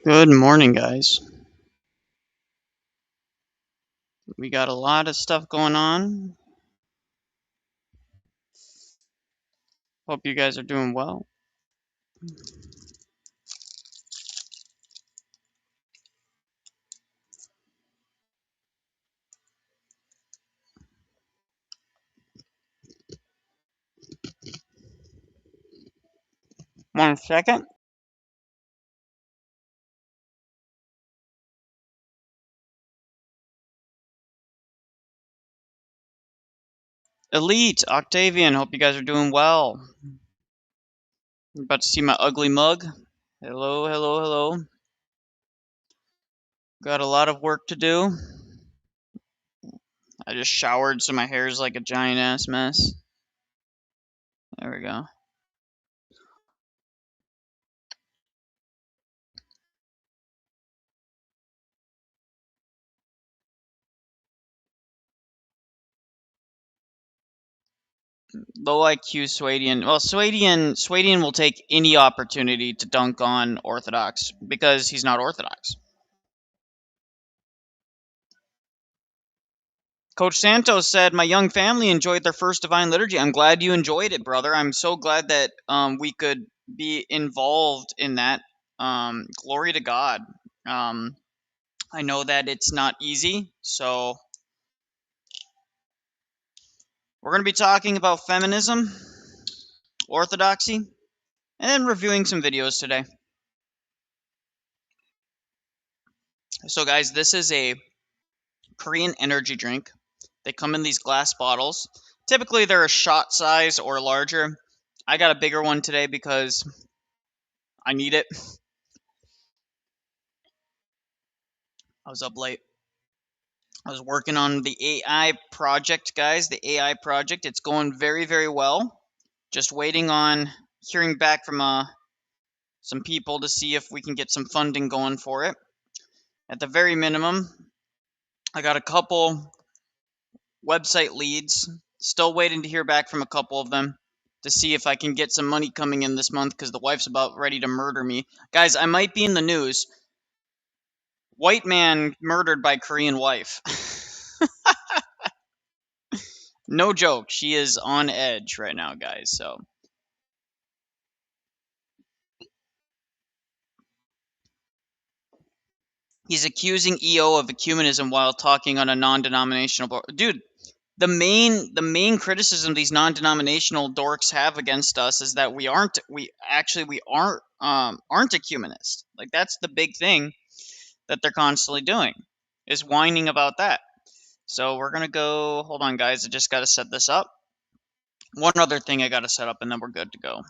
Good morning, guys. We got a lot of stuff going on. Hope you guys are doing well. One second. Elite, Octavian, hope you guys are doing well. I'm about to see my ugly mug. Hello, hello, hello. Got a lot of work to do. I just showered, so my hair is like a giant ass mess. There we go. Low IQ Swadian. Well, Swadian will take any opportunity to dunk on Orthodox because he's not Orthodox. Coach Santos said, "My young family enjoyed their first Divine Liturgy. I'm glad you enjoyed it, brother. I'm so glad that we could be involved in that. Glory to God. Um, I know that it's not easy, so we're going to be talking about feminism, orthodoxy, and then reviewing some videos today. So, guys, this is a Korean energy drink. They come in these glass bottles. Typically, they're a shot size or larger. I got a bigger one today because I need it. I was up late. I was working on the AI project, guys. The AI project. It's going very, very well. Just waiting on hearing back from some people to see if we can get some funding going for it. At the very minimum, I got a couple website leads. Still waiting to hear back from a couple of them to see if I can get some money coming in this month because the wife's about ready to murder me. Guys, I might be in the news. White man murdered by Korean wife. No joke. She is on edge right now, guys. So he's accusing EO of ecumenism while talking on a non-denominational board. Dude, the main criticism these non-denominational dorks have against us is that we aren't ecumenist. Like that's the big thing that they're constantly doing is whining about that. So we're gonna go. Hold on, guys. I just got to set this up. One other thing I got to set up, and then we're good to go.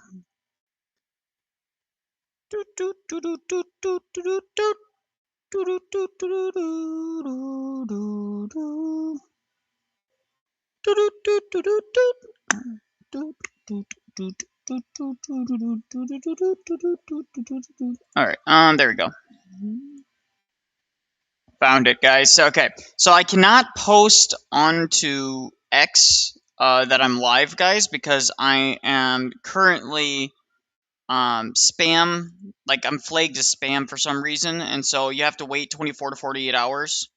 All right, there we go. Found it, guys. Okay, so I cannot post onto X that I'm live, guys, because I am currently spam. Like I'm flagged as spam for some reason, and so you have to wait 24 to 48 hours.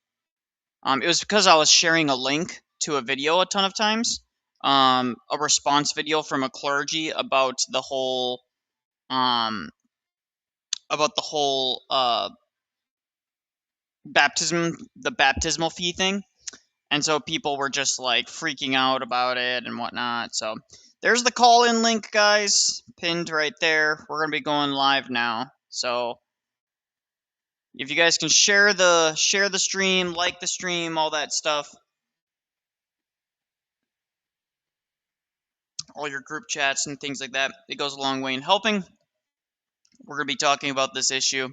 It was because I was sharing a link to a video a ton of times, a response video from a clergy um, about the whole the baptismal fee thing, and so people were just like freaking out about it and whatnot. So there's the call-in link, guys, pinned right there. We're gonna be going live now, so if you guys can share the stream, like the stream, all that stuff, all your group chats and things like that, it goes a long way in helping. We're going to be talking about this issue.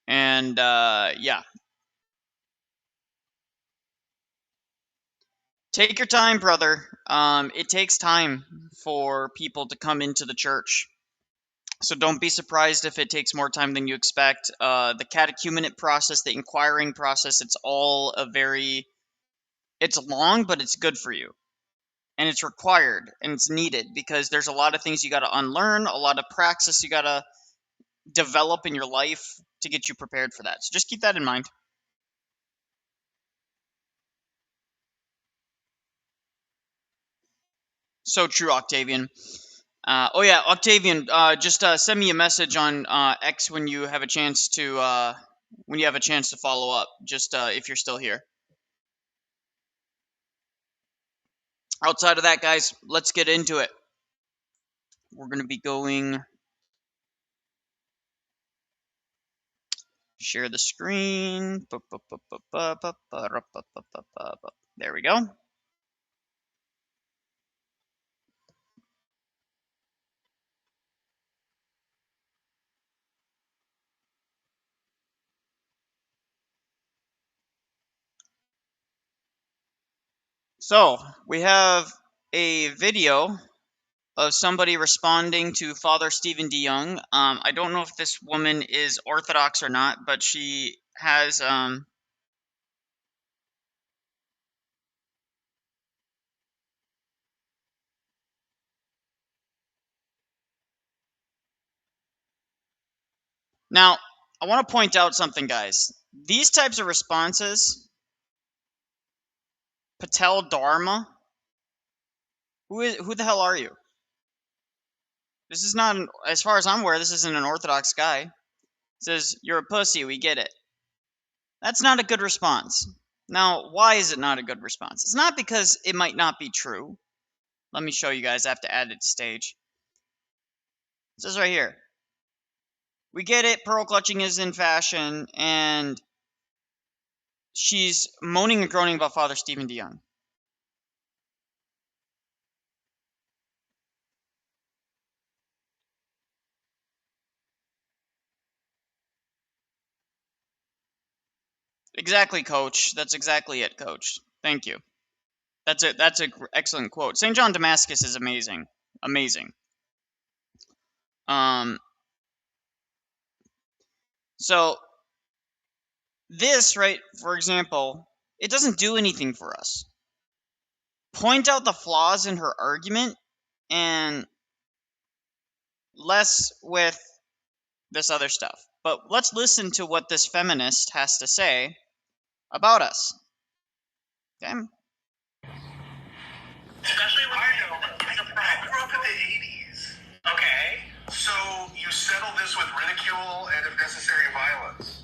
And yeah. Take your time, brother. It takes time for people to come into the church. So don't be surprised if it takes more time than you expect. The catechumenate process, the inquiring process, it's long, but it's good for you. And it's required and it's needed because there's a lot of things you got to unlearn, a lot of praxis you got to develop in your life. to get you prepared for that. So just keep that in mind. So true, Octavian. Oh yeah, Octavian. Just send me a message on X when you have a chance to follow up. Just if you're still here. Outside of that, guys, let's get into it. We're gonna be going. Share the screen. There we go. So we have a video of somebody responding to Father Stephen DeYoung. I don't know if this woman is Orthodox or not, but she has now I want to point out something, guys. These types of responses, Patel Dharma, who the hell are you? This is not, as far as I'm aware, this isn't an Orthodox guy. It says, you're a pussy, we get it. That's not a good response. Now, why is it not a good response? It's not because it might not be true. Let me show you guys. I have to add it to stage. It says right here. We get it, pearl clutching is in fashion, and she's moaning and groaning about Father Stephen DeYoung. Exactly, Coach. That's exactly it, Coach. Thank you. That's it. That's an excellent quote. St. John Damascus is amazing. Amazing. So this, right, for example, it doesn't do anything for us. Point out the flaws in her argument and less with this other stuff. But let's listen to what this feminist has to say about us. Okay? Especially when I grew up in the 80s. Okay. So you settle this with ridicule and, if necessary, violence.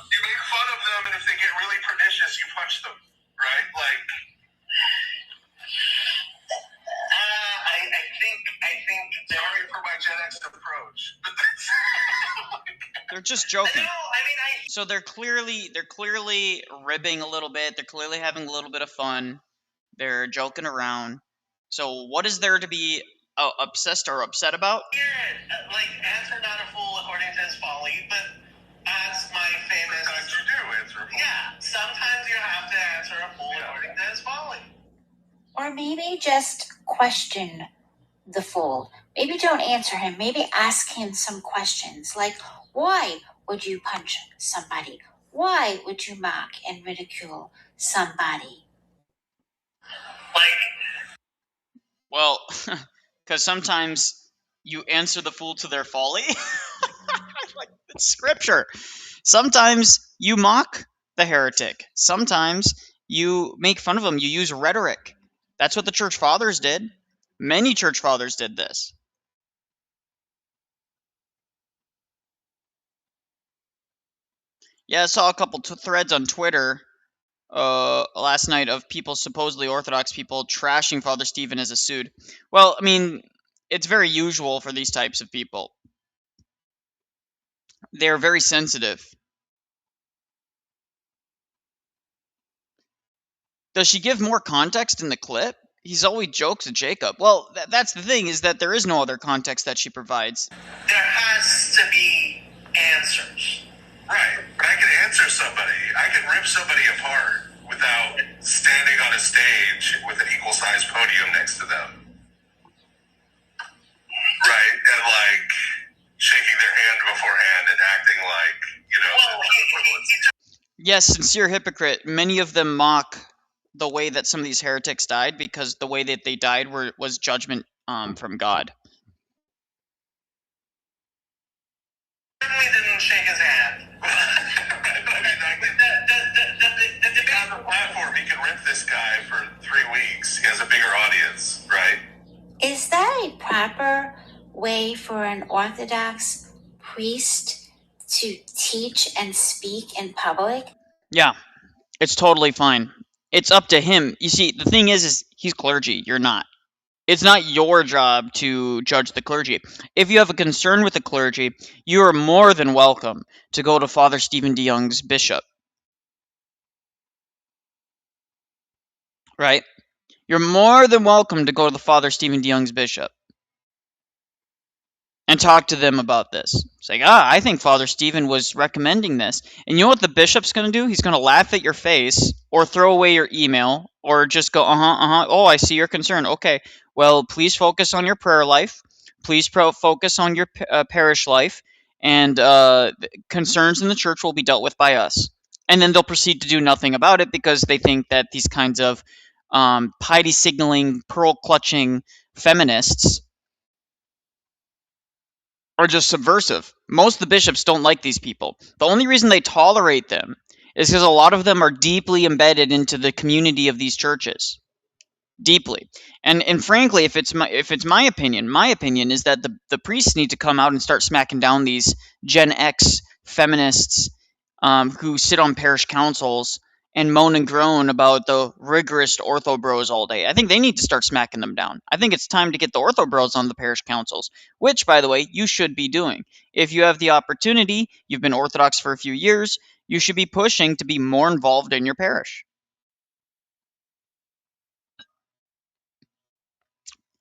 You make fun of them, and if they get really pernicious, you punch them, right? Like, I think. Sorry for my Gen X approach, but that's. They're just joking. No, I mean, So they're clearly ribbing a little bit. They're clearly having a little bit of fun. They're joking around. So what is there to be obsessed or upset about? Like, answer not a fool according to his folly, but as my famous. Sometimes you do answer a fool. Yeah, sometimes you have to answer a fool according to his folly. Or maybe just question the fool. Maybe don't answer him. Maybe ask him some questions like, why would you punch somebody? Why would you mock and ridicule somebody? Well, because sometimes you answer the fool to their folly. Like, it's scripture. Sometimes you mock the heretic. Sometimes you make fun of them. You use rhetoric. That's what the church fathers did. Many church fathers did this. Yeah, I saw a couple threads on Twitter last night of people, supposedly Orthodox people, trashing Father Stephen as a Sud. Well, I mean, it's very usual for these types of people. They're very sensitive. Does she give more context in the clip? He's always jokes at Jacob. Well, that's the thing, is that there is no other context that she provides. There has to be answers. Right. I can answer somebody. I can rip somebody apart without standing on a stage with an equal-sized podium next to them. Right. And, like, shaking their hand beforehand and acting like, you know, Yes, sincere hypocrite. Many of them mock the way that some of these heretics died, because the way that they died was judgment from God. certainly didn't shake his hand. He has a platform. He can rip this guy for 3 weeks. He has a bigger audience, right? Is that a proper way for an Orthodox priest to teach and speak in public? Yeah, it's totally fine. It's up to him. You see, the thing is he's clergy. You're not. It's not your job to judge the clergy. If you have a concern with the clergy, you are more than welcome to go to Father Stephen DeYoung's bishop. Right? You're more than welcome to go to the Father Stephen DeYoung's bishop and talk to them about this. It's like, I think Father Stephen was recommending this. And you know what the bishop's going to do? He's going to laugh at your face or throw away your email or just go, oh, I see your concern. Okay, well, please focus on your prayer life. Please focus on your parish life. And concerns in the church will be dealt with by us. And then they'll proceed to do nothing about it because they think that these kinds of piety signaling, pearl clutching feminists are just subversive. Most of the bishops don't like these people. The only reason they tolerate them is because a lot of them are deeply embedded into the community of these churches. Deeply. And frankly, if it's my opinion is that the priests need to come out and start smacking down these Gen X feminists who sit on parish councils and moan and groan about the rigorous ortho bros all day. I think they need to start smacking them down. I think it's time to get the ortho bros on the parish councils, which, by the way, you should be doing. If you have the opportunity, you've been Orthodox for a few years, you should be pushing to be more involved in your parish.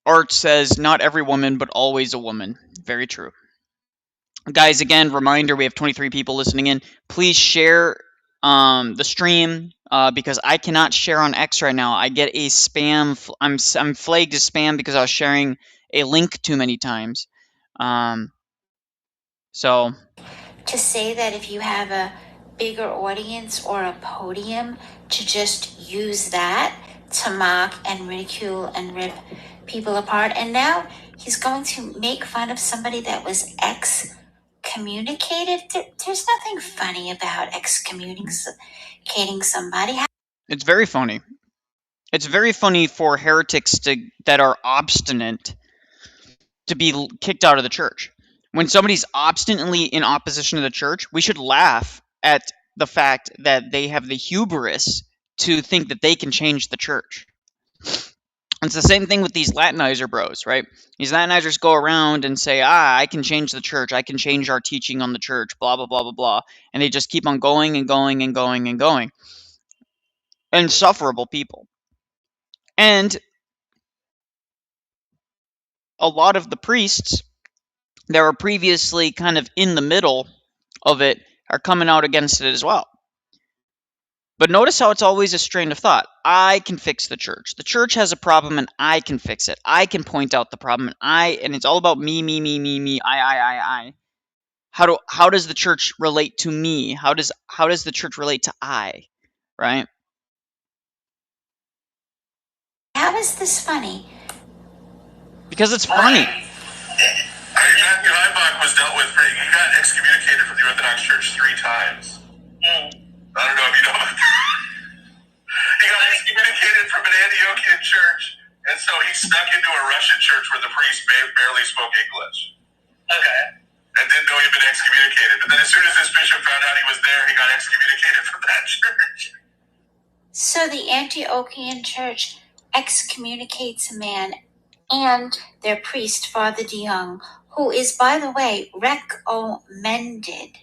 Art says, not every woman, but always a woman. Very true. Guys, again, reminder, we have 23 people listening in. Please share the stream because I cannot share on X right now. I get a spam. I'm flagged as spam because I was sharing a link too many times. So To say that if you have a bigger audience or a podium, to just use that to mock and ridicule and rip people apart. And now he's going to make fun of somebody that was excommunicated. There's nothing funny about excommunicating somebody. it's very funny. It's very funny for heretics that are obstinate to be kicked out of the church. When somebody's obstinately in opposition to the church, we should laugh at the fact that they have the hubris to think that they can change the church. It's the same thing with these Latinizer bros, right? These Latinizers go around and say, I can change the church. I can change our teaching on the church, blah, blah, blah, blah, blah. And they just keep on going and going and going and going. Insufferable people. And a lot of the priests that were previously kind of in the middle of it are coming out against it as well. But notice how it's always a strain of thought. I can fix the church. The church has a problem and I can fix it. I can point out the problem and it's all about me, I. How does the church relate to me? How does the church relate to I? Right? How is this funny? Because it's funny. Matthew Heibach was dealt with. He got excommunicated from the Orthodox Church 3 times. I don't know if you know about that. He got excommunicated from an Antiochian church, and so he snuck into a Russian church where the priest barely spoke English. Okay. And didn't know he'd been excommunicated. But then as soon as his bishop found out he was there, he got excommunicated from that church. So the Antiochian church excommunicates a man and their priest, Father DeYoung, who is, by the way, recommended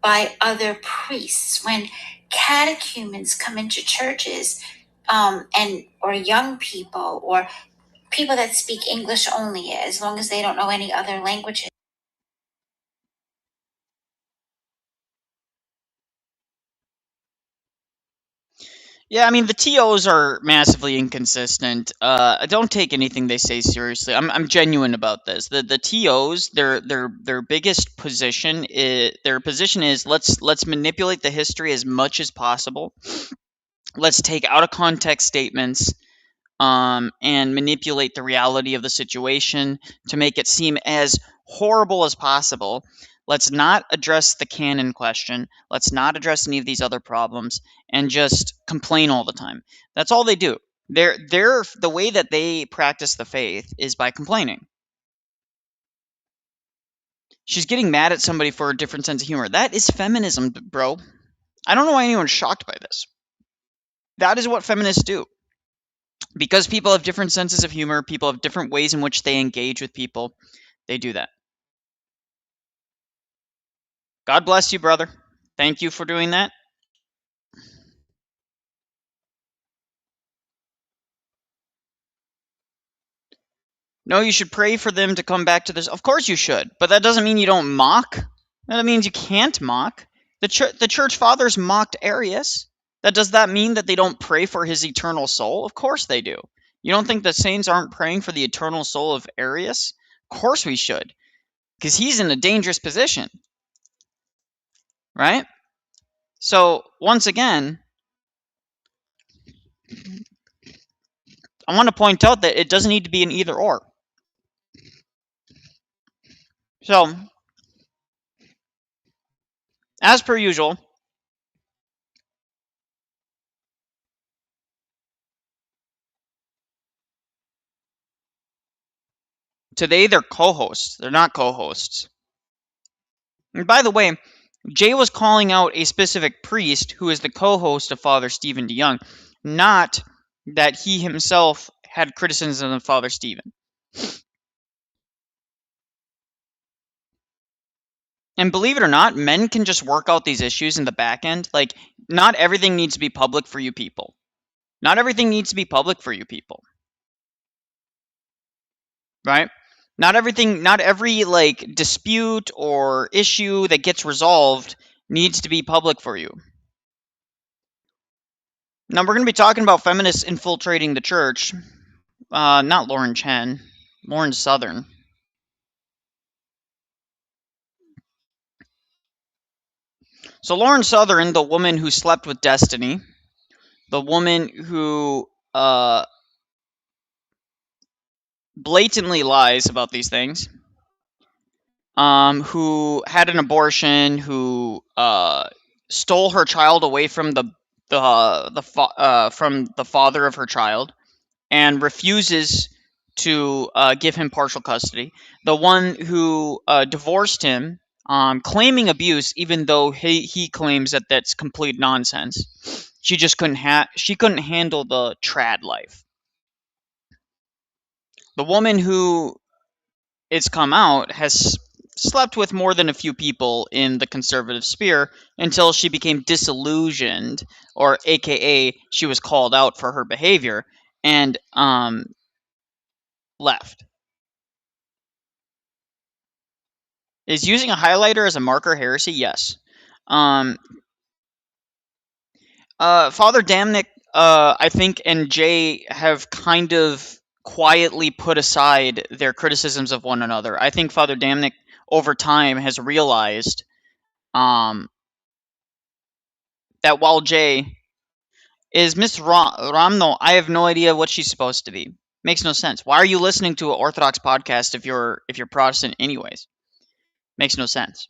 by other priests. When catechumens come into churches, or young people or people that speak English only, as long as they don't know any other languages. Yeah, I mean the TOs are massively inconsistent. I don't take anything they say seriously. I'm genuine about this. The TOs, their biggest position is let's manipulate the history as much as possible. Let's take out of context statements and manipulate the reality of the situation to make it seem as horrible as possible. Let's not address the canon question. Let's not address any of these other problems and just complain all the time. That's all they do. The way that they practice the faith is by complaining. She's getting mad at somebody for a different sense of humor. That is feminism, bro. I don't know why anyone's shocked by this. That is what feminists do. Because people have different senses of humor, people have different ways in which they engage with people, they do that. God bless you, brother. Thank you for doing that. No, you should pray for them to come back to this. Of course you should, but that doesn't mean you don't mock. That means you can't mock. The church fathers mocked Arius. Does that mean that they don't pray for his eternal soul? Of course they do. You don't think the saints aren't praying for the eternal soul of Arius? Of course we should, because he's in a dangerous position, right? So once again, I want to point out that it doesn't need to be an either or. So, as per usual, today they're co-hosts. They're not co-hosts. And by the way, Jay was calling out a specific priest who is the co-host of Father Stephen DeYoung, not that he himself had criticism of Father Stephen. And believe it or not, men can just work out these issues in the back end. Like, not everything needs to be public for you people. Not everything needs to be public for you people. Right? Not every like dispute or issue that gets resolved needs to be public for you. Now we're going to be talking about feminists infiltrating the church. Not Lauren Chen, Lauren Southern. So Lauren Southern, the woman who slept with Destiny, the woman who blatantly lies about these things, who had an abortion, who stole her child away from from the father of her child, and refuses to give him partial custody. The one who divorced him, claiming abuse, even though he claims that that's complete nonsense. She just couldn't handle the trad life. The woman who it's come out has slept with more than a few people in the conservative sphere until she became disillusioned, or AKA she was called out for her behavior, and left. Is using a highlighter as a marker heresy? Yes. Um, Father Damnick, I think, and Jay have kind of quietly put aside their criticisms of one another. I think Father Damnick, over time, has realized um, that while Jay is Miss Ramno, I have no idea what she's supposed to be. Makes no sense. Why are you listening to an Orthodox podcast if you're Protestant, anyways? Makes no sense.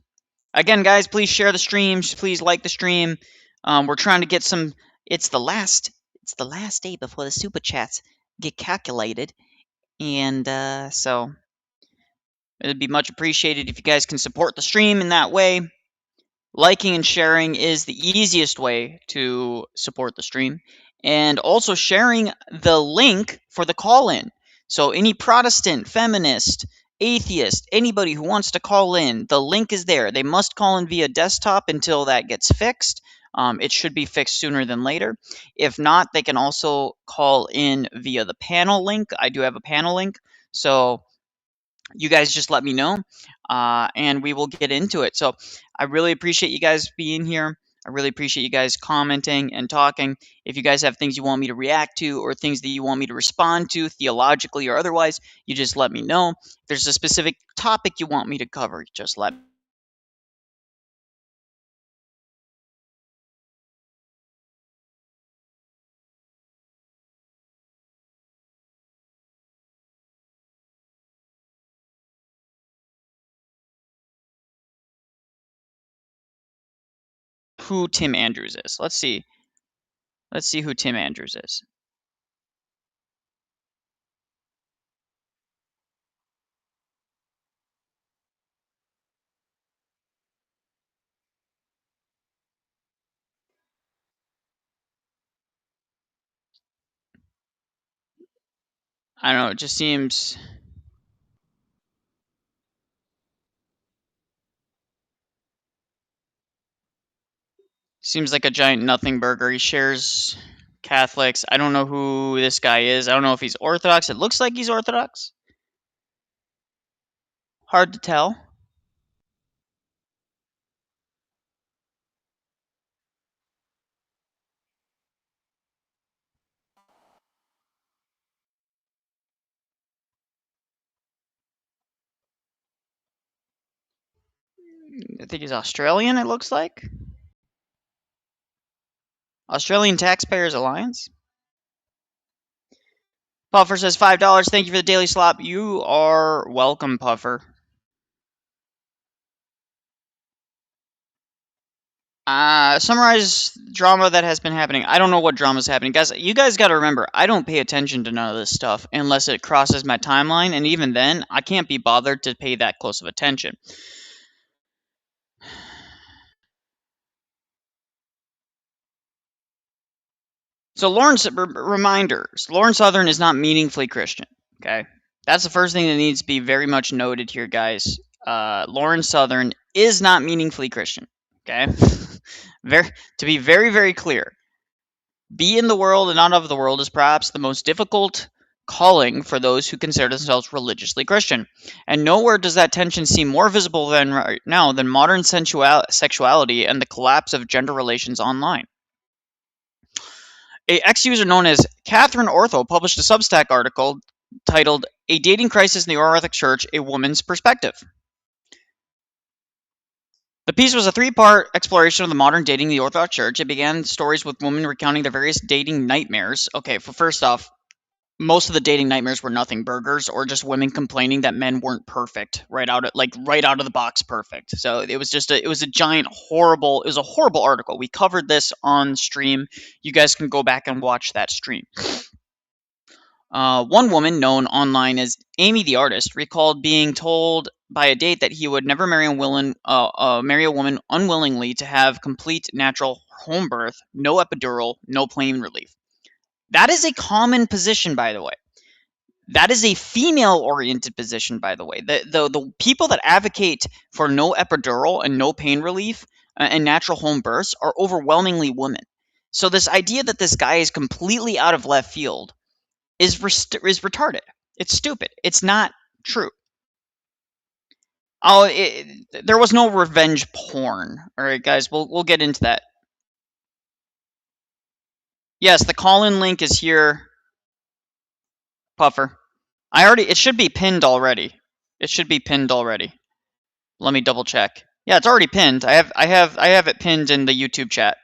Again, guys, please share the streams. Please like the stream. We're trying to get some. It's the last. It's the last day before the super chats get calculated, and so it'd be much appreciated if you guys can support the stream in that way. Liking and sharing is the easiest way to support the stream, and also sharing the link for the call-in. So any Protestant, feminist, atheist, anybody who wants to call in, the link is there. They must call in via desktop until that gets fixed. It should be fixed sooner than later. If not, they can also call in via the panel link. I do have a panel link, so you guys just let me know, and we will get into it. So I really appreciate you guys being here. I really appreciate you guys commenting and talking. If you guys have things you want me to react to, or things that you want me to respond to theologically or otherwise, you just let me know. If there's a specific topic you want me to cover, just let me who Tim Andrews is. Let's see. Let's see who Tim Andrews is. I don't know. It just seems like a giant nothing burger. He shares Catholics. I don't know who this guy is. I don't know if he's Orthodox. It looks like he's Orthodox. Hard to tell. I think he's Australian, it looks like. Australian Taxpayers Alliance. Puffer says $5. Thank you for the daily slop. You are welcome, Puffer. Summarize drama that has been happening. I don't know what drama is happening. Guys, you guys got to remember, I don't pay attention to none of this stuff unless it crosses my timeline, and even then, I can't be bothered to pay that close of attention. So Lawrence, reminders. Lauren Southern is not meaningfully Christian, okay? That's the first thing that needs to be very much noted here, guys. Lauren Southern is not meaningfully Christian, okay? To be very, very clear. Be in the world and not of the world is perhaps the most difficult calling for those who consider themselves religiously Christian. And nowhere does that tension seem more visible than right now than modern sexuality and the collapse of gender relations online. A ex-user known as Catherine Ortho published a Substack article titled "A Dating Crisis in the Orthodox Church: A Woman's Perspective." The piece was a three-part exploration of the modern dating in the Orthodox Church. It began stories with women recounting their various dating nightmares. Okay, first off, most of the dating nightmares were nothing burgers or just women complaining that men weren't perfect right out of the box perfect. So it was just a horrible article. We covered this on stream. You guys can go back and watch that stream. One woman, known online as Amy the Artist, recalled being told by a date that he would never marry a woman unwillingly to have complete natural home birth, no epidural, no pain relief. That is a common position, by the way. That is a female-oriented position, by the way. The people that advocate for no epidural and no pain relief and natural home births are overwhelmingly women. So this idea that this guy is completely out of left field is retarded. It's stupid. It's not true. There was no revenge porn. All right, guys, we'll get into that. Yes, the call-in link is here, Puffer. It should be pinned already. It should be pinned already. Let me double check. Yeah, it's already pinned. I have it pinned in the YouTube chat.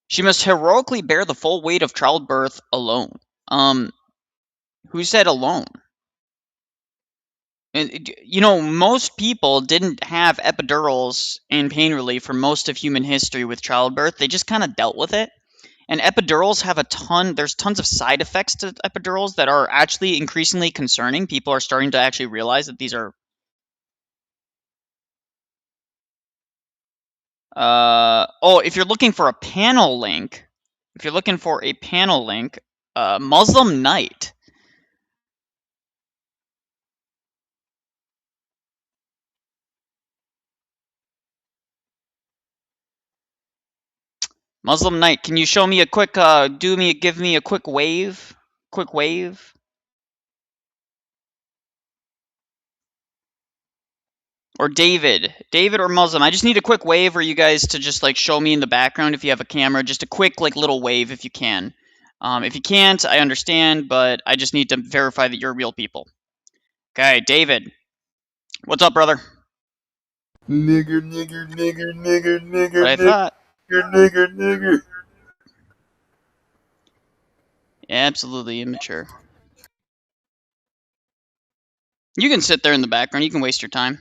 She must heroically bear the full weight of childbirth alone. Who said alone? And most people didn't have epidurals and pain relief for most of human history with childbirth. They just kind of dealt with it. And epidurals have there's tons of side effects to epidurals that are actually increasingly concerning. People are starting to actually realize that these are if you're looking for a panel link, Muslim Night. Muslim Night, can you show me a quick give me a quick wave? Quick wave. Or David or Muslim. I just need a quick wave for you guys to just show me in the background if you have a camera. Just a quick little wave if you can. If you can't, I understand, but I just need to verify that you're real people. Okay, David. What's up, brother? Nigger, nigger, nigger, nigger, nigger, What I nigger, thought. nigger, nigger. Absolutely immature. You can sit there in the background. You can waste your time.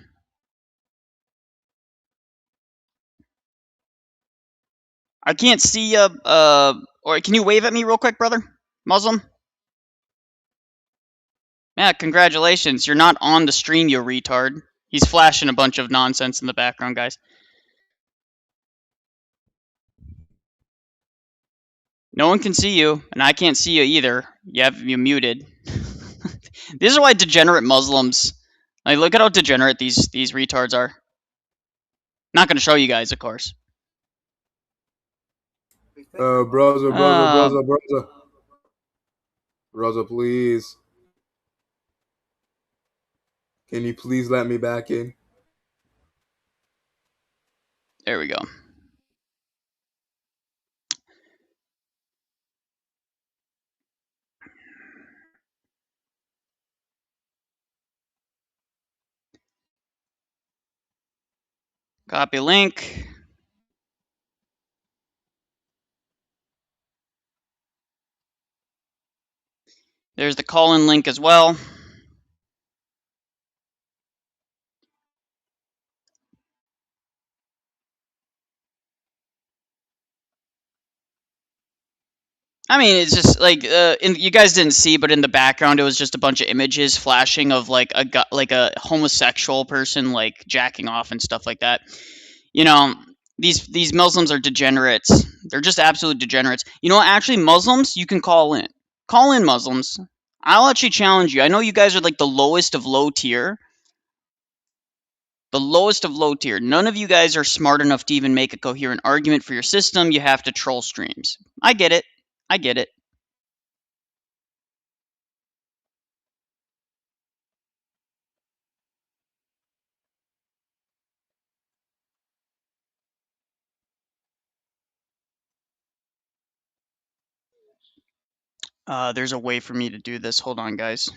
I can't see you. Or can you wave at me real quick, brother? Muslim? Yeah, congratulations. You're not on the stream, you retard. He's flashing a bunch of nonsense in the background, guys. No one can see you, and I can't see you either. You muted. These are why degenerate Muslims. Like, look at how degenerate these retards are. Not going to show you guys, of course. Brother, brother, brother, brother. Brother, please. Can you please let me back in? There we go. Copy link. There's the call-in link as well. I mean, it's just like you guys didn't see, but in the background, it was just a bunch of images flashing of like a homosexual person like jacking off and stuff like that. You know, these Muslims are degenerates. They're just absolute degenerates. You know, actually, Muslims, you can call in. Call in, Muslims. I'll actually challenge you. I know you guys are like the lowest of low tier. The lowest of low tier. None of you guys are smart enough to even make a coherent argument for your system. You have to troll streams. I get it. I get it. There's a way for me to do this. Hold on, guys.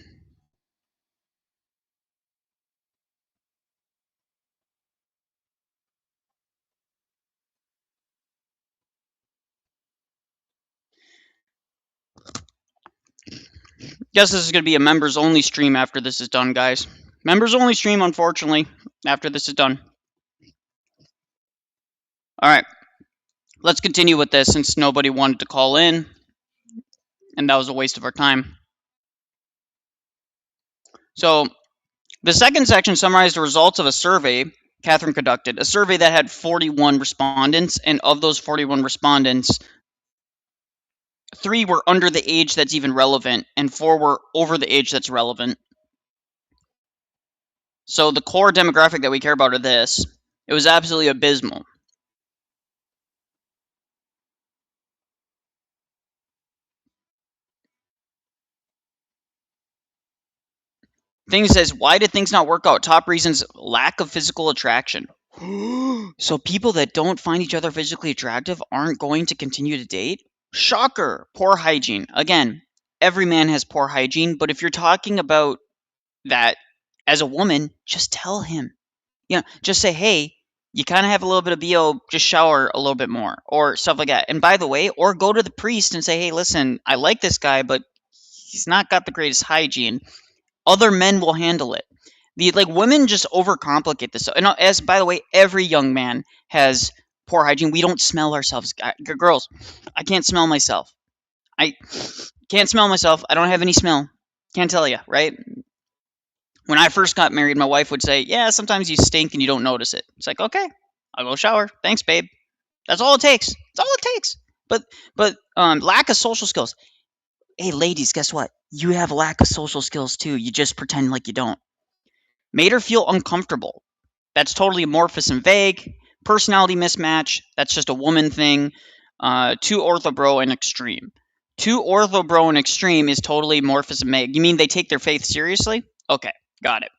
Guess this is going to be a members only stream after this is done, guys. Members only stream, unfortunately, after this is done. All right. Let's continue with this since nobody wanted to call in, and that was a waste of our time. So, the second section summarized the results of a survey Catherine conducted, a survey that had 41 respondents, and of those 41 respondents, 3 were under the age that's even relevant, and 4 were over the age that's relevant. So the core demographic that we care about are this. It was absolutely abysmal. Thing says, why did things not work out? Top reasons, lack of physical attraction. So people that don't find each other physically attractive aren't going to continue to date? Shocker. Poor hygiene. Again, every man has poor hygiene, but if you're talking about that as a woman, just tell him. You know, just say, hey, you kind of have a little bit of BO, just shower a little bit more, or stuff like that. And by the way, or go to the priest and say, hey, listen, I like this guy, but he's not got the greatest hygiene. Other men will handle it. Women just overcomplicate this. And as by the way, every young man has poor hygiene. We don't smell ourselves. Girls, I can't smell myself. I can't smell myself. I don't have any smell. Can't tell you, right? When I first got married, my wife would say, yeah, sometimes you stink and you don't notice it. It's like, okay, I'll go shower. Thanks, babe. That's all it takes. That's all it takes. But lack of social skills. Hey, ladies, guess what? You have a lack of social skills too. You just pretend like you don't. Made her feel uncomfortable. That's totally amorphous and vague. Personality mismatch. That's just a woman thing. Too orthobro and extreme. Too orthobro and extreme is totally amorphous and vague. You mean they take their faith seriously? Okay, got it.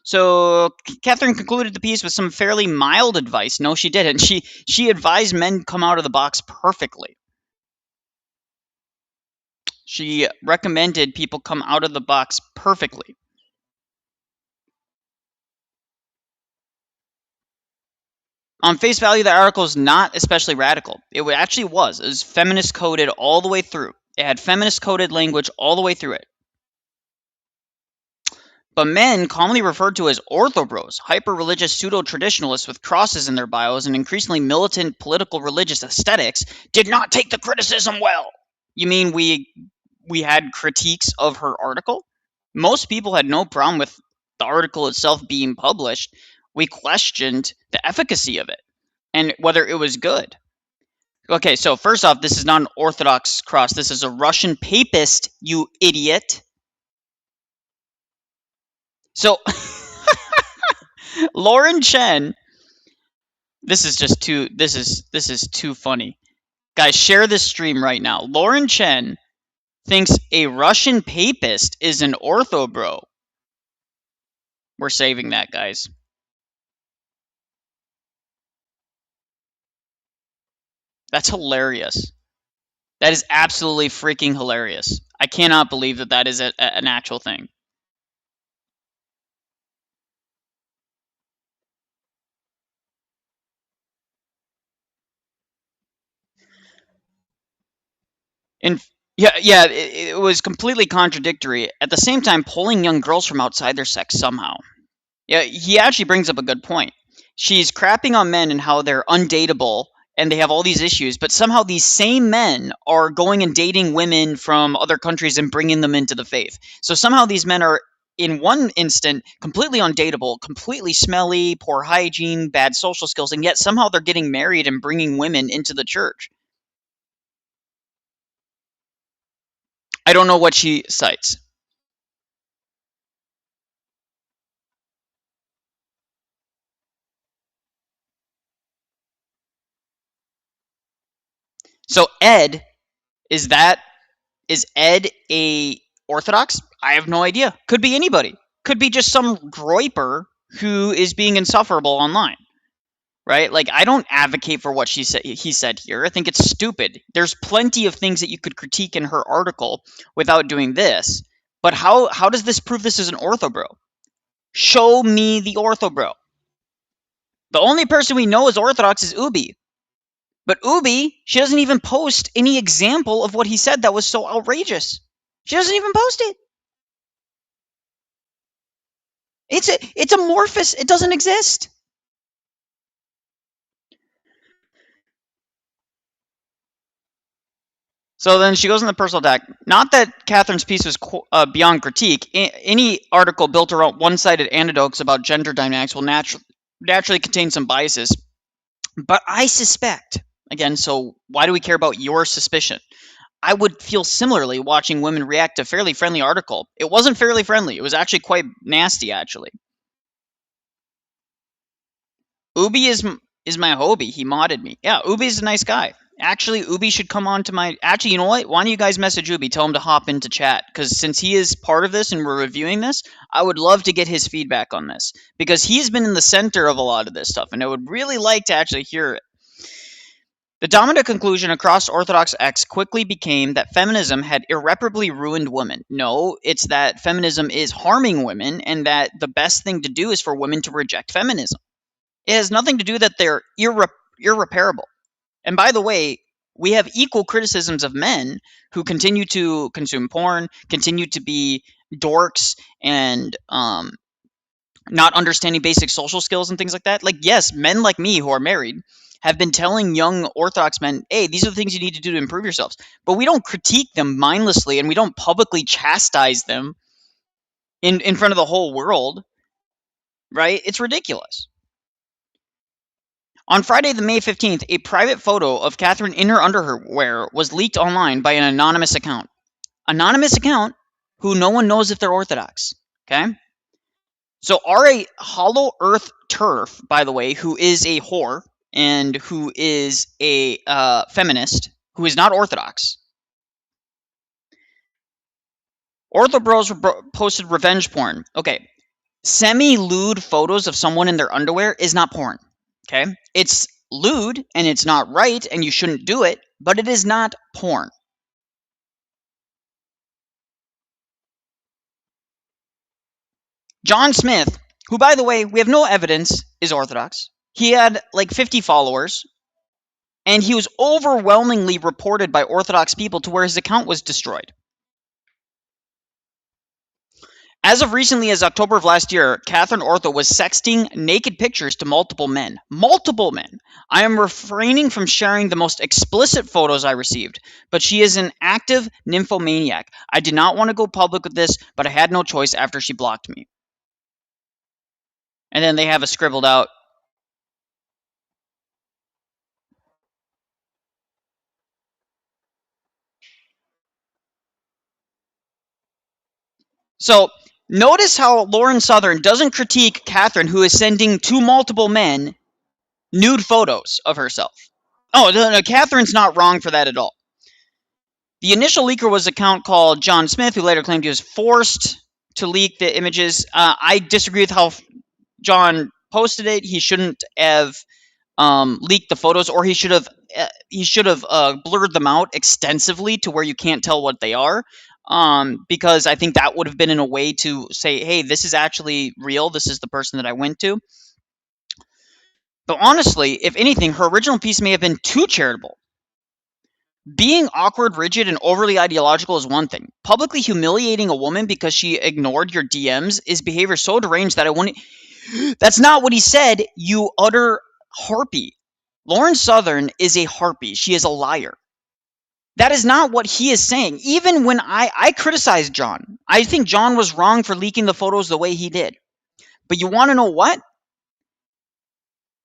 So Catherine concluded the piece with some fairly mild advice. No, she didn't. She advised men come out of the box perfectly. She recommended people come out of the box perfectly. On face value, the article is not especially radical. It actually was. It was feminist coded all the way through. It had feminist coded language all the way through it. But men, commonly referred to as orthobros, hyper-religious pseudo-traditionalists with crosses in their bios and increasingly militant political religious aesthetics, did not take the criticism well. You mean we had critiques of her article? Most people had no problem with the article itself being published. We questioned the efficacy of it and whether it was good. Okay, so first off, this is not an Orthodox cross. This is a Russian papist, you idiot. So Lauren Chen, this is too funny. Guys, share this stream right now. Lauren Chen thinks a Russian papist is an ortho bro. We're saving that, guys. That's hilarious. That is absolutely freaking hilarious. I cannot believe that that is an actual thing. And yeah, it was completely contradictory. At the same time, pulling young girls from outside their sex somehow. Yeah, he actually brings up a good point. She's crapping on men and how they're undateable and they have all these issues, but somehow these same men are going and dating women from other countries and bringing them into the faith. So somehow these men are, in one instant, completely undateable, completely smelly, poor hygiene, bad social skills, and yet somehow they're getting married and bringing women into the church. I don't know what she cites. So Ed, is Ed a Orthodox? I have no idea. Could be anybody. Could be just some groiper who is being insufferable online. Right? Like, I don't advocate for what he said here. I think it's stupid. There's plenty of things that you could critique in her article without doing this. But how does this prove this is an orthobro? Show me the orthobro. The only person we know is Orthodox is Ubi. But Ubi, she doesn't even post any example of what he said that was so outrageous. She doesn't even post it. It's amorphous. It doesn't exist. So then she goes in the personal attack. Not that Catherine's piece was beyond critique. Any article built around one-sided anecdotes about gender dynamics will naturally contain some biases. But I suspect, again, so why do we care about your suspicion? I would feel similarly watching women react to a fairly friendly article. It wasn't fairly friendly. It was actually quite nasty, actually. Ubi is my hobby. He modded me. Yeah, Ubi's a nice guy. Actually, Ubi should come on to my... Actually, you know what? Why don't you guys message Ubi? Tell him to hop into chat. Because since he is part of this and we're reviewing this, I would love to get his feedback on this. Because he's been in the center of a lot of this stuff, and I would really like to actually hear it. The dominant conclusion across Orthodox X quickly became that feminism had irreparably ruined women. No, it's that feminism is harming women, and that the best thing to do is for women to reject feminism. It has nothing to do that they're irreparable. And by the way, we have equal criticisms of men who continue to consume porn, continue to be dorks, and not understanding basic social skills and things like that. Like, yes, men like me who are married have been telling young Orthodox men, hey, these are the things you need to do to improve yourselves. But we don't critique them mindlessly, and we don't publicly chastise them in front of the whole world, right? It's ridiculous. On Friday, the May 15th, a private photo of Catherine in her underwear was leaked online by an anonymous account. Anonymous account who no one knows if they're Orthodox, okay? So R.A. Hollow Earth Turf, by the way, who is a whore and who is a feminist, who is not Orthodox. Orthobros posted revenge porn. Okay, semi-lewd photos of someone in their underwear is not porn. Okay, it's lewd and it's not right and you shouldn't do it, but it is not porn. John Smith, who, by the way, we have no evidence is Orthodox. He had like 50 followers, and he was overwhelmingly reported by Orthodox people to where his account was destroyed. As of recently as October of last year, Catherine Ortho was sexting naked pictures to multiple men. Multiple men. I am refraining from sharing the most explicit photos I received, but she is an active nymphomaniac. I did not want to go public with this, but I had no choice after she blocked me. And then they have a scribbled out. So notice how Lauren Southern doesn't critique Catherine, who is sending to multiple men nude photos of herself. Oh, no, Catherine's not wrong for that at all. The initial leaker was an account called John Smith, who later claimed he was forced to leak the images. I disagree with how John posted it. He shouldn't have leaked the photos, or he should have blurred them out extensively to where you can't tell what they are. Because I think that would have been in a way to say, hey, this is actually real. This is the person that I went to. But honestly, if anything, her original piece may have been too charitable. Being awkward, rigid, and overly ideological is one thing. Publicly humiliating a woman because she ignored your DMs is behavior so deranged that I wouldn't. That's not what he said, you utter harpy. Lauren Southern is a harpy. She is a liar. That is not what he is saying. Even when I criticized John, I think John was wrong for leaking the photos the way he did. But you want to know what?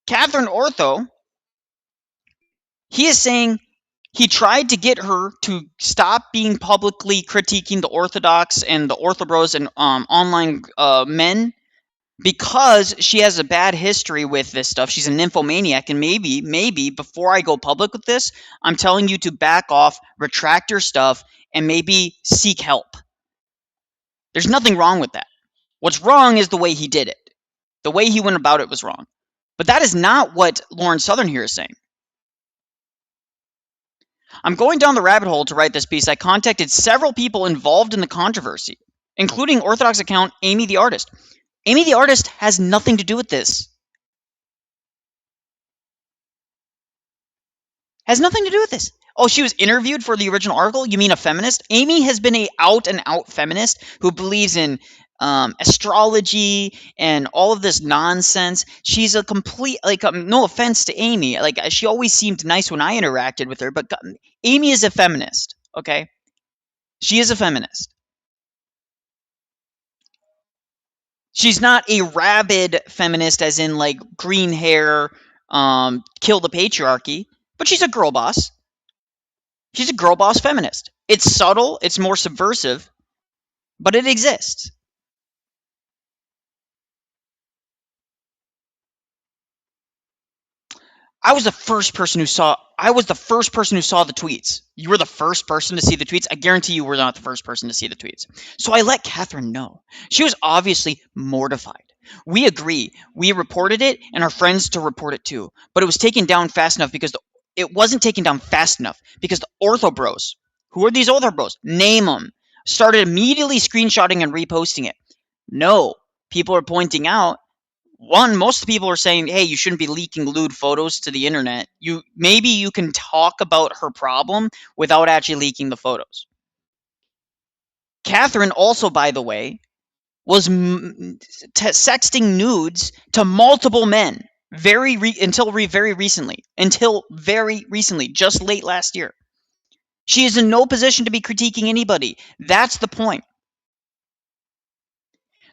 Catherine Ortho, he is saying he tried to get her to stop being publicly critiquing the Orthodox and the Orthobros and online men because she has a bad history with this stuff. She's a nymphomaniac, and maybe before I go public with this, I'm telling you to back off, retract your stuff, and maybe seek help. There's nothing wrong with that. What's wrong is the way he did it. The way he went about it was wrong. But that is not what Lauren Southern here is saying. I'm going down the rabbit hole to write this piece. I contacted several people involved in the controversy, including Orthodox account Amy the Artist. Amy the Artist has nothing to do with this. Has nothing to do with this. Oh, she was interviewed for the original article? You mean a feminist? Amy has been a out-and-out feminist who believes in astrology and all of this nonsense. She's a complete, like, no offense to Amy. Like, she always seemed nice when I interacted with her, but Amy is a feminist, okay? She is a feminist. She's not a rabid feminist as in, like, green hair, kill the patriarchy, but she's a girl boss. She's a girl boss feminist. It's subtle, it's more subversive, but it exists. I was the first person who saw the tweets. You were the first person to see the tweets. I guarantee you were not the first person to see the tweets. So I let Catherine know. She was obviously mortified. We agree. We reported it and our friends to report it too. But it was taken down fast enough because it wasn't taken down fast enough because the Ortho Bros, who are these Ortho Bros? Name them. Started immediately screenshotting and reposting it. No, people are pointing out, one, most of the people are saying, hey, you shouldn't be leaking lewd photos to the internet. Maybe you can talk about her problem without actually leaking the photos. Catherine also, by the way, was sexting nudes to multiple men until very recently, just late last year. She is in no position to be critiquing anybody. That's the point.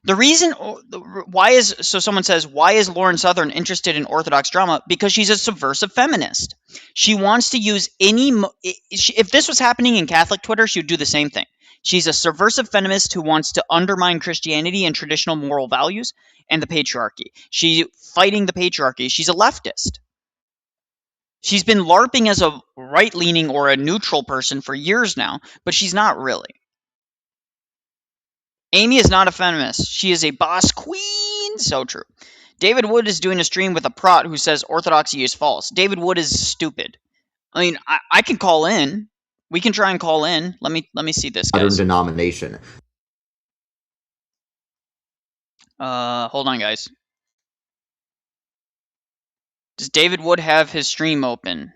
The reason someone says, why is Lauren Southern interested in Orthodox drama? Because she's a subversive feminist. She wants to use if this was happening in Catholic Twitter, she would do the same thing. She's a subversive feminist who wants to undermine Christianity and traditional moral values and the patriarchy. She's fighting the patriarchy. She's a leftist. She's been LARPing as a right-leaning or a neutral person for years now, but she's not really. Amy is not a feminist. She is a boss queen. So true. David Wood is doing a stream with a prot who says orthodoxy is false. David Wood is stupid. I mean, I can call in. We can try and call in. Let me see this, guys. Modern denomination. Hold on, guys. Does David Wood have his stream open?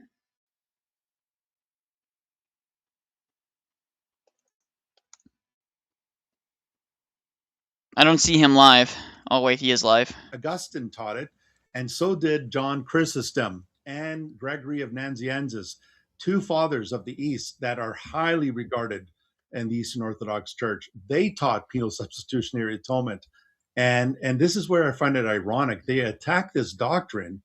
I don't see him live. Oh, wait, he is live. Augustine taught it, and so did John Chrysostom and Gregory of Nazianzus, two fathers of the East that are highly regarded in the Eastern Orthodox Church. They taught penal substitutionary atonement. And this is where I find it ironic. They attack this doctrine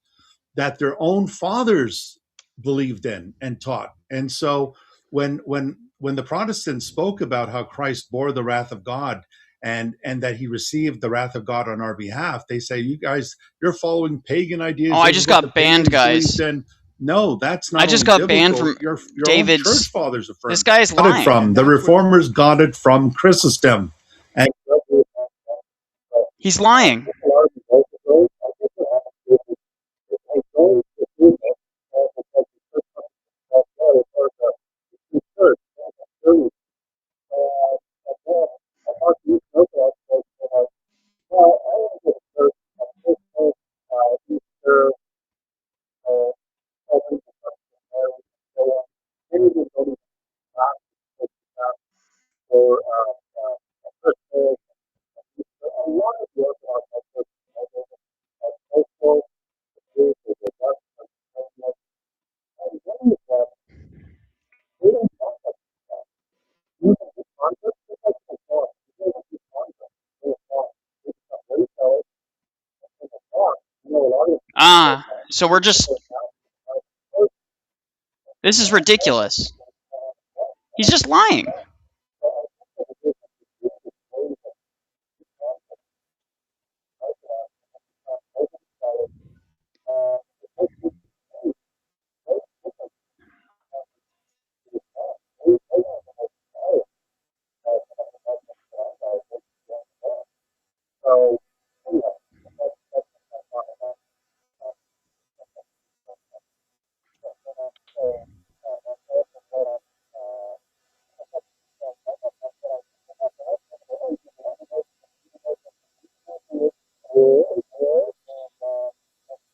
that their own fathers believed in and taught. And so when the Protestants spoke about how Christ bore the wrath of God and that he received the wrath of God on our behalf, they say, you guys, you're following pagan ideas. Oh, I just got banned, guys. No, that's not. I just got banned from your David's. own church fathers affirmed. This guy's got lying. it from the Reformers got it from Chrysostom. And he's lying. So we're just... This is ridiculous. He's just lying.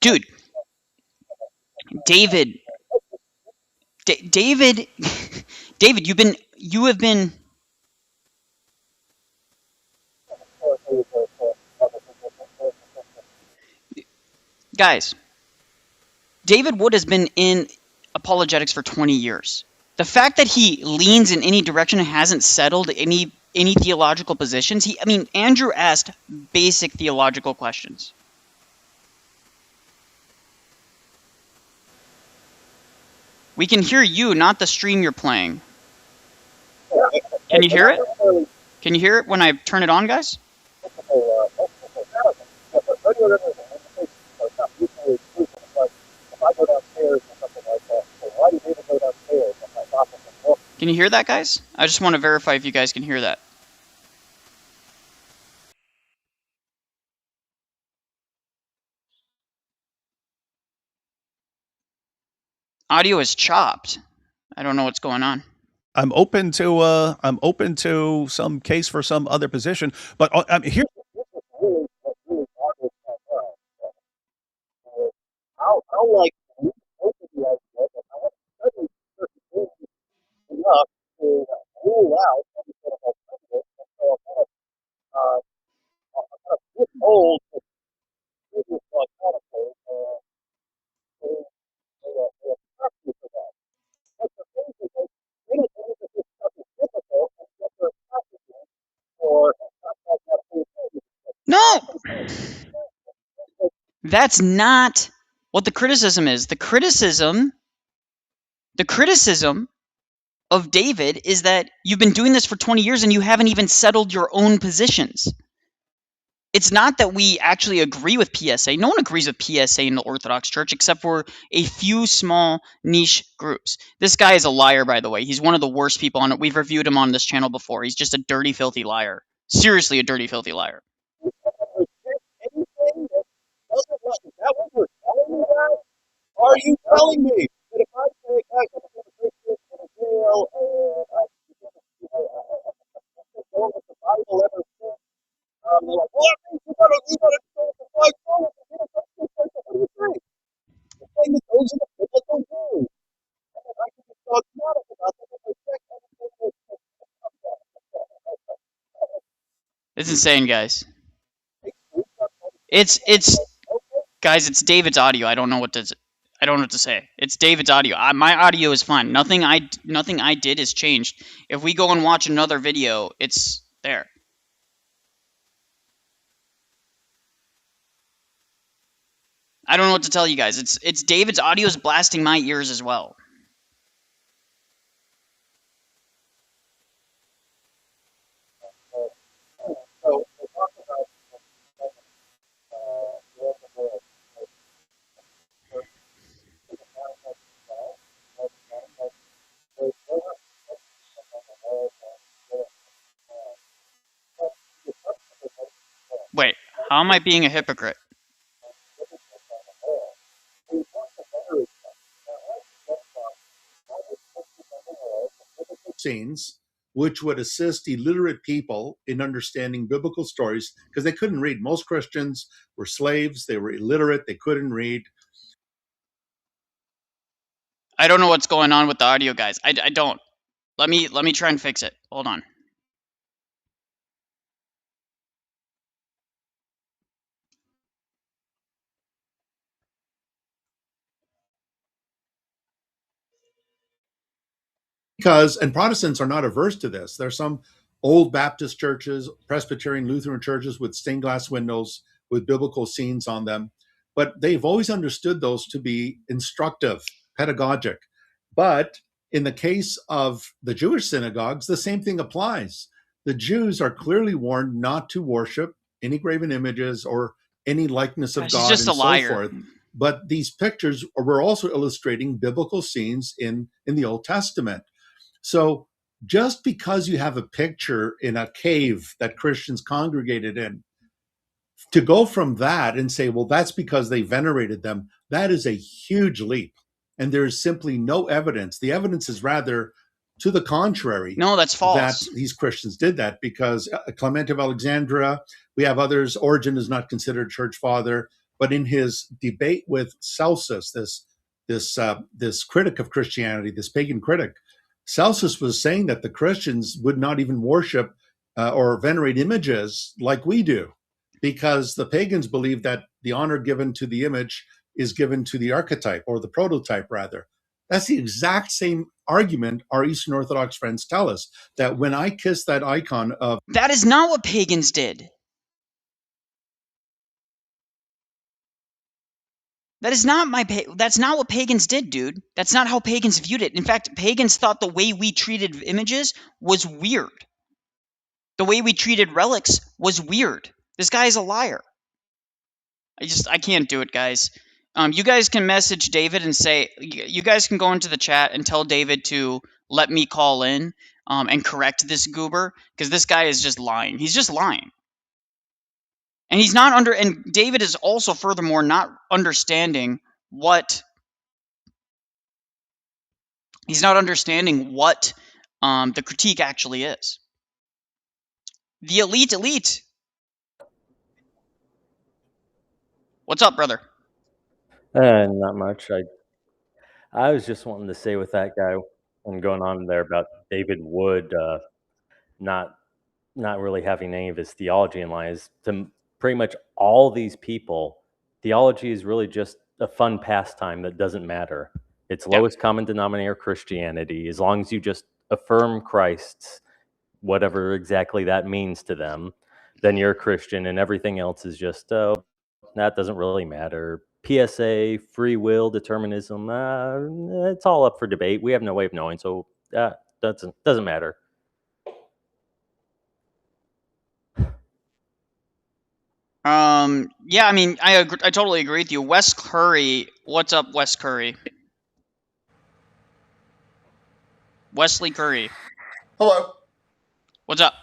Dude, David, David, you have been. Guys, David Wood has been in apologetics for 20 years. The fact that he leans in any direction and hasn't settled any theological positions. Andrew asked basic theological questions. We can hear you, not the stream you're playing. Can you hear it? Can you hear it when I turn it on, guys? Can you hear that, guys? I just want to verify if you guys can hear that. Audio is chopped. I don't know what's going on. I'm open to some case for some other position, but here. How like enough to rule out old No! That's not what the criticism is. The criticism of David is that you've been doing this for 20 years and you haven't even settled your own positions. It's not that we actually agree with PSA. No one agrees with PSA in the Orthodox Church except for a few small niche groups. This guy is a liar, by the way. He's one of the worst people on it. We've reviewed him on this channel before. He's just a dirty, filthy liar. Seriously, a dirty, filthy liar. Are you telling me that if I say I can jail the Bible ever said, they're like, well, you better what do you say? insane, guys. It's guys. It's David's audio. I don't know what to say. It's David's audio. My audio is fine. Nothing I did has changed. If we go and watch another video, it's there. I don't know what to tell you guys. It's David's audio is blasting my ears as well. So, Wait, how am I being a hypocrite? scenes which would assist illiterate people in understanding biblical stories because they couldn't read. Most Christians were slaves, they were illiterate, they couldn't read. I don't know what's going on with the audio, guys. I don't. Let me try and fix it. Hold on. Because, and Protestants are not averse to this. There's some old Baptist churches, Presbyterian Lutheran churches with stained glass windows with biblical scenes on them, but they've always understood those to be instructive, pedagogic. But in the case of the Jewish synagogues, the same thing applies. The Jews are clearly warned not to worship any graven images or any likeness of She's God just and a so liar. forth. But these pictures were also illustrating biblical scenes in the Old Testament. So just because you have a picture in a cave that Christians congregated in, to go from that and say, well, that's because they venerated them, that is a huge leap. And there is simply no evidence. The evidence is rather to the contrary. No, that's false. That these Christians did that because Clement of Alexandria, we have others. Origen is not considered church father, but in his debate with Celsus, this critic of Christianity, this pagan critic, Celsus was saying that the Christians would not even worship or venerate images like we do, because the pagans believe that the honor given to the image is given to the archetype or the prototype, rather. That's the exact same argument our Eastern Orthodox friends tell us, that when I kiss that icon of. That is not what pagans did. That's not what pagans did, dude. That's not how pagans viewed it. In fact, pagans thought the way we treated images was weird. The way we treated relics was weird. This guy is a liar. I can't do it, guys. You guys can message David and say, you guys can go into the chat and tell David to let me call in and correct this goober, because this guy is just lying. He's just lying. And he's not and David is also furthermore not understanding what the critique actually is. The elite. What's up, brother? Not much. I was just wanting to say with that guy and going on there about David Wood not really having any of his theology in line is to pretty much all these people. Theology is really just a fun pastime that doesn't matter. It's lowest common denominator Christianity. As long as you just affirm Christ, whatever exactly that means to them, then you're a Christian, and everything else is just that doesn't really matter. PSA, free will, determinism, it's all up for debate. We have no way of knowing, so that doesn't matter. Yeah, I mean, I totally agree with you. Wes Curry, what's up, Wes Curry? Wesley Curry. Hello. What's up?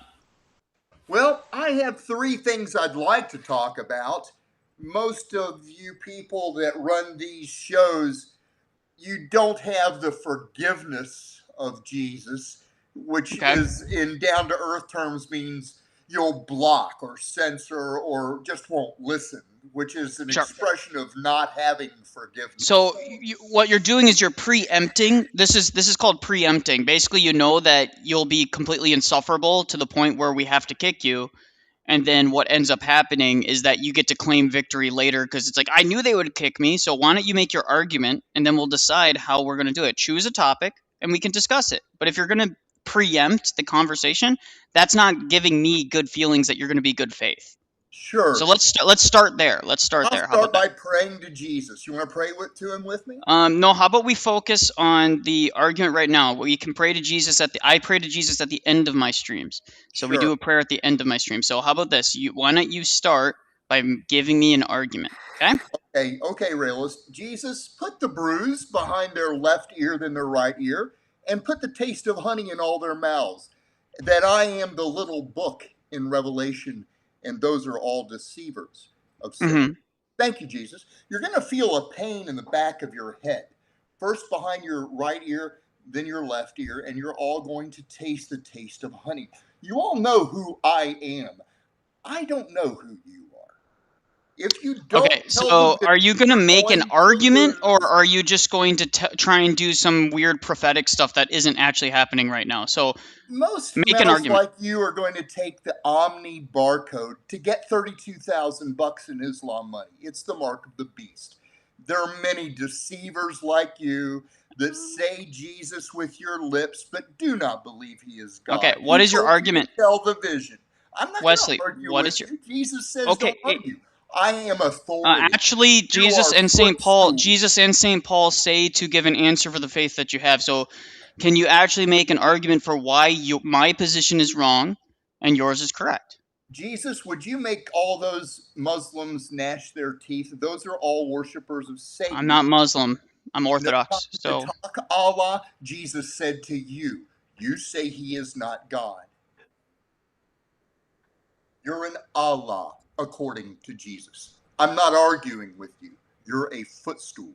Well, I have three things I'd like to talk about. Most of you people that run these shows, you don't have the forgiveness of Jesus, which is in down to earth terms means you'll block or censor or just won't listen, which is an expression of not having forgiveness. So what you're doing is you're preempting. This is called preempting. Basically, you know that you'll be completely insufferable to the point where we have to kick you, And then what ends up happening is that you get to claim victory later because it's like, I knew they would kick me, so why don't you make your argument and then we'll decide how we're going to do it. Choose a topic and we can discuss it. But if you're going to preempt the conversation, that's not giving me good feelings that you're going to be good faith. Sure. So let's start there. Let's start I'll there. How about start that? by praying to Jesus. You want to pray to him with me? No, how about we focus on the argument right now? We can pray to Jesus I pray to Jesus at the end of my streams. So we Sure. do a prayer at the end of my stream. So how about this? Why don't you start by giving me an argument? Okay? Okay, realist. Jesus, put the bruise behind their left ear than their right ear, and put the taste of honey in all their mouths. That I am the little book in Revelation, and those are all deceivers of sin. Mm-hmm. Thank you, Jesus. You're going to feel a pain in the back of your head. First behind your right ear, then your left ear, and you're all going to taste the taste of honey. You all know who I am. I don't know who you are. If you don't Okay, tell so them are you going to make an going to argument, or lose. are you just going to try and do some weird prophetic stuff that isn't actually happening right now? So Most make an males argument. like you are going to take the Omni barcode to get $32,000 in Islam money. It's the mark of the beast. There are many deceivers like you that say Jesus with your lips, but do not believe he is God. Okay, what He is your told you to argument? tell the vision. I'm not going to Wesley, argue what with is your... you. Jesus says Okay, don't argue. I am authority. actually, You Jesus are and Saint Paul, footstool. Jesus and Saint Paul say to give an answer for the faith that you have. So, can you actually make an argument for why my position is wrong and yours is correct? Jesus, would you make all those Muslims gnash their teeth? Those are all worshippers of Satan. I'm not Muslim. I'm Orthodox. To So, talk Allah, Jesus said to you, you say he is not God. You're an Allah, according to Jesus. I'm not arguing with you. You're a footstool.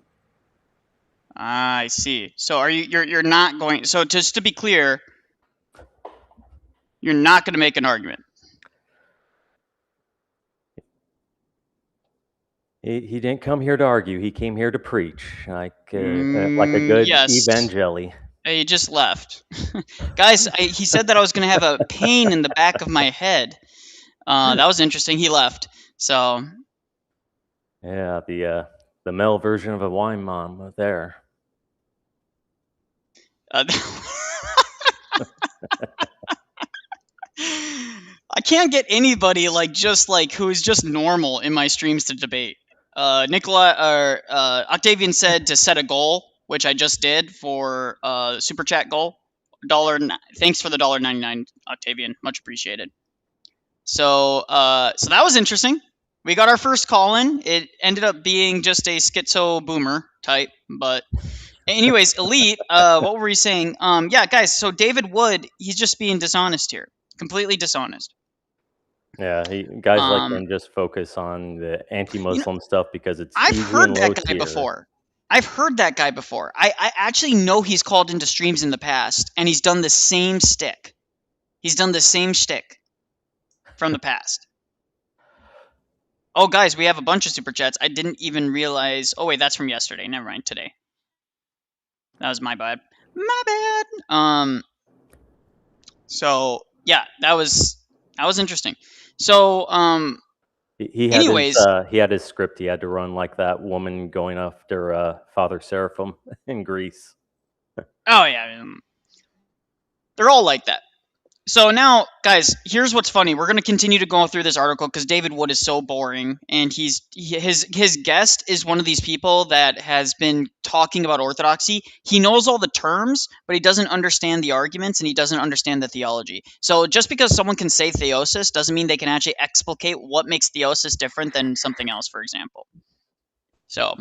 I see. So, you're not going... So, just to be clear, you're not going to make an argument. He didn't come here to argue. He came here to preach, like a good Yes. evangeli. He just left. Guys, he said that I was going to have a pain in the back of my head. That was interesting. He left. So, Yeah, the male version of a wine mom there. I can't get anybody who is just normal in my streams to debate. Octavian said to set a goal, which I just did for super chat goal. Thanks for the $1.99, Octavian. Much appreciated. So that was interesting. We got our first call in. It ended up being just a schizo boomer type, but anyways, Elite. What were we saying? Yeah, guys. So David Wood, he's just being dishonest here. Completely dishonest. Yeah, guys like him just focus on the anti-Muslim stuff because it's I've easy heard and that low guy tier. before. I've heard that guy before. I actually know he's called into streams in the past, and he's done the same stick. He's done the same shtick from the past. Oh, guys, we have a bunch of super chats. I didn't even realize. Oh, wait, that's from yesterday. Never mind. Today. That was my bad. My bad. So yeah, that was interesting. So He had anyways, he had his script. He had to run like that woman going after Father Seraphim in Greece. Oh yeah, they're all like that. So now, guys, here's what's funny. We're going to continue to go through this article because David Wood is so boring, and his guest is one of these people that has been talking about orthodoxy. He knows all the terms, but he doesn't understand the arguments, and he doesn't understand the theology. So just because someone can say theosis doesn't mean they can actually explicate what makes theosis different than something else, for example. So,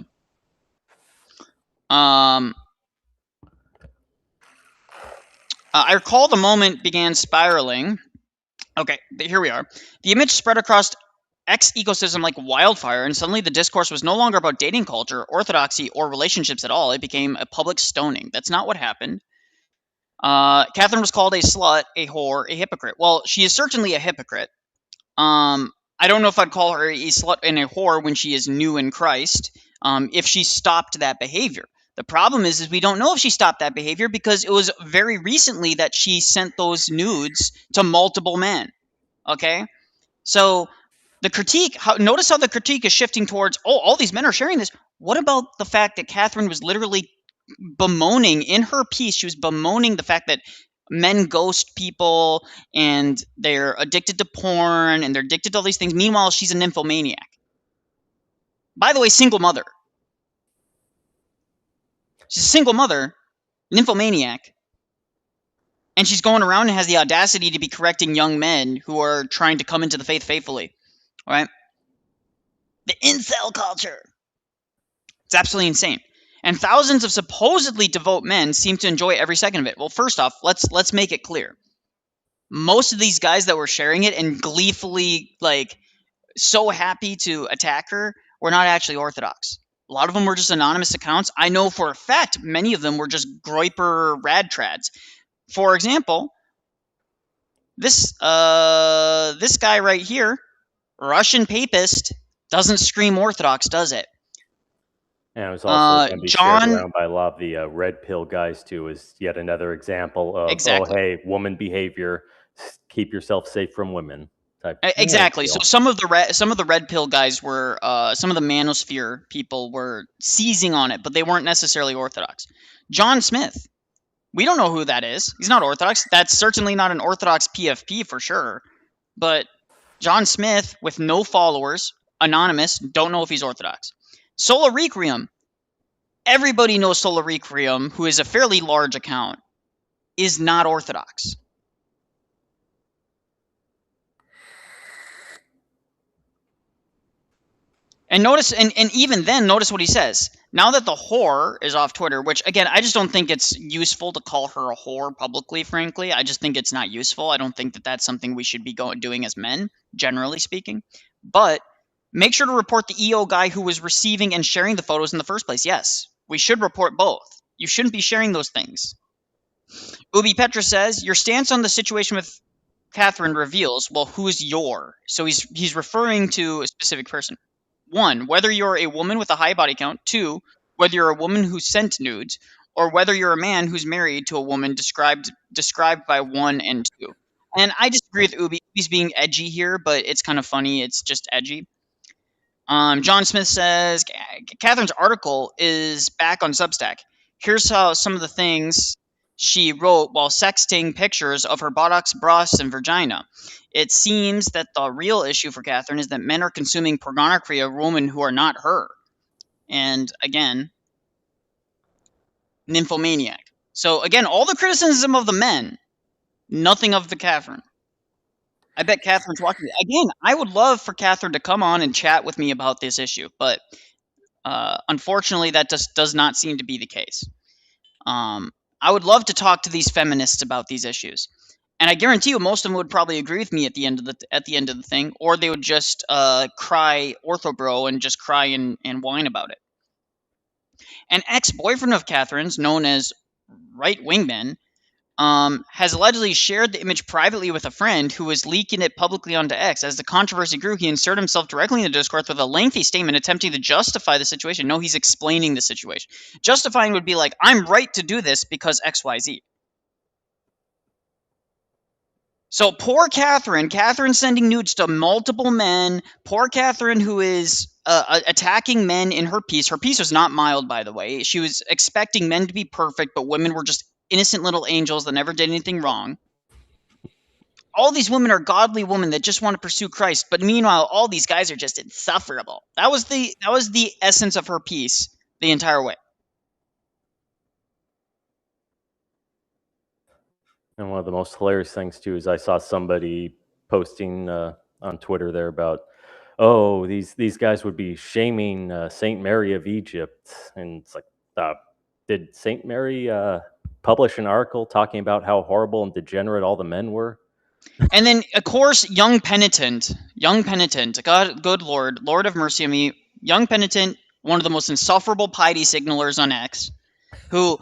I recall the moment began spiraling. Okay, here we are. The image spread across X ecosystem like wildfire, and suddenly the discourse was no longer about dating culture, orthodoxy, or relationships at all. It became a public stoning. That's not what happened. Catherine was called a slut, a whore, a hypocrite. Well, she is certainly a hypocrite. I don't know if I'd call her a slut and a whore when she is new in Christ, if she stopped that behavior. The problem is we don't know if she stopped that behavior because it was very recently that she sent those nudes to multiple men. Okay? So the critique, notice how the critique is shifting towards, oh, all these men are sharing this. What about the fact that Catherine was literally bemoaning in her piece? She was bemoaning the fact that men ghost people and they're addicted to porn and they're addicted to all these things. Meanwhile, she's a nymphomaniac. By the way, single mother. She's a single mother, nymphomaniac, and she's going around and has the audacity to be correcting young men who are trying to come into the faith faithfully. Right? The incel culture. It's absolutely insane. And thousands of supposedly devout men seem to enjoy every second of it. Well, first off, let's make it clear. Most of these guys that were sharing it and gleefully like so happy to attack her were not actually Orthodox. A lot of them were just anonymous accounts. I know for a fact many of them were just groiper rad trads. For example, this guy right here, Russian papist, doesn't scream Orthodox, does it? And it was also going to be shared John, around by a lot of the red pill guys too. Is yet another example of exactly. oh hey, woman behavior, keep yourself safe from women. Type. Exactly. Yeah, So some of the red pill guys were some of the manosphere people were seizing on it, but they weren't necessarily Orthodox. John Smith, we don't know who that is. He's not Orthodox. That's certainly not an Orthodox PFP for sure. But John Smith, with no followers, anonymous, don't know if he's Orthodox. Sola Requiem, everybody knows Sola Requiem, who is a fairly large account, is not Orthodox. And notice, and even then, notice what he says. Now that the whore is off Twitter, which, again, I just don't think it's useful to call her a whore publicly, frankly. I just think it's not useful. I don't think that that's something we should be doing as men, generally speaking. But make sure to report the EO guy who was receiving and sharing the photos in the first place. Yes, we should report both. You shouldn't be sharing those things. Ubi Petra says, your stance on the situation with Catherine reveals, well, who's your? So he's referring to a specific person. 1, whether you're a woman with a high body count. 2, whether you're a woman who sent nudes, or whether you're a man who's married to a woman described by 1 and 2. And I disagree with Ubi. He's being edgy here, but it's kind of funny. It's just edgy. John Smith says, Catherine's article is back on Substack. Here's how some of the things she wrote while sexting pictures of her buttocks, breasts, and vagina. It seems that the real issue for Catherine is that men are consuming pornography of women who are not her. And again, nymphomaniac. So again, all the criticism of the men, nothing of the Catherine. I bet Catherine's watching. Again, I would love for Catherine to come on and chat with me about this issue, but unfortunately, that just does not seem to be the case. I would love to talk to these feminists about these issues, and I guarantee you, most of them would probably agree with me at the end of the thing, or they would just cry orthobro and just cry and whine about it. An ex-boyfriend of Catherine's, known as Right Wingman, has allegedly shared the image privately with a friend who was leaking it publicly onto X. As the controversy grew, he inserted himself directly in the discourse with a lengthy statement attempting to justify the situation. No, he's explaining the situation. Justifying would be like, I'm right to do this because XYZ. So poor Catherine sending nudes to multiple men. Poor Catherine, who is attacking men in her piece. Her piece was not mild, by the way. She was expecting men to be perfect, but women were just innocent little angels that never did anything wrong. All these women are godly women that just want to pursue Christ, but meanwhile, all these guys are just insufferable. That was the essence of her piece the entire way. And one of the most hilarious things too is I saw somebody posting on Twitter there about, oh, these guys would be shaming Saint Mary of Egypt, and it's like, did Saint Mary publish an article talking about how horrible and degenerate all the men were? And then, of course, young penitent, God, good Lord, Lord of mercy on me, young penitent, one of the most insufferable piety signalers on X, who,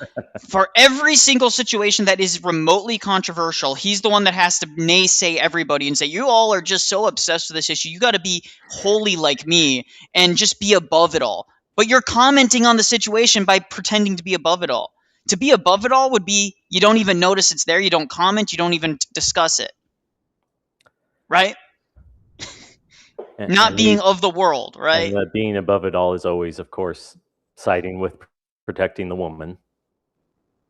for every single situation that is remotely controversial, he's the one that has to naysay everybody and say, you all are just so obsessed with this issue, you got to be holy like me and just be above it all. But you're commenting on the situation by pretending to be above it all. To be above it all would be you don't even notice it's there, you don't comment, you don't even discuss it. Right? not being of the world, right? And being above it all is always, of course, siding with protecting the woman.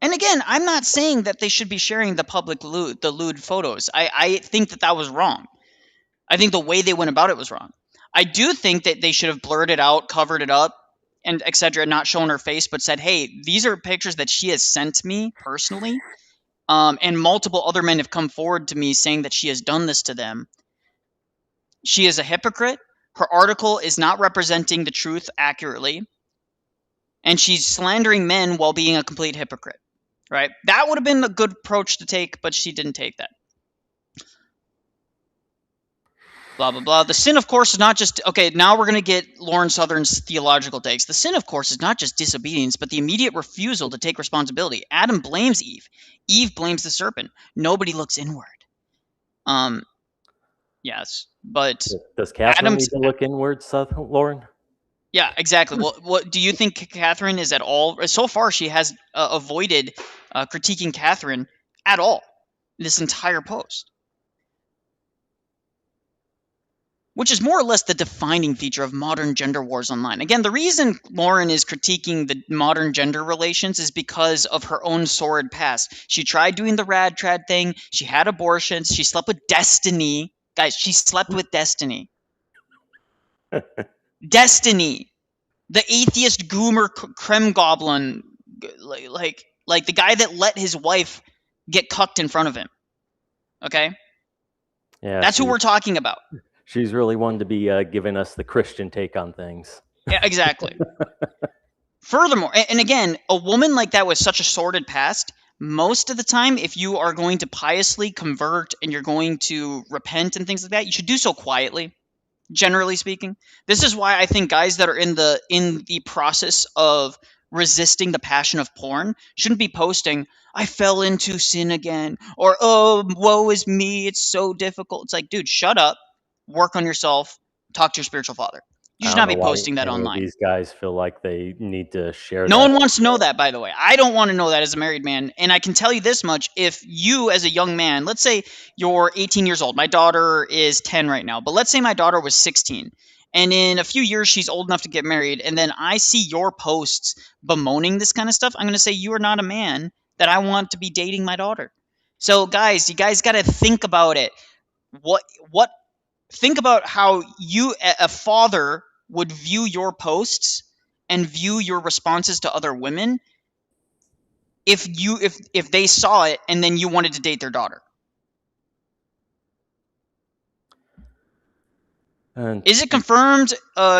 And again, I'm not saying that they should be sharing the lewd photos. I think that was wrong. I think the way they went about it was wrong. I do think that they should have blurred it out, covered it up, and etc. Not shown her face, but said, "Hey, these are pictures that she has sent me personally, and multiple other men have come forward to me saying that she has done this to them. She is a hypocrite. Her article is not representing the truth accurately, and she's slandering men while being a complete hypocrite." Right? That would have been a good approach to take, but she didn't take that. Blah, blah, blah. The sin, of course, is not just... Okay, now we're going to get Lauren Southern's theological takes. The sin, of course, is not just disobedience, but the immediate refusal to take responsibility. Adam blames Eve. Eve blames the serpent. Nobody looks inward. Yes, but... Does Catherine Adam's... need to look inward, Lauren? Yeah, exactly. Well, what do you think Catherine is at all? So far, she has avoided critiquing Catherine at all this entire post, which is more or less the defining feature of modern gender wars online. Again, the reason Lauren is critiquing the modern gender relations is because of her own sordid past. She tried doing the rad trad thing. She had abortions. She slept with Destiny. Guys, she slept with Destiny. Destiny. The atheist goomer creme goblin, like the guy that let his wife get cucked in front of him. Okay? Yeah. That's who we're talking about. She's really one to be giving us the Christian take on things. Yeah, exactly. Furthermore, and again, a woman like that with such a sordid past, most of the time, if you are going to piously convert and you're going to repent and things like that, you should do so quietly. Generally speaking, this is why I think guys that are in the process of resisting the passion of porn shouldn't be posting, "I fell into sin again," or "Oh, woe is me, it's so difficult." It's like, dude, shut up, work on yourself, talk to your spiritual father. You I should don't not know be why posting that any of online. these guys feel like they need to share No that. one wants to know that, by the way. I don't want to know that as a married man. And I can tell you this much. If you, as a young man, let's say you're 18 years old. My daughter is 10 right now. But let's say my daughter was 16. And in a few years, she's old enough to get married. And then I see your posts bemoaning this kind of stuff. I'm going to say, you are not a man that I want to be dating my daughter. So, guys, you guys got to think about it. What? Think about how you, a father, would view your posts and view your responses to other women if they saw it and then you wanted to date their daughter. And Is it confirmed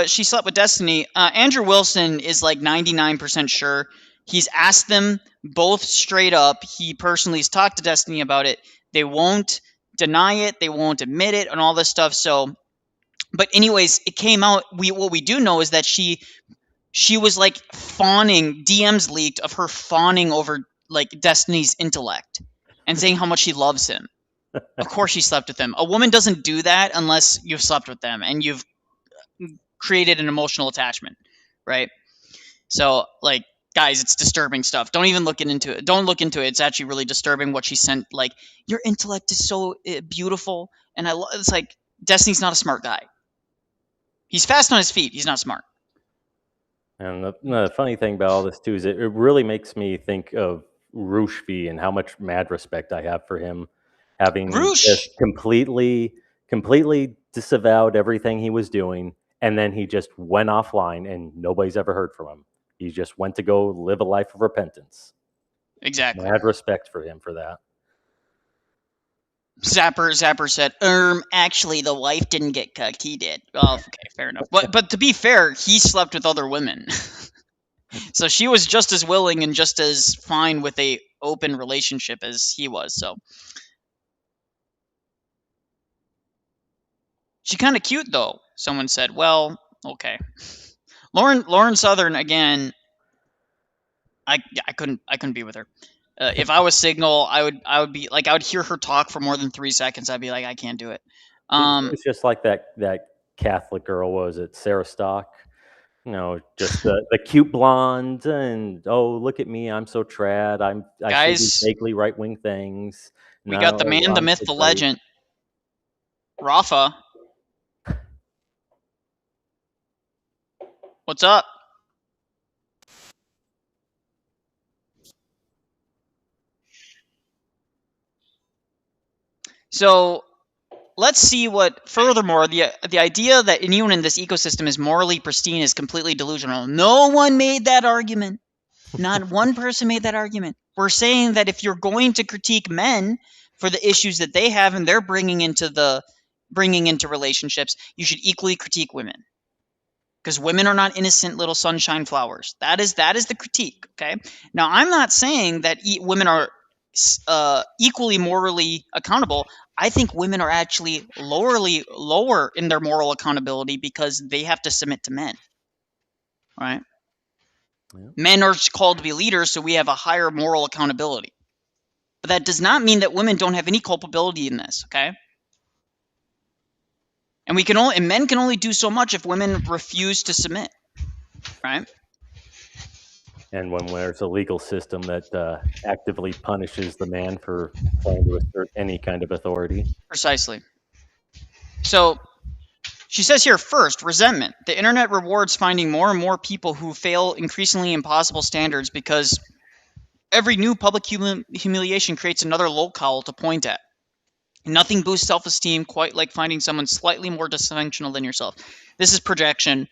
she slept with Destiny? Andrew Wilson is like 99% sure. He's asked them both straight up. He personally has talked to Destiny about it. They won't deny it. They won't admit it and all this stuff. So, but anyways, it came out. What we do know is that she was like fawning. DMs leaked of her fawning over like Destiny's intellect and saying how much she loves him. Of course she slept with him. A woman doesn't do that unless you've slept with them and you've created an emotional attachment, right? So, like, guys, it's disturbing stuff. Don't even look into it. Don't look into it. It's actually really disturbing what she sent. Like, your intellect is so beautiful, and it's like Destiny's not a smart guy. He's fast on his feet. He's not smart. And the funny thing about all this too is it really makes me think of Rushby and how much mad respect I have for him, having just completely disavowed everything he was doing, and then he just went offline and nobody's ever heard from him. He just went to go live a life of repentance. Exactly. Mad respect for him for that. Zapper said, actually, the wife didn't get cooked. He did. Oh, okay, fair enough. But to be fair, he slept with other women. So she was just as willing and just as fine with a open relationship as he was. So she kind of cute though. Someone said, well, okay. Lauren Southern again. I couldn't be with her. If I was Signal, I would be like, I would hear her talk for more than 3 seconds. I'd be like, I can't do it. It's just like that Catholic girl, was it Sarah Stock? You know, just the cute blonde, and oh, look at me, I'm so trad. I guys, say these vaguely right wing things. We got the man, the myth, the legend, Rafa. What's up? So let's see what. Furthermore, the idea that anyone in this ecosystem is morally pristine is completely delusional. No one made that argument. Not one person made that argument. We're saying that if you're going to critique men for the issues that they have and they're bringing into relationships, you should equally critique women, because women are not innocent little sunshine flowers. That is the critique. Okay. Now, I'm not saying that women are equally morally accountable. I think women are actually lower in their moral accountability because they have to submit to men. Right. Yeah. Men are called to be leaders, so we have a higher moral accountability. But that does not mean that women don't have any culpability in this. Okay. And men can only do so much if women refuse to submit. Right. And when there's a legal system that actively punishes the man for trying to assert any kind of authority. Precisely. So she says here, first, resentment. The internet rewards finding more and more people who fail increasingly impossible standards because every new public humiliation creates another locale to point at. Nothing boosts self-esteem quite like finding someone slightly more dysfunctional than yourself. This is projection.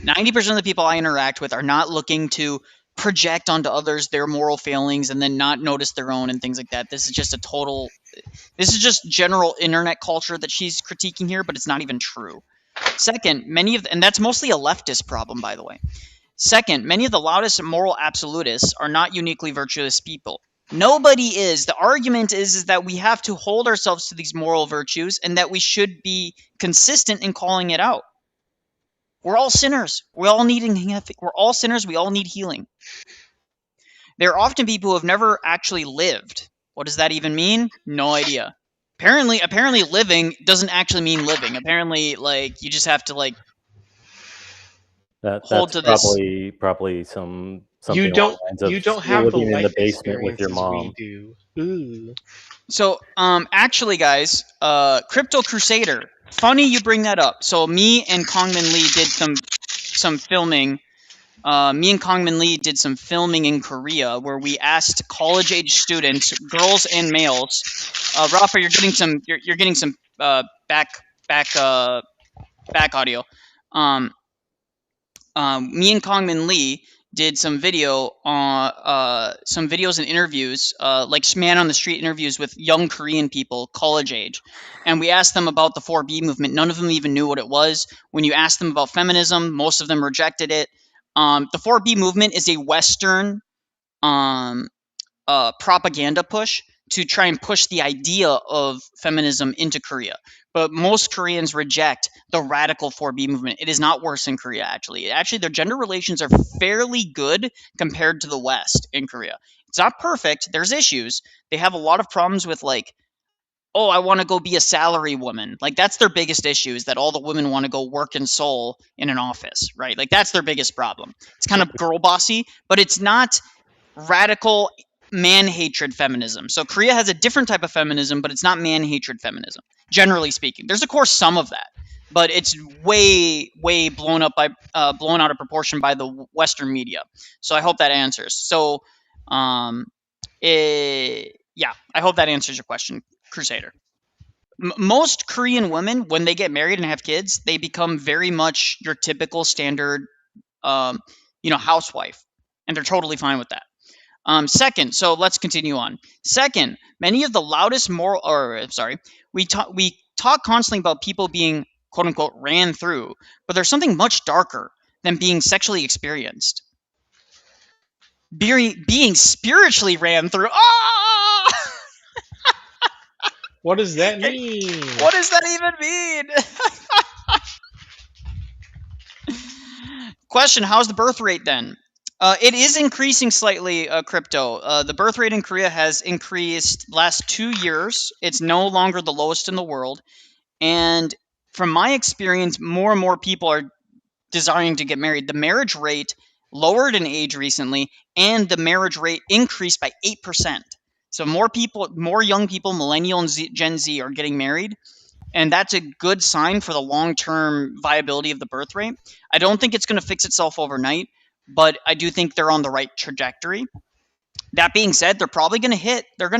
90% of the people I interact with are not looking to project onto others their moral failings and then not notice their own and things like that. This is just general internet culture that she's critiquing here, but it's not even true. Second, and that's mostly a leftist problem, by the way. Second, many of the loudest moral absolutists are not uniquely virtuous people. Nobody is. The argument is that we have to hold ourselves to these moral virtues and that we should be consistent in calling it out. We're all sinners. We're all sinners. We all need healing. There are often people who have never actually lived. What does that even mean? No idea. Apparently living doesn't actually mean living. Apparently, you just have to hold That's to this. probably something You along don't the lines of you don't have the living in the life basement with your experiences we mom. do. Ooh. So, actually, guys, Crypto Crusader. Funny you bring that up. So, me and Kongman Lee did some filming. Me and Kongman Lee did some filming in Korea where we asked college-age students, girls and males. Rafa, you're getting some back audio. Me and Kongman Lee did some videos and interviews, like man on the street interviews with young Korean people, college age, and we asked them about the 4B movement. None of them even knew what it was. When you asked them about feminism, most of them rejected it. The 4B movement is a Western propaganda push to try and push the idea of feminism into Korea. But most Koreans reject the radical 4B movement. It is not worse in Korea, actually. Actually, their gender relations are fairly good compared to the West in Korea. It's not perfect. There's issues. They have a lot of problems with, oh, I want to go be a salary woman. That's their biggest issue, is that all the women want to go work in Seoul in an office, right? That's their biggest problem. It's kind of girl bossy, but it's not radical man-hatred feminism. So Korea has a different type of feminism, but it's not man-hatred feminism, generally speaking. There's, of course, some of that, but it's way blown out of proportion by the Western media. So I hope that answers. So, yeah, I hope that answers your question, Crusader. Most Korean women, when they get married and have kids, they become very much your typical standard, housewife, and they're totally fine with that. Second, so let's continue on. Second, many of the loudest we talk constantly about people being quote unquote ran through, but there's something much darker than being sexually experienced. Being spiritually ran through. Ah! What does that mean? What does that even mean? Question: how's the birth rate then? It is increasing slightly, Crypto. The birth rate in Korea has increased last 2 years. It's no longer the lowest in the world. And from my experience, more and more people are desiring to get married. The marriage rate lowered in age recently, and the marriage rate increased by 8%. So more young people, Millennial and Gen Z, are getting married. and that's a good sign for the long-term viability of the birth rate. I don't think it's going to fix itself overnight, but I do think they're on the right trajectory. That being said, they're going to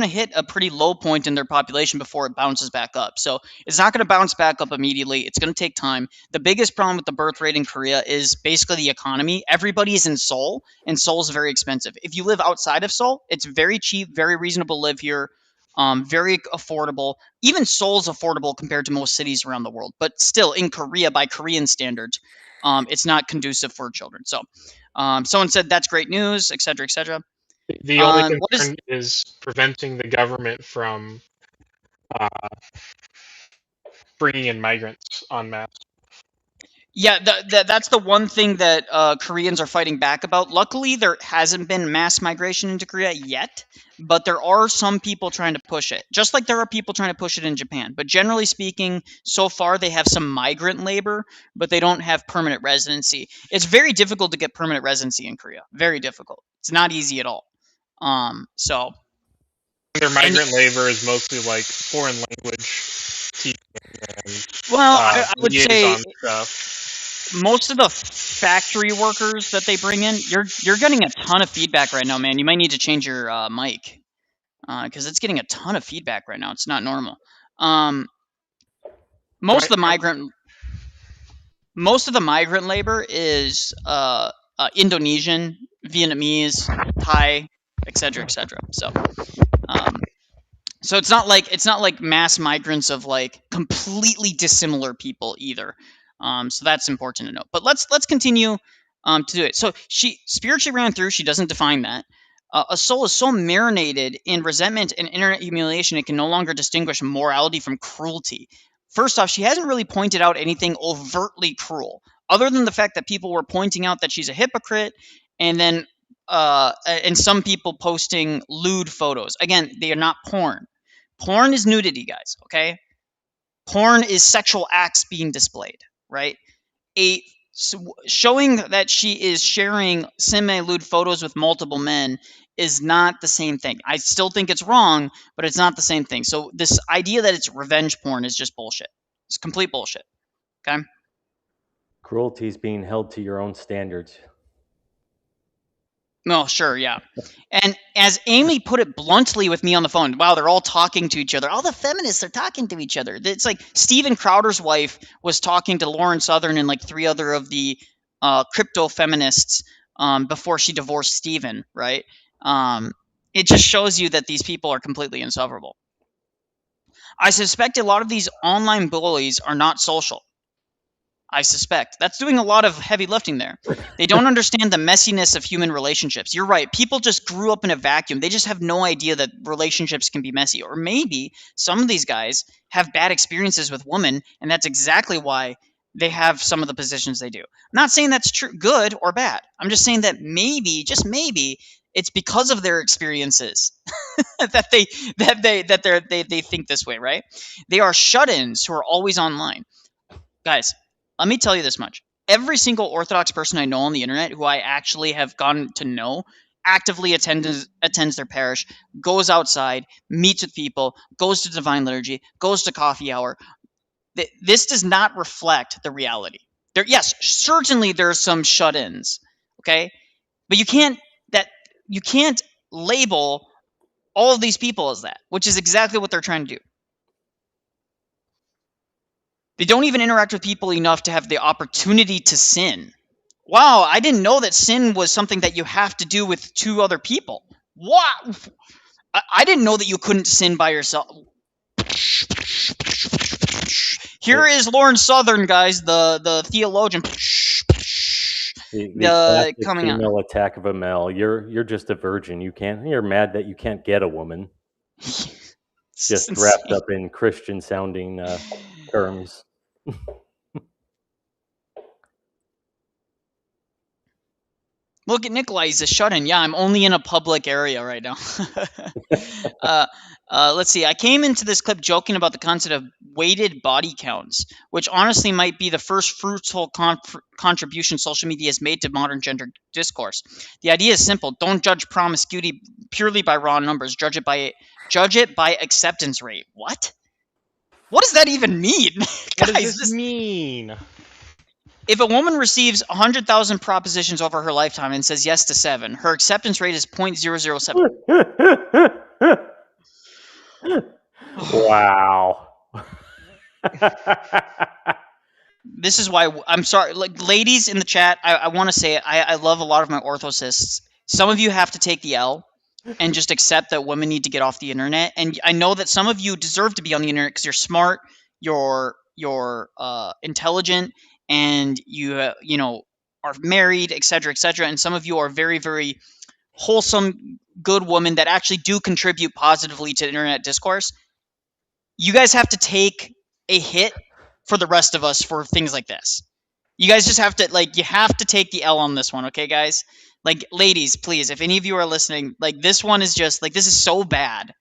hit a pretty low point in their population before it bounces back up. So it's not going to bounce back up immediately. It's going to take time. The biggest problem with the birth rate in Korea is basically the economy. Everybody is in Seoul, and Seoul is very expensive. If you live outside of Seoul, it's very cheap, very reasonable to live here, very affordable. Even Seoul's affordable compared to most cities around the world. But still, in Korea, by Korean standards, it's not conducive for children. So someone said that's great news, etc., etc. The only What is concern is preventing the government from uh, bringing in migrants en masse. Yeah, that's the one thing that Koreans are fighting back about. Luckily, there hasn't been mass migration into Korea yet, but there are some people trying to push it. Just like there are people trying to push it in Japan. But generally speaking, so far they have some migrant labor, but they don't have permanent residency. It's very difficult to get permanent residency in Korea. Very difficult. It's not easy at all. So Their and migrant labor is mostly like foreign language teaching and well, I would say liaison stuff. most of the factory workers that they bring in, you're getting a ton of feedback right now, man. You might need to change your mic because it's getting a ton of feedback right now. It's not normal. Um, most of the migrant labor is Indonesian, Vietnamese, Thai, etc., etc. Um, so it's not like mass migrants of like completely dissimilar people either. So that's important to note. But let's continue to do it. So she spiritually ran through. She doesn't define that. A soul is so marinated in resentment and internet humiliation it can no longer distinguish morality from cruelty. First off, she hasn't really pointed out anything overtly cruel, other than the fact that people were pointing out that she's a hypocrite, and then and some people posting lewd photos. Again, they are not porn. Porn is nudity, guys, okay? Porn is sexual acts being displayed, right? Showing that she is sharing semi-lewd photos with multiple men is not the same thing. I still think it's wrong, but it's not the same thing. So this idea that it's revenge porn is just bullshit. It's complete bullshit. Okay? Cruelty is being held to your own standards. Well, sure, yeah. And as Amy put it bluntly with me on the phone, wow, they're all talking to each other. All the feminists are talking to each other. It's like Steven Crowder's wife was talking to Lauren Southern and like 3 other of the crypto feminists before she divorced Steven, right? It just shows you that these people are completely insufferable. I suspect a lot of these online bullies are not social. I suspect. That's doing a lot of heavy lifting there. They don't understand the messiness of human relationships. You're right. People just grew up in a vacuum. They just have no idea that relationships can be messy. Or maybe some of these guys have bad experiences with women, and that's exactly why they have some of the positions they do. I'm not saying that's true, good or bad. I'm just saying that maybe, just maybe, it's because of their experiences that they think this way, right? They are shut-ins who are always online. Guys, let me tell you this much. Every single Orthodox person I know on the internet who I actually have gotten to know actively attends their parish, goes outside, meets with people, goes to divine liturgy, goes to coffee hour. This does not reflect the reality. Yes, certainly there are some shut-ins, okay? But you can't label all of these people as that, which is exactly what they're trying to do. They don't even interact with people enough to have the opportunity to sin. Wow, I didn't know that sin was something that you have to do with 2 other people. What? I didn't know that you couldn't sin by yourself. Here is Lauren Southern, guys, the theologian. The classic coming out. female attack of a male. You're just a virgin. You're mad that you can't get a woman. Just wrapped up in Christian sounding terms. Look at Nikolai, he's a shut-in. Yeah, I'm only in a public area right now. Let's see. I came into this clip joking about the concept of weighted body counts, which honestly might be the first fruitful contribution social media has made to modern gender discourse. The idea is simple. Don't judge promiscuity purely by raw numbers. Judge it by acceptance rate. What? What does that even mean? What Guys, does this mean? if a woman receives 100,000 propositions over her lifetime and says yes to 7, her acceptance rate is 0.007. Wow. This is why I'm sorry, like, ladies in the chat, I want to say it. I love a lot of my orthocists. Some of you have to take the L and just accept that women need to get off the internet. And I know that some of you deserve to be on the internet because you're smart, you're intelligent, and you are married, etc., etc. And some of you are very, very wholesome, good women that actually do contribute positively to internet discourse. You guys have to take a hit for the rest of us for things like this. You guys just have to, like, you have to take the L on this one, okay, guys? Like, ladies, please, if any of you are listening, like, this one is just, like, this is so bad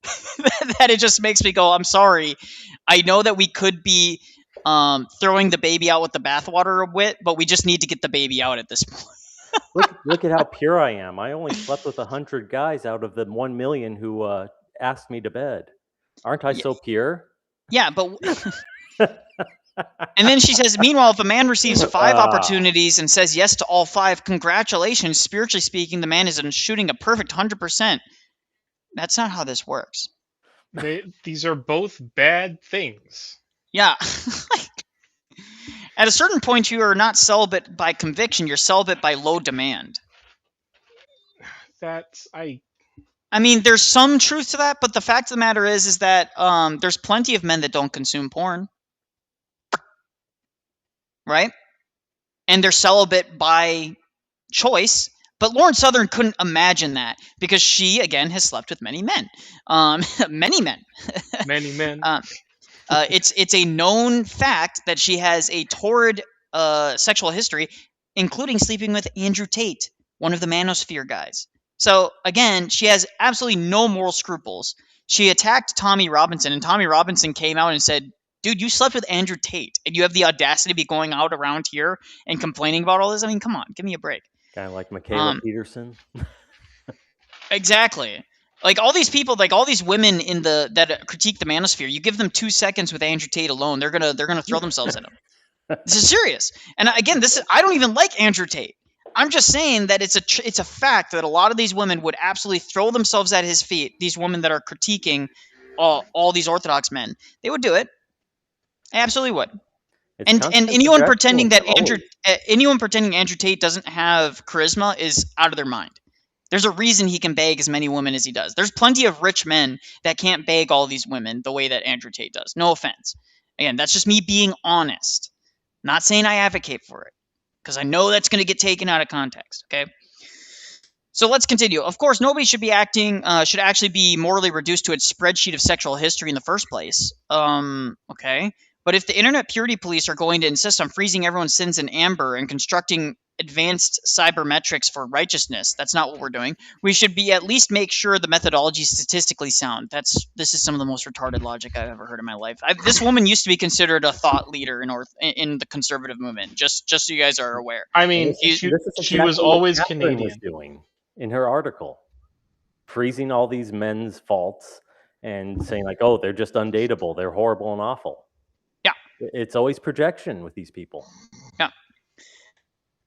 that it just makes me go, I'm sorry. I know that we could be throwing the baby out with the bathwater a bit, but we just need to get the baby out at this point. Look at how pure I am. I only slept with 100 guys out of the 1 million who asked me to bed. Aren't I so pure? Yeah, but... And then she says, meanwhile, if a man receives 5 opportunities and says yes to all 5, congratulations. Spiritually speaking, the man is shooting a perfect 100%. That's not how this works. These are both bad things. Yeah. At a certain point, you are not celibate by conviction. You're celibate by low demand. I mean, there's some truth to that, but the fact of the matter is that there's plenty of men that don't consume porn. Right? And they're celibate by choice. But Lauren Southern couldn't imagine that because she, again, has slept with many men. Many men. Many men. It's a known fact that she has a torrid sexual history, including sleeping with Andrew Tate, one of the Manosphere guys. So, again, she has absolutely no moral scruples. She attacked Tommy Robinson, and Tommy Robinson came out and said, dude, you slept with Andrew Tate, and you have the audacity to be going out around here and complaining about all this? I mean, come on, give me a break. Kind of like Michaela Peterson. Exactly. Like, all these people, like all these women in that critique the manosphere, you give them 2 seconds with Andrew Tate alone, they're gonna throw themselves at him. This is serious. And again, I don't even like Andrew Tate. I'm just saying that it's a fact that a lot of these women would absolutely throw themselves at his feet. These women that are critiquing all these Orthodox men, they would do it. They absolutely would. And anyone pretending that Andrew Tate doesn't have charisma is out of their mind. There's a reason he can beg as many women as he does. There's plenty of rich men that can't beg all these women the way that Andrew Tate does. No offense. Again, that's just me being honest. Not saying I advocate for it, because I know that's going to get taken out of context, okay? So let's continue. Of course, nobody should actually be morally reduced to a spreadsheet of sexual history in the first place. Okay. But if the Internet Purity Police are going to insist on freezing everyone's sins in amber and constructing advanced cybermetrics for righteousness, that's not what we're doing. We should be at least make sure the methodology is statistically sound. This is some of the most retarded logic I've ever heard in my life. This woman used to be considered a thought leader in the conservative movement. Just so you guys are aware. I mean, she was always Canadian. Was doing in her article, freezing all these men's faults and saying like, oh, they're just undateable, they're horrible and awful. Yeah. It's always projection with these people. Yeah.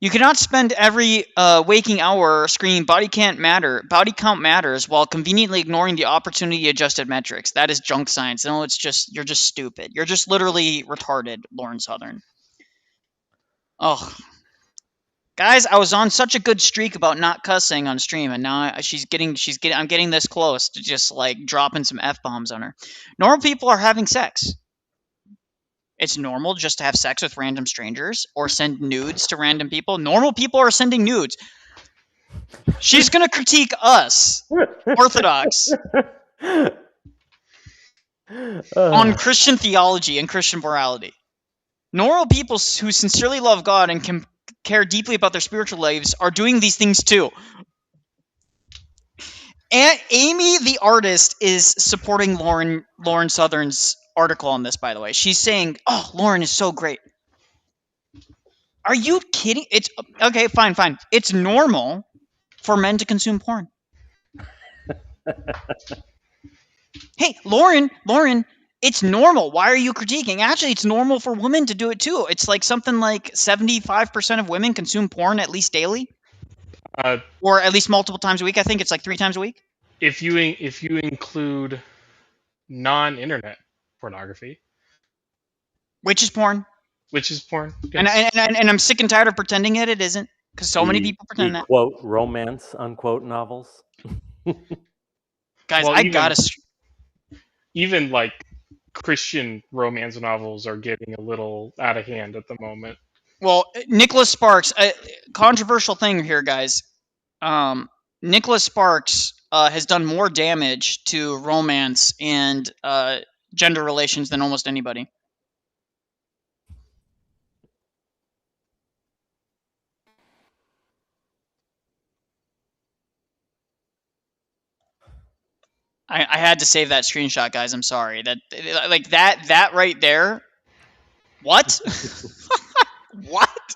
You cannot spend every waking hour screaming body count matters while conveniently ignoring the opportunity adjusted metrics. That is junk science. No, you're just stupid. You're just literally retarded, Lauren Southern. Oh. Guys, I was on such a good streak about not cussing on stream, and now I'm getting this close to just like dropping some F-bombs on her. Normal people are having sex. It's normal just to have sex with random strangers or send nudes to random people. Normal people are sending nudes. She's going to critique us, Orthodox, on Christian theology and Christian morality. Normal people who sincerely love God and can care deeply about their spiritual lives are doing these things too. And Amy, the artist, is supporting Lauren Southern's article on this, by the way. She's saying, oh, Lauren is so great. Are you kidding? It's okay, fine. It's normal for men to consume porn. Hey, Lauren, It's normal. Why are you critiquing? Actually, it's normal for women to do it too. It's like something like 75% of women consume porn at least daily, Uh, or at least multiple times a week. I think it's like 3 times a week. if you include non-internet pornography, Which is porn. which is porn, And yes. I'm sick and tired of pretending it isn't, because so many people The pretend that. quote romance unquote novels. Guys, Well, I gotta. even like Christian romance novels are getting a little out of hand at the moment. Well, Nicholas Sparks, controversial thing here, guys. Nicholas Sparks has done more damage to romance and gender relations than almost anybody. I had to save that screenshot, guys. I'm sorry. That right there. What? What?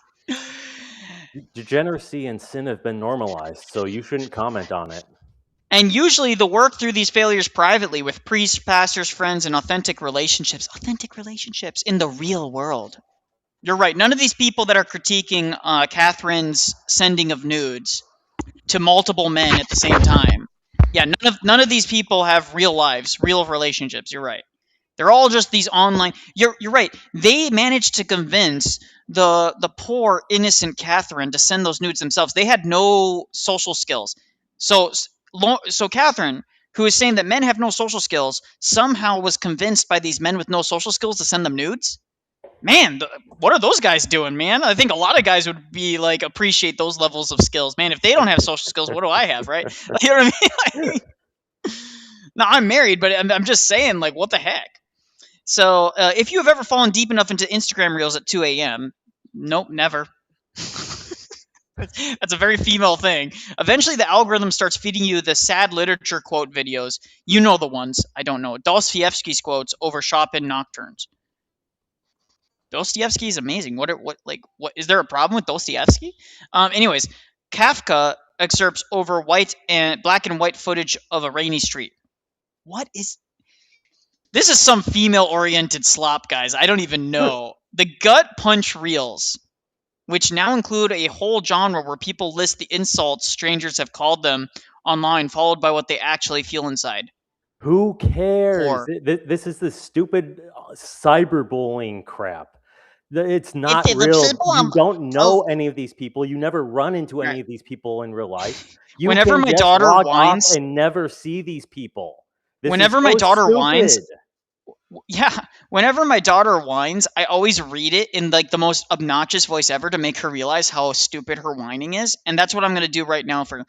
Degeneracy and sin have been normalized, so you shouldn't comment on it. And usually the work through these failures privately with priests, pastors, friends, and authentic relationships in the real world. You're right. None of these people that are critiquing Catherine's sending of nudes to multiple men at the same time. Yeah, none of these people have real lives, real relationships. You're right. They're all just these online. You're right. They managed to convince the poor innocent Catherine to send those nudes themselves. They had no social skills. So Catherine, who is saying that men have no social skills, somehow was convinced by these men with no social skills to send them nudes. Man, what are those guys doing, man? I think a lot of guys would be like appreciate those levels of skills, man. If they don't have social skills, what do I have, right? You know what I mean? No, I'm married, but I'm just saying, like, what the heck? So, if you have ever fallen deep enough into Instagram Reels at 2 a.m., nope, never. That's a very female thing. Eventually, the algorithm starts feeding you the sad literature quote videos. You know the ones. I don't know. Dostoevsky's quotes over Chopin nocturnes. Dostoevsky is amazing. What is there a problem with Dostoevsky? Anyways, Kafka excerpts over black and white footage of a rainy street. What is this? Is some female-oriented slop, guys. I don't even know. The gut punch reels, which now include a whole genre where people list the insults strangers have called them online, followed by what they actually feel inside. Who cares? Poor. This is the stupid cyberbullying crap. It's not real. You don't know any of these people. You never run into any of these people in real life. You whenever can my just daughter log whines off and never see these people. Whenever my daughter whines, yeah, whenever my daughter whines, I always read it in like the most obnoxious voice ever to make her realize how stupid her whining is, and that's what I'm going to do right now for.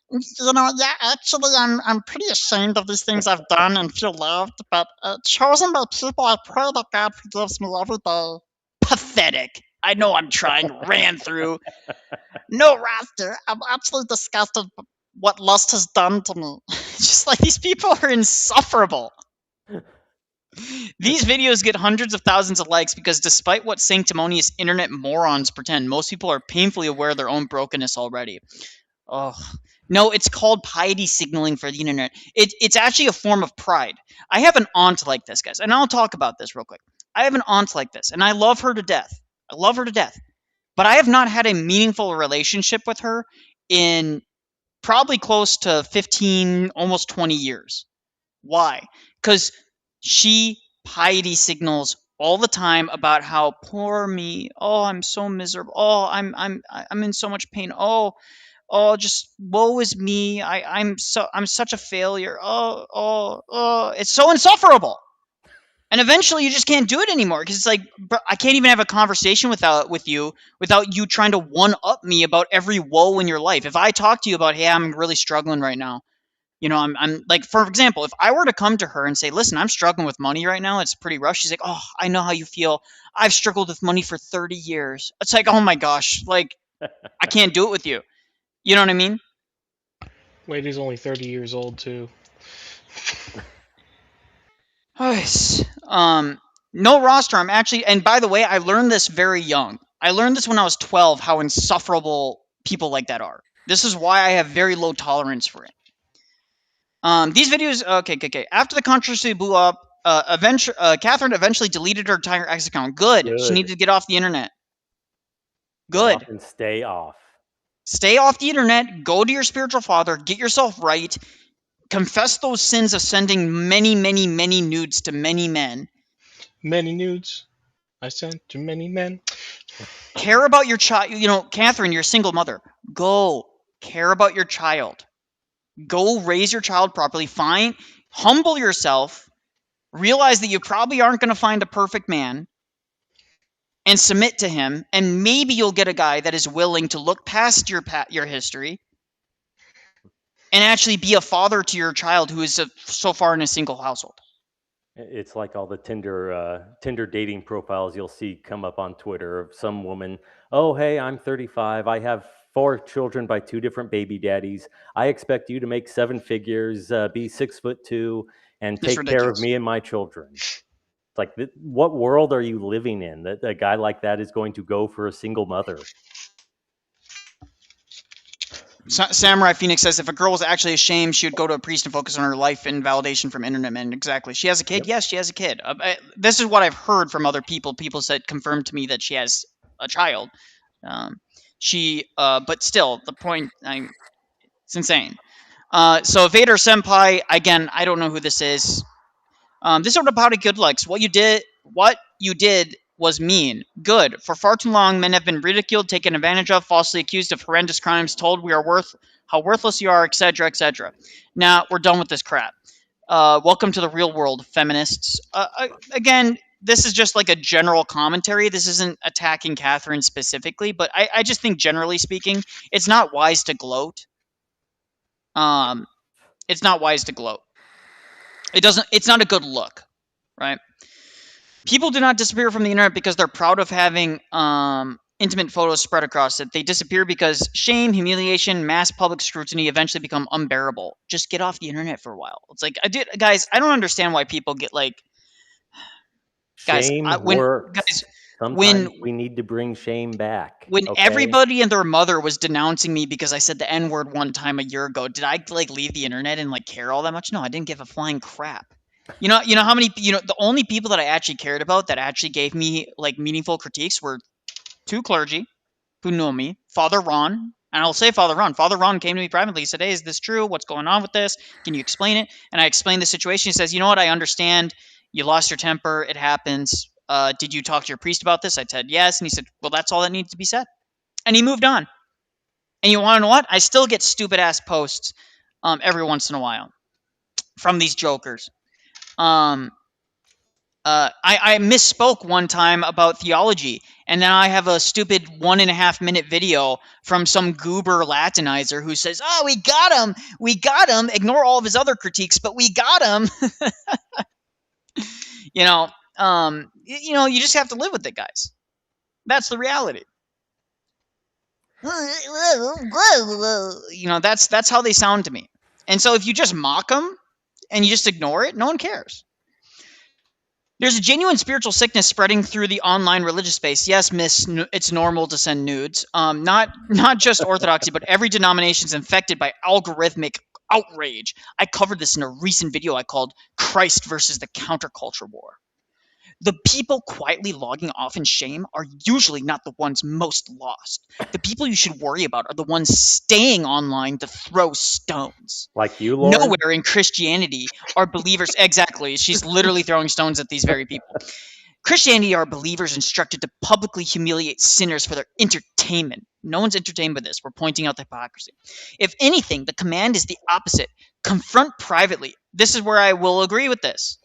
Yeah, actually, I'm pretty ashamed of these things I've done and feel loved, but chosen by people, I pray that God forgives me every day. Pathetic. I know I'm trying, ran through. No, Raster, I'm absolutely disgusted by what lust has done to me. Just like these people are insufferable. These videos get hundreds of thousands of likes because despite what sanctimonious internet morons pretend, most people are painfully aware of their own brokenness already. Oh, no, it's called piety signaling for the internet. It's actually a form of pride. I have an aunt like this, guys, and I'll talk about this real quick. I have an aunt like this, and I love her to death. I love her to death. But I have not had a meaningful relationship with her in probably close to 15, almost 20 years. Why? Because she piety signals all the time about how poor me. Oh, I'm so miserable. Oh, I'm in so much pain. Oh, just woe is me. I'm such a failure. Oh, it's so insufferable. And eventually you just can't do it anymore because it's like, bro, I can't even have a conversation with you without you trying to one up me about every woe in your life. If I talk to you about, hey, I'm really struggling right now, you know, I'm like, for example, if I were to come to her and say, listen, I'm struggling with money right now, it's pretty rough. She's like, oh, I know how you feel. I've struggled with money for 30 years. It's like, oh my gosh, like, I can't do it with you. You know what I mean? Lady's only 30 years old, too. No roster. I'm actually, and by the way, I learned this very young. I learned this when I was 12, how insufferable people like that are. This is why I have very low tolerance for it. These videos, okay. After the controversy blew up, Catherine eventually deleted her entire X account. Good. She Good. needed to get off the internet. Get Good. off and stay off. Stay off the internet. Go to your spiritual father. Get yourself right. Confess those sins of sending many, many, many nudes to many men. Many nudes I sent to many men. Care about your child. You know, Catherine, you're a single mother. Go. Care about your child. Go raise your child properly. Humble yourself. Realize that you probably aren't going to find a perfect man. And submit to him. And maybe you'll get a guy that is willing to look past your history. And actually be a father to your child who is so far in a single household. It's like all the Tinder dating profiles you'll see come up on Twitter of some woman. Oh, hey, I'm 35. I have 4 children by 2 different baby daddies. I expect you to make 7 figures, be 6'2", and It's take care of ridiculous. me and my children. It's like, what world are you living in that a guy like that is going to go for a single mother? Samurai Phoenix says if a girl was actually ashamed, she would go to a priest and focus on her life and validation from internet men. Exactly. She has a kid. Yep. Yes, she has a kid. This is what I've heard from other people. People said confirmed to me that she has a child. But still, the point. It's insane. So Vader Senpai again. I don't know who this is. This is about a good likes. What you did was mean. Good. For far too long, men have been ridiculed, taken advantage of, falsely accused of horrendous crimes, told how worthless you are, etc., etc. Now we're done with this crap. Welcome to the real world, feminists. Again, this is just like a general commentary. This isn't attacking Catherine specifically, but I just think generally speaking, it's not wise to gloat. It's not wise to gloat. It's not a good look, right? People do not disappear from the internet because they're proud of having intimate photos spread across it. They disappear because shame, humiliation, mass public scrutiny eventually become unbearable. Just get off the internet for a while. It's like guys, I don't understand why people get like Shame works. Sometimes we need to bring shame back. When okay? Everybody and their mother was denouncing me because I said the N-word one time a year ago, did I like leave the internet and like care all that much? No, I didn't give a flying crap. You know how many, the only people that I actually cared about that actually gave me like meaningful critiques were 2 clergy who know me, Father Ron, and I'll say Father Ron. Father Ron came to me privately. He said, "Hey, is this true? What's going on with this? Can you explain it?" And I explained the situation. He says, "You know what? I understand. You lost your temper. It happens. Did you talk to your priest about this?" I said, "Yes." And he said, "Well, that's all that needs to be said." And he moved on. And you want to know what? I still get stupid ass posts every once in a while from these jokers. I misspoke one time about theology, and then I have a stupid 1.5 minute video from some goober Latinizer who says, "Oh, we got him. Ignore all of his other critiques, but we got him." You just have to live with it, guys. That's the reality. That's how they sound to me. And so if you just mock them and you just ignore it, no one cares. There's a genuine spiritual sickness spreading through the online religious space. Yes, miss, it's normal to send nudes. Not just Orthodoxy, but every denomination is infected by algorithmic outrage. I covered this in a recent video I called Christ versus the Counterculture War. The people quietly logging off in shame are usually not the ones most lost. The people you should worry about are the ones staying online to throw stones. Like you, Lauren? Nowhere in Christianity are believers... Exactly. She's literally throwing stones at these very people. Christianity are believers instructed to publicly humiliate sinners for their entertainment. No one's entertained by this. We're pointing out the hypocrisy. If anything, the command is the opposite. Confront privately. This is where I will agree with this.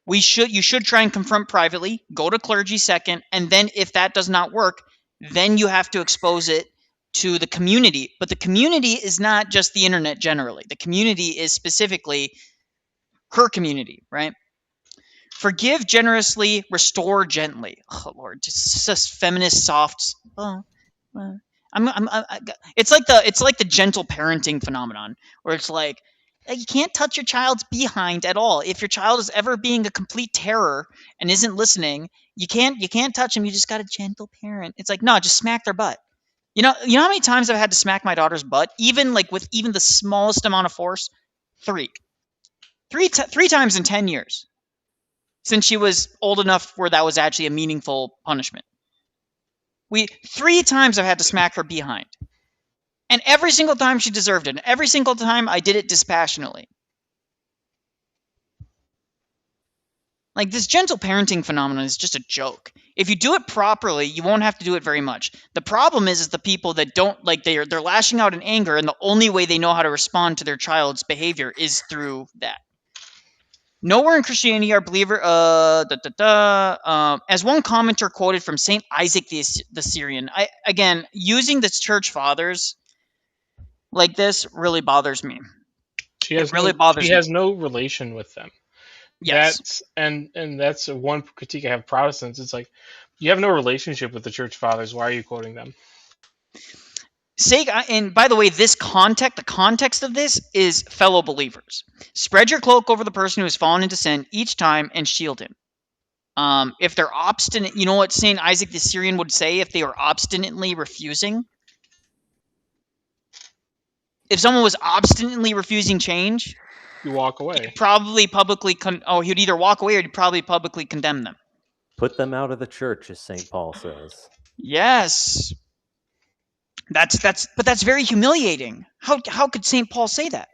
You should try and confront privately, go to clergy second, and then if that does not work, then you have to expose it to the community. But the community is not just the internet generally. The community is specifically her community, right? Forgive generously, restore gently. Oh Lord, just feminist softs. It's like the gentle parenting phenomenon where it's like, you can't touch your child's behind at all. If your child is ever being a complete terror and isn't listening, you can't touch them. You just got a gentle parent. It's like, no, just smack their butt. You know how many times I've had to smack my daughter's butt, even like with even the smallest amount of force? Three times in 10 years. since she was old enough where that was actually a meaningful punishment. 3 times I've had to smack her behind. And every single time she deserved it. And every single time I did it dispassionately. Like, this gentle parenting phenomenon is just a joke. If you do it properly, you won't have to do it very much. The problem is the people that don't, like, they're lashing out in anger, and the only way they know how to respond to their child's behavior is through that. Nowhere in Christianity are believer. As one commenter quoted from Saint Isaac the Syrian, again, using the church fathers like this really bothers me. She has no relation with them. Yes. That's one critique I have of Protestants. It's like, you have no relationship with the church fathers. Why are you quoting them? And by the way, the context of this is fellow believers. Spread your cloak over the person who has fallen into sin each time and shield him. If they're obstinate, you know what Saint Isaac the Syrian would say if they were obstinately refusing? If someone was obstinately refusing change, you walk away. He'd probably publicly he'd either walk away or he'd probably publicly condemn them. Put them out of the church, as St. Paul says. Yes. But that's very humiliating. How could St. Paul say that?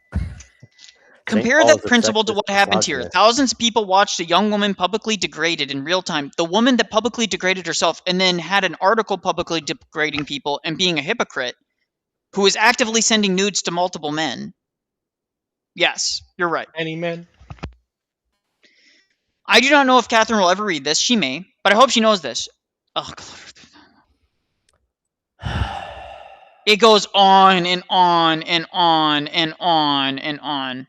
Compare that principle to what happened here. Thousands of people watched a young woman publicly degraded in real time. The woman that publicly degraded herself and then had an article publicly degrading people and being a hypocrite, who is actively sending nudes to multiple men. Yes, you're right. Any men? I do not know if Catherine will ever read this. She may, but I hope she knows this. Oh, it goes on and on and on and on and on.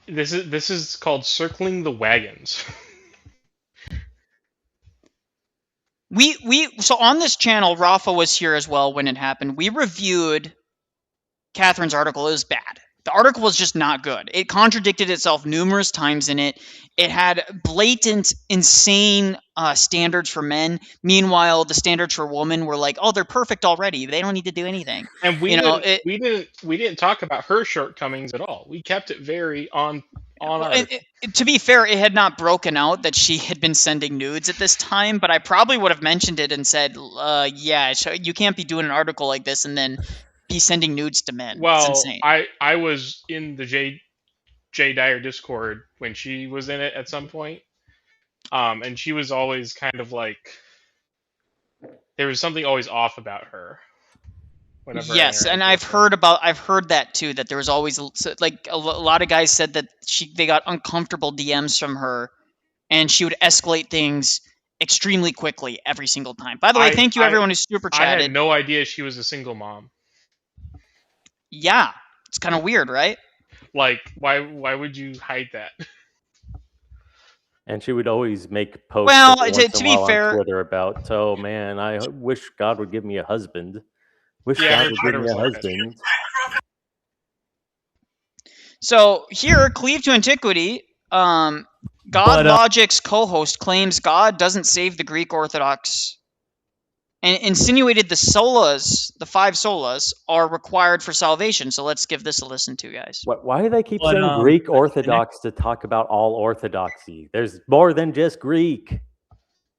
This is called circling the wagons. So on this channel, Rafa was here as well when it happened. We reviewed Catherine's article. It was bad. The article was just not good. It contradicted itself numerous times in it. It had blatant, insane standards for men. Meanwhile, the standards for women were like, oh, they're perfect already. They don't need to do anything. And we didn't talk about her shortcomings at all. We kept it very on to be fair, it had not broken out that she had been sending nudes at this time, but I probably would have mentioned it and said, yeah, you can't be doing an article like this and then be sending nudes to men. Well, it's insane. I was in the J Dyer Discord when she was in it at some point, and she was always kind of like, there was something always off about her. Yes, and I've heard that too, that there was always, like, a lot of guys said that they got uncomfortable DMs from her, and she would escalate things extremely quickly every single time. By the way, thank you everyone who's super chatted. I had no idea she was a single mom. Yeah, it's kind of weird, right? Like, why would you hide that? And she would always make posts to be fair, on Twitter about, oh man, I wish God would give me a husband. God would give me a husband. So here, Cleave to Antiquity, Logic's co-host claims God doesn't save the Greek Orthodox, and insinuated the 5 solas, are required for salvation. So let's give this a listen to, guys. Why do they keep saying Greek Orthodox to talk about all orthodoxy? There's more than just Greek.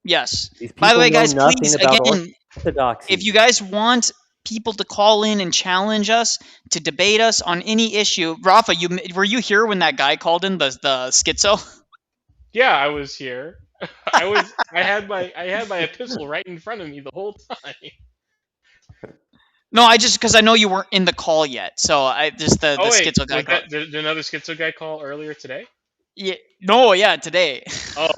Yes. By the way, guys, please, again, orthodoxy. If you guys want people to call in and challenge us, to debate us on any issue, Rafa, were you here when that guy called in the schizo? Yeah, I was here. I had my epistle right in front of me the whole time. No, because I know you weren't in the call yet, so I just the schizo guy. Did another schizo guy call earlier today? Yeah. No, yeah, today. Oh,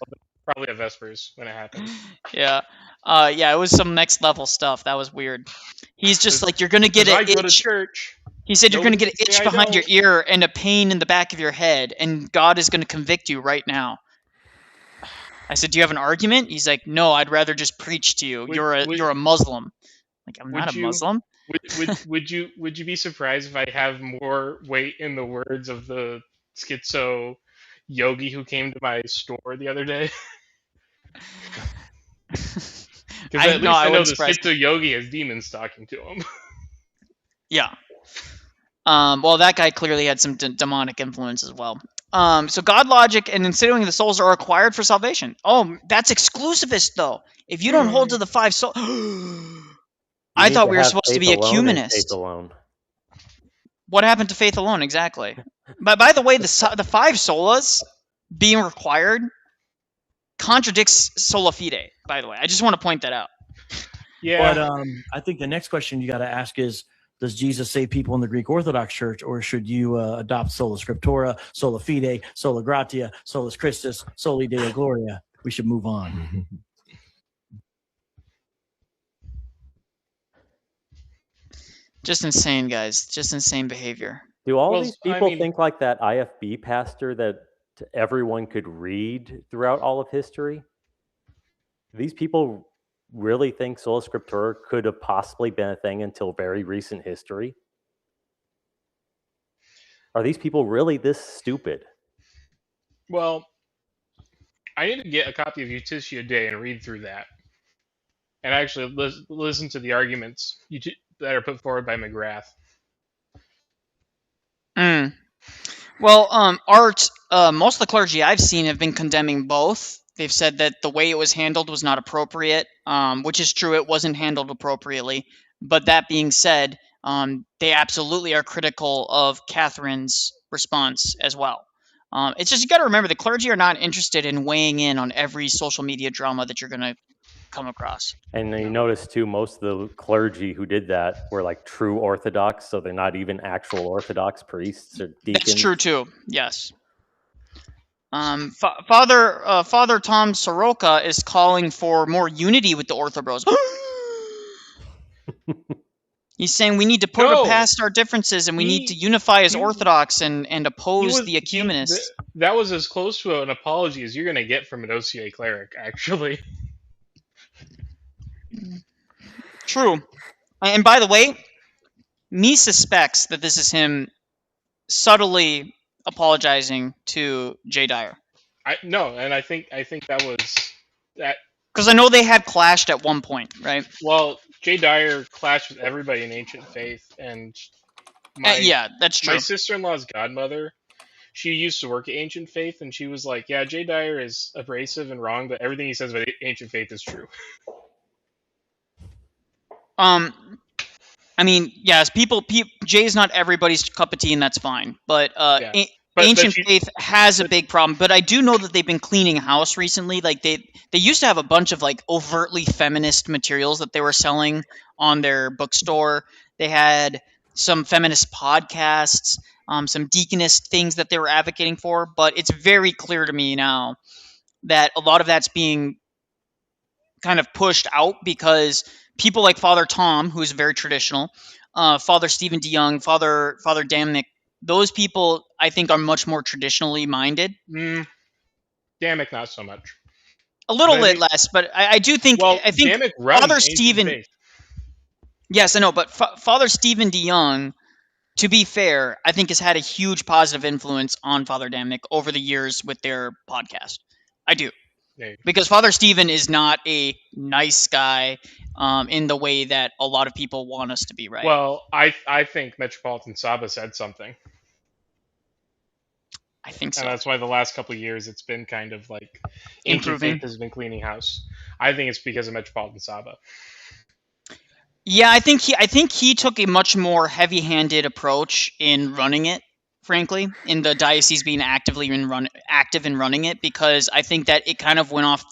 probably at Vespers when it happened. Yeah. Yeah, it was some next level stuff. That was weird. He's just like, you're gonna get an itch. Go to church. He said you're gonna get an itch behind your ear and a pain in the back of your head, and God is gonna convict you right now. I said, do you have an argument? He's like, no, I'd rather just preach to you. You're a Muslim. Like, I'm not a Muslim. Would you be surprised if I have more weight in the words of the schizo yogi who came to my store the other day? Because at least I know the schizo yogi has demons talking to him. Yeah. Well, that guy clearly had some demonic influence as well. So God logic and considering the souls are required for salvation. Oh, that's exclusivist though. If you don't hold to the 5 souls, You I need thought to we were have supposed to faith be alone and faith ecumenist. alone. What happened to faith alone exactly? But by the way, the 5 solas being required contradicts sola fide. By the way, I just want to point that out. Yeah. But I think the next question you got to ask is, does Jesus save people in the Greek Orthodox Church, or should you adopt sola scriptura, sola fide, sola gratia, solus Christus, soli Deo gloria? We should move on. Just insane, guys. Just insane behavior. Do all Well, these I people mean- think like that IFB pastor that everyone could read throughout all of history? These people really think sola scriptura could have possibly been a thing until very recent history? Are these people really this stupid? Well, I need to get a copy of Justitia Dei and read through that, and actually listen to the arguments that are put forward by McGrath. Well, Art, most of the clergy I've seen have been condemning both. They've said that the way it was handled was not appropriate, which is true. It wasn't handled appropriately. But that being said, they absolutely are critical of Catherine's response as well. It's just you got to remember the clergy are not interested in weighing in on every social media drama that you're going to come across. And you notice too, most of the clergy who did that were like true Orthodox, so they're not even actual Orthodox priests or deacons. That's true too. Yes. Father Tom Soroka is calling for more unity with the Orthobros. He's saying we need to put past our differences and we need to unify as Orthodox and oppose the ecumenists. That was as close to an apology as you're going to get from an OCA cleric, actually. True. And by the way, me suspects that this is him subtly apologizing to Jay Dyer. I think that was that. Because I know they had clashed at one point, right? Well, Jay Dyer clashed with everybody in Ancient Faith, and yeah, that's true. My sister-in-law's godmother, she used to work at Ancient Faith, and she was like, "Yeah, Jay Dyer is abrasive and wrong, but everything he says about Ancient Faith is true." I mean, yes, Jay's not everybody's cup of tea, and that's fine. But Ancient Faith has a big problem. But I do know that they've been cleaning house recently. Like they used to have a bunch of like overtly feminist materials that they were selling on their bookstore. They had some feminist podcasts, some deaconess things that they were advocating for. But it's very clear to me now that a lot of that's being kind of pushed out because people like Father Tom, who's very traditional, Father Stephen DeYoung, Father Damnick, those people I think are much more traditionally minded. Damnick, not so much. A little bit less, but I do think. Well, I think Damnick runs Father Ancient Stephen. Faith. Yes, I know, but Father Stephen DeYoung, to be fair, I think has had a huge positive influence on Father Damnick over the years with their podcast. I do. Because Father Stephen is not a nice guy in the way that a lot of people want us to be, right? Well, I think Metropolitan Saba said something. I think so. And that's why the last couple of years it's been kind of like Ancient Faith has been cleaning house. I think it's because of Metropolitan Saba. Yeah, I think he took a much more heavy-handed approach in running it. Frankly, in the diocese being active in running it, because I think that it kind of went off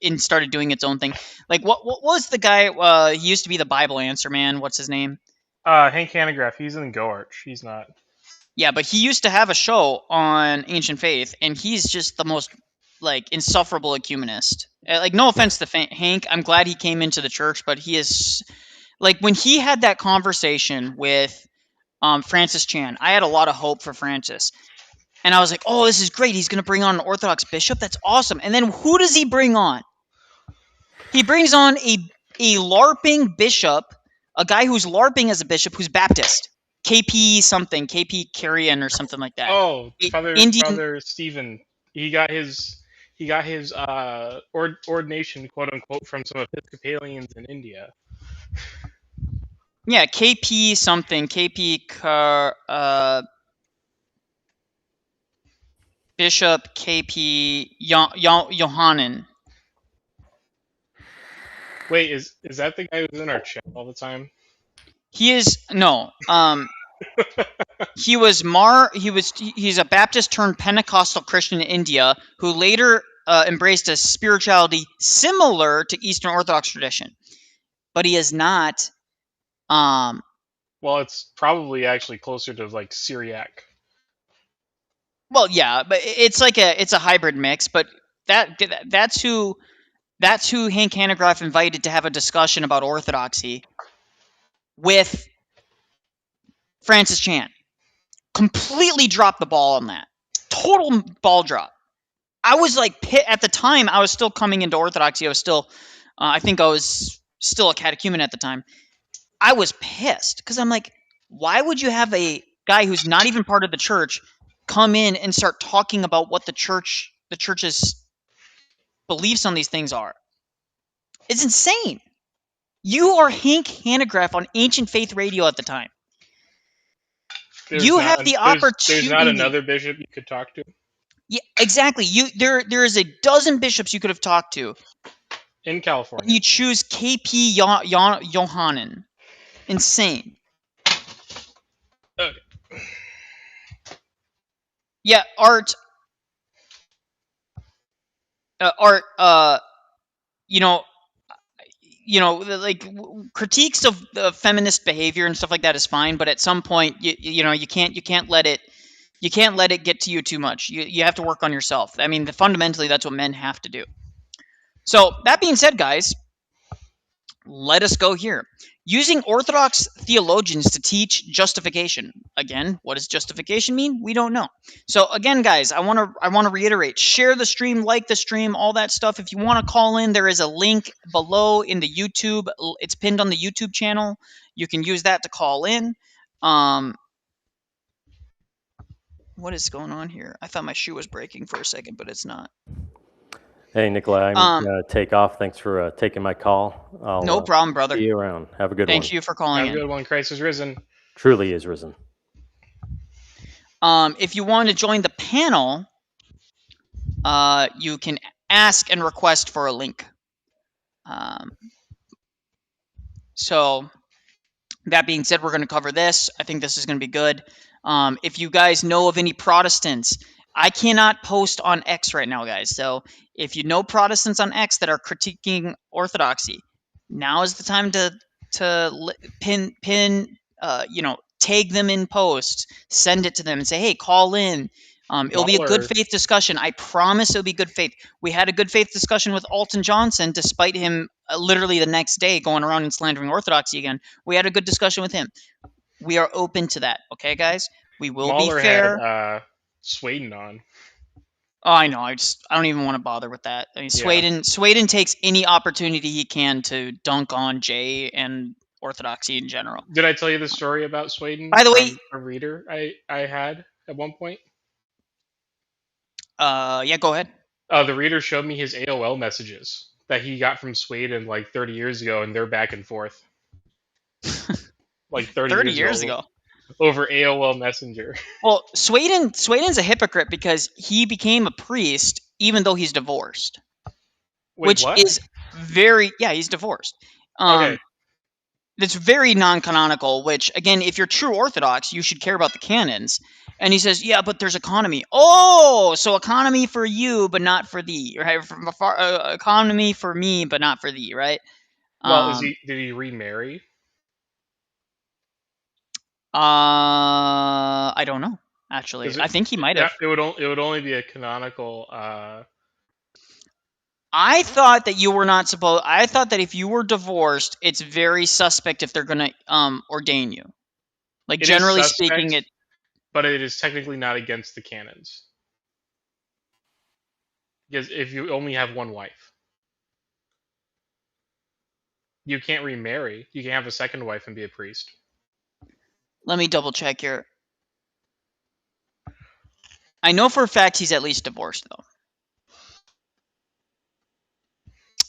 and started doing its own thing. Like what was the guy? He used to be the Bible Answer Man. What's his name? Hank Hanegraaff. He's in GoArch. He's not. Yeah, but he used to have a show on Ancient Faith, and he's just the most insufferable ecumenist. No offense to Hank, I'm glad he came into the church, but he is when he had that conversation with Francis Chan, I had a lot of hope for Francis. And I was like, oh, this is great. He's going to bring on an Orthodox bishop. That's awesome. And then who does he bring on? He brings on a LARPing bishop, a guy who's LARPing as a bishop who's Baptist. KP Carrion or something like that. Oh, Father Stephen. He got his ordination, quote unquote, from some Episcopalians in India. Yeah, KP something. Bishop KP Johanan. Wait, is that the guy who's in our chat all the time? He is no. He's a Baptist turned Pentecostal Christian in India who later embraced a spirituality similar to Eastern Orthodox tradition, but he is not. Well, it's probably actually closer to like Syriac. Well, yeah, but it's a hybrid mix. But that's who Hank Hanegraaff invited to have a discussion about orthodoxy with Francis Chan. Completely dropped the ball on that. Total ball drop. I was like, at the time, I was still coming into orthodoxy. I was still, I think I was still a catechumen at the time. I was pissed because I'm like, why would you have a guy who's not even part of the church come in and start talking about what the church's beliefs on these things are? It's insane. You are Hank Hanegraaff on Ancient Faith Radio at the time. You have the There's not opportunity. another bishop you could talk to. Yeah, exactly. There is a dozen bishops you could have talked to In California. And you choose KP Johanan. Insane. Okay. Yeah, Art, you know, like critiques of feminist behavior and stuff like that is fine, but at some point, you can't let it get to you too much. You have to work on yourself. I mean, fundamentally, that's what men have to do. So that being said, guys, let us go here. Using Orthodox theologians to teach justification. Again, what does justification mean? We don't know. So again, guys, I want to reiterate: share the stream, like the stream, all that stuff. If you want to call in, there is a link below in the YouTube. It's pinned on the YouTube channel. You can use that to call in. What is going on here? I thought my shoe was breaking for a second, but it's not. Hey, Nikolai, I'm going to take off. Thanks for taking my call. No problem, brother. See you around. Have a good one. Thank you for calling in. Have a good one. Christ is risen. Truly is risen. If you want to join the panel, you can ask and request for a link. So that being said, we're going to cover this. I think this is going to be good. If you guys know of any Protestants, I cannot post on X right now, guys. So if you know Protestants on X that are critiquing Orthodoxy, now is the time to pin tag them in posts, send it to them, and say, hey, call in. It'll be a good faith discussion. I promise it'll be good faith. We had a good faith discussion with Alton Johnson, despite him literally the next day going around and slandering Orthodoxy again. We had a good discussion with him. We are open to that. Okay, guys? We will be fair. Had Sweden on. Oh, I know. I don't even want to bother with that. I mean, Sweden takes any opportunity he can to dunk on Jay and Orthodoxy in general. Did I tell you the story about Sweden? By the way, a reader I had at one point. Yeah, go ahead. The reader showed me his AOL messages that he got from Sweden like 30 years ago, and they're back and forth. Like 30 years ago. Over AOL Messenger. Well, Sweden's a hypocrite because he became a priest even though he's divorced. Wait, which what? is very he's divorced. Okay. It's very non-canonical, which again, if you're true Orthodox, you should care about the canons. And he says, yeah, but there's economy. Oh, so economy for you, but not for thee, right? Economy for me, but not for thee, right? Well, did he remarry? I don't know. Actually, I think he might have. It would only be a canonical. I thought that you were not supposed. I thought that if you were divorced, it's very suspect if they're going to ordain you. Like generally speaking, it. But it is technically not against the canons. Because if you only have one wife, you can't remarry. You can have a second wife and be a priest. Let me double check here. I know for a fact he's at least divorced,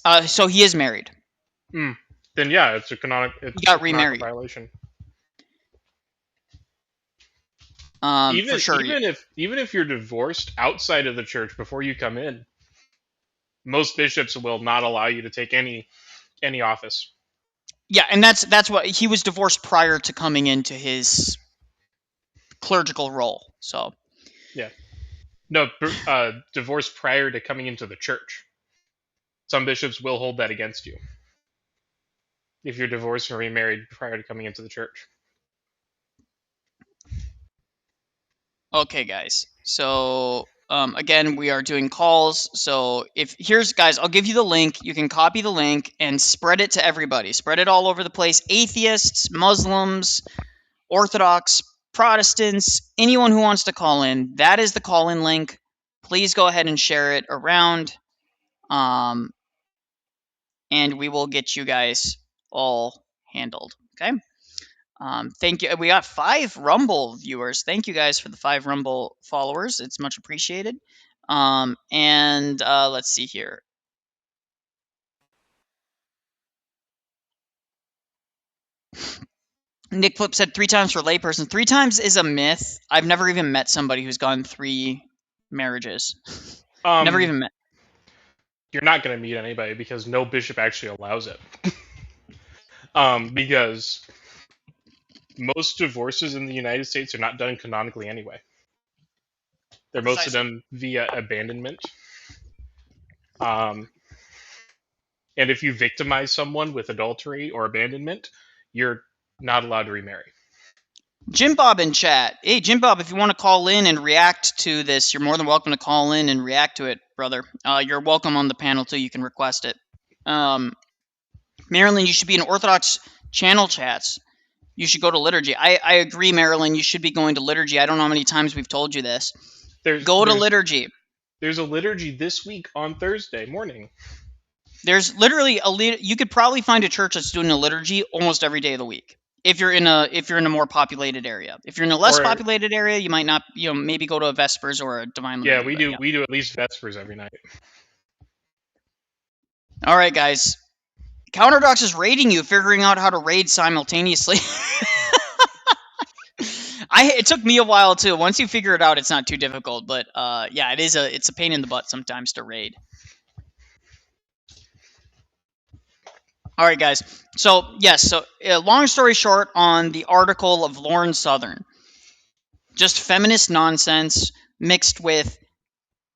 though. So he is married. then yeah, it's a canonical. He got remarried. Violation. For sure. Even if you're divorced outside of the church before you come in, most bishops will not allow you to take any office. Yeah, and that's what he was divorced prior to coming into his clerical role. So yeah, no, divorced prior to coming into the church. Some bishops will hold that against you if you're divorced or remarried prior to coming into the church. Okay, guys. So again, we are doing calls. So guys, I'll give you the link. You can copy the link and spread it to everybody. Spread it all over the place. Atheists, Muslims, Orthodox, Protestants, anyone who wants to call in. That is the call-in link. Please go ahead and share it around. And we will get you guys all handled. Okay. Thank you. We got 5 Rumble viewers. Thank you guys for the 5 Rumble followers. It's much appreciated. And let's see here. Nick Flip said 3 times for layperson. 3 times is a myth. I've never even met somebody who's gone 3 marriages. Never even met. You're not going to meet anybody because no bishop actually allows it. Because most divorces in the United States are not done canonically anyway. They're mostly done via abandonment. And if you victimize someone with adultery or abandonment, you're not allowed to remarry. Jim Bob in chat. Hey, Jim Bob, if you want to call in and react to this, you're more than welcome to call in and react to it, brother. You're welcome on the panel, too. You can request it. Marilyn, you should be in Orthodox channel chats. You should go to liturgy. I agree, Marilyn. You should be going to liturgy. I don't know how many times we've told you this. Go to liturgy. There's a liturgy this week on Thursday morning. There's literally you could probably find a church that's doing a liturgy almost every day of the week. If you're in a more populated area. If you're in a less populated area, you might not, maybe go to a Vespers or a Divine Liturgy. Yeah, we do at least Vespers every night. All right, guys. Counterdox is raiding you, figuring out how to raid simultaneously. It took me a while too. Once you figure it out, it's not too difficult. But yeah, it's a pain in the butt sometimes to raid. All right, guys. So yes. So long story short, on the article of Lauren Southern, just feminist nonsense mixed with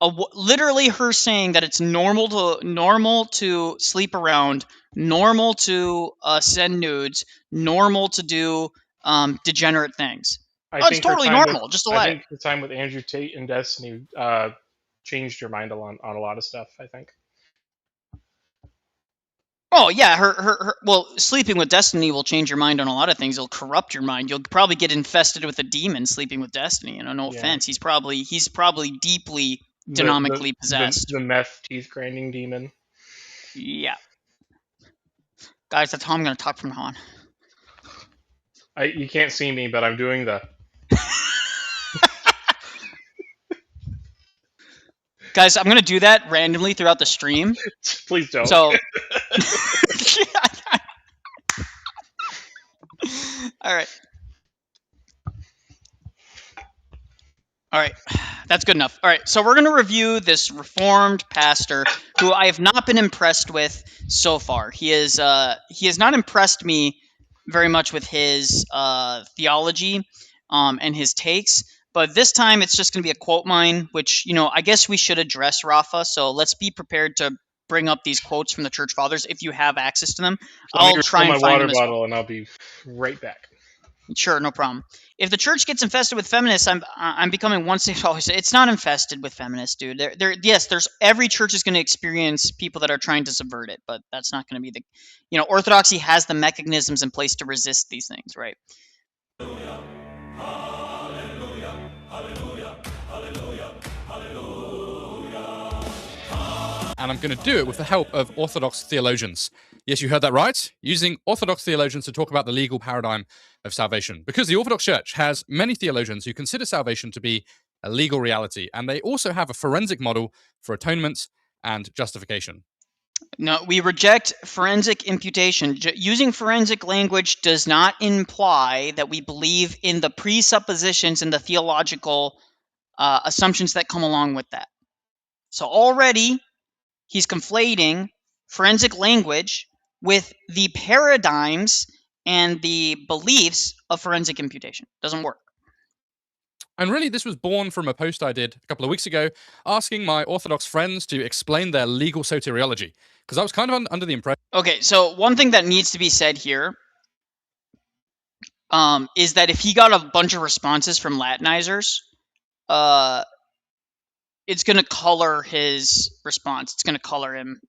literally her saying that it's normal to sleep around, normal to send nudes, normal to do degenerate things. It's totally normal. Just to let it. I think the time with Andrew Tate and Destiny changed your mind on a lot of stuff, I think. Oh yeah, well, sleeping with Destiny will change your mind on a lot of things. It'll corrupt your mind. You'll probably get infested with a demon sleeping with Destiny. No offense. He's probably deeply demonically possessed. The meth teeth grinding demon. Yeah. Guys, that's how I'm going to talk from now on. You can't see me, but I'm doing the... Guys, I'm going to do that randomly throughout the stream. Please don't. So... All right. All right. That's good enough. All right. So we're going to review this Reformed pastor who I have not been impressed with so far. He has not impressed me very much with his theology and his takes. But this time it's just going to be a quote mine, which, I guess we should address, Rafa. So let's be prepared to bring up these quotes from the Church Fathers if you have access to them. So I'll try and find my water bottle, and I'll be right back. Sure, no problem. If the church gets infested with feminists, I'm becoming one stage always. It's not infested with feminists, dude. There's every church is going to experience people that are trying to subvert it, but that's not going to be the, Orthodoxy has the mechanisms in place to resist these things, right? Hallelujah, hallelujah, hallelujah, hallelujah, hallelujah. And I'm going to do it with the help of Orthodox theologians. Yes, you heard that right. Using Orthodox theologians to talk about the legal paradigm of salvation. Because the Orthodox Church has many theologians who consider salvation to be a legal reality. And they also have a forensic model for atonement and justification. No, we reject forensic imputation. Using forensic language does not imply that we believe in the presuppositions and the theological assumptions that come along with that. So already he's conflating forensic language with the paradigms and the beliefs of forensic imputation. Doesn't work. And really, this was born from a post I did a couple of weeks ago asking my Orthodox friends to explain their legal soteriology. Because I was kind of under the impression. Okay, so one thing that needs to be said here is that if he got a bunch of responses from Latinizers, it's going to color his response. It's going to color him.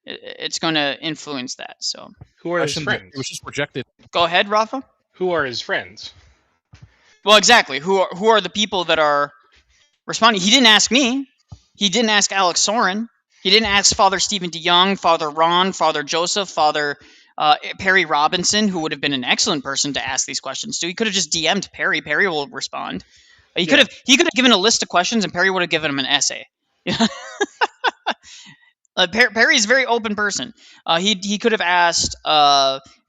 It's going to influence that. So, Who are his It friends? was just rejected. go ahead, Rafa. Who are his friends? Well, exactly. Who are the people that are responding? He didn't ask me. He didn't ask Alex Soren. He didn't ask Father Stephen DeYoung, Father Ron, Father Joseph, Father Perry Robinson, who would have been an excellent person to ask these questions to. He could have just DM'd Perry. Perry will respond. He could have given a list of questions, and Perry would have given him an essay. Perry's a very open person. He could have asked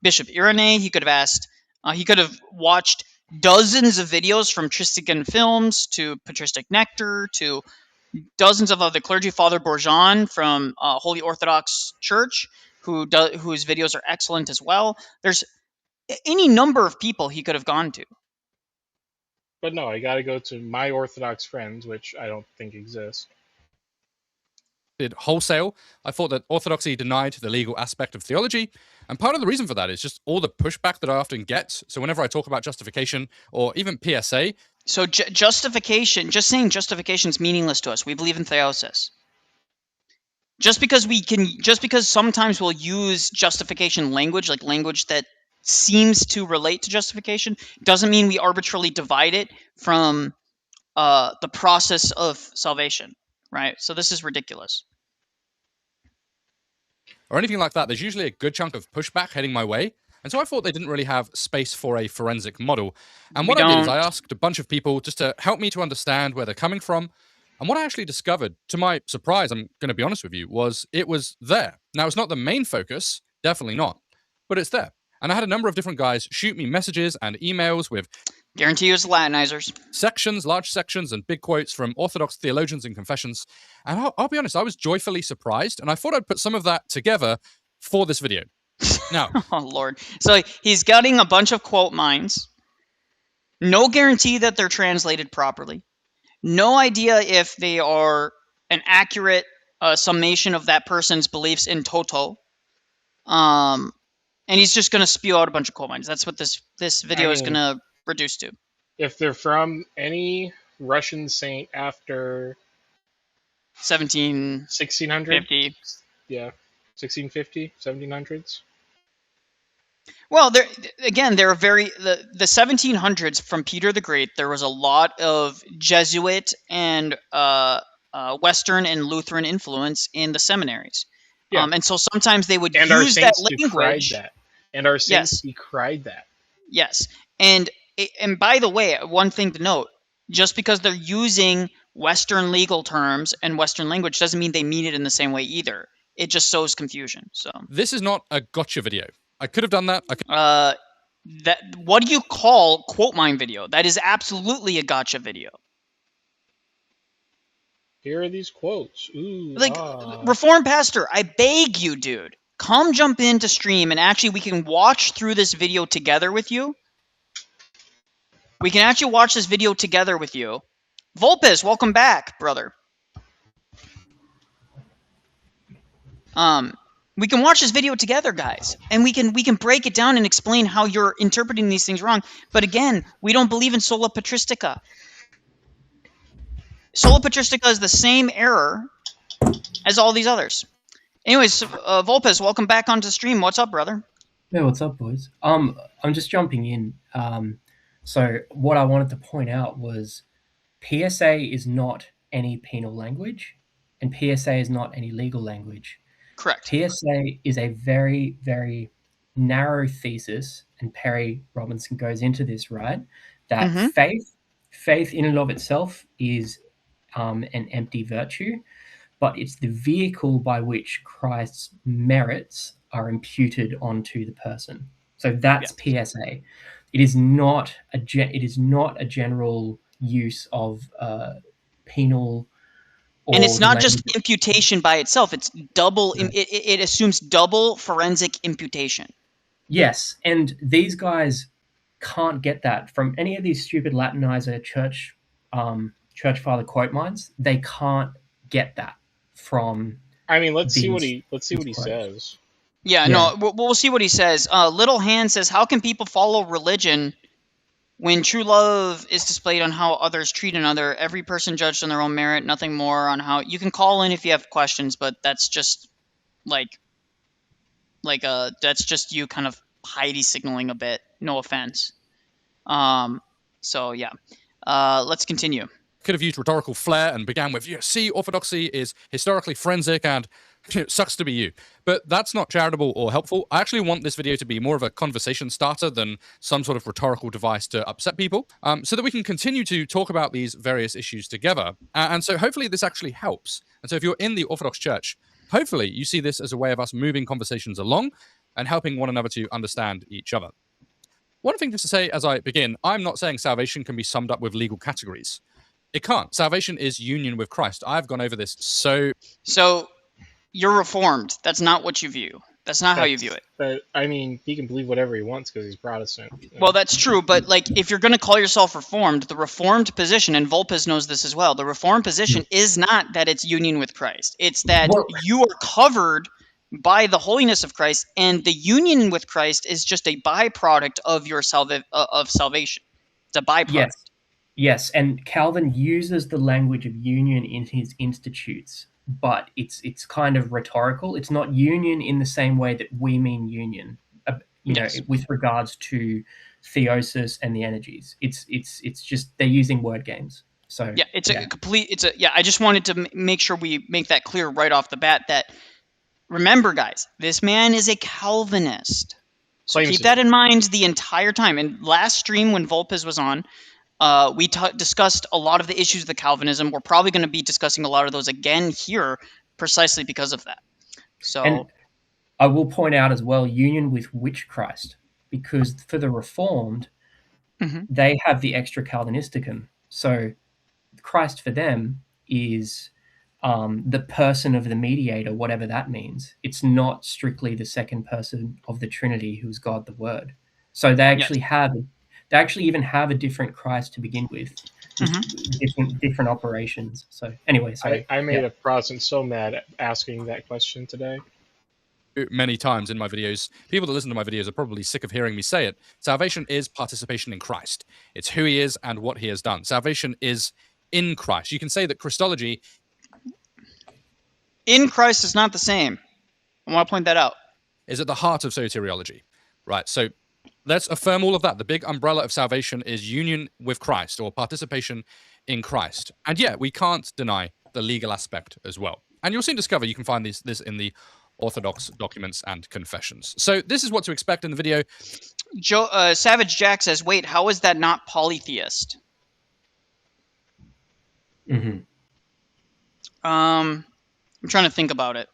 Bishop Irene. He could have asked. He could have watched dozens of videos from Tristigan Films to Patristic Nectar to dozens of other clergy. Father Bourgeon from Holy Orthodox Church, whose videos are excellent as well. There's any number of people he could have gone to. But no, I got to go to my Orthodox friends, which I don't think exist. Wholesale. I thought that orthodoxy denied the legal aspect of theology, and part of the reason for that is just all the pushback that I often get. So whenever I talk about justification or even PSA, so justification, just saying justification is meaningless to us. We believe in theosis. Just because sometimes we'll use justification language, like language that seems to relate to justification, doesn't mean we arbitrarily divide it from the process of salvation, right? So this is ridiculous. Or anything like that, there's usually a good chunk of pushback heading my way. And so I thought they didn't really have space for a forensic model. And what I did is I asked a bunch of people just to help me to understand where they're coming from. And what I actually discovered, to my surprise, I'm going to be honest with you, was it was there. Now, it's not the main focus, definitely not, but it's there. And I had a number of different guys shoot me messages and emails with guarantee you it's Latinizers. Sections, large sections, and big quotes from Orthodox theologians and confessions. And I'll be honest, I was joyfully surprised, and I thought I'd put some of that together for this video. Now, oh Lord, so he's getting a bunch of quote mines. No guarantee that they're translated properly. No idea if they are an accurate summation of that person's beliefs in toto. And he's just going to spew out a bunch of quote mines. That's what this video is going to reduce to. If they're from any Russian saint after 1600, yeah, 1650, 1700s. Well, they're very the 1700s from Peter the Great. There was a lot of Jesuit and Western and Lutheran influence in the seminaries, and so sometimes they would use that language. And our saints decried that. Yes, and by the way, one thing to note: just because they're using Western legal terms and Western language doesn't mean they mean it in the same way either. It just sows confusion. So this is not a gotcha video. I could have done that. What do you call quote mine video? That is absolutely a gotcha video. Here are these quotes. Ooh, Reformed pastor, I beg you, dude, come jump into stream and actually we can watch through this video together with you. We can actually watch this video together with you. Volpes, welcome back, brother. We can watch this video together, guys, and we can break it down and explain how you're interpreting these things wrong. But again, we don't believe in sola patristica. Sola patristica is the same error as all these others. Anyways, Volpes, welcome back onto stream. What's up, brother? Yeah, what's up, boys? I'm just jumping in. So what I wanted to point out was PSA is not any penal language, and PSA is not any legal language. Correct. PSA is a very, very narrow thesis, and Perry Robinson goes into this, right? That faith in and of itself is an empty virtue, but it's the vehicle by which Christ's merits are imputed onto the person. So that's PSA. It is not a general use of penal. And it's Or the not just language. imputation by itself. It's double. Yeah. It assumes double forensic imputation. Yes, and these guys can't get that from any of these stupid Latinizer church father quote mines. They can't get that from. I mean, let's see what these he quotes. says. Yeah, Yeah. no, we'll see what he says. Little Hand says, "How can people follow religion when true love is displayed on how others treat another? Every person judged on their own merit, nothing more on how." You can call in if you have questions, but that's just that's just you kind of Heidi signaling a bit. No offense. So yeah, let's continue. Could have used rhetorical flair and began with, see, orthodoxy is historically forensic and it sucks to be you. But that's not charitable or helpful. I actually want this video to be more of a conversation starter than some sort of rhetorical device to upset people, so that we can continue to talk about these various issues together. And so hopefully this actually helps. And so if you're in the Orthodox Church, hopefully you see this as a way of us moving conversations along and helping one another to understand each other. One thing just to say as I begin, I'm not saying salvation can be summed up with legal categories. It can't. Salvation is union with Christ. I've gone over this so you're Reformed. That's not what you view. That's not how you view it. But I mean, he can believe whatever he wants because he's Protestant. Well, that's true, but if you're going to call yourself Reformed, the Reformed position, and Vulpes knows this as well, the Reformed position is not that it's union with Christ. It's that you are covered by the holiness of Christ, and the union with Christ is just a byproduct of your salvation. It's a byproduct. Yes, and Calvin uses the language of union in his Institutes, but it's kind of rhetorical. It's not union in the same way that we mean union, with regards to theosis and the energies. It's just they're using word games. So yeah, I just wanted to make sure we make that clear right off the bat that, remember, guys, this man is a Calvinist. So keep that in mind the entire time. And last stream when Vulpes was on, we discussed a lot of the issues of the Calvinism. We're probably going to be discussing a lot of those again here precisely because of that. So, and I will point out as well, union with which Christ, because for the Reformed, they have the extra Calvinisticum. So Christ for them is the person of the mediator, whatever that means. It's not strictly the second person of the Trinity, who's God the Word. So they actually even have a different Christ to begin with, different operations. So anyway, sorry. I made a Protestant so mad asking that question today. Many times in my videos, people that listen to my videos are probably sick of hearing me say it. Salvation is participation in Christ. It's who he is and what he has done. Salvation is in Christ. You can say that Christology in Christ is not the same. I want to point that out. Is at the heart of soteriology, right? So let's affirm all of that. The big umbrella of salvation is union with Christ or participation in Christ. And yeah, we can't deny the legal aspect as well. And you'll soon discover you can find this in the Orthodox documents and confessions. So this is what to expect in the video. Savage Jack says, wait, how is that not polytheist? I'm trying to think about it.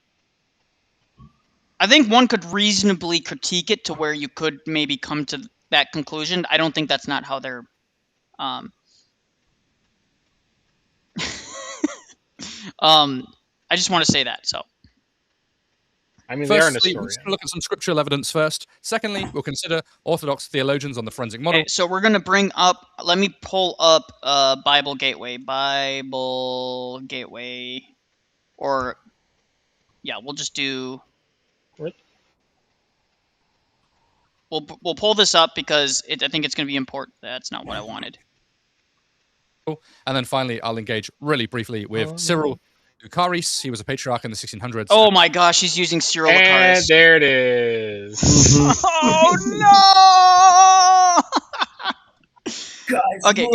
I think one could reasonably critique it to where you could maybe come to that conclusion. I don't think that's not how they're... I just want to say that, so... I mean, firstly, we're going to look at some scriptural evidence first. Secondly, we'll consider Orthodox theologians on the forensic model. Okay, so we're going to bring up... Let me pull up Bible Gateway. Or... Yeah, we'll just do... What? We'll pull this up because I think it's going to be important. That's not what I wanted. And then finally, I'll engage really briefly with Cyril Lucaris. He was a patriarch in the 1600s. Oh my gosh, he's using Cyril Lucaris. And there it is. Oh no! Guys, okay,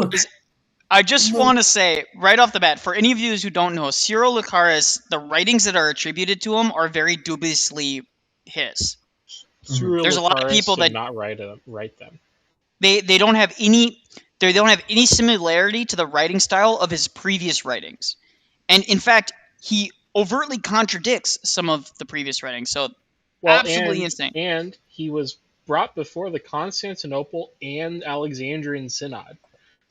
I just want to say right off the bat, for any of you who don't know, Cyril Lucaris, the writings that are attributed to him are very dubiously his. There's a lot of people that not write them. They don't have any similarity to the writing style of his previous writings. And in fact, he overtly contradicts some of the previous writings. So Well, absolutely insane. And he was brought before the Constantinople and Alexandrian Synod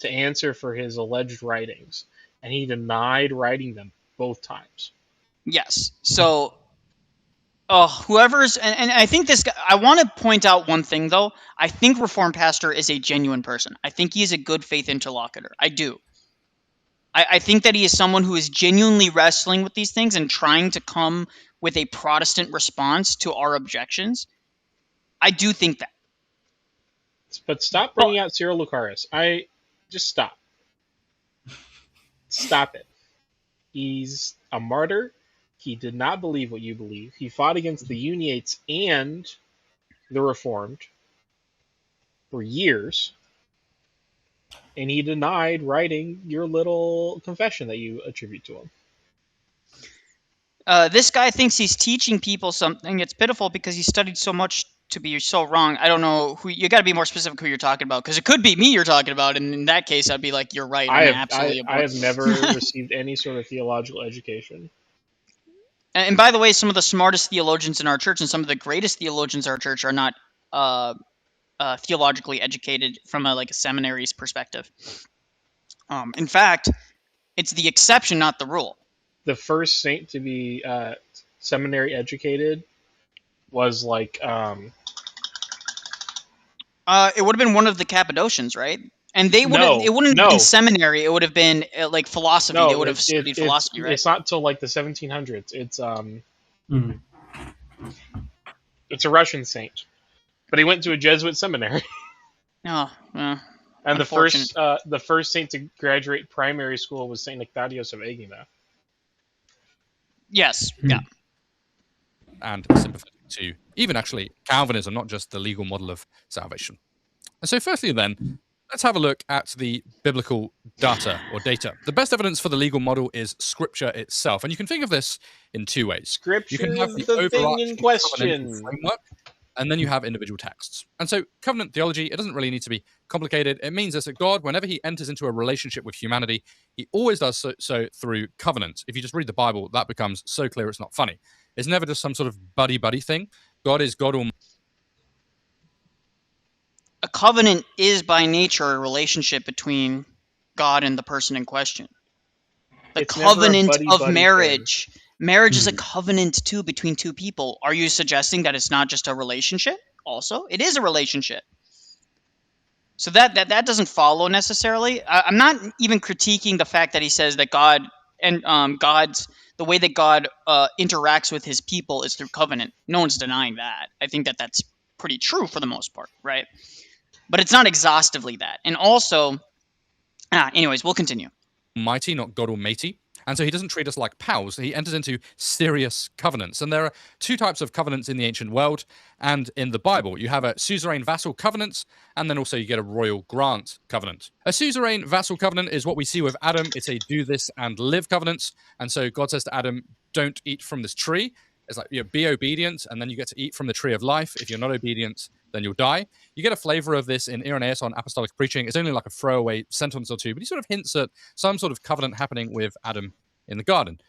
to answer for his alleged writings, and he denied writing them both times. Yes. So whoever's and I think this guy, I want to point out one thing though. I think Reformed Pastor is a genuine person. I think he is a good faith interlocutor. I do. I think that he is someone who is genuinely wrestling with these things and trying to come with a Protestant response to our objections. I do think that. But stop bringing out Cyril Lucaris. Just stop. Stop it. He's a martyr. He did not believe what you believe. He fought against the Uniates and the Reformed for years, and he denied writing your little confession that you attribute to him. This guy thinks he's teaching people something. It's pitiful because he studied so much to be so wrong. I don't know who you got to be more specific who you're talking about, because it could be me you're talking about, and in that case, I'd be like, you're right. I absolutely. have never received any sort of theological education. And by the way, some of the smartest theologians in our church and some of the greatest theologians in our church are not theologically educated from a seminary's perspective. In fact, it's the exception, not the rule. The first saint to be seminary educated was it would have been one of the Cappadocians, right? And they would it wouldn't have been seminary. It would have been philosophy. They would have studied philosophy, right? It's not until the 1700s. It's a Russian saint, but he went to a Jesuit seminary. Oh, and the first saint to graduate primary school was Saint Nectarios of Egina. Yes, yeah. And sympathetic to even actually Calvinism, not just the legal model of salvation. And so firstly then, let's have a look at the biblical data or data. The best evidence for the legal model is Scripture itself. And you can think of this in two ways. Scripture you can have the thing in question. Framework, and then you have individual texts. And so covenant theology, it doesn't really need to be complicated. It means that God, whenever he enters into a relationship with humanity, he always does so through covenant. If you just read the Bible, that becomes so clear it's not funny. It's never just some sort of buddy-buddy thing. God is God Almighty. A covenant is by nature a relationship between God and the person in question. The covenant of marriage. Thing. Marriage is a covenant too between two people. Are you suggesting that it's not just a relationship? Also, it is a relationship. So that doesn't follow necessarily. I'm not even critiquing the fact that he says that God and the way that God interacts with his people is through covenant. No one's denying that. I think that that's pretty true for the most part, right? But it's not exhaustively that. And also, anyways, we'll continue. Mighty, not God Almighty. And so he doesn't treat us like pals. He enters into serious covenants. And there are two types of covenants in the ancient world and in the Bible. You have a suzerain vassal covenant, and then also you get a royal grant covenant. A suzerain vassal covenant is what we see with Adam. It's a do this and live covenant. And so God says to Adam, don't eat from this tree. It's like, be obedient, and then you get to eat from the tree of life. If you're not obedient, then you'll die. You get a flavor of this in Irenaeus on apostolic preaching. It's only like a throwaway sentence or two, but he sort of hints at some sort of covenant happening with Adam in the garden.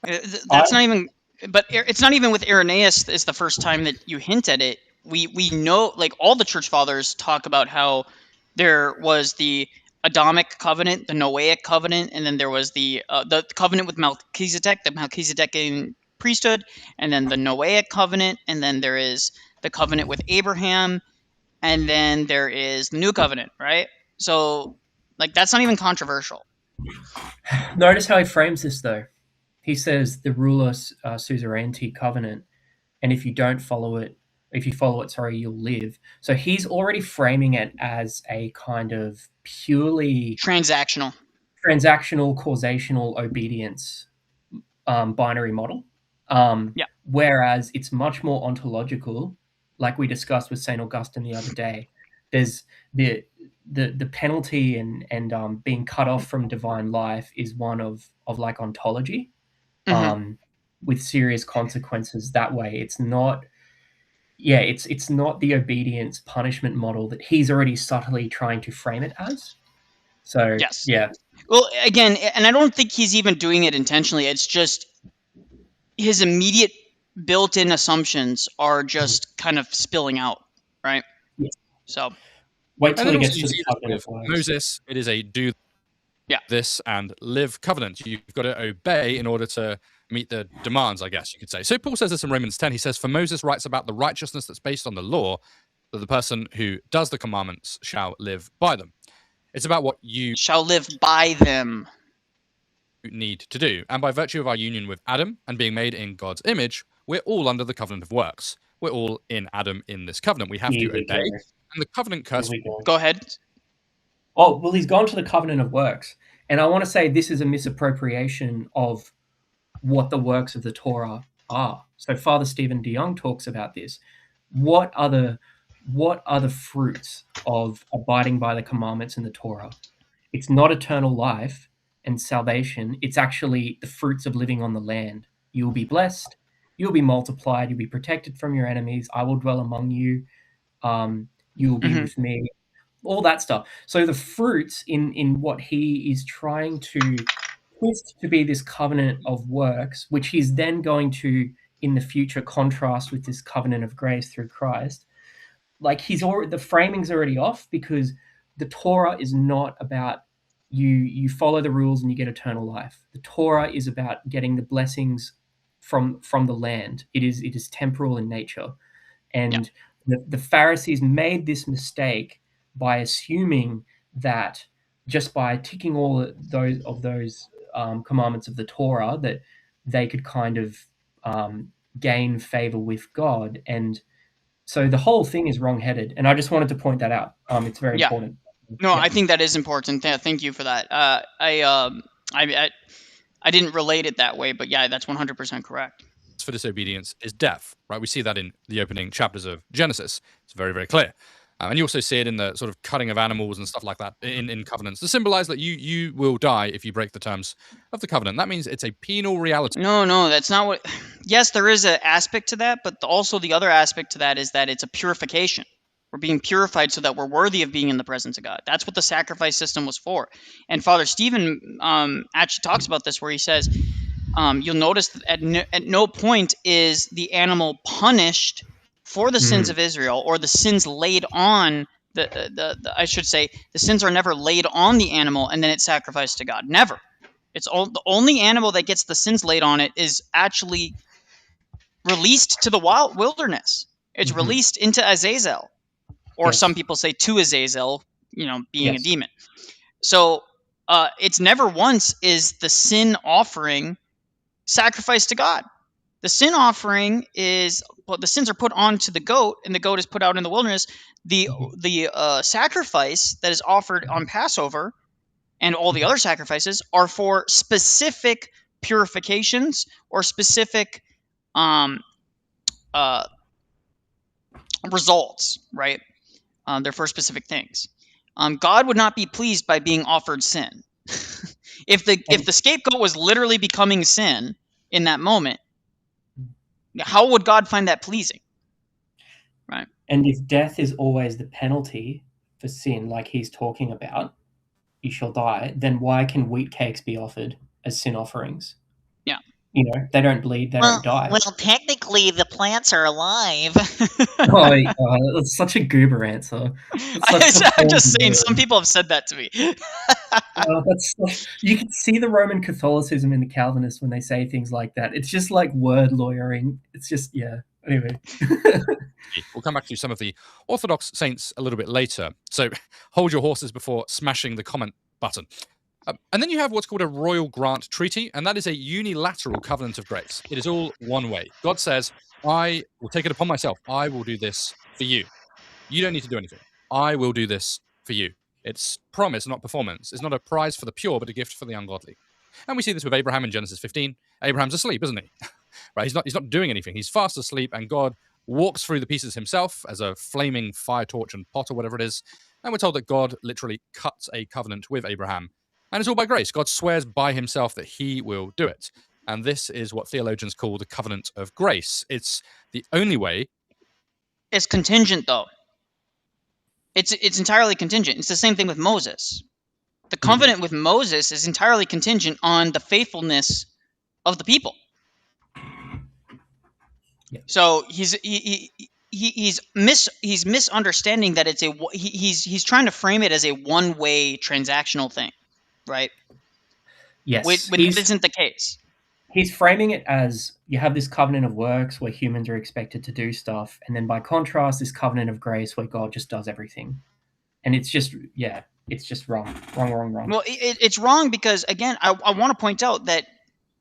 That's not even, but it's not even with Irenaeus. It's the first time that you hint at it. We know, all the church fathers talk about how there was the Adamic covenant, the Noahic covenant, and then there was the covenant with Melchizedek, the Melchizedekian priesthood, and then the Noahic covenant, and then there is the covenant with Abraham, and then there is the new covenant, right? So, that's not even controversial. Notice how he frames this, though. He says the ruler's suzerainty covenant, and if you follow it, you'll live. So he's already framing it as a kind of purely transactional, causational obedience binary model. Whereas it's much more ontological, like we discussed with St. Augustine the other day. There's the penalty and being cut off from divine life is one of ontology, with serious consequences that way. It's not the obedience punishment model that he's already subtly trying to frame it as. So yes. Yeah. Well, again, and I don't think he's even doing it intentionally. It's just his immediate built-in assumptions are just kind of spilling out, right? Yeah. So Wait And till then he also gets you to the see this covenant with of works. Moses. It is a do Yeah. this and live covenant. You've got to obey in order to meet the demands, I guess you could say. So Paul says this in Romans 10. He says, "For Moses writes about the righteousness that's based on the law, that the person who does the commandments shall live by them." It's about what you shall live by them. need to do. And by virtue of our union with Adam and being made in God's image, we're all under the covenant of works. We're all in Adam in this covenant. We have to Here we obey. go. And the covenant curse. Here we go. Go ahead. Oh, well, he's gone to the covenant of works. And I want to say this is a misappropriation of what the works of the Torah are. So Father Stephen DeYoung talks about this. What are the fruits of abiding by the commandments in the Torah? It's not eternal life and salvation. It's actually the fruits of living on the land. You will be blessed. You'll be multiplied. You'll be protected from your enemies. I will dwell among you. You will be with me. All that stuff. So the fruits in what he is trying to twist to be this covenant of works, which he's then going to in the future contrast with this covenant of grace through Christ. Like the framing's already off, because the Torah is not about you follow the rules and you get eternal life. The Torah is about getting the blessings from the land. It is temporal in nature. And the Pharisees made this mistake by assuming that just by ticking all those commandments of the Torah, that they could kind of gain favor with God. And so the whole thing is wrong-headed. And I just wanted to point that out. It's very important. No, I think that is important. Thank you for that. I didn't relate it that way, but yeah, that's 100% correct. For disobedience is death, right? We see that in the opening chapters of Genesis. It's very, very clear. And you also see it in the sort of cutting of animals and stuff like that in covenants to symbolize that you will die if you break the terms of the covenant. That means it's a penal reality. No, that's not what. Yes, there is an aspect to that, but also the other aspect to that is that it's a purification. We're being purified so that we're worthy of being in the presence of God. That's what the sacrifice system was for. And Father Stephen actually talks about this, where he says, you'll notice that at no point is the animal punished for the sins of Israel, or the sins laid on I should say, the sins are never laid on the animal and then it's sacrificed to God. Never. It's the only animal that gets the sins laid on it is actually released to the wilderness. It's released into Azazel, or some people say to Azazel, being a demon. So it's never once is the sin offering sacrificed to God. The sin offering is, the sins are put onto the goat, and the goat is put out in the wilderness. The sacrifice that is offered on Passover and all the other sacrifices are for specific purifications or specific results, right? They're for specific things. God would not be pleased by being offered sin. If the scapegoat was literally becoming sin in that moment, how would God find that pleasing? Right. And if death is always the penalty for sin, like he's talking about, you shall die, then why can wheat cakes be offered as sin offerings? Yeah. They don't bleed, they don't die. Well, technically, the plants are alive. That's such a goober answer. I'm just saying, some people have said that to me. You can see the Roman Catholicism in the Calvinists when they say things like that. It's just like word lawyering. It's just, anyway. We'll come back to some of the Orthodox saints a little bit later. So hold your horses before smashing the comment button. And then you have what's called a royal grant treaty, and that is a unilateral covenant of grace. It is all one way. God says, I will take it upon myself. I will do this for you. You don't need to do anything. I will do this for you. It's promise, not performance. It's not a prize for the pure, but a gift for the ungodly. And we see this with Abraham in Genesis 15. Abraham's asleep, isn't he? Right? He's not doing anything. He's fast asleep, and God walks through the pieces himself as a flaming fire torch and pot or whatever it is. And we're told that God literally cuts a covenant with Abraham. And it's all by grace. God swears by himself that he will do it. And this is what theologians call the covenant of grace. It's the only way. It's contingent, though. It's entirely contingent. It's the same thing with Moses. The covenant with Moses is entirely contingent on the faithfulness of the people. So he's misunderstanding that it's he's trying to frame it as a one-way transactional thing, right? Yes, When that isn't the case. He's framing it as you have this covenant of works where humans are expected to do stuff, and then by contrast, this covenant of grace where God just does everything. And it's just, it's just wrong. Well, it's wrong because, again, I want to point out that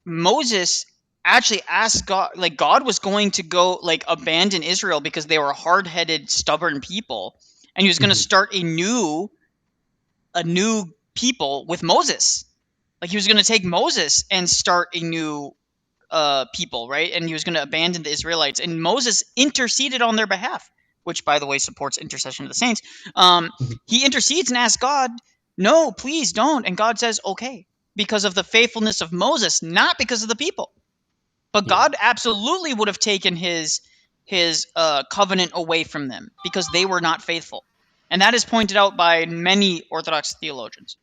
Moses actually asked God, like, God was going to go, like, abandon Israel because they were hard-headed, stubborn people, and he was going to start a new people with Moses. Like, he was going to take Moses and start a new people, right? And he was going to abandon the Israelites, and Moses interceded on their behalf, which, by the way, supports intercession of the saints. He intercedes and asks God, no, please don't. And God says, okay, because of the faithfulness of Moses, not because of the people. But God absolutely would have taken his covenant away from them because they were not faithful. And that is pointed out by many Orthodox theologians.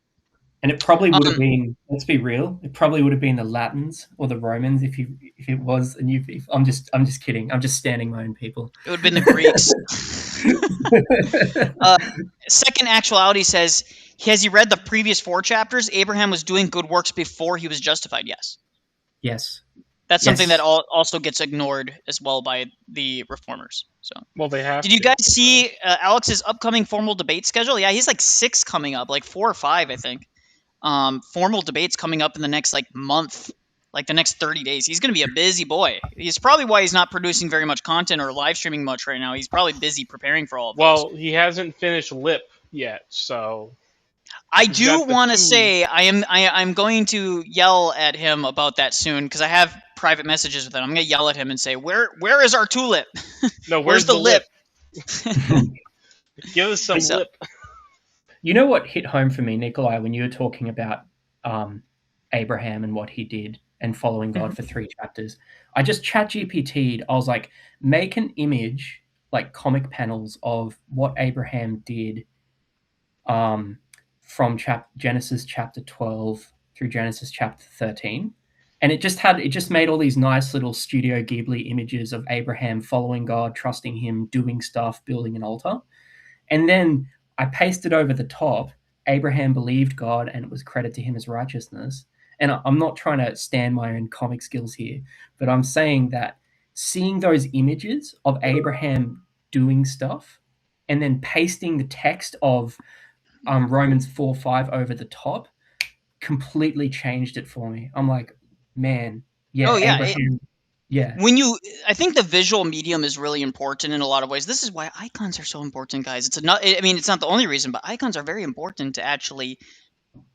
And it probably would have been, let's be real, it probably would have been the Latins or the Romans if it was. And I'm just kidding. I'm just standing my own people. It would have been the Greeks. Second Actuality says, has he read the previous 4 chapters? Abraham was doing good works before he was justified. Yes. Yes. That's something that also gets ignored as well by the reformers. So, well, they have. Did you guys see Alex's upcoming formal debate schedule? Yeah, he's like 6 coming up, like 4 or 5, I think. Formal debates coming up in the next month, like the next 30 days. He's going to be a busy boy. He's probably why he's not producing very much content or live streaming much right now. He's probably busy preparing for all of Well, he hasn't finished Lip yet, so I do want to say I'm going to yell at him about that soon because I have private messages with him. I'm going to yell at him and say, "Where is our tulip? No, where's the lip? Give us some lip." You know what hit home for me, Nikolai, when you were talking about Abraham and what he did and following God for 3 chapters? I just ChatGPT'd. I was like, make an image, like comic panels of what Abraham did from Genesis chapter 12 through Genesis chapter 13. And it just made all these nice little Studio Ghibli images of Abraham following God, trusting him, doing stuff, building an altar. And then I pasted over the top, Abraham believed God and it was credited to him as righteousness. And I'm not trying to stand my own comic skills here, but I'm saying that seeing those images of Abraham doing stuff and then pasting the text of Romans 4:5 over the top completely changed it for me. I'm like, man, Abraham. I think the visual medium is really important in a lot of ways. This is why icons are so important, guys. It's not the only reason, but icons are very important to actually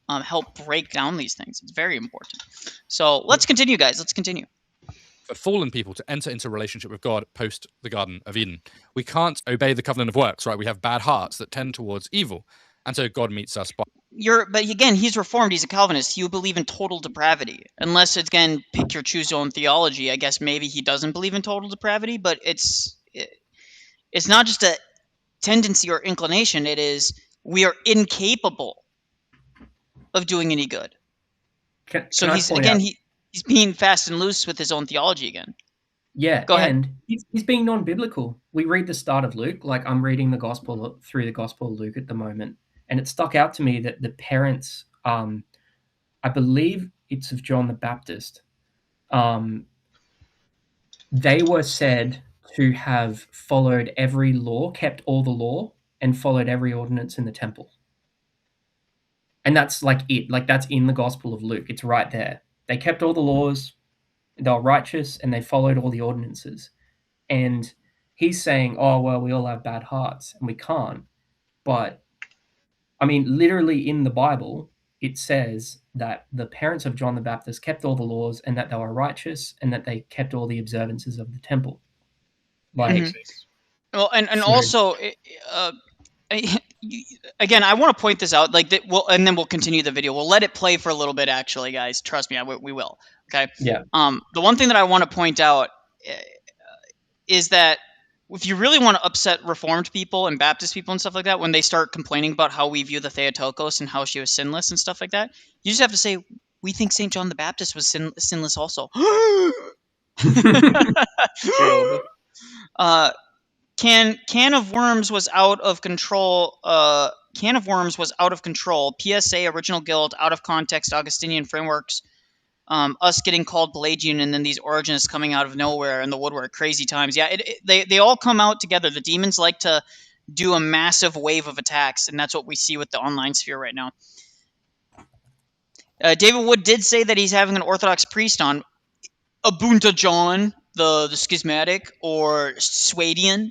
help break down these things. It's very important. So let's continue, guys. Let's continue. For fallen people to enter into a relationship with God post the Garden of Eden, we can't obey the covenant of works, right? We have bad hearts that tend towards evil. And so God meets us by... But again, he's Reformed. He's a Calvinist. He would believe in total depravity. Unless, again, pick your choose your own theology. I guess maybe he doesn't believe in total depravity, but it's not just a tendency or inclination. It is we are incapable of doing any good. He's being fast and loose with his own theology again. Yeah, Go ahead. And he's being non-biblical. We read the start of Luke, like I'm reading the Gospel through the Gospel of Luke at the moment, and it stuck out to me that the parents, I believe it's of John the Baptist, they were said to have followed every law, kept all the law, and followed every ordinance in the temple. And that's like it. Like that's in the Gospel of Luke. It's right there. They kept all the laws, they were righteous, and they followed all the ordinances. And he's saying, oh, well, we all have bad hearts, and we can't. But, I mean, literally in the Bible, it says that the parents of John the Baptist kept all the laws and that they were righteous and that they kept all the observances of the temple. Like, well, and also, again, I want to point this out, and then we'll continue the video. We'll let it play for a little bit, actually, guys. Trust me, we will. Okay. Yeah. The one thing that I want to point out is that if you really want to upset Reformed people and Baptist people and stuff like that, when they start complaining about how we view the Theotokos and how she was sinless and stuff like that, you just have to say, we think St. John the Baptist was sinless also. Drilled. Can of Worms was out of control. Can of Worms was out of control. PSA, original guild, out of context, Augustinian frameworks. Us getting called Pelagian, and then these origins coming out of nowhere in the woodwork. Crazy times. Yeah, they all come out together. The demons like to do a massive wave of attacks, and that's what we see with the online sphere right now. David Wood did say that he's having an Orthodox priest on. Abunta John, the schismatic, or Swadian.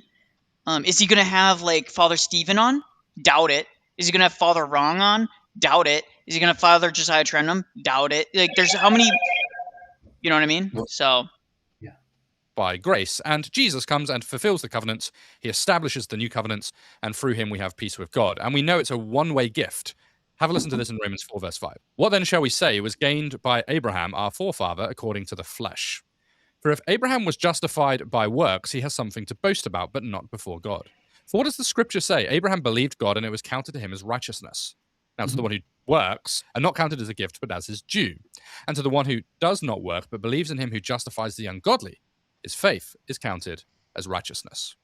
Is he going to have, like, Father Stephen on? Doubt it. Is he going to have Father Wrong on? Doubt it. Is he going to have Father Josiah Trenum? Doubt it. Like, there's how many... You know what I mean? So... By grace, and Jesus comes and fulfills the covenants. He establishes the new covenants, and through him we have peace with God. And we know it's a one-way gift. Have a listen to this in Romans 4, verse 5. What then shall we say was gained by Abraham, our forefather, according to the flesh? For if Abraham was justified by works, he has something to boast about, but not before God. For what does the scripture say? Abraham believed God, and it was counted to him as righteousness. Now, to the one who works, and not counted as a gift, but as his due. And to the one who does not work, but believes in him who justifies the ungodly, his faith is counted as righteousness.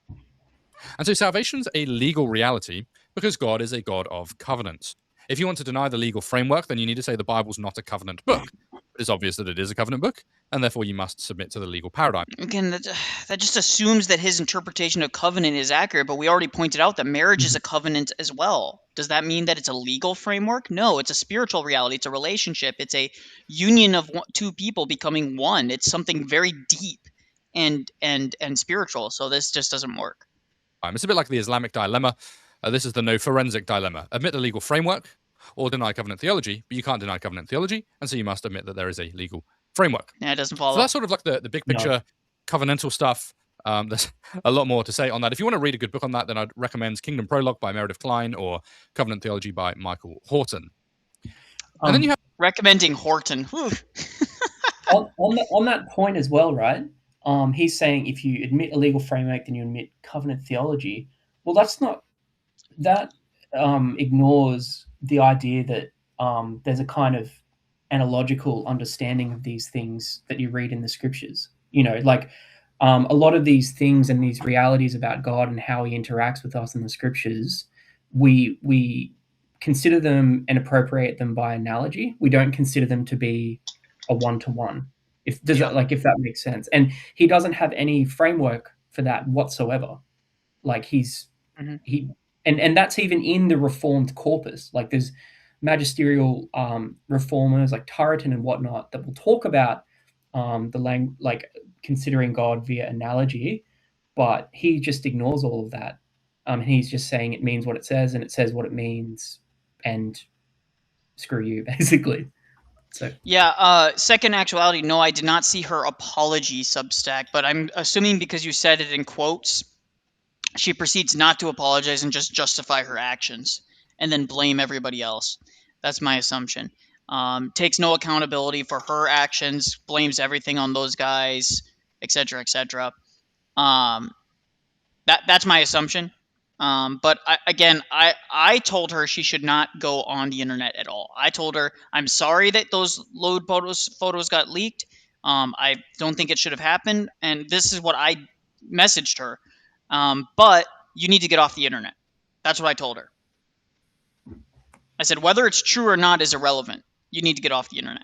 And so salvation's a legal reality because God is a God of covenant. If you want to deny the legal framework, then you need to say the Bible's not a covenant book. It's obvious that it is a covenant book, and therefore you must submit to the legal paradigm. Again, that just assumes that his interpretation of covenant is accurate, but we already pointed out that marriage is a covenant as well. Does that mean that it's a legal framework? No, it's a spiritual reality. It's a relationship. It's a union of two people becoming one. It's something very deep and spiritual. So this just doesn't work. It's a bit like the Islamic dilemma. This is the no forensic dilemma. Admit the legal framework or deny covenant theology, but you can't deny covenant theology, and so you must admit that there is a legal framework. Yeah, it doesn't follow. So that's sort of like the big picture covenantal stuff. There's a lot more to say on that. If you want to read a good book on that, then I'd recommend Kingdom Prologue by Meredith Kline or Covenant Theology by Michael Horton. And then you have... Recommending Horton. on that point as well, right? He's saying if you admit a legal framework, then you admit covenant theology. Well, that ignores the idea that there's a kind of analogical understanding of these things that you read in the scriptures. You know, like a lot of these things and these realities about God and how he interacts with us in the scriptures, we consider them and appropriate them by analogy. We don't consider them to be a one-to-one. If that makes sense. And he doesn't have any framework for that whatsoever. Like and that's even in the Reformed corpus. Like there's magisterial reformers like Turretin and whatnot that will talk about like considering God via analogy, but he just ignores all of that. And he's just saying it means what it says, and it says what it means, and screw you, basically. So yeah, second actuality, no, I did not see her apology Substack, but I'm assuming because you said it in quotes, she proceeds not to apologize and just justify her actions and then blame everybody else. That's my assumption. Takes no accountability for her actions, blames everything on those guys, etc., etc. That's my assumption. But I told her she should not go on the internet at all. I told her, I'm sorry that those load photos got leaked. I don't think it should have happened. And this is what I messaged her. But you need to get off the internet. That's what I told her. I said, whether it's true or not is irrelevant. You need to get off the internet.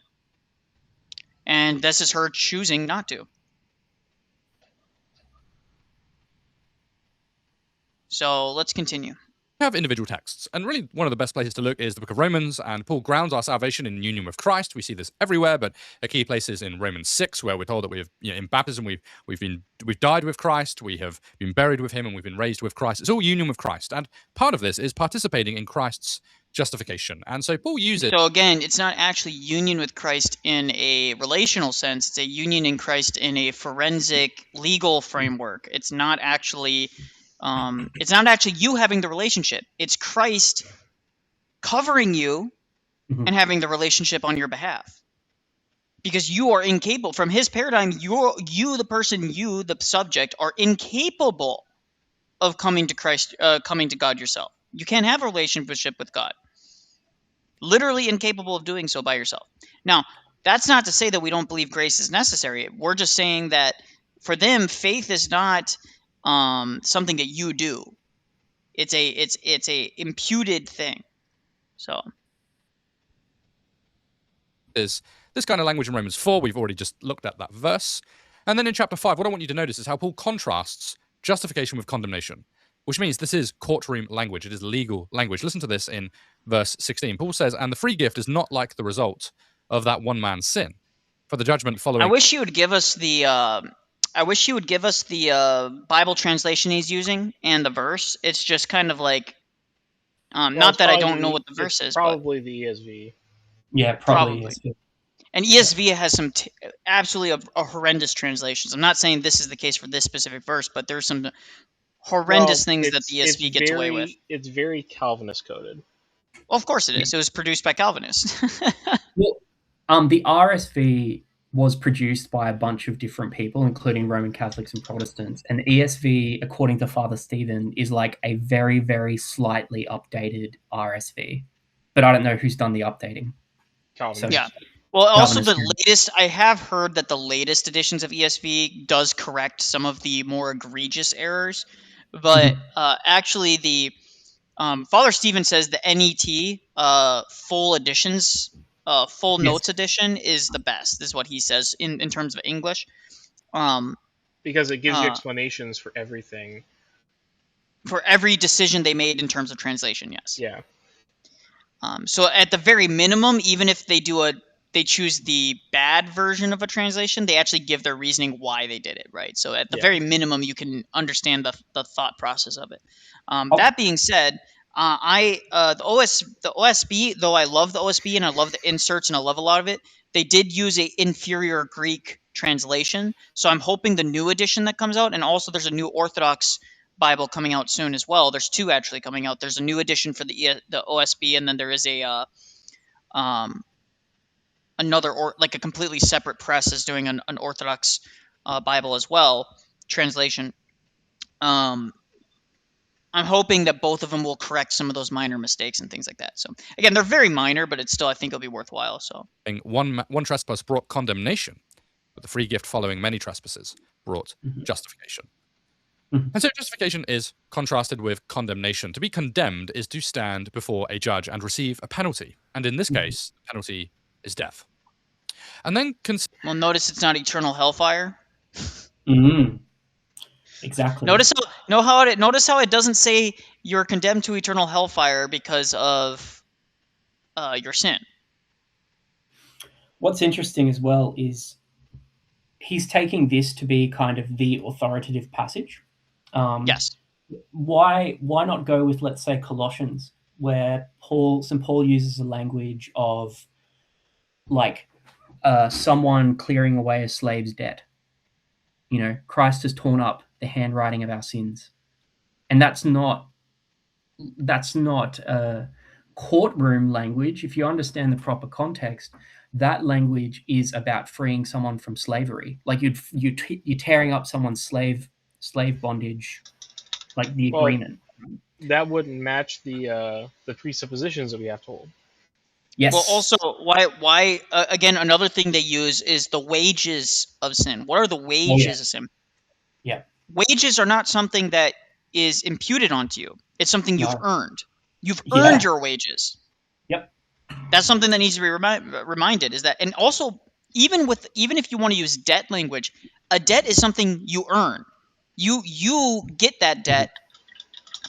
And this is her choosing not to. So let's continue. We have individual texts, and really one of the best places to look is the book of Romans, and Paul grounds our salvation in union with Christ. We see this everywhere, but a key place is in Romans 6, where we're told that we have, in baptism we've died with Christ, we have been buried with him, and we've been raised with Christ. It's all union with Christ, and part of this is participating in Christ's justification. And so Paul uses... So again, it's not actually union with Christ in a relational sense. It's a union in Christ in a forensic legal framework. It's not actually you having the relationship. It's Christ covering you and having the relationship on your behalf. Because you are incapable. From his paradigm, the subject, are incapable of coming to Christ, coming to God yourself. You can't have a relationship with God. Literally incapable of doing so by yourself. Now, that's not to say that we don't believe grace is necessary. We're just saying that for them, faith is not something that you do. It's a imputed thing. So is this kind of language in Romans 4. We've already just looked at that verse. And then in chapter 5, what I want you to notice is how Paul contrasts justification with condemnation, which means this is courtroom language. It is legal language. Listen to this in verse 16. Paul says, "And the free gift is not like the result of that one man's sin. For the judgment following..." I wish you would give us the Bible translation he's using and the verse. It's just kind of like, not that I don't know what the verse is, but probably the ESV. Yeah, probably. ESV. And ESV has some absolutely a horrendous translations. I'm not saying this is the case for this specific verse, but there's some horrendous things that the ESV gets away with. It's very Calvinist coded. Well, of course it is. It was produced by Calvinists. Well, the RSV was produced by a bunch of different people, including Roman Catholics and Protestants. And the ESV, according to Father Stephen, is like a very, very slightly updated RSV. But I don't know who's done the updating. Calvinist. Yeah. Well, also the latest, I have heard that the latest editions of ESV does correct some of the more egregious errors. But actually, the Father Stephen says the NET full editions, full notes edition is the best, is what he says in terms of English. Because it gives you explanations for everything. For every decision they made in terms of translation, yes. Yeah. So at the very minimum, even if they choose the bad version of a translation, they actually give their reasoning why they did it, right? So at the very minimum, you can understand the thought process of it. That being said, the OSB, though I love the OSB and I love the inserts and I love a lot of it, they did use a inferior Greek translation. So I'm hoping the new edition that comes out, and also there's a new Orthodox Bible coming out soon as well. There's two actually coming out. There's a new edition for the OSB, and then there is a another, or like a completely separate press is doing an Orthodox Bible as well, translation. I'm hoping that both of them will correct some of those minor mistakes and things like that. So again, they're very minor, but it's still, I think it'll be worthwhile. So one trespass brought condemnation, but the free gift following many trespasses brought justification. And so justification is contrasted with condemnation. To be condemned is to stand before a judge and receive a penalty. And in this case, the penalty is death. And then well, notice it's not eternal hellfire. Exactly. Notice how it doesn't say you're condemned to eternal hellfire because of your sin. What's interesting as well is he's taking this to be kind of the authoritative passage. Yes. Why not go with, let's say, Colossians, where St. Paul uses the language of like someone clearing away a slave's debt. You know, Christ has torn up the handwriting of our sins, and that's not courtroom language. If you understand the proper context, that language is about freeing someone from slavery. Like you're tearing up someone's slave bondage, like the agreement. That wouldn't match the presuppositions that we have to hold. Yes. Well, also, why again, another thing they use is the wages of sin. What are the wages of sin? Yeah. Wages are not something that is imputed onto you. It's something you've earned. You've earned your wages. Yep. That's something that needs to be reminded, is that, and also even if you want to use debt language, a debt is something you earn. You get that debt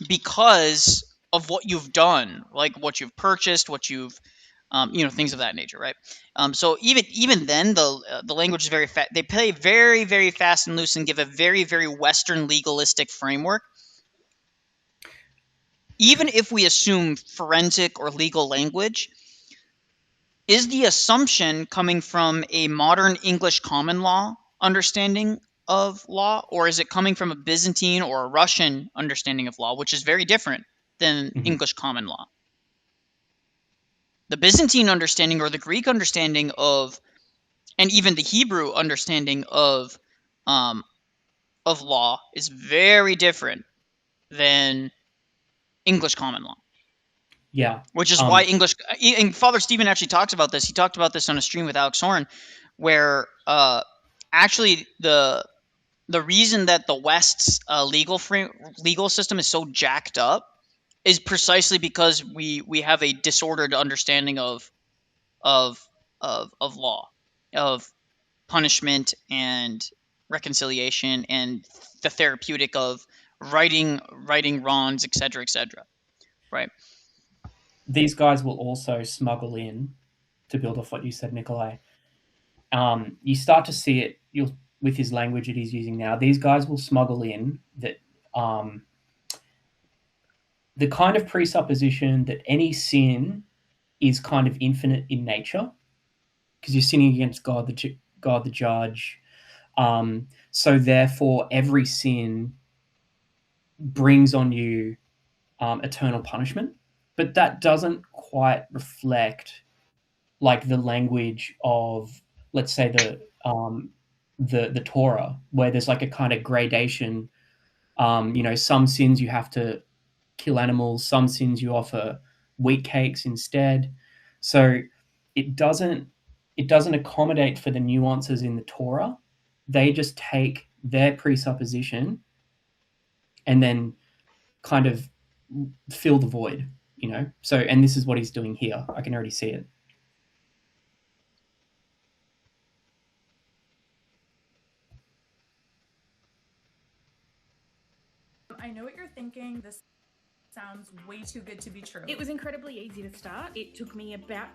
because of what you've done, like what you've purchased, what you've things of that nature, right? So even then, the language is very they play very, very fast and loose and give a very, very Western legalistic framework. Even if we assume forensic or legal language, is the assumption coming from a modern English common law understanding of law, or is it coming from a Byzantine or a Russian understanding of law, which is very different than English common law? The Byzantine understanding or the Greek understanding of, and even the Hebrew understanding of law is very different than English common law. Yeah. Which is why English, and Father Stephen actually talks about this. He talked about this on a stream with Alex Soren, where actually the the reason that the West's legal system is so jacked up is precisely because we have a disordered understanding of law, of punishment and reconciliation, and the therapeutic of righting wrongs, etc., etc. Right. These guys will also smuggle in, to build off what you said, Nikolai. You start to see it with his language that he's using now. These guys will smuggle in that the kind of presupposition that any sin is kind of infinite in nature, because you're sinning against God the judge. So therefore, every sin brings on you eternal punishment, but that doesn't quite reflect like the language of, let's say, the Torah, where there's like a kind of gradation. Some sins you have to kill animals, some sins you offer wheat cakes instead. So it doesn't accommodate for the nuances in the Torah. They just take their presupposition and then kind of fill the void, So, and this is what he's doing here. I can already see it. I know what you're thinking. This sounds way too good to be true. It was incredibly easy to start. It took me about.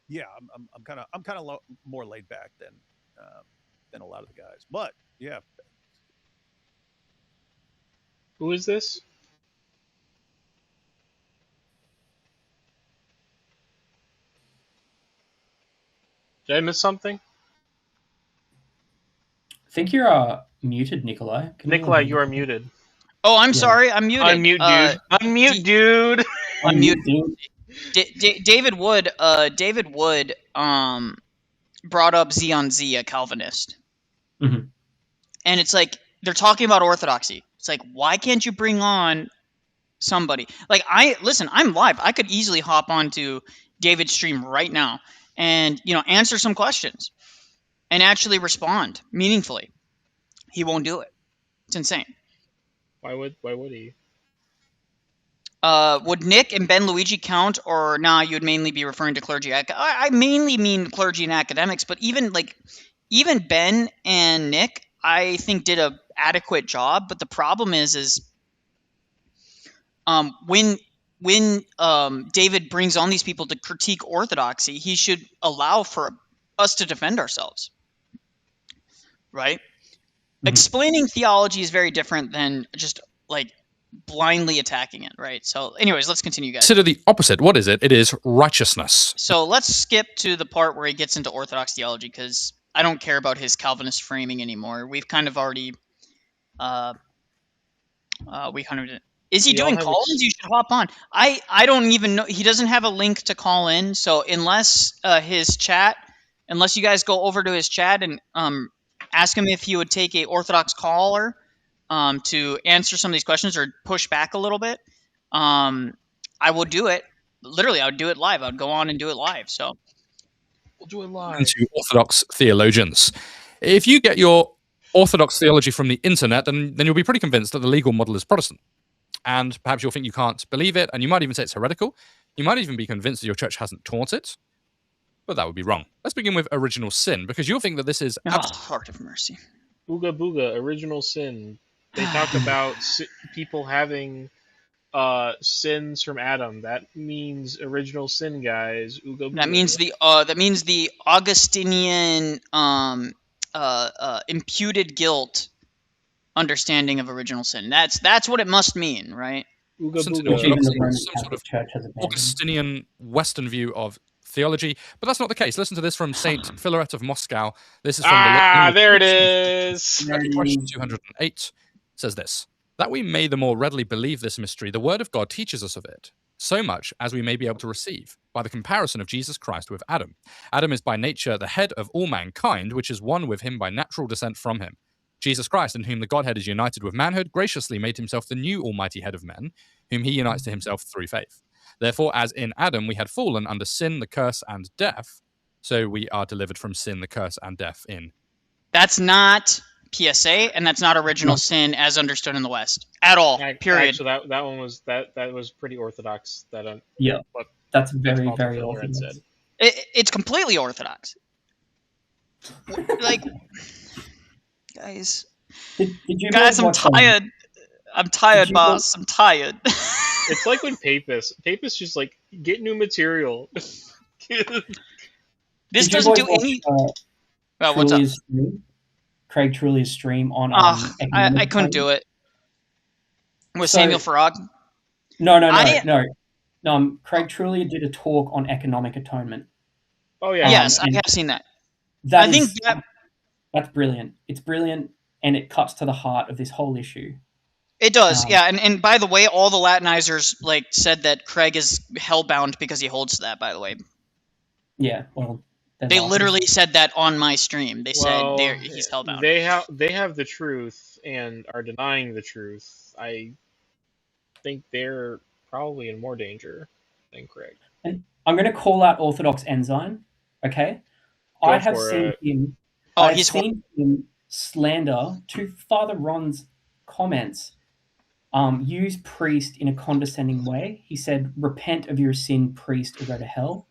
Yeah, I'm kind of more laid back than a lot of the guys, but yeah. Who is this? Did I miss something? I think you're muted, Nikolai. Nikolai, you are muted. Oh, I'm sorry. I'm muted. Unmute, dude. Unmute, dude. Unmute. David Wood. David Wood. Brought up Zion Z, a Calvinist. Mm-hmm. And it's like they're talking about orthodoxy. It's like, why can't you bring on somebody? Like, I'm live. I could easily hop onto David's stream right now and answer some questions and actually respond meaningfully. He won't do it. It's insane. Why would he? Would Nick and Ben Luigi count, or you'd mainly be referring to clergy? I mainly mean clergy and academics, but even Ben and Nick, I think, did a adequate job. But the problem is when David brings on these people to critique orthodoxy, he should allow for us to defend ourselves, right? Mm-hmm. Explaining theology is very different than just like blindly attacking it, right? So anyways, let's continue, guys. Consider the opposite. What is it? It is righteousness. So let's skip to the part where he gets into orthodox theology, because I don't care about his Calvinist framing anymore. We've kind of already is he doing call-ins? You should hop on. I don't even know. He doesn't have a link to call in, so unless you guys go over to his chat and ask him if he would take a Orthodox caller to answer some of these questions or push back a little bit, I will do it. Literally, I would do it live. I would go on and do it live. So we'll do it live. To Orthodox theologians. If you get your Orthodox theology from the internet, then you'll be pretty convinced that the legal model is Protestant. And perhaps you'll think you can't believe it, and you might even say it's heretical. You might even be convinced that your church hasn't taught it. But that would be wrong. Let's begin with original sin, because you'll think that this is... heart of mercy. Booga booga, original sin. They talk about people having sins from Adam. That means original sin, guys. Ooga booga. That means the Augustinian imputed guilt understanding of original sin. That's what it must mean, right? Some sort of Augustinian Western view of theology, but that's not the case. Listen to this from Saint Philaret of Moscow. This is from there it is. Question 208 says this: that we may the more readily believe this mystery, the word of God teaches us of it, so much as we may be able to receive, by the comparison of Jesus Christ with Adam. Adam is by nature the head of all mankind, which is one with him by natural descent from him. Jesus Christ, in whom the Godhead is united with manhood, graciously made himself the new almighty head of men, whom he unites to himself through faith. Therefore, as in Adam we had fallen under sin, the curse, and death, so we are delivered from sin, the curse, and death in... That's not PSA, and that's not original sin as understood in the West at all. Period. Actually, that one was that was pretty orthodox. That Yeah, what that's very, Metropolitan very Fiddler had orthodox. said. It's completely orthodox. Like, guys, Did you guys, boys I'm watch? tired. I'm tired, you boss. I'm tired. It's like when Papists just like get new material. This Did you doesn't boys do watch any. Oh, what's up? Trulia's stream? Craig Trulia's stream on I couldn't do it. With So- Samuel Farag? No. Craig Trulia did a talk on economic atonement. Oh yeah. Yes, I and have seen that. That I think is- that's brilliant. It's brilliant, and it cuts to the heart of this whole issue. It does, yeah. And by the way, all the Latinizers like said that Craig is hellbound because he holds that. By the way, Yeah, well, they literally said that on my stream. They said Well, he's hellbound. They have the truth and are denying the truth. I think they're probably in more danger than Craig. And I'm going to call out Orthodox Ensign. Okay, I have for seen it. him. Oh, I've he's seen him slander to Father Ron's comments. Use priest in a condescending way. He said, "Repent of your sin, priest, or go to hell."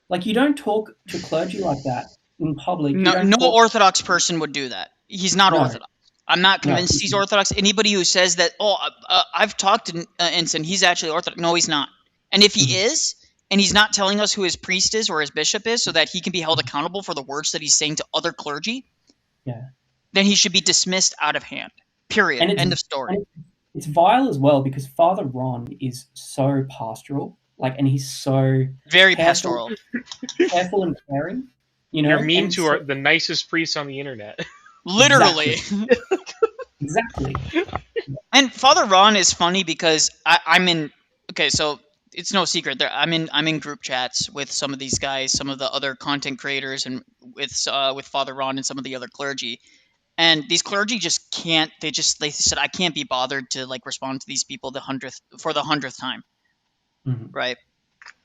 Like, you don't talk to clergy like that in public. You No, don't no talk- Orthodox person would do that. He's not No. Orthodox. I'm not convinced No. he's Orthodox. Anybody who says that, I've talked to Ensign, he's actually Orthodox. No, he's not. And if he is, and he's not telling us who his priest is or his bishop is so that he can be held accountable for the words that he's saying to other clergy, Yeah. then he should be dismissed out of hand. Period. And it's- End of story. It's vile as well because Father Ron is so pastoral, and he's so Very careful, pastoral. careful and caring. You know, Your memes and who so- are the nicest priests on the internet. Literally. Exactly. And Father Ron is funny because I'm in. Okay, so it's no secret there. I'm in group chats with some of these guys, some of the other content creators, and with Father Ron and some of the other clergy. And these clergy just can't. They said I can't be bothered to respond to these people the 100th time, right?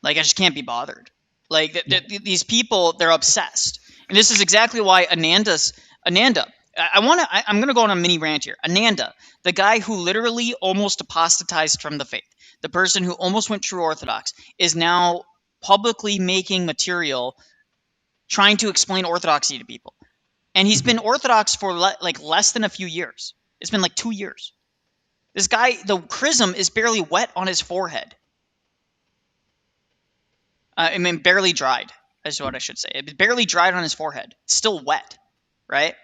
Like I just can't be bothered. Like these people, they're obsessed, and this is exactly why Ananda. I'm gonna go on a mini rant here. Ananda, the guy who literally almost apostatized from the faith, the person who almost went true Orthodox, is now publicly making material trying to explain Orthodoxy to people. And he's been Orthodox for less than a few years. It's been 2 years. This guy, the chrism is barely wet on his forehead. Barely dried, is what I should say. It barely dried on his forehead. It's still wet, right?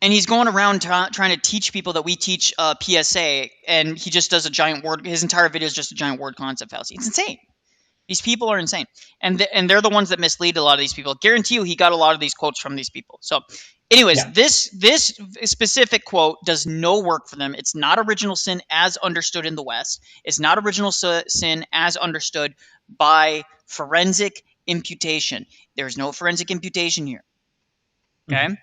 And he's going around trying to teach people that we teach PSA, and he just does a giant word. His entire video is just a giant word concept fallacy. It's insane. These people are insane, and they're the ones that mislead a lot of these people. Guarantee you, he got a lot of these quotes from these people. So, anyways, this specific quote does no work for them. It's not original sin as understood in the West. It's not original sin as understood by forensic imputation. There's no forensic imputation here. Okay.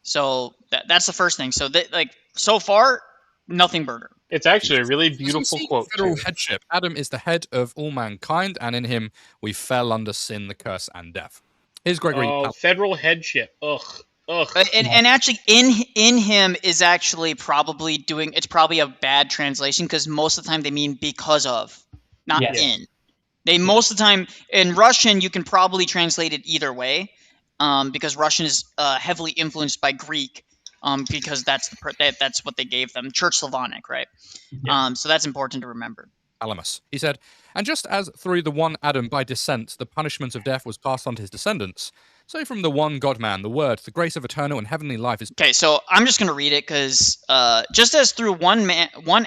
So that's the first thing. So so far, nothing burger. It's actually a really beautiful quote. Federal too. headship. Adam is the head of all mankind, and in him we fell under sin, the curse, and death. Here's Gregory. Oh, federal headship. Ugh. And actually, in him is actually probably it's probably a bad translation because most of the time they mean because of, not in. They most of the time in Russian you can probably translate it either way, because Russian is heavily influenced by Greek. Because that's what they gave them, Church Slavonic, right? Yeah. So that's important to remember. Alamus. He said, and just as through the one Adam by descent the punishment of death was passed on to his descendants, so from the one God-man, the Word, the grace of eternal and heavenly life is... Okay, so I'm just going to read it because just as through one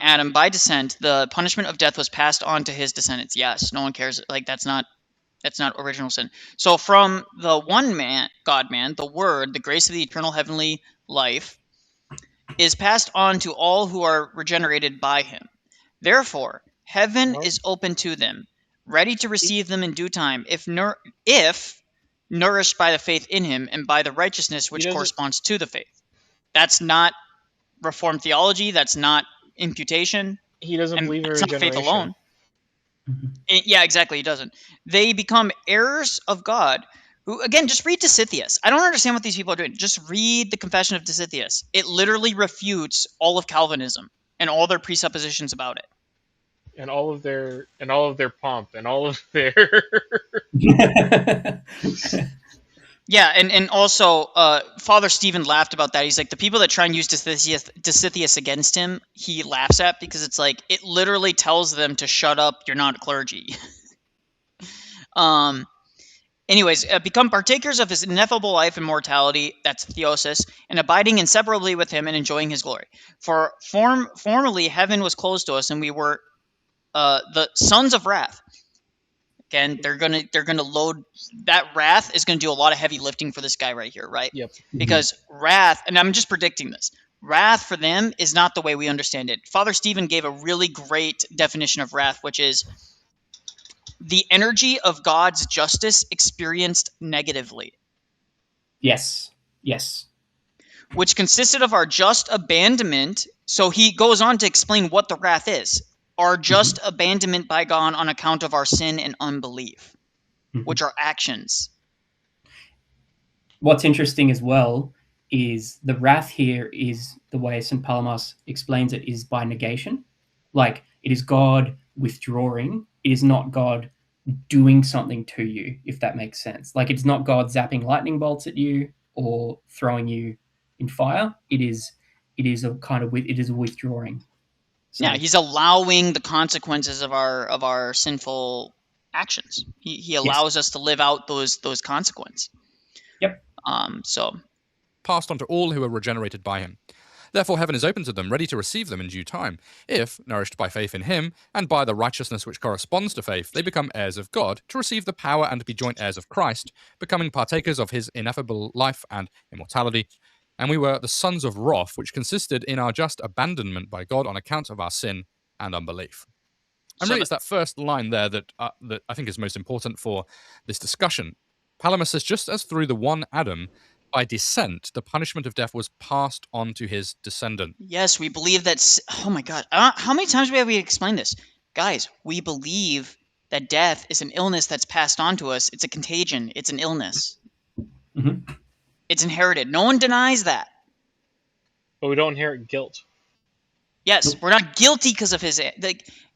Adam by descent the punishment of death was passed on to his descendants. Yes, no one cares. That's not original sin. So from the one man, God-man, the Word, the grace of the eternal heavenly life is passed on to all who are regenerated by him. Therefore, heaven is open to them, ready to receive them in due time, if nourished by the faith in him and by the righteousness which corresponds to the faith. That's not Reformed theology. That's not imputation. He doesn't believe in regeneration. It's not faith alone. Yeah, exactly. He doesn't. They become heirs of God, Who, again, just read Dositheus. I don't understand what these people are doing. Just read the Confession of Dositheus. It literally refutes all of Calvinism and all their presuppositions about it. And all of their pomp and all of their Yeah, and also Father Stephen laughed about that. He's like, the people that try and use Dositheus against him, he laughs at, because it's like, it literally tells them to shut up, you're not clergy. Anyways, become partakers of his ineffable life and mortality, that's theosis, and abiding inseparably with him and enjoying his glory. For formerly heaven was closed to us, and we were the sons of wrath. Again, they're gonna load that. Wrath is gonna do a lot of heavy lifting for this guy right here, right? Yep. Because wrath, and I'm just predicting this, wrath for them is not the way we understand it. Father Stephen gave a really great definition of wrath, which is the energy of God's justice experienced negatively. Yes. Yes. Which consisted of our just abandonment. So he goes on to explain what the wrath is. Our just abandonment by God on account of our sin and unbelief, which are actions. What's interesting as well is the wrath here is, the way St. Palamas explains it, is by negation. Like, it is God withdrawing. It is not God doing something to you, if that makes sense. Like, it's not God zapping lightning bolts at you or throwing you in fire. It is a kind of, it is a withdrawing. So, yeah, he's allowing the consequences of our sinful actions. He allows us to live out those consequences. Yep. So passed on to all who are regenerated by him. Therefore heaven is open to them, ready to receive them in due time. If, nourished by faith in him, and by the righteousness which corresponds to faith, they become heirs of God, to receive the power and be joint heirs of Christ, becoming partakers of his ineffable life and immortality. And we were the sons of wrath, which consisted in our just abandonment by God on account of our sin and unbelief. And really, it's that first line there that I think is most important for this discussion. Palamas says, just as through the one Adam, by descent, the punishment of death was passed on to his descendant. Yes, we believe that. Oh my God. How many times have we explained this? Guys, we believe that death is an illness that's passed on to us. It's a contagion. It's an illness. Mm-hmm. It's inherited. No one denies that. But we don't inherit guilt. Yes, we're not guilty because of his...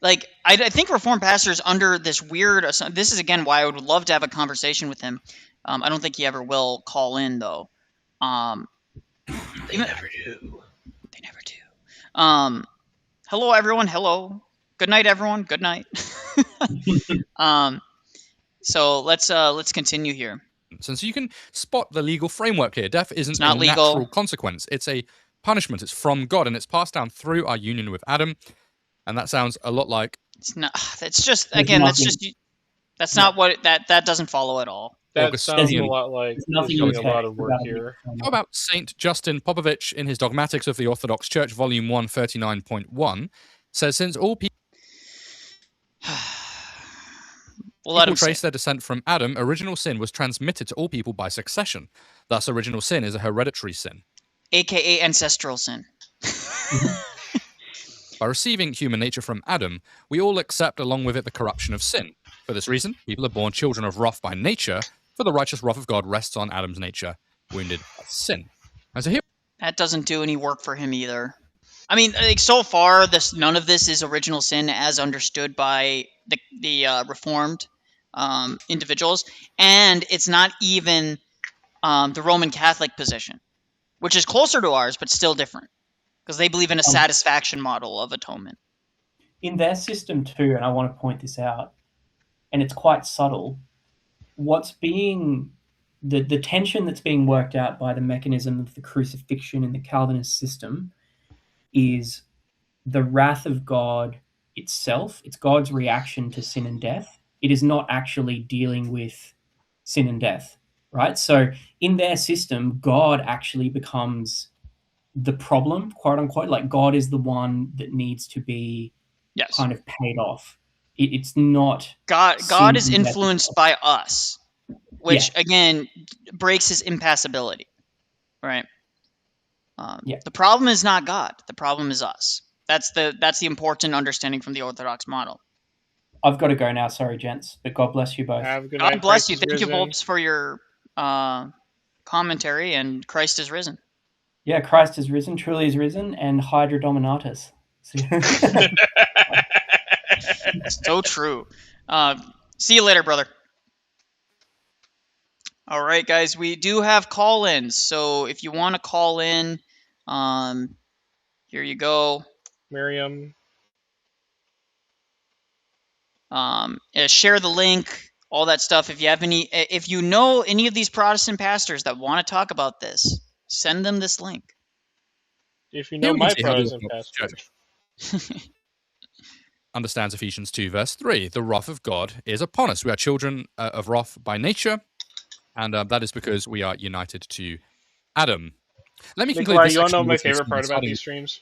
Like I think Reformed pastors under this weird... This is, again, why I would love to have a conversation with him. I don't think he ever will call in, though. They never do. They never do. Hello, everyone. Hello. Good night, everyone. Good night. So let's continue here. And so you can spot the legal framework here. Death isn't a natural consequence. It's a punishment. It's from God, and it's passed down through our union with Adam. And that sounds a lot like... It's not... It's just... Again, that's just... That's not what... That doesn't follow at all. That sounds a lot like there's doing a lot of work here. How about Saint Justin Popovich in his Dogmatics of the Orthodox Church, Volume 1, 39.1, says, since all people... People trace their descent from Adam, original sin was transmitted to all people by succession. Thus, original sin is a hereditary sin. AKA ancestral sin. By receiving human nature from Adam, we all accept along with it the corruption of sin. For this reason, people are born children of wrath by nature, for the righteous wrath of God rests on Adam's nature, wounded by sin. And so here... That doesn't do any work for him either. I mean, like, so far, none of this is original sin as understood by the Reformed individuals, and it's not even the Roman Catholic position, which is closer to ours, but still different, because they believe in a satisfaction model of atonement. In their system too, and I want to point this out, and it's quite subtle, what's being... The tension that's being worked out by the mechanism of the crucifixion in the Calvinist system is the wrath of God itself. It's God's reaction to sin and death. It is not actually dealing with sin and death, right? So in their system, God actually becomes the problem, quote unquote. Like, God is the one that needs to be kind of paid off. It's not... God is influenced by us, which, again, breaks his impassibility, right? The problem is not God. The problem is us. That's the important understanding from the Orthodox model. I've got to go now. Sorry, gents. But God bless you both. Have a good God night. bless you. Thank you, Volps, for your commentary, and Christ is risen. Yeah, Christ is risen, truly is risen, and Hydra Dominatus. So true. See you later, brother. All right, guys, we do have call-ins. So if you want to call in, here you go. Miriam. Share the link, all that stuff. If you know any of these Protestant pastors that want to talk about this, send them this link. If you Here know we can my see how the Protestant Orthodox pastor. Church understands Ephesians 2, verse 3. The wrath of God is upon us. We are children of wrath by nature, and that is because we are united to Adam. Let me conclude Nikolai, this you want to know section. my favorite part about these streams?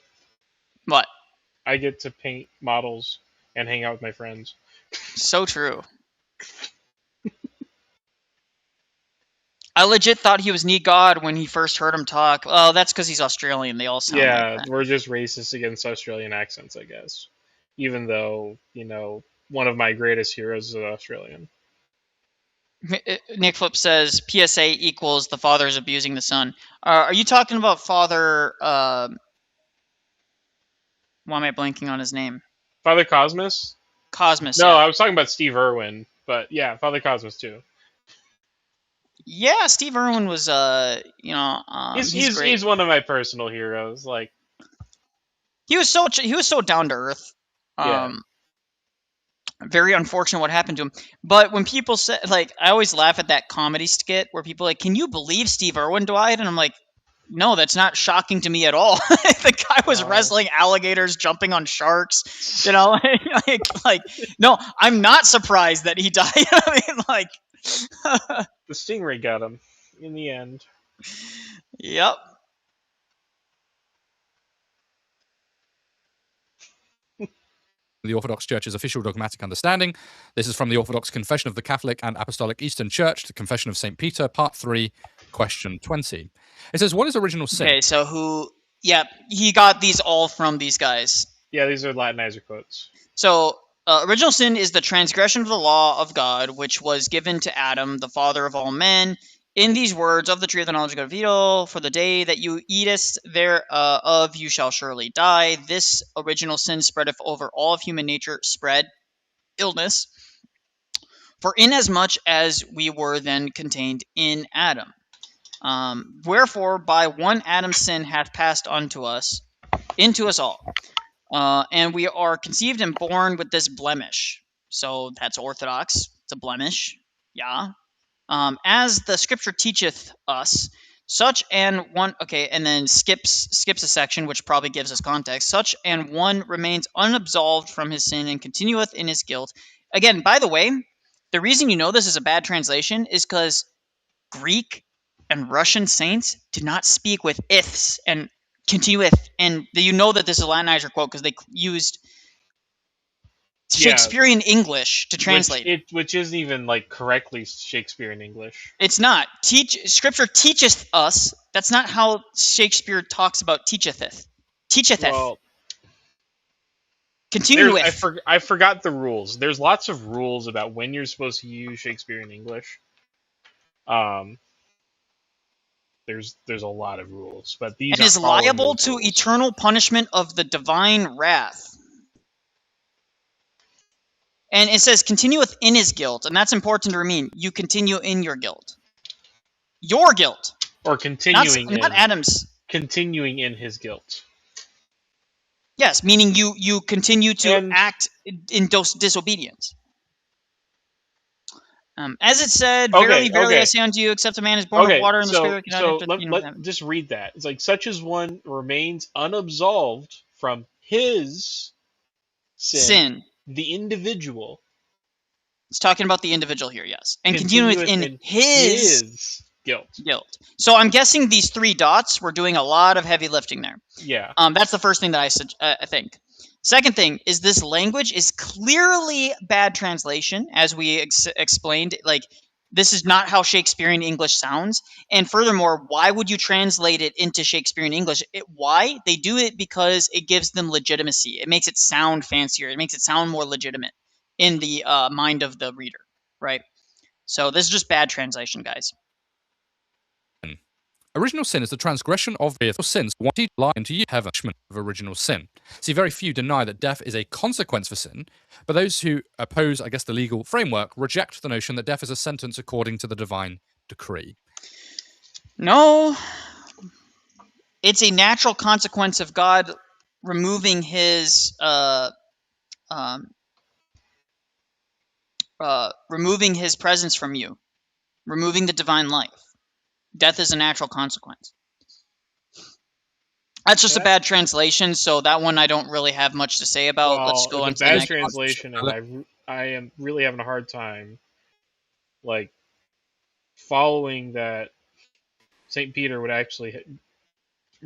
What? I get to paint models and hang out with my friends. So true. I legit thought he was Need God when he first heard him talk. Oh, that's because he's Australian. They all sound like that. We're just racist against Australian accents, I guess. Even though, one of my greatest heroes is Australian. Nick Flip says PSA equals the father is abusing the son. Are you talking about Father? Why am I blanking on his name? Father Cosmos? Cosmos. No, yeah. I was talking about Steve Irwin, but yeah, Father Cosmos too. Yeah, Steve Irwin was he's great. He's one of my personal heroes. Like he was so down to earth. Yeah. Very unfortunate what happened to him. But when people say, like, I always laugh at that comedy skit where people are like, can you believe Steve Irwin died? And I'm like, no, that's not shocking to me at all. The guy was wrestling alligators, jumping on sharks, like, no, I'm not surprised that he died. I mean, like, the stingray got him in the end. Yep. The Orthodox Church's official dogmatic understanding. This is from the Orthodox Confession of the Catholic and Apostolic Eastern Church, the Confession of St. Peter, Part 3, Question 20. It says, what is original sin? Okay, so he got these all from these guys. Yeah, these are Latinizer quotes. So, original sin is the transgression of the law of God, which was given to Adam, the father of all men. In these words, of the tree of the knowledge of good and evil, for the day that you eatest thereof, you shall surely die. This original sin spreadeth over all of human nature, spread illness. For inasmuch as we were then contained in Adam. Wherefore, by one Adam's sin hath passed into us all. And we are conceived and born with this blemish. So that's orthodox. It's a blemish. Yeah. As the scripture teacheth us, such an one. Okay, and then skips a section which probably gives us context. Such an one remains unabsolved from his sin and continueth in his guilt. Again, by the way, the reason you know this is a bad translation is because Greek and Russian saints do not speak with iths and continueth, and you know that this is a Latinizer quote because they used Shakespearean English to translate. Which isn't even like correctly Shakespearean English. It's not. Scripture teacheth us. That's not how Shakespeare talks about teacheth. Well, continue with. I forgot the rules. There's lots of rules about when you're supposed to use Shakespearean English. There's a lot of rules, but these is liable to eternal punishment of the divine wrath. And it says continueth in his guilt, and that's important to remain. You continue in your guilt. Your guilt. Or continuing not Adam's. Continuing in his guilt. Yes, meaning you continue to act in disobedience. As it said, verily, I say unto you, except a man is born of water and the Spirit cannot enter the kingdom of heaven. Just read that. It's like, such as one remains unabsolved from his sin. The individual. It's talking about the individual here, yes. And continuing in his guilt. So I'm guessing these three dots were doing a lot of heavy lifting there. Yeah. That's the first thing that I think. Second thing is this language is clearly bad translation, as we explained. Like, this is not how Shakespearean English sounds. And furthermore, why would you translate it into Shakespearean English? Why? They do it because it gives them legitimacy. It makes it sound fancier. It makes it sound more legitimate in the mind of the reader, right? So this is just bad translation, guys. Original sin is the transgression of the sins wanted to lie into you heaven of original sin. See, very few deny that death is a consequence for sin, but those who oppose, I guess, the legal framework reject the notion that death is a sentence according to the divine decree. No, it's a natural consequence of God removing his presence from you, removing the divine life. Death is a natural consequence. That's just a bad translation, so that one I don't really have much to say about. Well, Let's go on it's to a the bad next. translation, and I am really having a hard time, like, following that St. Peter would actually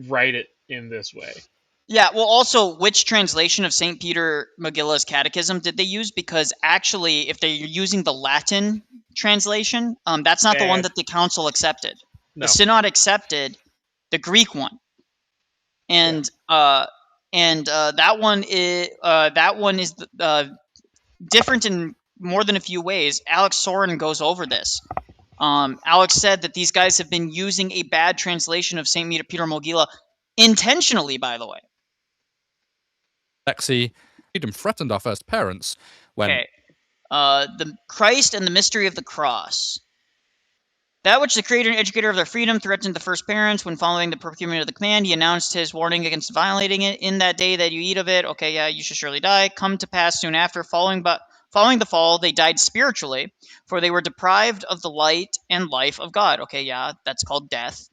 write it in this way. Yeah, well, also, which translation of St. Peter Megillah's Catechism did they use? Because actually, if they're using the Latin translation, that's not the one that the council accepted. No. The synod accepted the Greek one, and that one is different in more than a few ways. Alex Soren goes over this. Alex said that these guys have been using a bad translation of St. Peter Megillah intentionally, by the way. Alexei freedom threatened our first parents when... Okay. The Christ and the mystery of the cross. That which the creator and educator of their freedom threatened the first parents when following the procurement of the command. He announced his warning against violating it. In that day that you eat of it, okay, yeah, you shall surely die. Come to pass soon after, following the fall, they died spiritually, for they were deprived of the light and life of God. Okay, yeah, that's called death.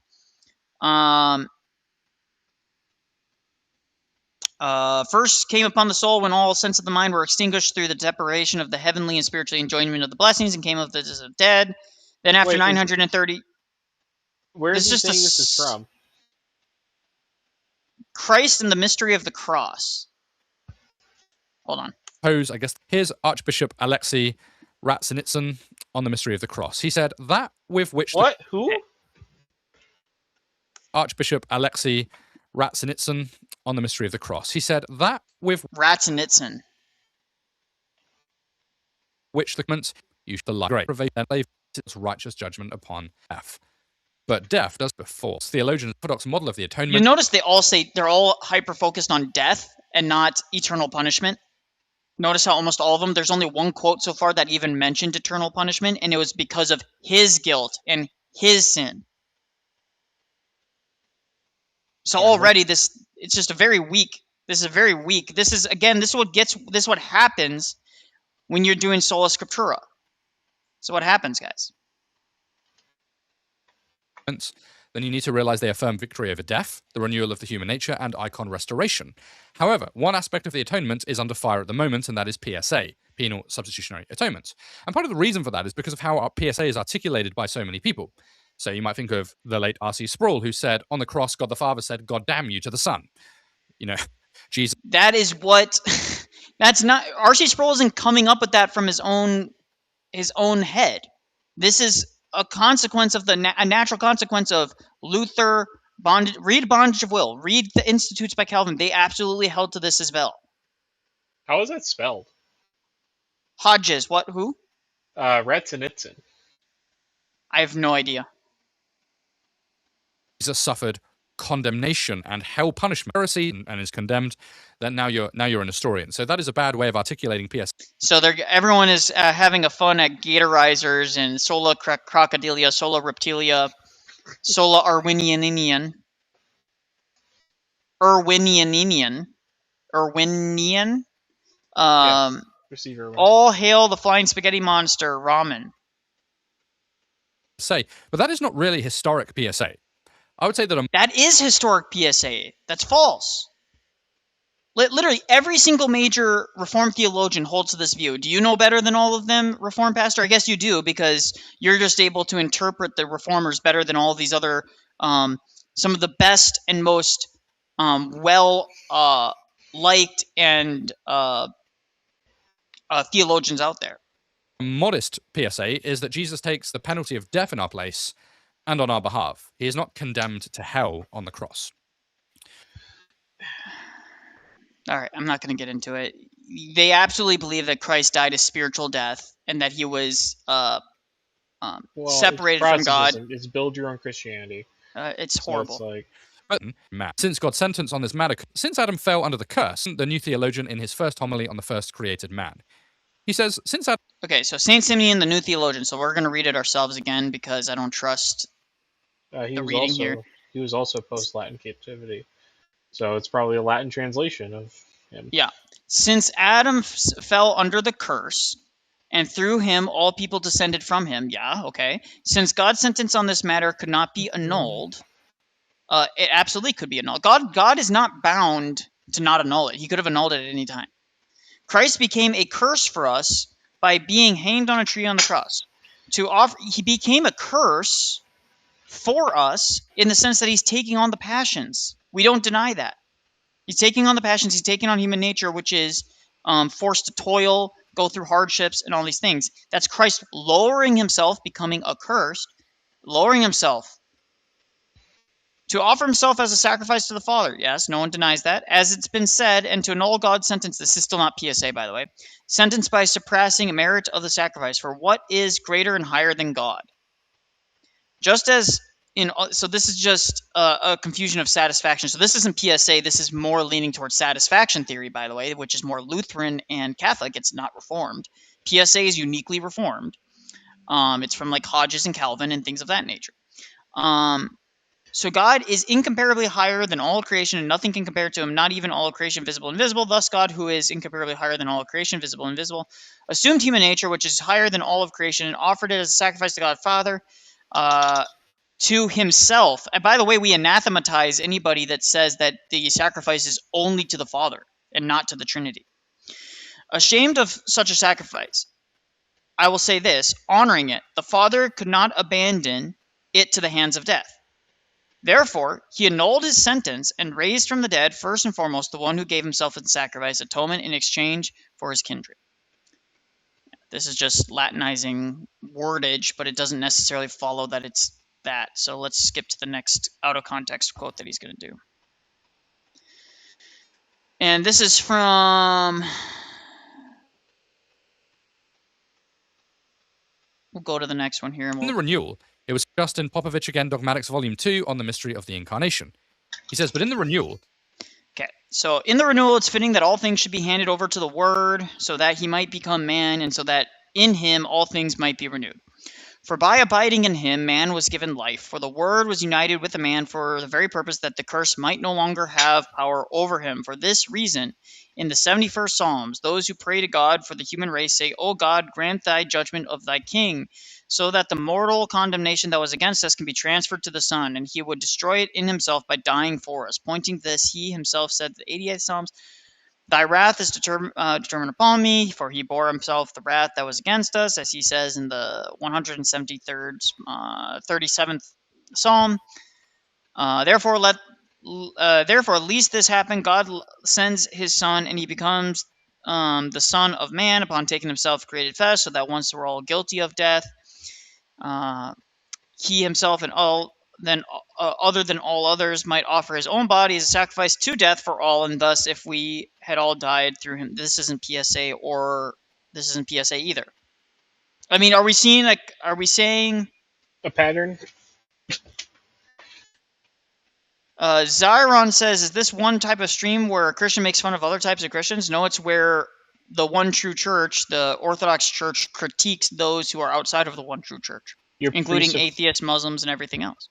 First came upon the soul when all sense of the mind were extinguished through the separation of the heavenly and spiritual enjoyment of the blessings, and came of the dead. Then after 930... Where is he saying this is from? Christ and the mystery of the cross. Hold on. I guess here's Archbishop Alexei Ratzinitsyn on the mystery of the cross. He said that with which... What? Who? Archbishop Alexei Ratzinitsyn on the mystery of the cross. He said that with... Ratzinitsyn. Which the comments you should lie great and lay its righteous judgment upon death. But death does before. Theologian Orthodox model of the atonement. You notice they all say they're all hyper focused on death and not eternal punishment. Notice how almost all of them, there's only one quote so far that even mentioned eternal punishment, and it was because of his guilt and his sin. So already it's just a very weak. This is what happens when you're doing sola scriptura. So what happens, guys? Then you need to realize they affirm victory over death, the renewal of the human nature, and icon restoration. However, one aspect of the atonement is under fire at the moment, and that is PSA, penal substitutionary atonement. And part of the reason for that is because of how our PSA is articulated by so many people. So you might think of the late R.C. Sproul, who said, on the cross, God the Father said, God damn you to the Son. You know, Jesus. That is what... That's not... R.C. Sproul isn't coming up with that from his own head. This is a consequence of a natural consequence of Luther, read Bondage of Will, read the Institutes by Calvin. They absolutely held to this as well. How is that spelled? Hodges, what, who? Ratzinitsyn. I have no idea. Jesus suffered condemnation and hell punishment, heresy, and is condemned. Then now you're an historian. So that is a bad way of articulating PS. So everyone is having a fun at Gatorizers and Sola Crocodilia, Sola Reptilia, Sola Arwinianian. All hail the flying spaghetti monster, ramen. But that is not really historic PSA. I would say that that is historic PSA. That's false. Literally, every single major Reformed theologian holds to this view. Do you know better than all of them, Reformed pastor? I guess you do, because you're just able to interpret the Reformers better than all of these other, some of the best and most liked and theologians out there. Modest PSA is that Jesus takes the penalty of death in our place and on our behalf. He is not condemned to hell on the cross. All right, I'm not going to get into it. They absolutely believe that Christ died a spiritual death and that he was separated from God. It's build your own Christianity. It's So horrible. it's like, But since God's sentence on this matter, since Adam fell under the curse, the new theologian in his first homily on the first created man, he says, since Adam. Okay, so Saint Simeon, the new theologian. So we're going to read it ourselves again because I don't trust he the was reading here. also post Latin captivity, so it's probably a Latin translation of him. Yeah. Since Adam fell under the curse, and through him all people descended from him. Yeah, okay. Since God's sentence on this matter could not be annulled, it absolutely could be annulled. God is not bound to not annul it. He could have annulled it at any time. Christ became a curse for us by being hanged on a tree on the cross. He became a curse for us in the sense that he's taking on the passions. We don't deny that. He's taking on the passions. He's taking on human nature, which is forced to toil, go through hardships, and all these things. That's Christ lowering himself, becoming accursed, lowering himself to offer himself as a sacrifice to the Father. Yes, no one denies that. As it's been said, and to annul God's sentence, this is still not PSA, by the way, sentence by suppressing merit of the sacrifice. For what is greater and higher than God? Just as so this is just a confusion of satisfaction. So this isn't PSA. This is more leaning towards satisfaction theory, by the way, which is more Lutheran and Catholic. It's not Reformed. PSA is uniquely Reformed. It's from like Hodges and Calvin and things of that nature. So God is incomparably higher than all of creation, and nothing can compare to him, not even all of creation, visible and invisible. Thus God, who is incomparably higher than all of creation, visible and invisible, assumed human nature, which is higher than all of creation, and offered it as a sacrifice to God Father, to himself. And by the way, we anathematize anybody that says that the sacrifice is only to the Father and not to the Trinity. Ashamed of such a sacrifice, I will say this, honoring it, the Father could not abandon it to the hands of death. Therefore, he annulled his sentence and raised from the dead, first and foremost, the one who gave himself in sacrifice, atonement in exchange for his kindred. This is just Latinizing wordage, but it doesn't necessarily follow that it's that. So let's skip to the next out of context quote that he's going to do. And this is from... We'll go to the next one here. And In the renewal, it was Justin Popovich again, Dogmatics Volume 2, on the mystery of the Incarnation. He says, but in the renewal... Okay, so in the renewal, it's fitting that all things should be handed over to the Word, so that he might become man, and so that in him all things might be renewed. For by abiding in him, man was given life, for the Word was united with the man for the very purpose that the curse might no longer have power over him. For this reason, in the 71st Psalms, those who pray to God for the human race say, O God, grant thy judgment of thy king, so that the mortal condemnation that was against us can be transferred to the Son, and he would destroy it in himself by dying for us. Pointing to this, he himself said, the 88th Psalms, Thy wrath is determined upon me, for he bore himself the wrath that was against us, as he says in the 173rd, 37th Psalm. Therefore, lest this happen, God sends his Son, and he becomes the Son of Man upon taking himself created flesh, so that once we're all guilty of death, he himself and all then other than all others might offer his own body as a sacrifice to death for all, and thus if we had all died through him, this isn't PSA either. I mean, are we saying a pattern? Zyron says, is this one type of stream where a Christian makes fun of other types of Christians? No, it's where the one true church, the Orthodox Church, critiques those who are outside of the one true church, including atheists, Muslims, and everything else.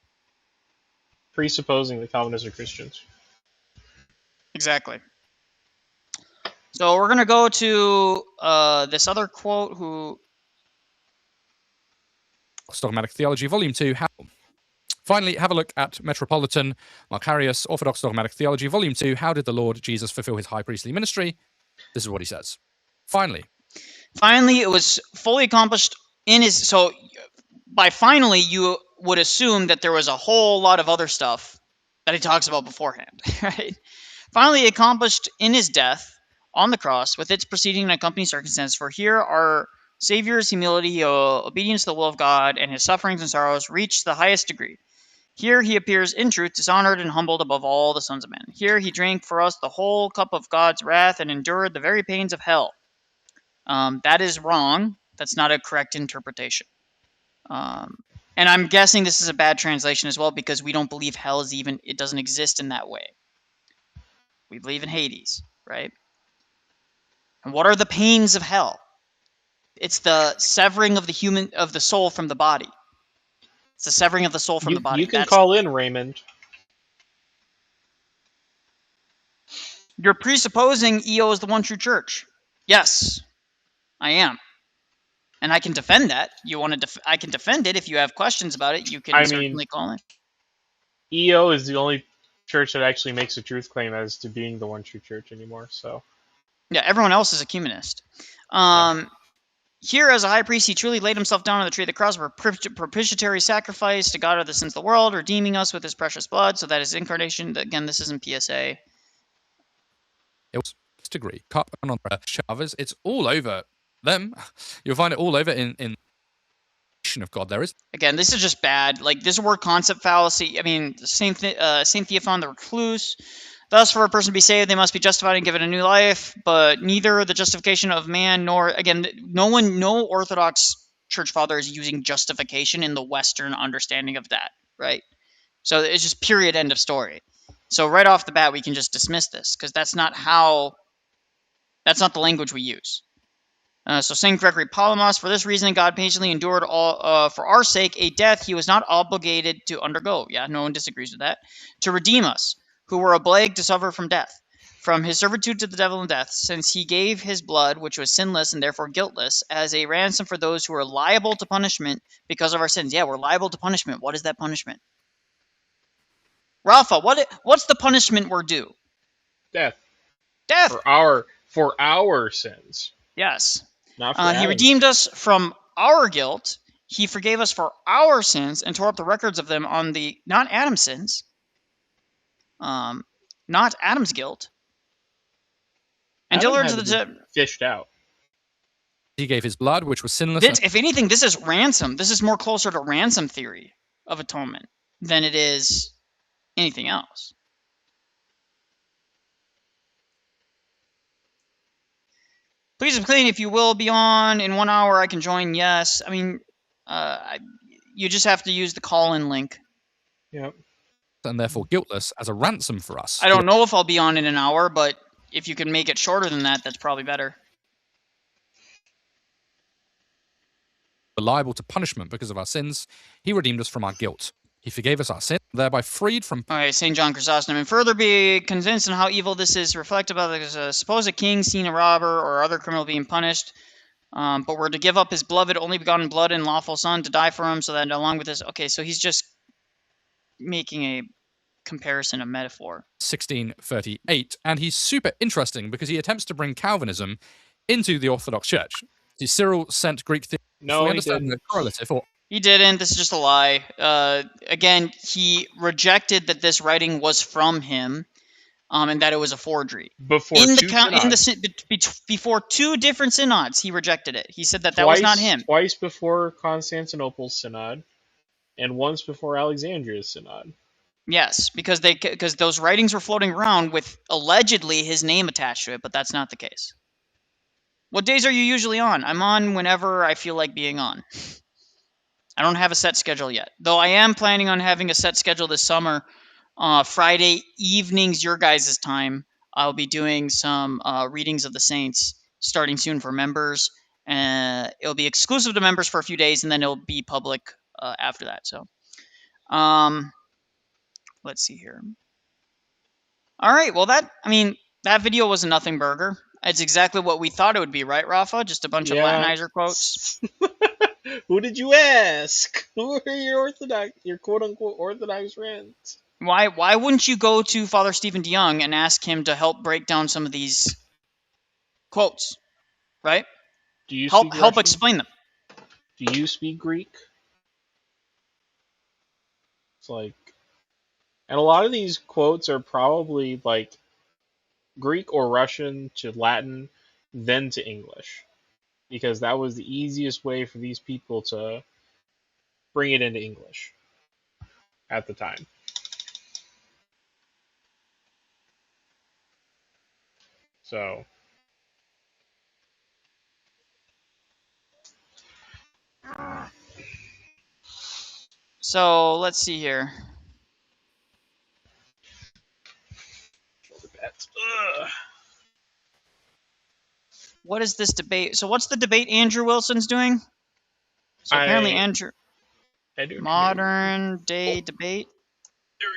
Presupposing that Calvinists are Christians. Exactly. So we're going to go to this other quote who... Dogmatic Theology, Volume 2. Finally, have a look at Metropolitan Macarius, Orthodox Dogmatic Theology, Volume 2. How did the Lord Jesus fulfill his high priestly ministry? This is what he says. Finally, it was fully accomplished in his... So by finally, you would assume that there was a whole lot of other stuff that he talks about beforehand, right? Finally accomplished in his death on the cross with its preceding and accompanying circumstances. For here our Savior's humility, obedience to the will of God, and his sufferings and sorrows reached the highest degree. Here he appears in truth dishonored and humbled above all the sons of men. Here he drank for us the whole cup of God's wrath and endured the very pains of hell. That is wrong. That's not a correct interpretation. And And I'm guessing this is a bad translation as well because we don't believe hell is even, it doesn't exist in that way. We believe in Hades, right? And what are the pains of hell? It's the severing of the soul from the body. It's the severing of the soul from the body. You can call in, Raymond. You're presupposing EO is the one true church. Yes, I am. And I can defend that. I can defend it. If you have questions about it, you can certainly call in. EO is the only church that actually makes a truth claim as to being the one true church anymore. So yeah, everyone else is ecumenist. Here, as a high priest, he truly laid himself down on the tree of the cross for propitiatory sacrifice to God of the sins of the world, redeeming us with his precious blood, so that his incarnation, again, this isn't PSA. It was degree. Cut on Chavez. It's all over them. You'll find it all over in of God. There is. Again, this is just bad. Like, this is a word concept fallacy. I mean, Saint Theophan the Recluse. Thus, for a person to be saved, they must be justified and given a new life, but neither the justification of man nor, again, no Orthodox church father is using justification in the Western understanding of that, right? So it's just period, end of story. So right off the bat, we can just dismiss this, because that's not the language we use. So St. Gregory Palamas, for this reason, God patiently endured for our sake a death he was not obligated to undergo. Yeah, no one disagrees with that. To redeem us, who were obliged to suffer from death, from his servitude to the devil and death, since he gave his blood, which was sinless and therefore guiltless, as a ransom for those who are liable to punishment because of our sins. Yeah, we're liable to punishment. What is that punishment? Rafa, what's the punishment we're due? Death. Death. For our sins. Yes. Not for he redeemed us from our guilt. He forgave us for our sins and tore up the records of them on not Adam's sins, not Adam's guilt. And Adam had to be fished out. He gave his blood, which was sinless. If anything, this is ransom. This is more closer to ransom theory of atonement than it is anything else. Please explain, if you will be on in 1 hour. I can join. Yes. I mean, you just have to use the call-in link. Yep. And therefore guiltless as a ransom for us. I don't know if I'll be on in an hour, but if you can make it shorter than that, that's probably better. We're liable to punishment because of our sins. He redeemed us from our guilt. He forgave us our sins, thereby freed from... All right, St. John Chrysostom. And further be convinced in how evil this is, reflect about it. Suppose a king seen a robber or other criminal being punished, but were to give up his beloved, only begotten blood and lawful son to die for him, so that along with this... Okay, so he's just making a comparison, a metaphor. 1638, and he's super interesting because he attempts to bring Calvinism into the Orthodox Church. See, Cyril sent Greek theology. No, he didn't. He didn't. This is just a lie. Again, he rejected that this writing was from him, and that it was a forgery. Before two different synods, he rejected it. He said that was not him. Twice before Constantinople's synod, and once before Alexandria's synod. Yes, because those writings were floating around with allegedly his name attached to it, but that's not the case. What days are you usually on? I'm on whenever I feel like being on. I don't have a set schedule yet, though I am planning on having a set schedule this summer. Friday evenings, your guys' time. I'll be doing some readings of the saints starting soon for members. It'll be exclusive to members for a few days, and then it'll be public after that. So, let's see here. All right, well, that video was a nothing burger. It's exactly what we thought it would be, right, Rafa? Just a bunch of Latinizer quotes. Who did you ask? Who are your quote-unquote Orthodox friends? Why wouldn't you go to Father Stephen DeYoung and ask him to help break down some of these quotes, right? Do you help explain them? Do you speak Greek? It's like, and a lot of these quotes are probably like Greek or Russian to Latin, then to English, because that was the easiest way for these people to bring it into English at the time. So, So let's see here. What is this debate? So what's the debate Andrew Wilson's doing? So apparently Andrew... Modern day debate. There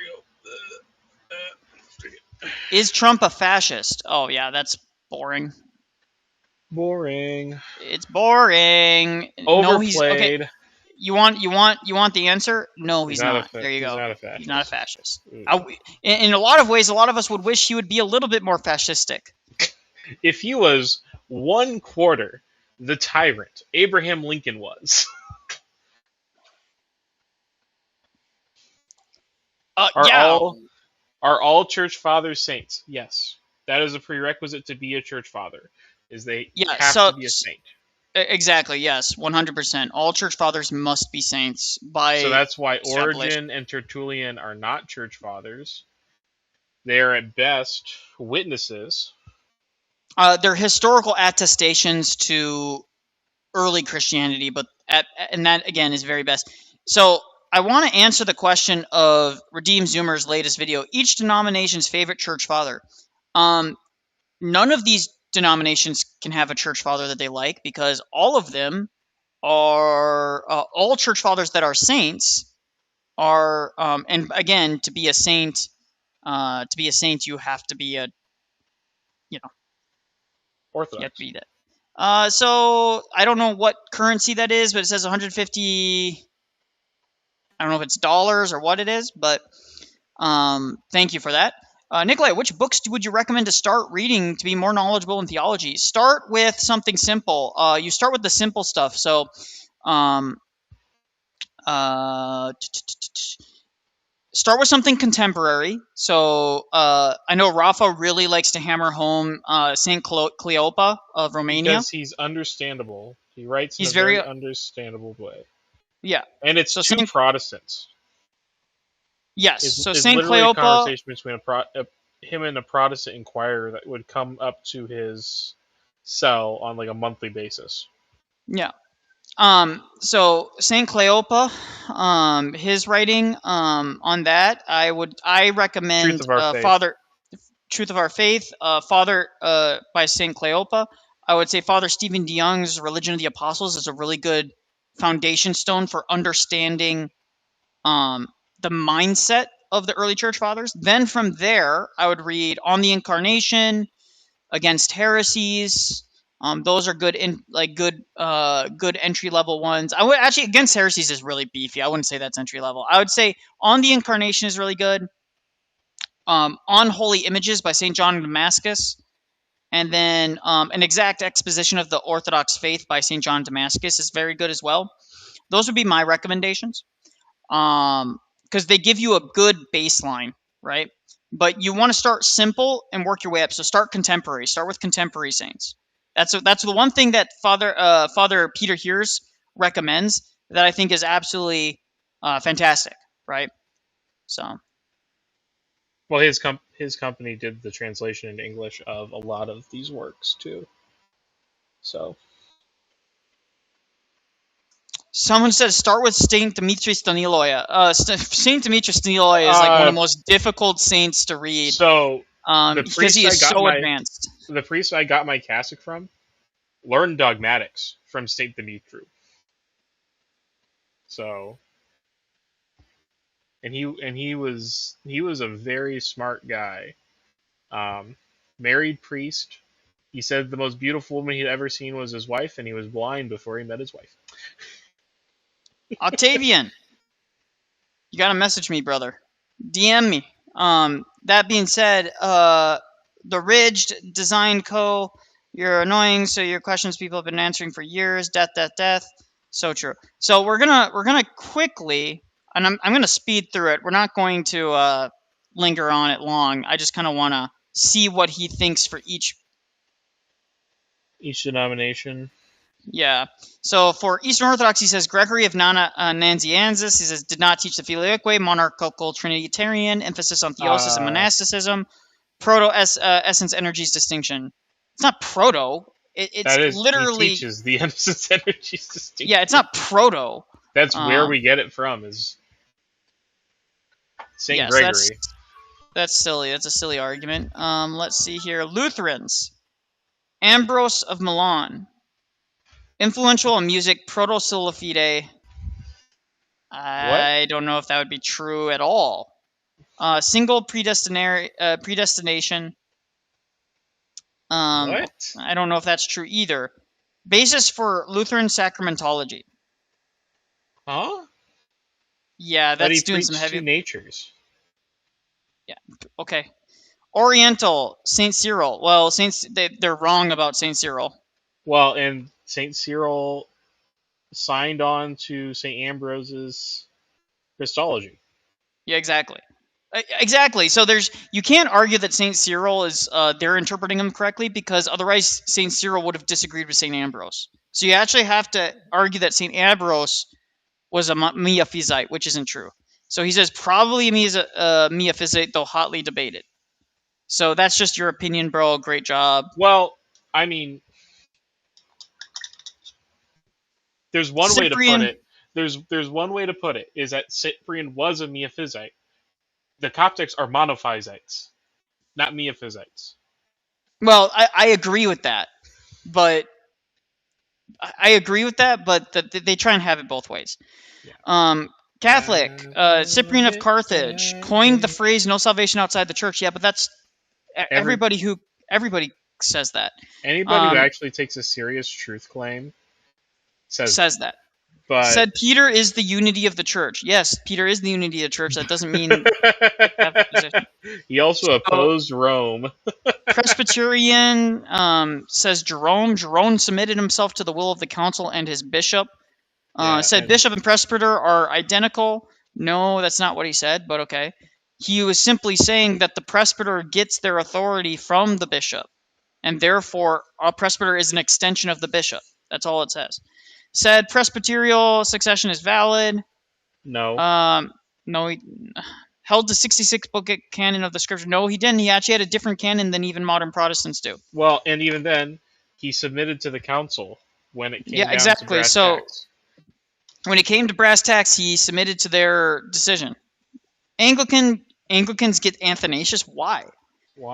we go. Is Trump a fascist? Oh yeah, that's boring. Boring. It's boring. Overplayed. No, he's okay. You want the answer? No, he's not. There you he's go. Not a fascist. He's not a fascist. In a lot of ways, a lot of us would wish he would be a little bit more fascistic. If he was 1/4 the tyrant Abraham Lincoln was. Are all church fathers saints? Yes. That is a prerequisite to be a church father. Is they have to be a saint. Exactly, yes, 100%. All church fathers must be saints by... So that's why Origen and Tertullian are not church fathers. They are at best witnesses. They're historical attestations to early Christianity, and that again is very best. So I want to answer the question of Redeem Zoomer's latest video. Each denomination's favorite church father. None of these denominations can have a church father that they like, because all of them are all church fathers that are saints are. And again, to be a saint, you have to be a, Orthodox. You have to be that. So I don't know what currency that is, but it says 150. I don't know if it's dollars or what it is, but thank you for that. Nikolai, which books would you recommend to start reading to be more knowledgeable in theology? Start with something simple. You start with the simple stuff. So, start with something contemporary. So, I know Rafa really likes to hammer home Saint Cleopa of Romania. Because he's understandable. He writes in a very understandable way. Yeah. And it's two Protestants. Yes. It's Saint literally Cleopa, a conversation between him and a Protestant inquirer that would come up to his cell on like a monthly basis. Yeah. So Saint Cleopa, his writing on that, I recommend Truth of Our Faith, Father by Saint Cleopa. I would say Father Stephen DeYoung's Religion of the Apostles is a really good foundation stone for understanding the mindset of the early church fathers. Then from there, I would read On the Incarnation, Against Heresies. Those are good good entry level ones. I would actually, Against Heresies is really beefy. I wouldn't say that's entry level. I would say On the Incarnation is really good. On Holy Images by St. John of Damascus, and then An Exact Exposition of the Orthodox Faith by St. John of Damascus is very good as well. Those would be my recommendations, because they give you a good baseline, right? But you want to start simple and work your way up. So start contemporary. Start with contemporary saints. That's the one thing that Father Peter Heers recommends that I think is absolutely fantastic, right? So. Well, his company did the translation into English of a lot of these works too. So. Someone says start with Saint Dimitris Staniloia. Saint Dimitris Staniloia is like one of the most difficult saints to read. So because he is so advanced. The priest I got my cassock from learned dogmatics from Saint Dimitru. So, and he was a very smart guy. Married priest. He said the most beautiful woman he'd ever seen was his wife, and he was blind before he met his wife. Octavian, you gotta message me, brother. DM me. That being said, the Ridged Design Co. You're annoying, so your questions people have been answering for years. Death. So true. So we're gonna quickly, and I'm gonna speed through it. We're not going to linger on it long. I just kind of want to see what he thinks for each denomination. Yeah. So for Eastern Orthodox, he says Gregory of Nazianzus, he says, did not teach the Filioque, monarchical Trinitarian, emphasis on theosis and monasticism, proto-essence energies distinction. It's not proto. It's literally... He teaches the essence energies distinction. Yeah, it's not proto. That's where we get it from. Is Saint Yes, Gregory. that's silly. That's a silly argument. Let's see here. Lutherans. Ambrose of Milan. Influential in music, proto sola fide. I don't know if that would be true at all. Single predestination. What? I don't know if that's true either. Basis for Lutheran sacramentology. Huh? Yeah, But he that's doing some preached heavy. two natures. Yeah. Okay. Oriental Saint Cyril. Well, they're wrong about Saint Cyril. Well, and Saint Cyril signed on to Saint Ambrose's Christology. Yeah, exactly. Exactly. So you can't argue that Saint Cyril is they're interpreting him correctly, because otherwise Saint Cyril would have disagreed with Saint Ambrose. So you actually have to argue that Saint Ambrose was a Miaphysite, which isn't true. So he says probably a Miaphysite, though hotly debated. So that's just your opinion, bro. Great job. Well, I mean, there's one way to put it. There's one way to put it, is that Cyprian was a Miaphysite. The Coptics are monophysites, not Miaphysites. Well, I agree with that, but they try and have it both ways. Yeah. Catholic, Cyprian of Carthage coined the phrase "no salvation outside the church." Yeah, but that's everybody says that. Anybody who actually takes a serious truth claim says that. But said Peter is the unity of the church. Yes, Peter is the unity of the church. That doesn't mean he also opposed Rome. Presbyterian says Jerome submitted himself to the will of the council and his bishop. Said bishop and presbyter are identical. No, that's not what he said, but okay. He was simply saying that the presbyter gets their authority from the bishop, and therefore a presbyter is an extension of the bishop. That's all it says. Said presbyterial succession is valid. No. No, he held the 66 book canon of the scripture. No, he didn't. He actually had a different canon than even modern Protestants do. Well, and even then, he submitted to the council when it came down exactly. to brass so, tacks. When it came to brass tacks, he submitted to their decision. Anglicans get Athanasius. Why?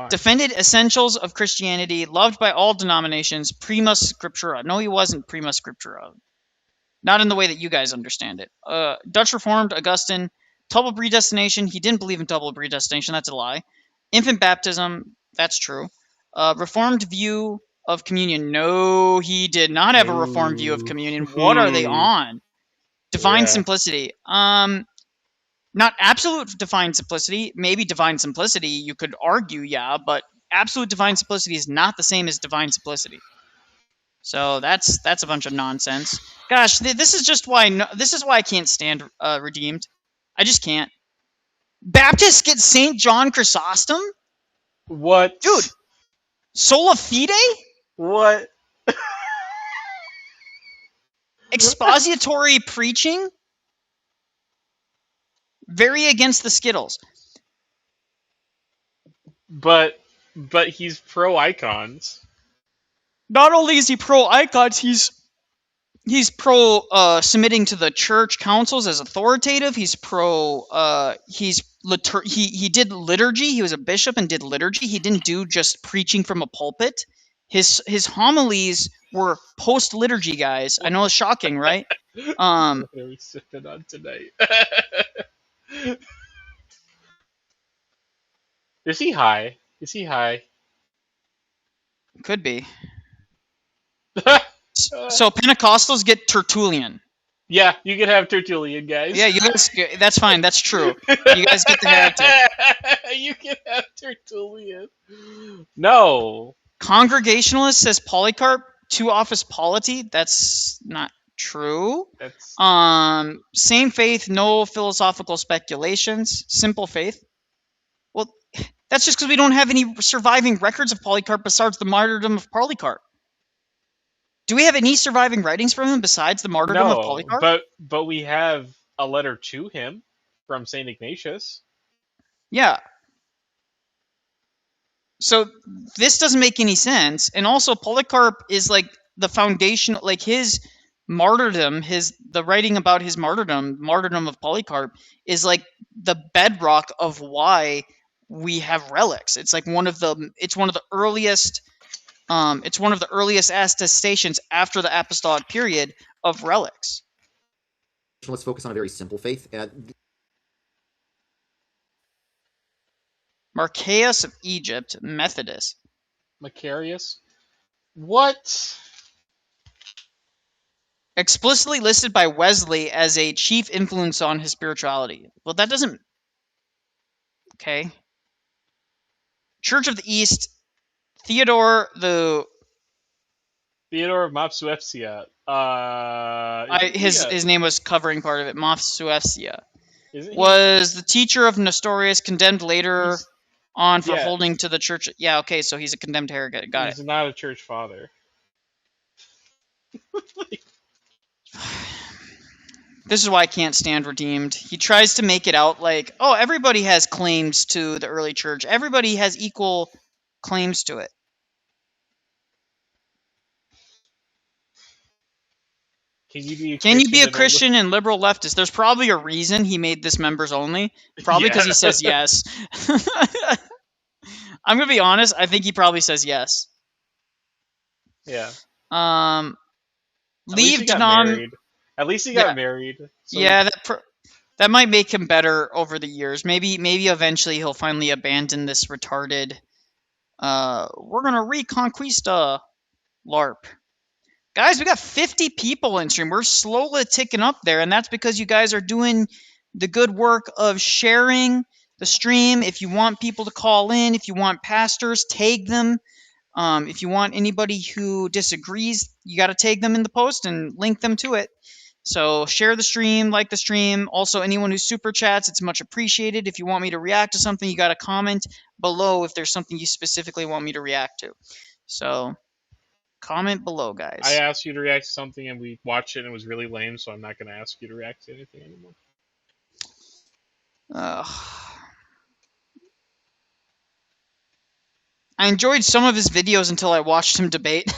Defended essentials of Christianity, loved by all denominations, prima scriptura. No, he wasn't prima scriptura. Not in the way that you guys understand it. Dutch Reformed, Augustine, double predestination. He didn't believe in double predestination. That's a lie. Infant baptism. That's true. Reformed view of communion. No, he did not have a Reformed view of communion. What are they on? Divine simplicity. Not absolute divine simplicity. Maybe divine simplicity, you could argue, yeah, but absolute divine simplicity is not the same as divine simplicity. So that's a bunch of nonsense. Gosh, this is why I can't stand Redeemed. I just can't. Baptists get St. John Chrysostom? What? Dude, sola fide? What? Expository preaching? Very against the Skittles. But he's pro icons. Not only is he pro icons, he's pro submitting to the church councils as authoritative. He's pro he did liturgy. He was a bishop and did liturgy. He didn't do just preaching from a pulpit. His homilies were post liturgy, guys. I know it's shocking, right? What are we sipping on tonight? Is he high? Could be. So Pentecostals get Tertullian. Yeah, you can have Tertullian, guys. Yeah, you guys. That's fine. That's true. You guys get the heretic. You can have Tertullian. No. Congregationalist says Polycarp, to office polity. That's not true. Same faith, no philosophical speculations. Simple faith. Well, that's just because we don't have any surviving records of Polycarp besides the martyrdom of Polycarp. Do we have any surviving writings from him besides the martyrdom of Polycarp? But we have a letter to him from St. Ignatius. Yeah. So this doesn't make any sense. And also Polycarp is like the foundation, like his martyrdom, the writing about his martyrdom of Polycarp is like the bedrock of why we have relics. It's like one of the earliest attestations after the apostolic period of relics. Let's focus on a very simple faith. Marqueus of Egypt, Methodist. Macarius? What? Explicitly listed by Wesley as a chief influence on his spirituality. Well, that doesn't... Okay. Church of the East, Theodore of Mopsuestia. his name was covering part of it. Mopsuestia Isn't he? was the teacher of Nestorius, condemned later on for yeah. holding to the church. Yeah, okay, so he's a condemned heretic. Got it. He's not a church father. This is why I can't stand Redeemed. He tries to make it out like, oh, everybody has claims to the early church. Everybody has equal claims to it. Can you be a Christian and liberal leftist? There's probably a reason he made this members only. Probably because he says yes. I'm going to be honest. I think he probably says yes. Yeah. Leave denom. At least he got married. So yeah, that might make him better over the years. Maybe eventually he'll finally abandon this retarded. We're gonna reconquista LARP. Guys, we got 50 people in stream. We're slowly ticking up there, and that's because you guys are doing the good work of sharing the stream. If you want people to call in, if you want pastors, tag them. If you want anybody who disagrees, you got to tag them in the post and link them to it. So share the stream, like the stream. Also, anyone who super chats, it's much appreciated. If you want me to react to something, you got to comment below if there's something you specifically want me to react to. So comment below, guys. I asked you to react to something and we watched it and it was really lame, so I'm not going to ask you to react to anything anymore. I enjoyed some of his videos until I watched him debate.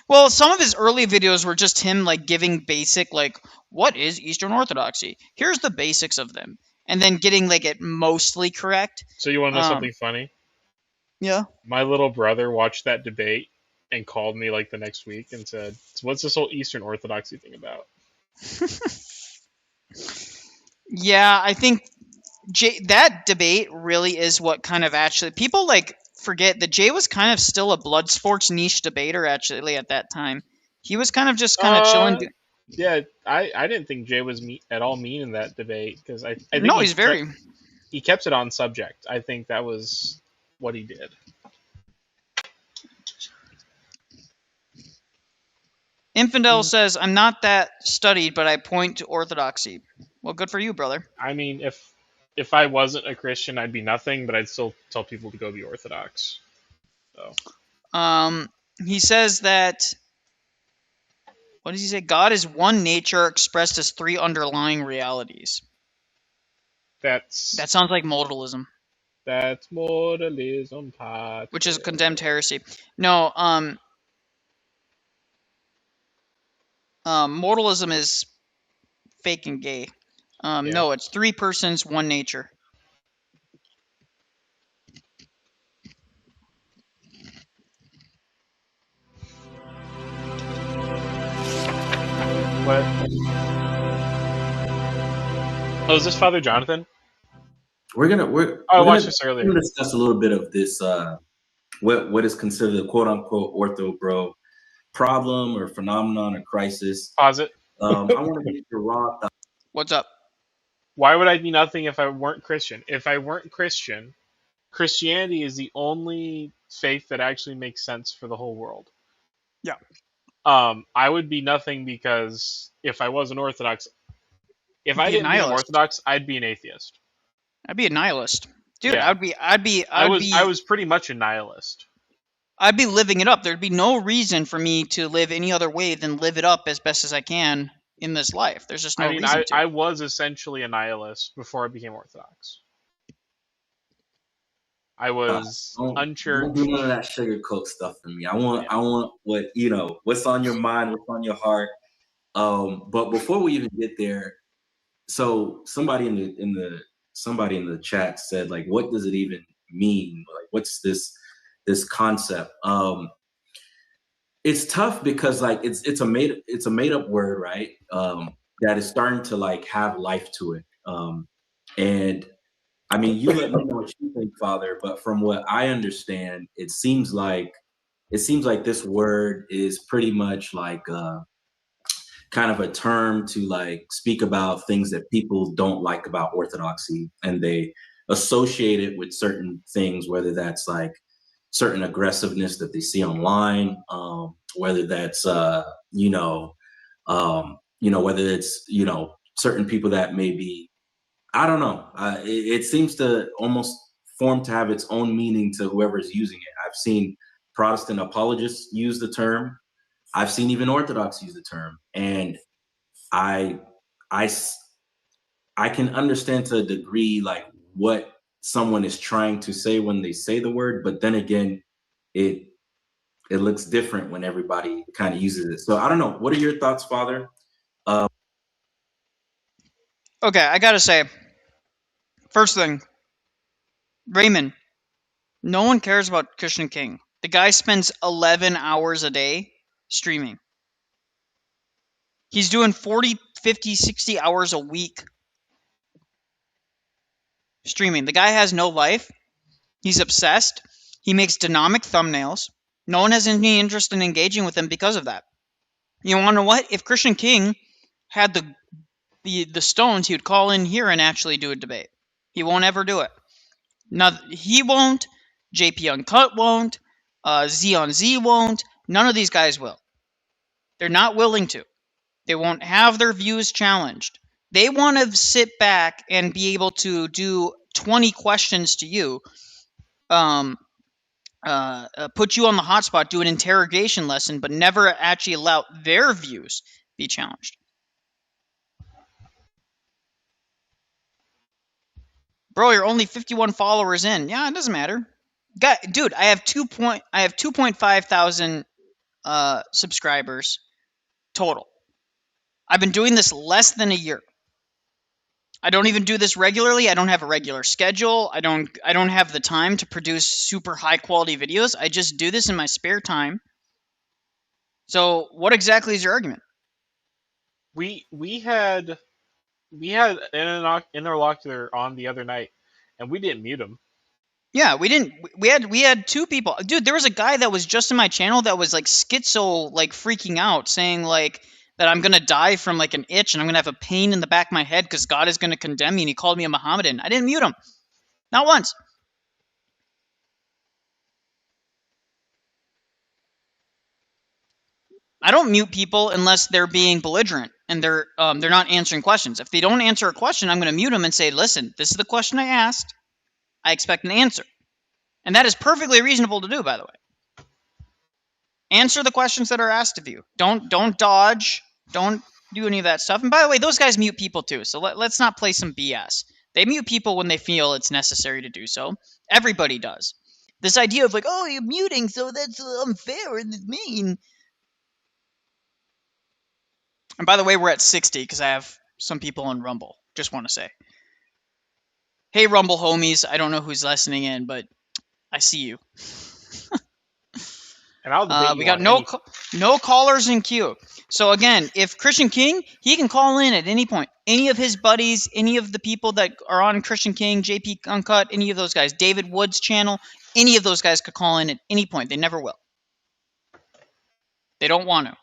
Well, some of his early videos were just him like giving basic, like, what is Eastern Orthodoxy? Here's the basics of them. And then getting like it mostly correct. So you want to know something funny? Yeah. My little brother watched that debate and called me like the next week and said, so what's this whole Eastern Orthodoxy thing about? Yeah, I think that debate really is what kind of actually... People like forget that Jay was kind of still a blood sports niche debater actually at that time. He was kind of just kind of chilling. Yeah, I didn't think Jay was at all mean in that debate because I think no, he's very... He kept it on subject. I think that was what he did. Infidel says, I'm not that studied, but I point to orthodoxy. Well, good for you, brother. I mean, if I wasn't a Christian, I'd be nothing, but I'd still tell people to go be Orthodox. So. He says that... What does he say? God is one nature expressed as three underlying realities. That sounds like modalism. That's modalism, which is a condemned heresy. No, modalism is fake and gay. No, it's three persons, one nature. What? Oh, is this Father Jonathan? I watched this earlier. We're gonna discuss a little bit of this what is considered a quote unquote ortho bro problem or phenomenon or crisis. Pause it. I want to get your raw thoughts. What's up? Why would I be nothing if I weren't Christian? If I weren't Christian, Christianity is the only faith that actually makes sense for the whole world. Yeah. I would be nothing because if I wasn't Orthodox, if I didn't become Orthodox, I'd be an atheist. I'd be a nihilist, dude. Yeah. I was pretty much a nihilist. I'd be living it up. There'd be no reason for me to live any other way than live it up as best as I can in this life. There's just no reason to. I was essentially a nihilist before I became Orthodox. I was unchurched. Don't do none of that sugarcoat stuff for me. I want what what's on your mind, what's on your heart. But before we even get there, so somebody somebody in the chat said, like, what does it even mean? Like, what's this concept? It's tough because like it's a made up word, right? That is starting to like have life to it. And I mean, you let me know what you think, Father, but from what I understand, it seems like this word is pretty much like kind of a term to like speak about things that people don't like about orthodoxy, and they associate it with certain things, whether that's like certain aggressiveness that they see online, whether that's whether it's certain people that maybe, I don't know. It seems to almost form to have its own meaning to whoever's using it. I've seen Protestant apologists use the term. I've seen even Orthodox use the term, and I, I, s- I can understand to a degree like what someone is trying to say when they say the word, but then again, it it looks different when everybody kind of uses it. So I don't know. What are your thoughts, Father? Okay, I gotta say, first thing, Raymond, no one cares about Christian King. The guy spends 11 hours a day streaming. He's doing 40, 50, 60 hours a week streaming. The guy has no life. He's obsessed. He makes dynamic thumbnails. No one has any interest in engaging with him because of that. You want to know what? If Christian King had the stones, he would call in here and actually do a debate. He won't ever do it. Now, he won't. JP Uncut won't. Z on Z won't. None of these guys will. They're not willing to. They won't have their views challenged. They want to sit back and be able to do 20 questions to you, put you on the hotspot, do an interrogation lesson, but never actually allow their views be challenged. Bro, you're only 51 followers in. Yeah, it doesn't matter. Dude, I have 2.5 thousand subscribers total. I've been doing this less than a year. I don't even do this regularly. I don't have a regular schedule. I don't have the time to produce super high quality videos. I just do this in my spare time. So, what exactly is your argument? We had Interlocutor on the other night, and we didn't mute him. Yeah, we didn't. We had two people. Dude, there was a guy that was just in my channel that was like schizo, like freaking out, saying like that I'm gonna die from like an itch and I'm gonna have a pain in the back of my head because God is gonna condemn me, and he called me a Mohammedan. I didn't mute him, not once. I don't mute people unless they're being belligerent and they're not answering questions. If they don't answer a question, I'm gonna mute them and say, listen, this is the question I asked. I expect an answer, and that is perfectly reasonable to do, by the way. Answer the questions that are asked of you. Don't dodge. Don't do any of that stuff. And by the way, those guys mute people too. So let's not play some BS. They mute people when they feel it's necessary to do so. Everybody does. This idea of like, oh, you're muting, so that's unfair and mean. And by the way, we're at 60 because I have some people on Rumble. Just want to say, hey, Rumble homies. I don't know who's listening in, but I see you. And I'll debate We you got on anything. no callers in queue. So again, if Christian King, he can call in at any point. Any of his buddies, any of the people that are on Christian King, JP Uncut, any of those guys, David Wood's channel, any of those guys could call in at any point. They never will. They don't want to.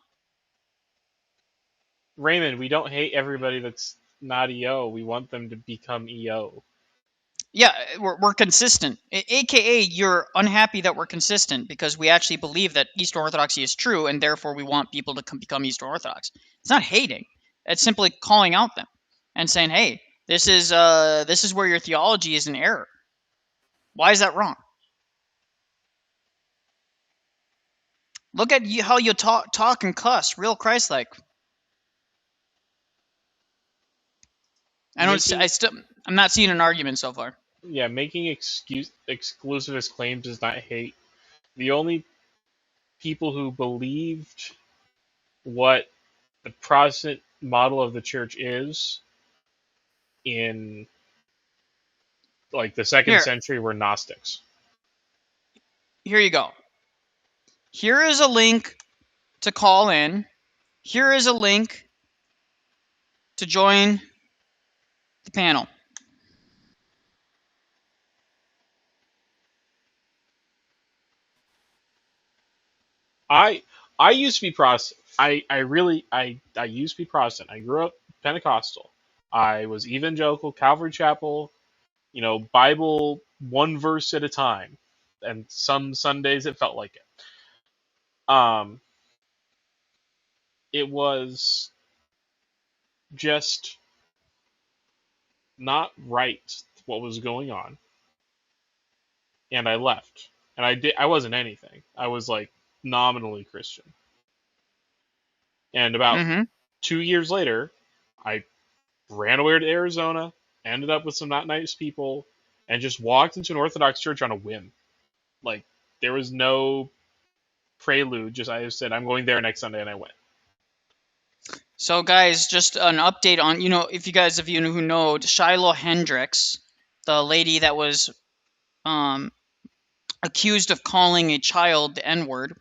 Raymond, we don't hate everybody that's not EO. We want them to become EO. Yeah, we're consistent. AKA, you're unhappy that we're consistent because we actually believe that Eastern Orthodoxy is true, and therefore we want people to become Eastern Orthodox. It's not hating. It's simply calling out them and saying, "Hey, this is where your theology is in error. Why is that wrong?" Look at how you talk and cuss, real Christ-like. I'm not seeing an argument so far. Yeah, making exclusivist claims is not hate. The only people who believed what the Protestant model of the church is in like the second Here. century were Gnostics. Here you go. Here is a link to call in. Here is a link to join the panel. I used to be Protestant. I used to be Protestant. I grew up Pentecostal. I was evangelical, Calvary Chapel, you know, Bible one verse at a time. And some Sundays it felt like it. It was just not right what was going on. And I left. And I wasn't anything. I was like nominally Christian. And about 2 years later, I ran away to Arizona, ended up with some not nice people, and just walked into an Orthodox church on a whim. Like, there was no prelude, just I just said, I'm going there next Sunday, and I went. So, guys, just an update on, you know, if you guys of you who know, Shiloh Hendricks, the lady that was accused of calling a child the N-word,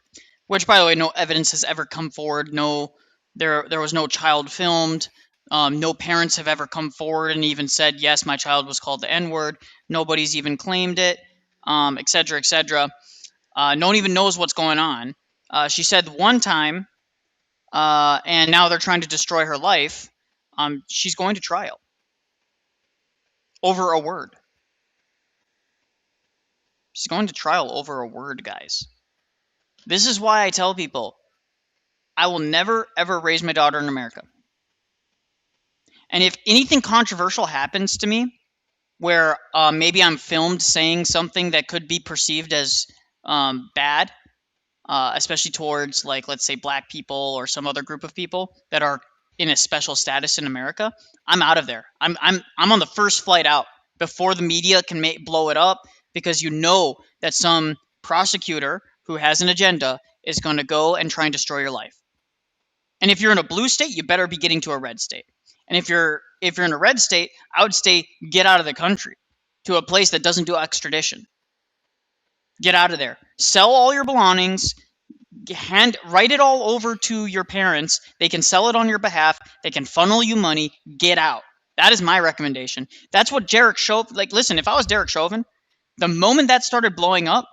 which, by the way, no evidence has ever come forward. No, there was no child filmed. No parents have ever come forward and even said, yes, my child was called the N-word. Nobody's even claimed it, et cetera, et cetera. No one even knows what's going on. She said one time, and now they're trying to destroy her life. She's going to trial over a word. She's going to trial over a word, guys. This is why I tell people, I will never, ever raise my daughter in America. And if anything controversial happens to me, where maybe I'm filmed saying something that could be perceived as bad, especially towards, like, let's say black people or some other group of people that are in a special status in America, I'm out of there. I'm on the first flight out before the media can blow it up, because you know that some prosecutor who has an agenda is going to go and try and destroy your life. And if you're in a blue state, you better be getting to a red state. And if you're in a red state, I would say get out of the country to a place that doesn't do extradition. Get out of there. Sell all your belongings. Write it all over to your parents. They can sell it on your behalf. They can funnel you money. Get out. That is my recommendation. That's what Derek Chauvin. Like, listen, if I was Derek Chauvin, the moment that started blowing up,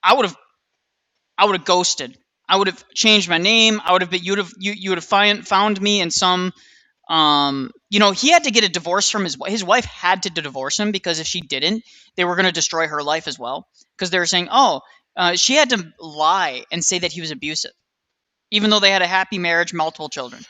I would have ghosted. I would have changed my name. I would have been. You would have found me in some. You know, he had to get a divorce from his wife. Had to divorce him, because if she didn't, they were going to destroy her life as well. Because they were saying, oh, she had to lie and say that he was abusive, even though they had a happy marriage, multiple children.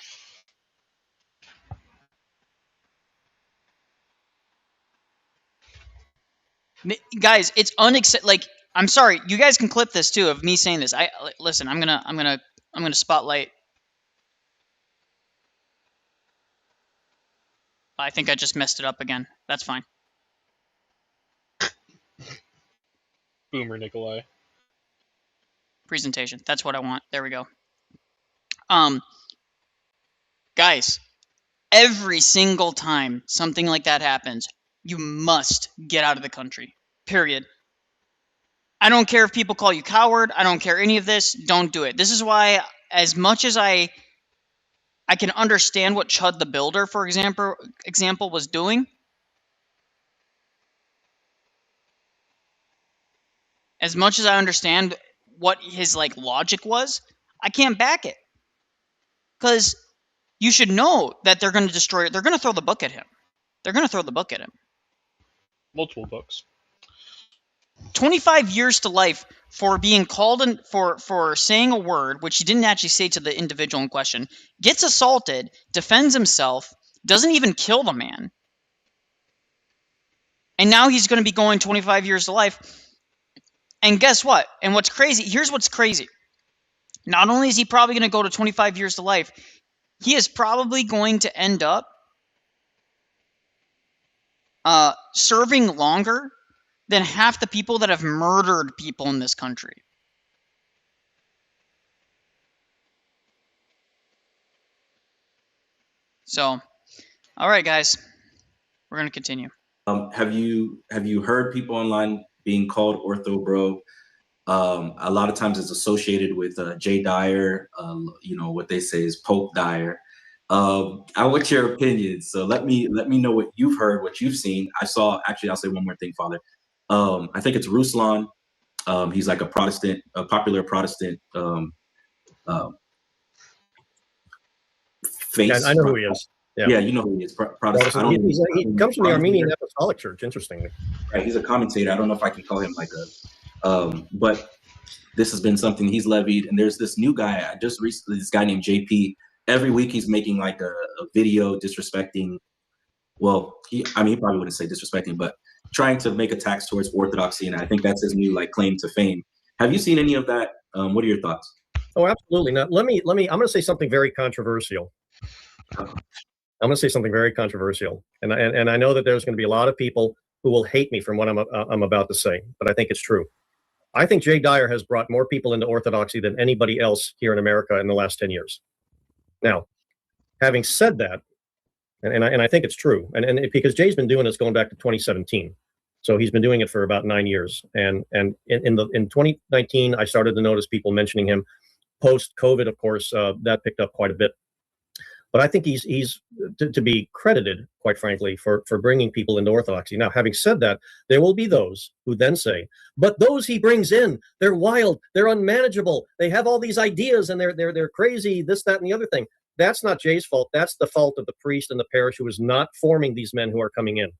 Guys, it's unacceptable. Like, I'm sorry, you guys can clip this too of me saying this. Listen. I'm gonna spotlight. I think I just messed it up again. That's fine. Boomer Nikolai. Presentation. That's what I want. There we go. Guys, every single time something like that happens, you must get out of the country. Period. I don't care if people call you coward. I don't care any of this. Don't do it. This is why, as much as I can understand what Chud the Builder, for example, was doing, as much as I understand what his logic was, I can't back it. Because you should know that they're going to destroy it. They're going to throw the book at him. They're going to throw the book at him. Multiple books. 25 years to life for being called in, for saying a word which he didn't actually say to the individual in question, gets assaulted, defends himself, doesn't even kill the man, and now he's going to be going 25 years to life. And guess what? And what's crazy, here's what's crazy. Not only is he probably going to go to 25 years to life, he is probably going to end up serving longer than half the people that have murdered people in this country. So, all right, guys. We're gonna continue. Have you heard people online being called ortho bro? A lot of times it's associated with Jay Dyer. You know what they say is Pope Dyer. I want your opinion. So let me know what you've heard, what you've seen. I saw. Actually, I'll say one more thing, Father. I think it's Ruslan. He's like a Protestant, a popular Protestant face. Yeah, I know who he is. Yeah, you know who he is. Protestant. He comes from the Armenian Apostolic Church, interestingly. Right, he's a commentator. I don't know if I can call him like a, but this has been something he's levied. And there's this new guy, I just recently, this guy named JP. Every week he's making like a video disrespecting, well, he probably wouldn't say disrespecting, but trying to make attacks towards orthodoxy. And I think that's his new like claim to fame. Have you seen any of that? What are your thoughts? Oh, absolutely. Now, let me, I'm going to say something very controversial. I'm going to say something very controversial. And I know that there's going to be a lot of people who will hate me from what I'm about to say, but I think it's true. I think Jay Dyer has brought more people into orthodoxy than anybody else here in America in the last 10 years. Now, having said that, and I think it's true, and because Jay's been doing this going back to 2017. So he's been doing it for about 9 years. And in 2019, I started to notice people mentioning him. Post-COVID, of course, that picked up quite a bit. But I think he's to be credited, quite frankly, for bringing people into orthodoxy. Now, having said that, there will be those who then say, but those he brings in, they're wild, they're unmanageable, they have all these ideas, and they're crazy, this, that, and the other thing. That's not Jay's fault. That's the fault of the priest and the parish who is not forming these men who are coming in.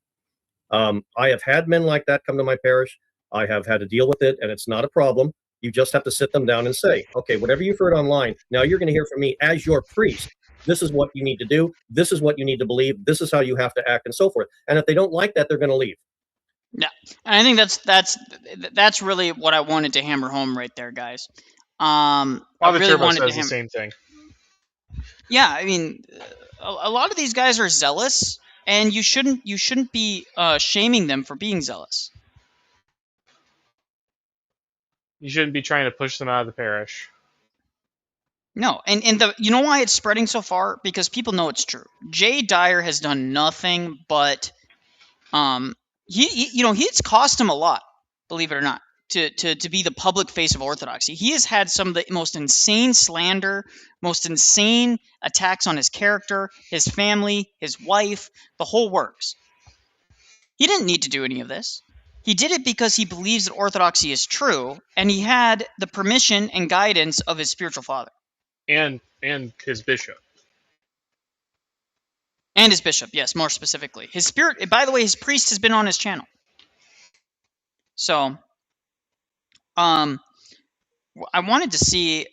I have had men like that come to my parish. I have had to deal with it, and it's not a problem. You just have to sit them down and say, okay, whatever you've heard online, now you're going to hear from me as your priest. This is what you need to do. This is what you need to believe. This is how you have to act, and so forth. And if they don't like that, they're going to leave. Yeah, and I think that's really what I wanted to hammer home right there, guys. Father really Turbo says the same thing. Yeah, I mean, a lot of these guys are zealous, and you shouldn't be shaming them for being zealous. You shouldn't be trying to push them out of the parish. No, and you know why it's spreading so far? Because people know it's true. Jay Dyer has done nothing but, it's cost him a lot, believe it or not, to be the public face of orthodoxy. He has had some of the most insane slander, most insane attacks on his character, his family, his wife, the whole works. He didn't need to do any of this. He did it because he believes that orthodoxy is true, and he had the permission and guidance of his spiritual father. And his bishop. And his bishop, yes, more specifically. His spirit, by the way, his priest has been on his channel. So, I wanted to see,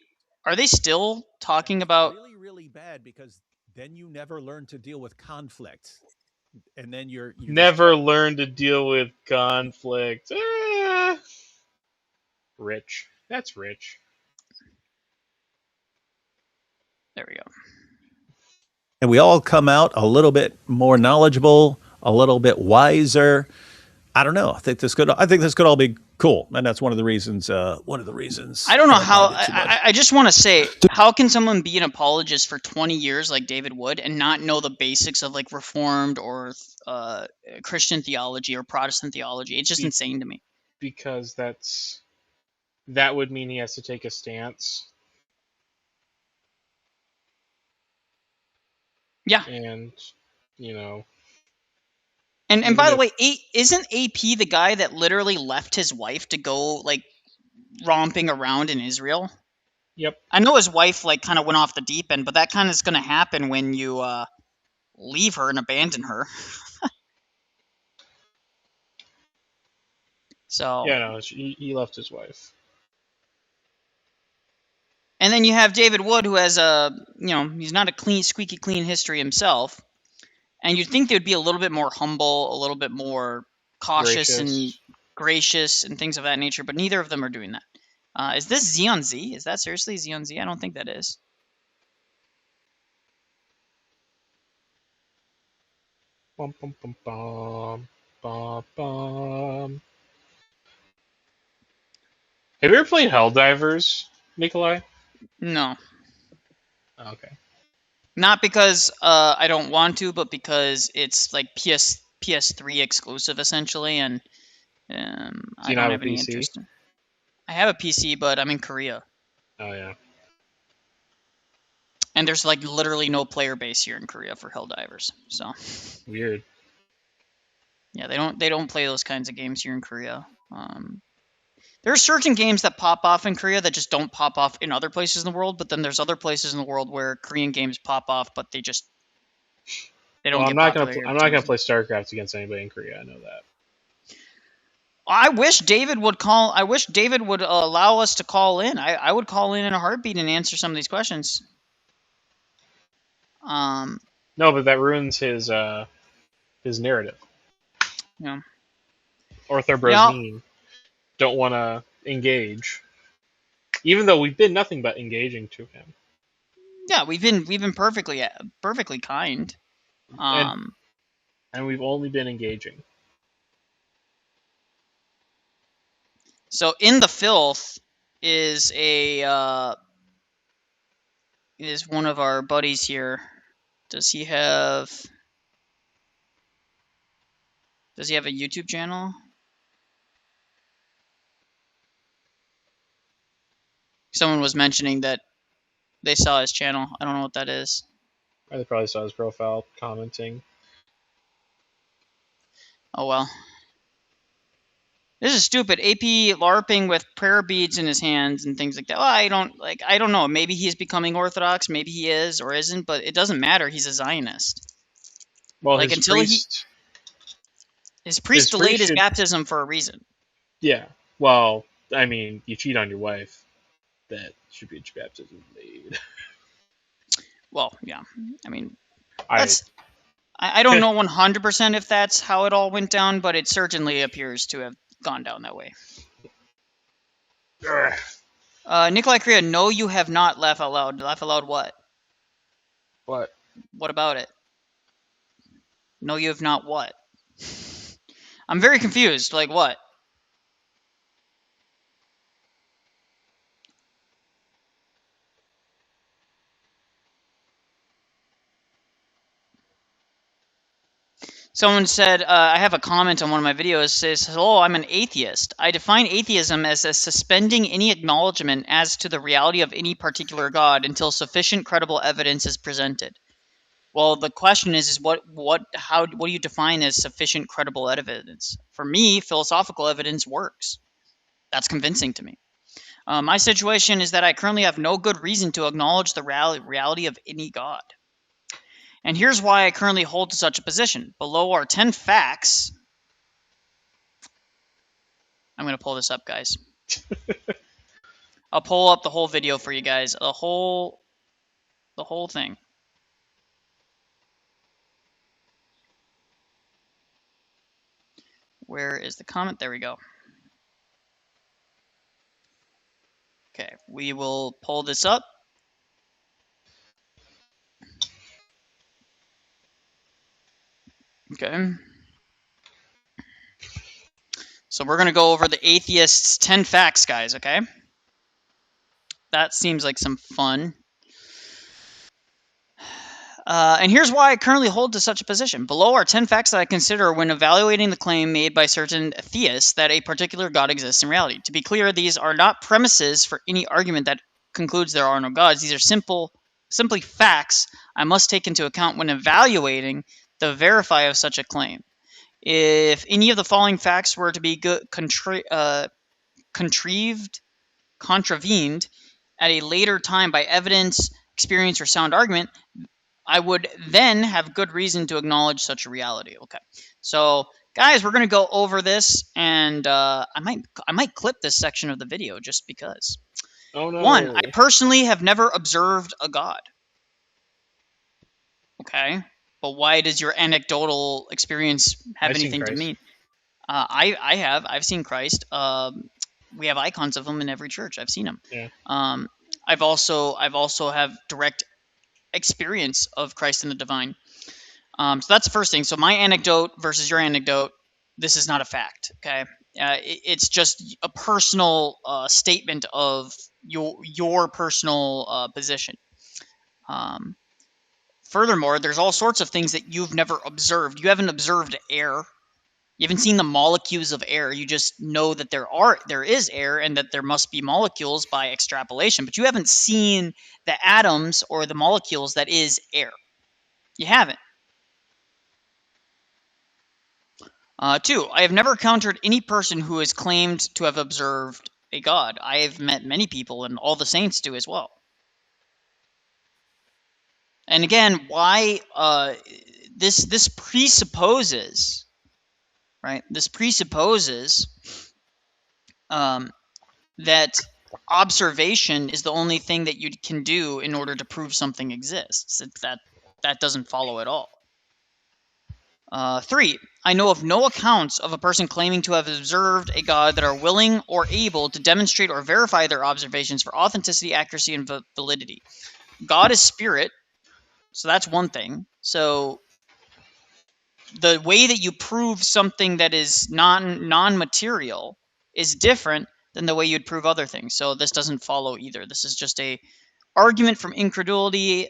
are they still talking about... Really, really bad, because then you never learn to deal with conflict. And then you never learn to deal with conflict. Rich. That's rich. There we go. And we all come out a little bit more knowledgeable, a little bit wiser. I don't know. I think this could all be cool, and that's one of the reasons. I don't know how. I just want to say, how can someone be an apologist for 20 years like David Wood and not know the basics of like Reformed or Christian theology or Protestant theology? It's just insane to me. Because that would mean he has to take a stance. Yeah. And, And by the way, isn't AP the guy that literally left his wife to go, like, romping around in Israel? Yep. I know his wife, like, kind of went off the deep end, but that kind of is going to happen when you leave her and abandon her. So. Yeah, no, he left his wife. And then you have David Wood, who has he's not a squeaky clean history himself. And you'd think they would be a little bit more humble, a little bit more cautious and gracious and things of that nature, but neither of them are doing that. Is this Xeon Z? Is that seriously Xeon Z? I don't think that is. Bum, bum, bum, bum, bum, bum. Have you ever played Helldivers, Nikolai? No. Okay. Not because I don't want to, but because it's like PS3 exclusive essentially, and Do I you don't not have have a any PC? interest. I have a PC, but I'm in Korea, Oh yeah. and there's like literally no player base here in Korea for Helldivers. So Weird. yeah, they don't play those kinds of games here in Korea. There are certain games that pop off in Korea that just don't pop off in other places in the world, but then there's other places in the world where Korean games pop off, but they don't Well, get popular here I'm for not some gonna reason. play StarCraft against anybody in Korea. I know that. I wish David would call. I wish David would allow us to call in. I would call in a heartbeat and answer some of these questions. No, but that ruins his narrative. Yeah. Orthobrosnine don't want to engage, even though we've been nothing but engaging to him. Yeah, we've been perfectly kind. And we've only been engaging. So in the filth is is one of our buddies here. Does he have a YouTube channel? Someone was mentioning that they saw his channel. I don't know what that is. Or they probably saw his profile commenting. Oh well. This is stupid. AP LARPing with prayer beads in his hands and things like that. Well, I don't know. Maybe he's becoming Orthodox. Maybe he is or isn't. But it doesn't matter. He's a Zionist. Well, Like his until priest delayed his should, baptism for a reason. Yeah. Well, I mean, you cheat on your wife, that should be baptism delayed. Well, yeah. I mean, I don't know 100% if that's how it all went down, but it certainly appears to have gone down that way. Nikolai Korea, no, you have not. Laugh out loud. Laugh out loud what? What? What about it? No, you have not what? I'm very confused. Like what? Someone said, I have a comment on one of my videos. It says, hello, I'm an atheist. I define atheism as a suspending any acknowledgement as to the reality of any particular God until sufficient credible evidence is presented. Well, the question is what do you define as sufficient credible evidence? For me, philosophical evidence works. That's convincing to me. My situation is that I currently have no good reason to acknowledge the reality of any God. And here's why I currently hold to such a position. Below are 10 facts. I'm going to pull this up, guys. I'll pull up the whole video for you guys. The whole thing. Where is the comment? There we go. Okay, we will pull this up. Okay. So we're going to go over the atheists' 10 facts, guys, okay? That seems like some fun. And here's why I currently hold to such a position. Below are 10 facts that I consider when evaluating the claim made by certain theists that a particular God exists in reality. To be clear, these are not premises for any argument that concludes there are no gods. These are simply facts I must take into account when evaluating the verify of such a claim. If any of the following facts were to be contravened at a later time by evidence, experience, or sound argument, I would then have good reason to acknowledge such a reality. Okay, so guys, we're gonna go over this, and I might clip this section of the video just because. Oh no. 1, I personally have never observed a God. Okay, but why does your anecdotal experience have anything to mean? I have. I've seen Christ. We have icons of him in every church. I've seen him. Yeah. I've also have direct experience of Christ in the divine. So that's the first thing. So my anecdote versus your anecdote, this is not a fact. Okay, it's just a personal statement of your personal position. Furthermore, there's all sorts of things that you've never observed. You haven't observed air. You haven't seen the molecules of air. You just know that there is air and that there must be molecules by extrapolation, but you haven't seen the atoms or the molecules that is air. You haven't. 2, I have never encountered any person who has claimed to have observed a god. I have met many people, and all the saints do as well. And again, why this presupposes, right? This presupposes that observation is the only thing that you can do in order to prove something exists. That doesn't follow at all. 3, I know of no accounts of a person claiming to have observed a god that are willing or able to demonstrate or verify their observations for authenticity, accuracy, and validity. God is spirit, so that's one thing. So the way that you prove something that is non-material is different than the way you'd prove other things. So this doesn't follow either. This is just a argument from incredulity.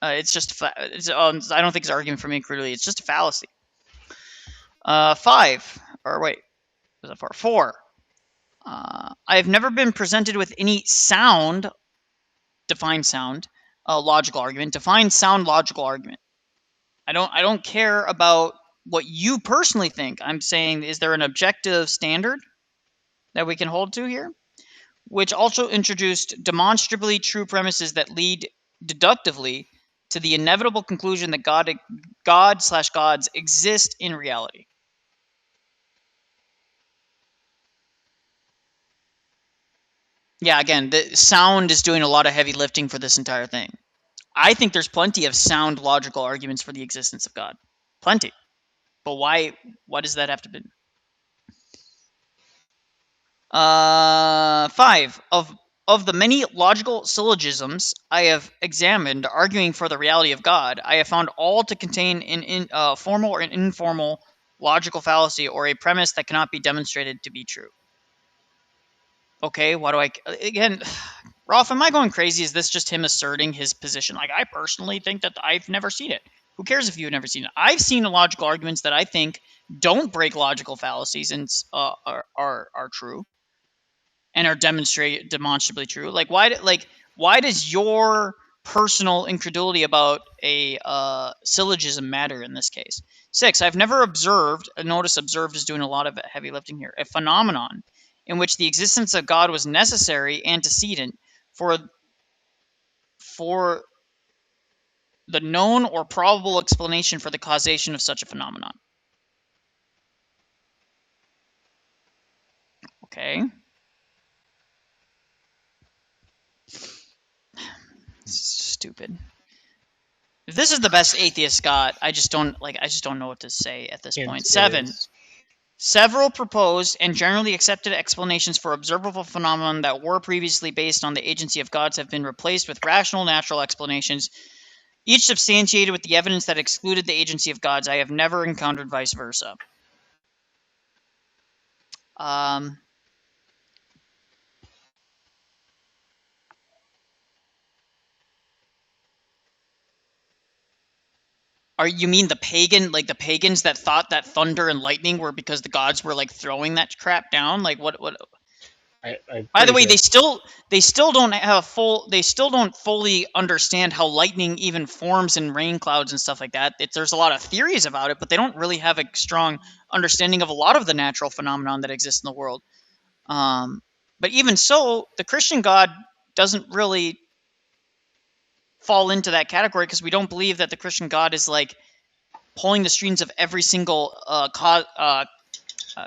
It's just I don't think it's argument from incredulity. It's just a fallacy. 5, or wait, was that 4? 4. I have never been presented with any sound, define sound, logical argument. Define sound logical argument. I don't care about what you personally think. I'm saying, is there an objective standard that we can hold to here? Which also introduced demonstrably true premises that lead deductively to the inevitable conclusion that God/gods exist in reality. Yeah, again, the sound is doing a lot of heavy lifting for this entire thing. I think there's plenty of sound logical arguments for the existence of God. Plenty. But why does that have to be? 5, of the many logical syllogisms I have examined arguing for the reality of God, I have found all to contain an formal or an informal logical fallacy or a premise that cannot be demonstrated to be true. Okay, why do I... Again, Rolf, am I going crazy? Is this just him asserting his position? Like, I personally think that I've never seen it. Who cares if you've never seen it? I've seen logical arguments that I think don't break logical fallacies and are true and are demonstrably true. Like, why does your personal incredulity about a syllogism matter in this case? 6, I've never observed, notice observed is doing a lot of heavy lifting here, a phenomenon in which the existence of God was necessary antecedent for the known or probable explanation for the causation of such a phenomenon. Okay. Stupid. If this is the best atheist got, I just don't know what to say at this point. 7. Several proposed and generally accepted explanations for observable phenomena that were previously based on the agency of gods have been replaced with rational natural explanations, each substantiated with the evidence that excluded the agency of gods. I have never encountered vice versa. You mean the pagans that thought that thunder and lightning were because the gods were like throwing that crap down? Like what? By the way, they still don't fully understand how lightning even forms in rain clouds and stuff like that. There's a lot of theories about it, but they don't really have a strong understanding of a lot of the natural phenomenon that exists in the world. But even so, the Christian God doesn't really fall into that category because we don't believe that the Christian God is like pulling the strings of every single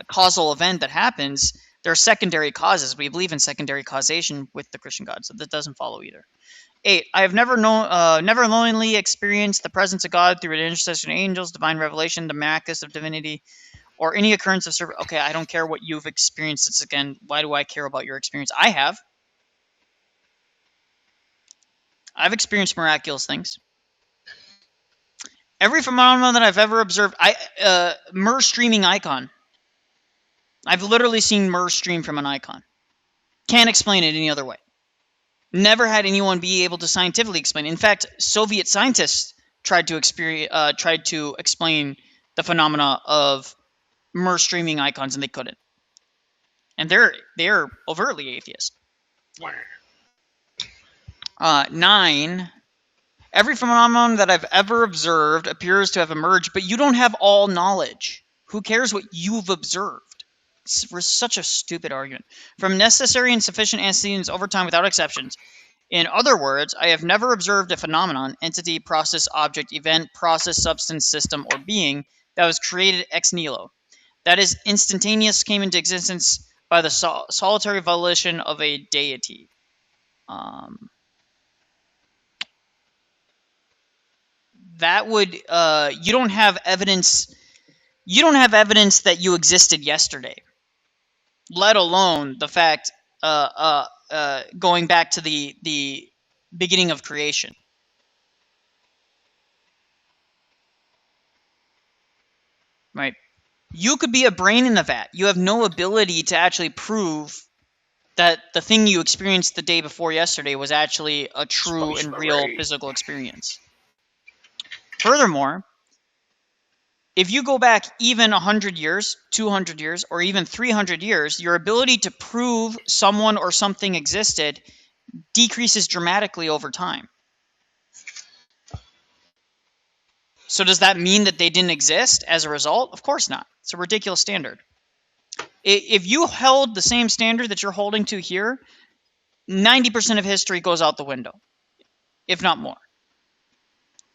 causal event that happens. There are secondary causes. We believe in secondary causation with the Christian God, so that doesn't follow either. 8, I have never knowingly experienced the presence of God through an intercession of angels, divine revelation, the miraculous of divinity, or any occurrence of service. Okay, I don't care what you've experienced. It's again, why do I care about your experience? I've experienced miraculous things. Every phenomenon that I've ever observed, Mer streaming icon. I've literally seen Mer stream from an icon. Can't explain it any other way. Never had anyone be able to scientifically explain. In fact, Soviet scientists tried to explain the phenomena of mer streaming icons, and they couldn't. And they're overtly atheist. 9. Every phenomenon that I've ever observed appears to have emerged, but you don't have all knowledge. Who cares what you've observed? It's such a stupid argument. From necessary and sufficient antecedents over time without exceptions. In other words, I have never observed a phenomenon, entity, process, object, event, process, substance, system, or being that was created ex nihilo. That is, instantaneous, came into existence by the solitary volition of a deity. That would you don't have evidence. You don't have evidence that you existed yesterday, let alone the fact going back to the beginning of creation. Right? You could be a brain in a vat. You have no ability to actually prove that the thing you experienced the day before yesterday was actually a true Space and real Marine. physical experience. Furthermore, if you go back even 100 years, 200 years, or even 300 years, your ability to prove someone or something existed decreases dramatically over time. So does that mean that they didn't exist as a result? Of course not. It's a ridiculous standard. If you held the same standard that you're holding to here, 90% of history goes out the window, if not more.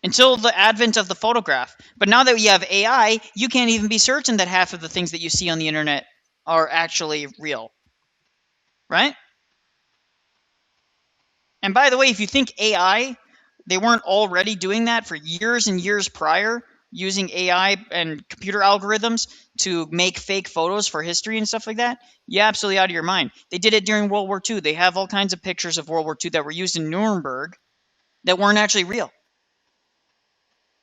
Until the advent of the photograph. But now that we have AI, you can't even be certain that half of the things that you see on the internet are actually real. Right? And by the way, if you think AI, they weren't already doing that for years and years prior, using AI and computer algorithms to make fake photos for history and stuff like that, you're absolutely out of your mind. They did it during World War II. They have all kinds of pictures of World War II that were used in Nuremberg that weren't actually real.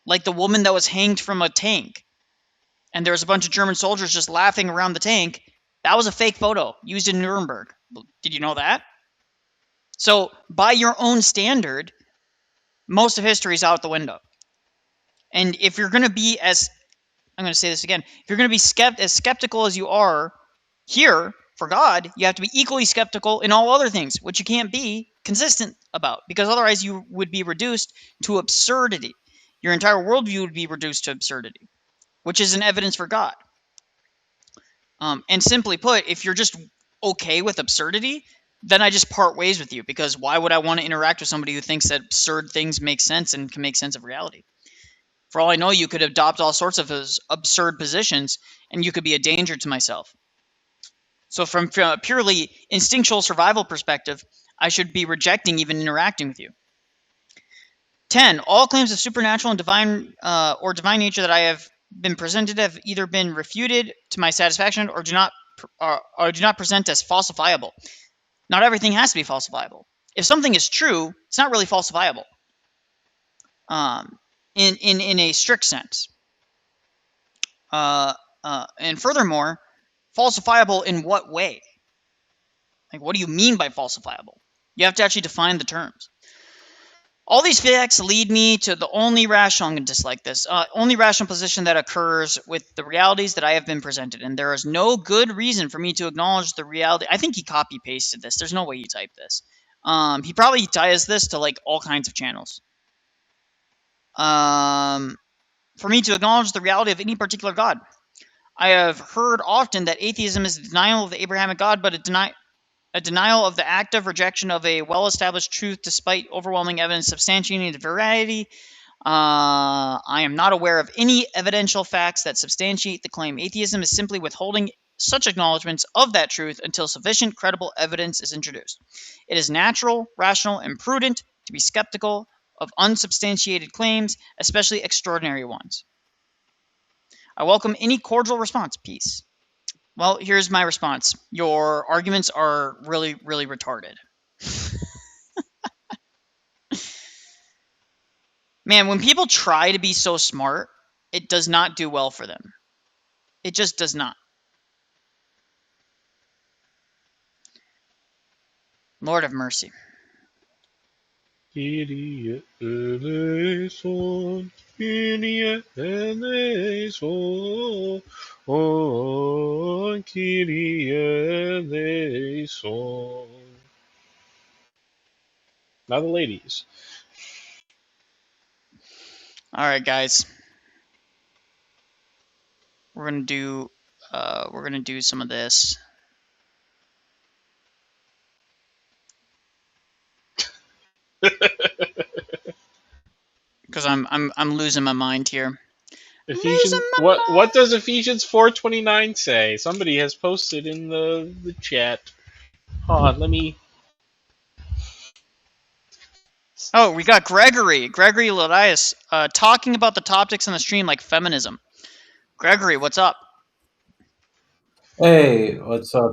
Like the woman that was hanged from a tank, and there was a bunch of German soldiers just laughing around the tank. That was a fake photo used in Nuremberg. Did you know that? So, by your own standard, most of history is out the window. And if you're going to be I'm going to say this again, if you're going to be as skeptical as you are here for God, you have to be equally skeptical in all other things, which you can't be consistent about, because otherwise you would be reduced to absurdity. Your entire worldview would be reduced to absurdity, which is an evidence for God. And simply put, if you're just okay with absurdity, then I just part ways with you, because why would I want to interact with somebody who thinks that absurd things make sense and can make sense of reality? For all I know, you could adopt all sorts of absurd positions, and you could be a danger to myself. So from a purely instinctual survival perspective, I should be rejecting even interacting with you. 10. All claims of supernatural and divine nature that I have been presented have either been refuted to my satisfaction or do not present as falsifiable. Not everything has to be falsifiable. If something is true, it's not really falsifiable. In a strict sense. And furthermore, falsifiable in what way? Like, what do you mean by falsifiable? You have to actually define the terms. All these facts lead me to the only rational, I'm going to dislike this, only rational position that occurs with the realities that I have been presented, and there is no good reason for me to acknowledge the reality. I think he copy-pasted this. There's no way he typed this. He probably ties this to, like, all kinds of channels. For me to acknowledge the reality of any particular God. I have heard often that atheism is a denial of the Abrahamic God, but a denial of the active rejection of a well-established truth despite overwhelming evidence substantiating the veracity. I am not aware of any evidential facts that substantiate the claim. Atheism is simply withholding such acknowledgments of that truth until sufficient credible evidence is introduced. It is natural, rational, and prudent to be skeptical of unsubstantiated claims, especially extraordinary ones. I welcome any cordial response. Peace. Well, here's my response. Your arguments are really, really retarded. Man, when people try to be so smart, it does not do well for them. It just does not. Lord have mercy. Kyrie eleison, Kyrie eleison, Kyrie eleison. Now the ladies. All right, guys. We're gonna do some of this. Because I'm losing my mind here. Ephesians. What does Ephesians 4:29 say? Somebody has posted in the chat. Hold on, let me. Oh, we got Gregory Lodias talking about the topics on the stream like feminism. Gregory, what's up? Hey, what's up?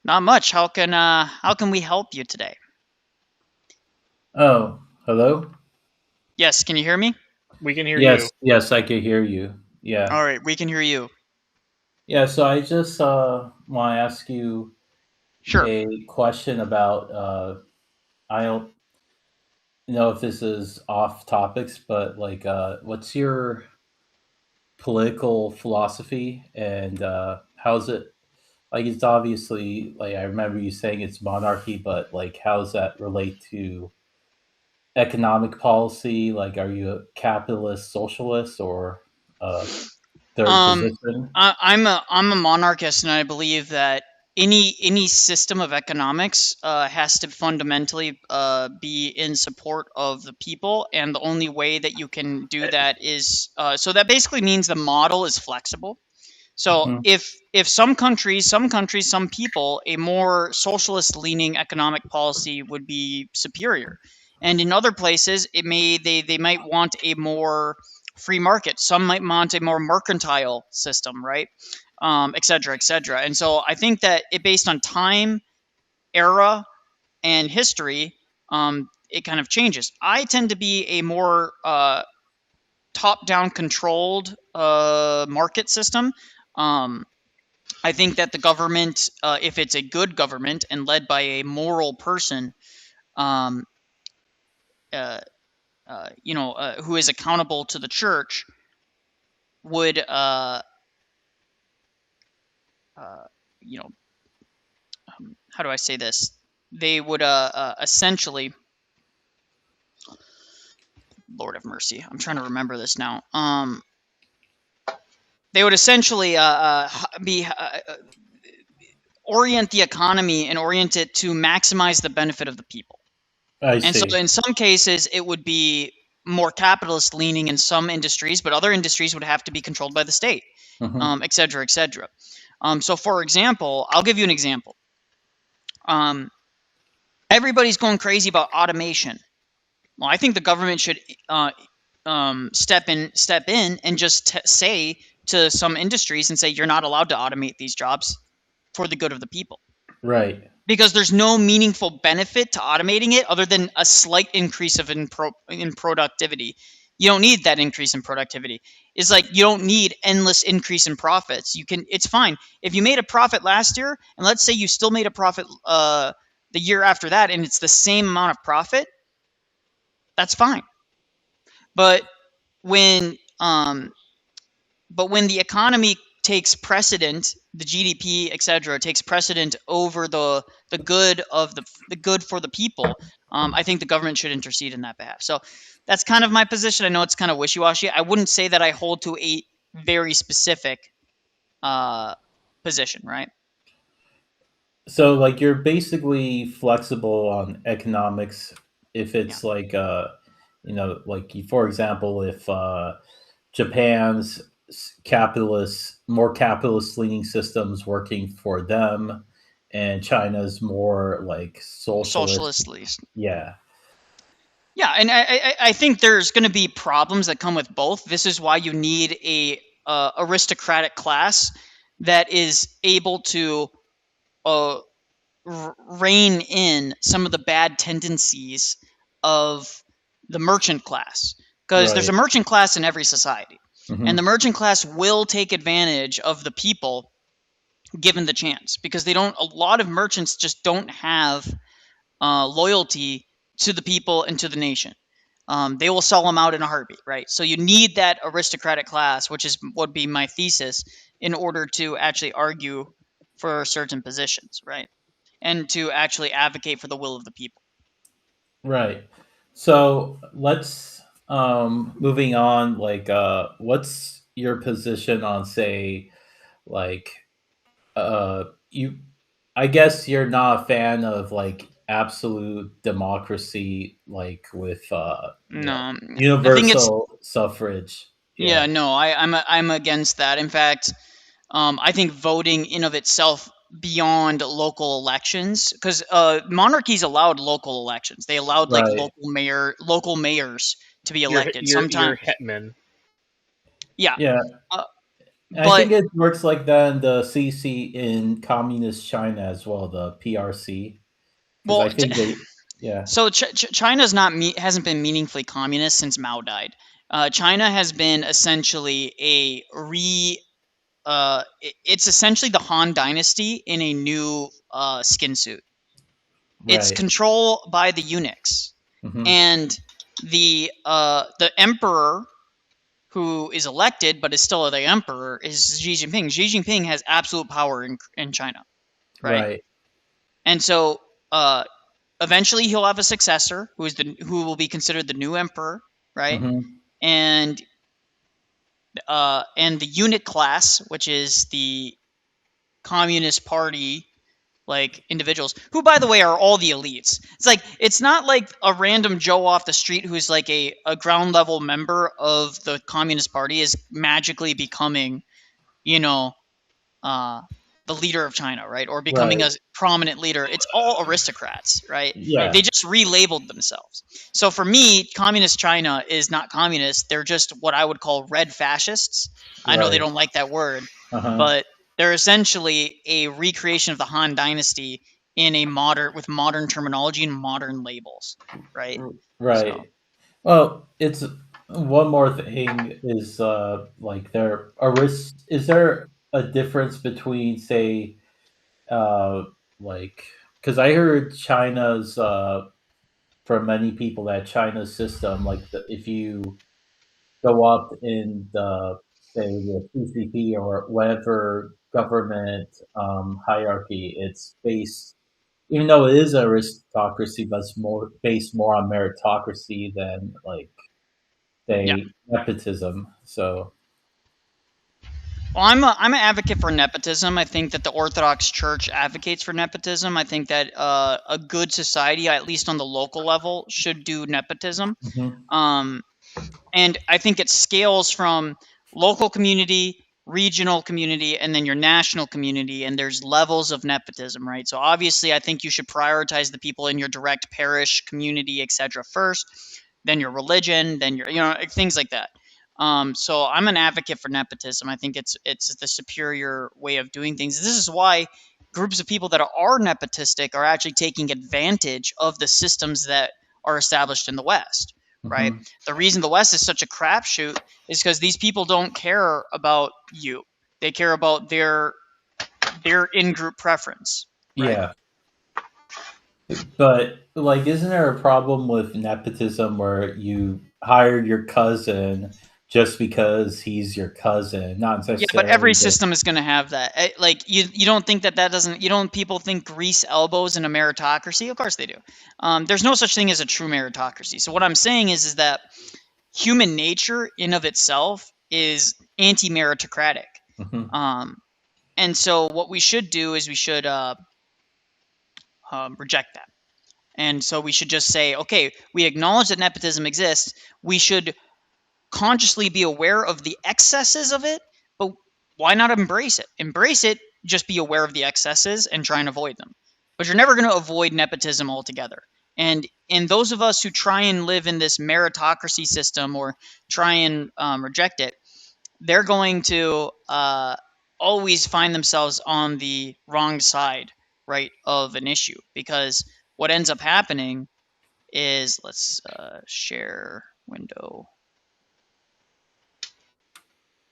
Not much. How can we help you today? Oh, hello? Yes, can you hear me? We can hear you. Yes, I can hear you. Yeah. All right, we can hear you. Yeah, so I just want to ask you Sure. a question about I don't know if this is off topics, but like what's your political philosophy and how's it like it's obviously like I remember you saying it's monarchy, but like how does that relate to economic policy? Like, are you a capitalist socialist or a third position? I'm a monarchist, and I believe that any system of economics has to fundamentally be in support of the people, and the only way that you can do that is so that basically means the model is flexible. So Mhm. if some people, a more socialist leaning economic policy would be superior, and in other places they might want a more free market. Some might want a more mercantile system, right? Et cetera, et cetera. And so I think that it based on time, era, and history, it kind of changes. I tend to be a more top-down controlled market system. I think that the government, if it's a good government and led by a moral person, um, who is accountable to the church, would, how do I say this? They would essentially, Lord have mercy, I'm trying to remember this now. They would essentially orient the economy and orient it to maximize the benefit of the people. I And so see. in some cases, it would be more capitalist leaning in some industries, but other industries would have to be controlled by the state, Mhm. et cetera, et cetera. So for example, I'll give you an example. Everybody's going crazy about automation. Well, I think the government should step in and just say to some industries and say, you're not allowed to automate these jobs for the good of the people. Right. Because there's no meaningful benefit to automating it other than a slight increase in productivity. You don't need that increase in productivity. It's like you don't need endless increase in profits. It's fine if you made a profit last year, and let's say you still made a profit the year after that, and it's the same amount of profit. That's fine. But when the economy takes precedent, the GDP, etc., takes precedent over the good of the good for the people, I think the government should intercede in that behalf. So that's kind of my position. I know it's kind of wishy-washy. I wouldn't say that I hold to a very specific position, right? So like you're basically flexible on economics if it's like like for example if Japan's more capitalist leaning systems working for them and China's more like socialist. Yeah. Yeah, and I think there's going to be problems that come with both. This is why you need a aristocratic class that is able to rein in some of the bad tendencies of the merchant class, because there's a Right. merchant class in every society, and the Mhm. merchant class will take advantage of the people given the chance, because a lot of merchants just don't have loyalty to the people and to the nation. They will sell them out in a heartbeat, right? So you need that aristocratic class, which would be my thesis, in order to actually argue for certain positions, right? And to actually advocate for the will of the people. Right. So let's moving on. Like, what's your position on, say, like, you? I guess you're not a fan of like absolute democracy, like with No, the thing is, universal suffrage. yeah, Yeah. no, I'm against that. In fact, I think voting in of itself beyond local elections, because monarchies allowed local elections. They allowed like Right. local mayors to be Your elected. your Sometimes, your hetman. yeah, Yeah. uh, And I but think it works like that in the CC in communist China as well, the PRC, because I well, think they, yeah, so China's not hasn't been meaningfully communist since Mao died. China has been essentially it's essentially the Han Dynasty in a new skin suit. It's right. control by the eunuchs, Hmm. and the emperor who is elected but is still the emperor is Xi Jinping. Xi Jinping has absolute power in China, right? Right. And so eventually he'll have a successor who will be considered the new emperor, right? Hmm. And the eunuch class, which is the Communist Party like individuals who, by the way, are all the elites. It's not like a random Joe off the street who's like a ground level member of the Communist Party is magically becoming, you know, uh, the leader of China, right? Or becoming Right. a prominent leader. It's all aristocrats, right? Yeah. They just relabeled themselves. So for me, communist China is not communist. They're just what I would call red fascists. I know they Right. don't like that word, Uh-huh. but they're essentially a recreation of the Han Dynasty in a modern terminology and modern labels, right? So Right. Well, it's one more thing is like there is there a difference between, say, uh like, because I heard China's for many people that China's system, like if you go up in the, say, the CCP or whatever government hierarchy, it's based, even though it is aristocracy, but it's more based more on meritocracy than, like, yeah. say, nepotism. So Well, I'm an advocate for nepotism. I think that the Orthodox Church advocates for nepotism. I think that a good society, at least on the local level, should do nepotism. mhm. Um, and I think it scales from local community, regional community, and then your national community. And there's levels of nepotism, right? So obviously, I think you should prioritize the people in your direct parish, community, etc. first, then your religion, then your things like that. So I'm an advocate for nepotism. I think it's the superior way of doing things. This is why groups of people that are nepotistic are actually taking advantage of the systems that are established in the West, right? Mhm. The reason the West is such a crapshoot is because these people don't care about you. They care about their in-group preference, right? Yeah, but like, isn't there a problem with nepotism where you hired your cousin just because he's your cousin, not Yeah, but every necessarily just. system is going to have that. Like you don't think that doesn't. You don't. People think grease elbows in a meritocracy. Of course they do. There's no such thing as a true meritocracy. So what I'm saying is that human nature in of itself is anti-meritocratic. Mhm. Um, and so what we should do is we should reject that. And so we should just say, okay, we acknowledge that nepotism exists. We should consciously be aware of the excesses of it, but why not embrace it? Embrace it, just be aware of the excesses and try and avoid them. But you're never going to avoid nepotism altogether. And those of us who try and live in this meritocracy system or try and reject it, they're going to always find themselves on the wrong side, right, of an issue. Because what ends up happening is, let's share window.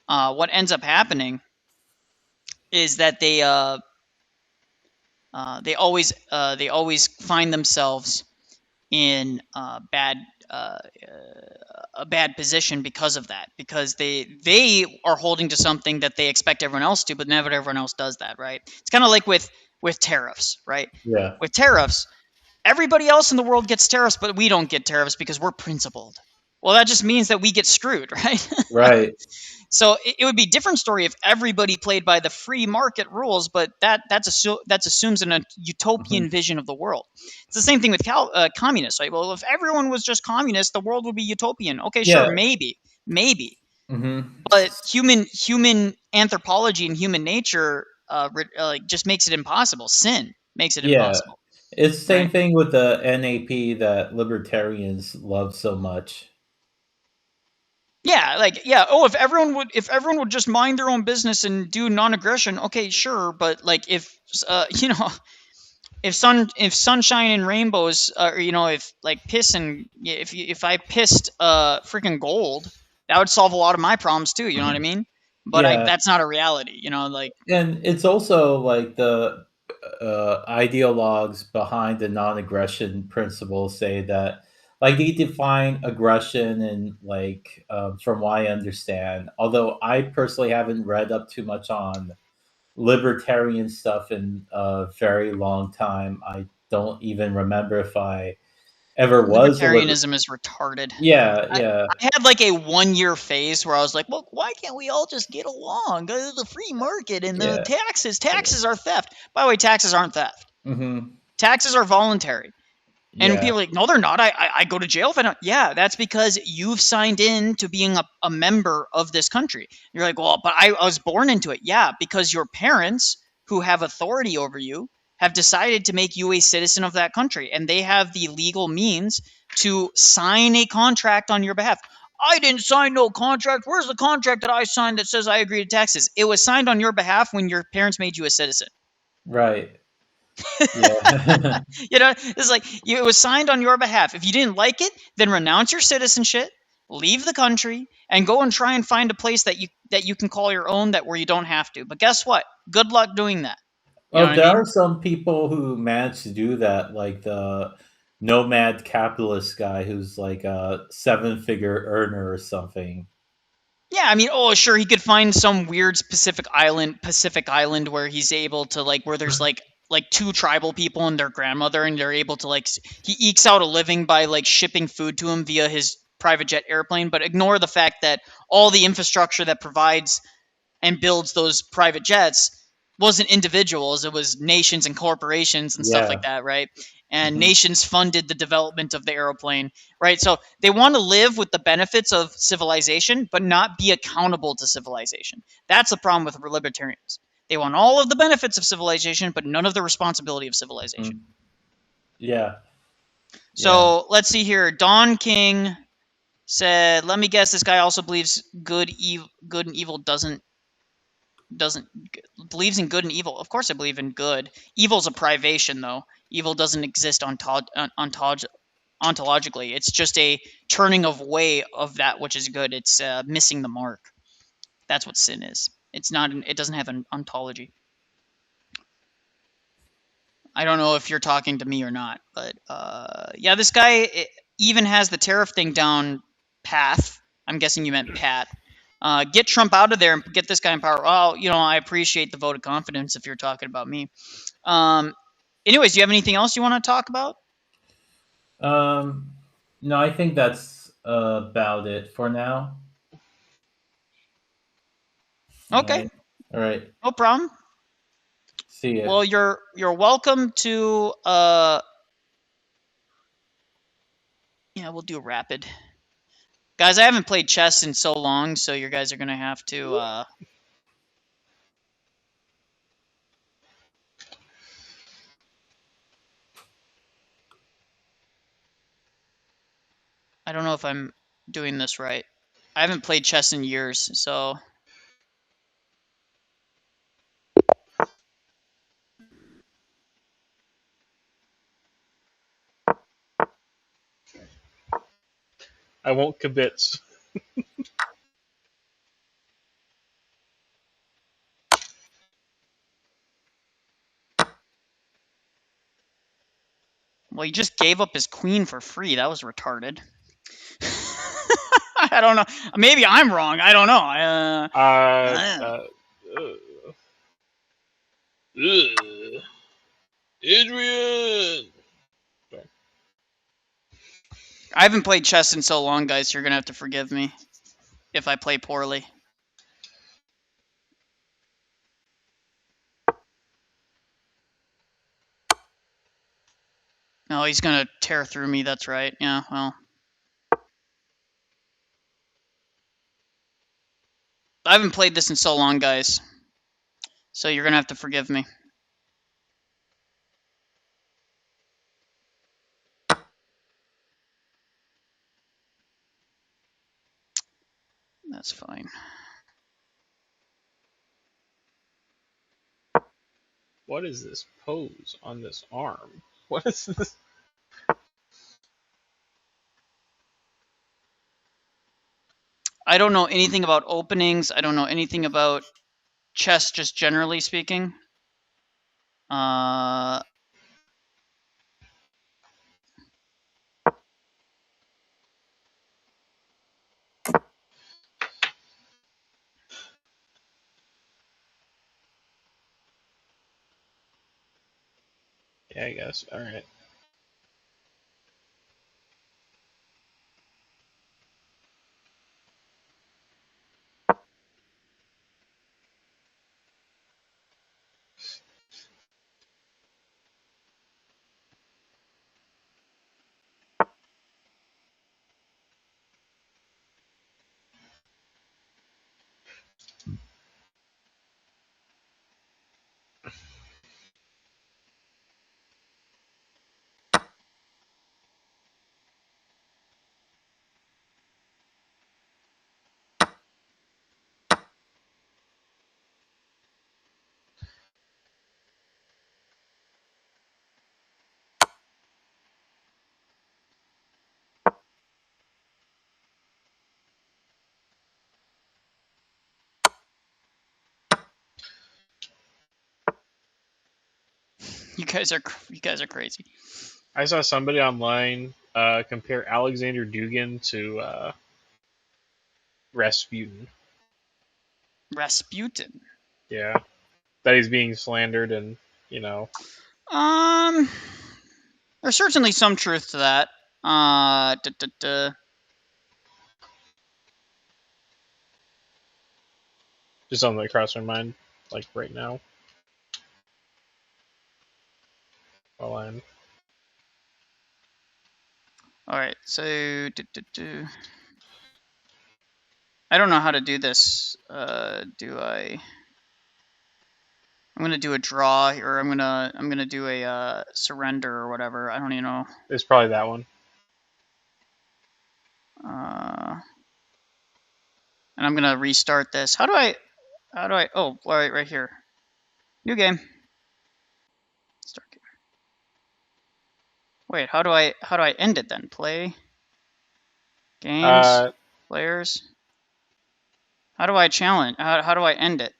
What ends up happening is that they always find themselves in a bad position because of that, because they are holding to something that they expect everyone else to, but never everyone else does that, right? It's kind of like with tariffs, right? Yeah. With tariffs, everybody else in the world gets tariffs, but we don't get tariffs because we're principled. Well, that just means that we get screwed, right? Right. So it would be a different story if everybody played by the free market rules, but that assumes a utopian vision of the world. It's the same thing with communists, right? Well, if everyone was just communist, the world would be utopian. Okay, sure, Yeah. maybe, hmm but human anthropology and human nature just makes it impossible. Sin makes it Yeah. impossible, It's the same right? thing with the NAP that libertarians love so much. Yeah, like yeah. Oh, if everyone would just mind their own business and do non-aggression, okay, sure. But like if if sunshine and rainbows, or if like piss and if I pissed freaking gold, that would solve a lot of my problems too. You know what I mean? But Yeah. that's not a reality. Like And it's also like the ideologues behind the non-aggression principle say that like they define aggression and like from what I understand, although I personally haven't read up too much on libertarian stuff in a very long time. I don't even remember if I ever was a libertarianism is retarded. yeah, I, yeah, I had like a 1 year phase where I was like, well, why can't we all just get along? The free market and the yeah, taxes are theft. By the way, taxes aren't theft. hmm Taxes are voluntary. And yeah, people are like, no, they're not. I go to jail if I don't. Yeah, that's because you've signed in to being a member of this country. You're like, well, but I was born into it. Yeah, because your parents, who have authority over you, have decided to make you a citizen of that country, and they have the legal means to sign a contract on your behalf. I didn't sign no contract. Where's the contract that I signed that says I agree to taxes? It was signed on your behalf when your parents made you a citizen. right, yeah, It's like it was signed on your behalf. If you didn't like it, then renounce your citizenship, leave the country, and go and try and find a place that you can call your own, that where you don't have to. But guess what? Good luck doing that. You know Well, what I there mean? are some people who manage to do that, like the nomad capitalist guy who's like a seven-figure earner or something. Yeah, I mean, oh, sure, he could find some weird Pacific Island where he's able to where there's two tribal people and their grandmother, and they're able to he ekes out a living by shipping food to him via his private jet airplane. But ignore the fact that all the infrastructure that provides and builds those private jets wasn't individuals, it was nations and corporations and stuff like Yeah. that, right? And hmm nations funded the development of the aeroplane, right? So they want to live with the benefits of civilization but not be accountable to civilization. That's the problem with libertarians. They want all of the benefits of civilization but none of the responsibility of civilization. Yeah. Yeah. So let's see here. Don King said, let me guess, this guy also believes good and evil doesn't believes in good and evil. Of course I believe in good. Evil's a privation, though. Evil doesn't exist ontologically. It's just a turning away of that which is good. It's missing the mark. That's what sin is. It's not. It doesn't have an ontology. I don't know if you're talking to me or not, but yeah, this guy even has the tariff thing down path. I'm guessing you meant Pat. Get Trump out of there and get this guy in power. Well, I appreciate the vote of confidence if you're talking about me. Um, anyways, do you have anything else you want to talk about? Um, no, I think that's about it for now. All Okay, right. All right. no problem. See ya. Well, you're welcome to. Yeah, we'll do rapid, guys. I haven't played chess in so long, so you guys are gonna have to. I don't know if I'm doing this right. I haven't played chess in years, so. I won't kibitz. Well, he just gave up his queen for free. That was retarded. I don't know. Maybe I'm wrong. I don't know. Adrian. I haven't played chess in so long, guys. So you're gonna have to forgive me if I play poorly. Oh, he's gonna tear through me. That's right. Yeah. Well, I haven't played this in so long, guys. So you're gonna have to forgive me. That's fine. What is this pose on this arm? What is this? I don't know anything about openings. I don't know anything about chess, just generally speaking. Yeah, I guess. All right. You guys are crazy. I saw somebody online compare Alexander Dugin to Rasputin. Rasputin. Yeah, that he's being slandered, and There's certainly some truth to that. just something that crossed my mind, like right now. While I'm All right, so I don't know how to do this. Do I? I'm gonna do a draw, or I'm gonna do a surrender or whatever. I don't even know. it's probably that one. And I'm gonna restart this. How do I? Oh, right here. New game. Start game. Wait, how do I end it then? Play. Games. Players. How do I challenge? How do I end it?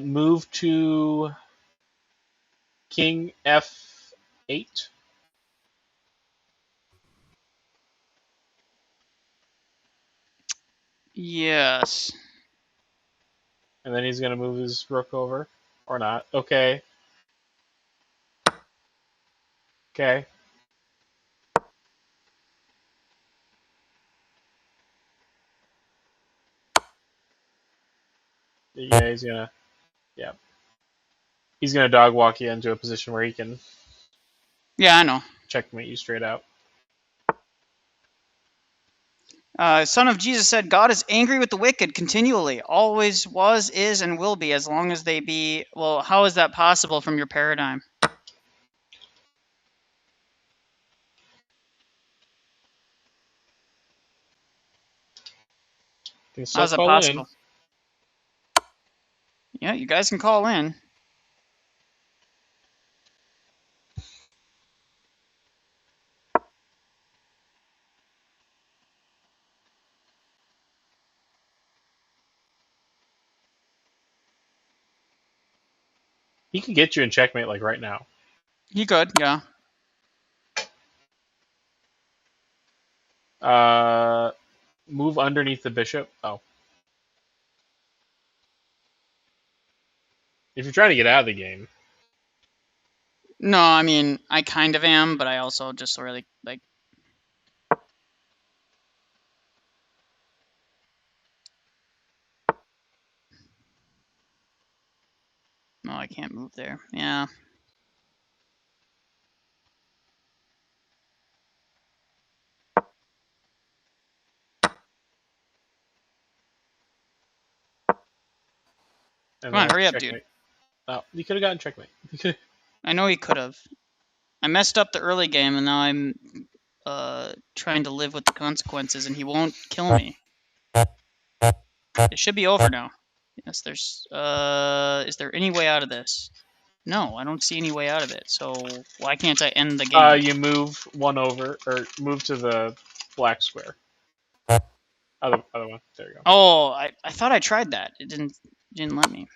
Move to King F8. Yes. And then he's gonna move his rook over, or not. Okay. Okay. Yeah, he's gonna. Yeah. He's gonna dog walk you into a position where he can. Yeah, I know. Checkmate you straight out. Son of Jesus said, God is angry with the wicked continually, always was, is, and will be, as long as they be. Well, how is that possible from your paradigm? How is that possible? Yeah, you guys can call in. He could get you in checkmate like right now. He could, yeah. Move underneath the bishop. Oh. If you're trying to get out of the game. No, I mean, I kind of am, but I also just really, like... No, I can't move there. Yeah. And Come on, hurry up, checkmate. dude. Oh, you could have gotten checkmate. I know he could have. I messed up the early game, and now I'm trying to live with the consequences, and he won't kill me. It should be over now. Yes, there's... is there any way out of this? No, I don't see any way out of it. So why can't I end the game? You move one over, or move to the black square. Other one. There you go. Oh, I thought I tried that. It didn't let me.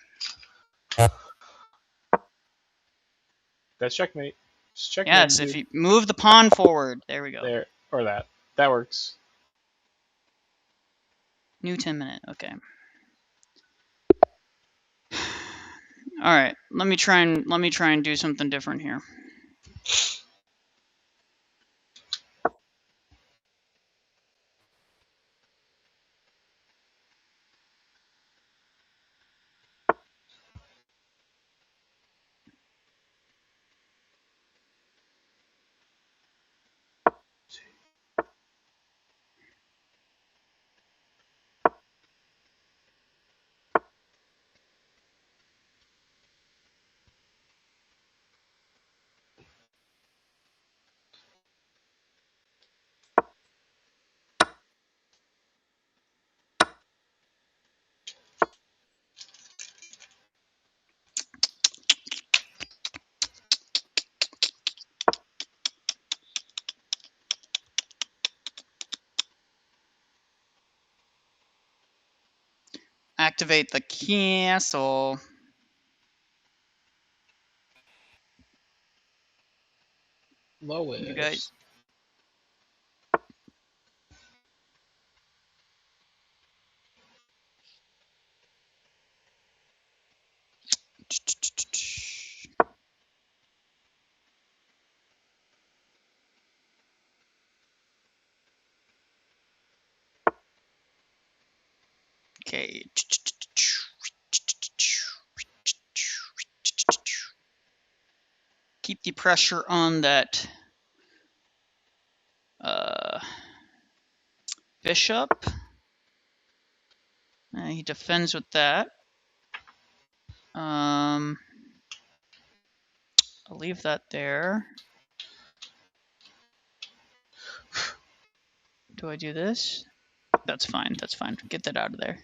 That's checkmate. Just checkmate. Yes, dude. if you move the pawn forward. There we go. There, or that. That works. New 10-minute. Okay. All right. Let me try and do something different here. Activate the castle. Lois. You guys. Okay. Keep the pressure on that bishop. He defends with that. I'll leave that there. Do I do this? That's fine. That's fine. Get that out of there.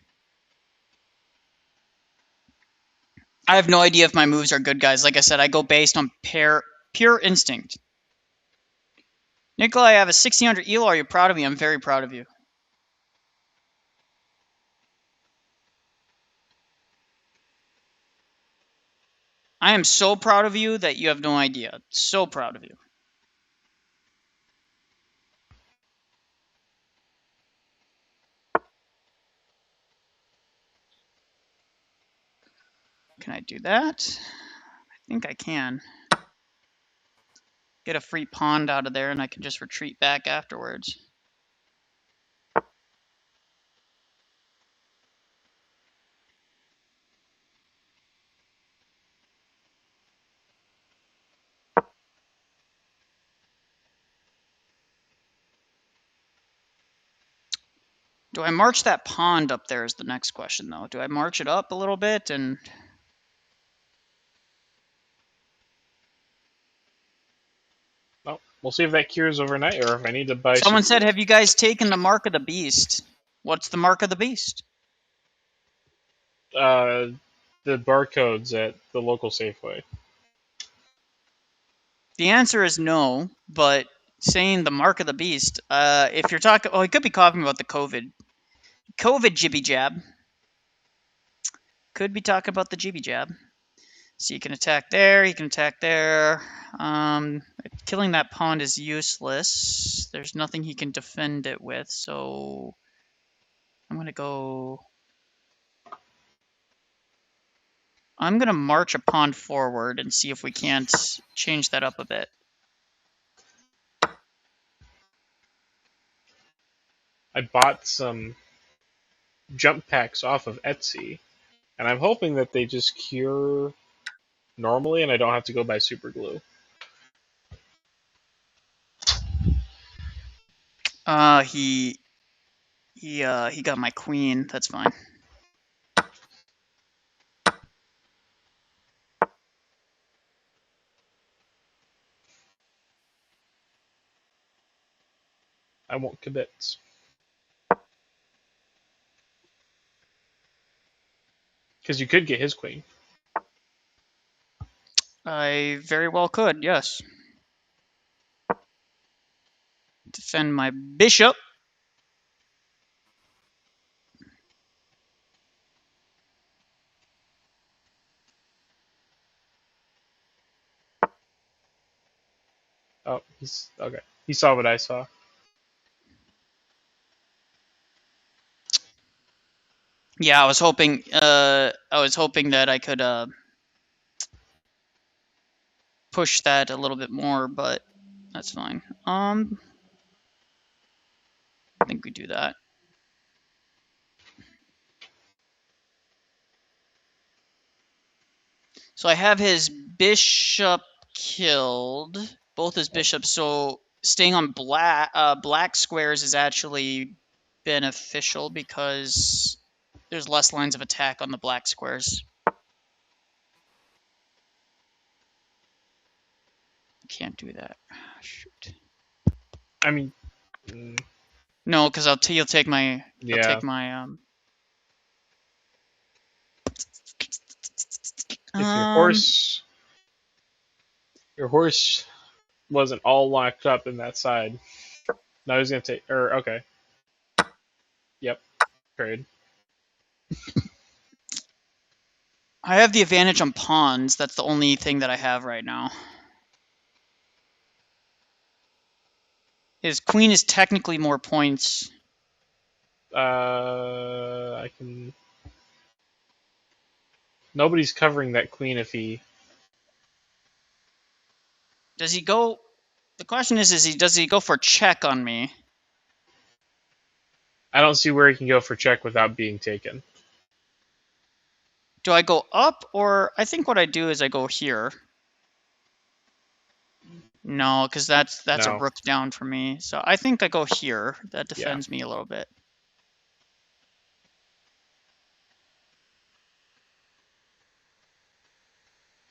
I have no idea if my moves are good, guys. Like I said, I go based on pure instinct. Nikolai, I have a 1600 elo. Are you proud of me? I'm very proud of you. I am so proud of you that you have no idea. So proud of you. Can I do that? I think I can. Get a free pawn out of there, and I can just retreat back afterwards. Do I march that pawn up there is the next question, though. Do I march it up a little bit and... Well, we'll see if that cures overnight, or if I need to buy... Someone said, have you guys taken the mark of the beast? What's the mark of the beast? The barcodes at the local Safeway. The answer is no, but saying the mark of the beast, if you're talking... Oh, he could be talking about the COVID jibby jab. Could be talking about the jibby jab. So he can attack there, he can attack there. Killing that pawn is useless. There's nothing he can defend it with, so I'm gonna go... I'm gonna march a pawn forward and see if we can't change that up a bit. I bought some jump packs off of Etsy, and I'm hoping that they just cure normally and I don't have to go buy super glue. He got my queen. That's fine. I won't commit. Because you could get his queen. I very well could, yes. Defend my bishop. Oh, he's okay. He saw what I saw. Yeah, I was hoping that I could push that a little bit more, but that's fine. I think we do that. So I have his bishop killed, both his bishops. So staying on black squares is actually beneficial because there's less lines of attack on the black squares. Can't do that. Shoot. I mean, no, because he'll take my yeah. He'll take my If your horse wasn't all locked up in that side. Now he's gonna take okay. Yep. Trade. I have the advantage on pawns. That's the only thing that I have right now. His queen is technically more points. I can. Nobody's covering that queen if he. Does he go? The question is does he go for check on me? I don't see where he can go for check without being taken. Do I go up, or I think what I do is I go here. No, because that's a rook down for me. So I think I go here. That defends me a little bit.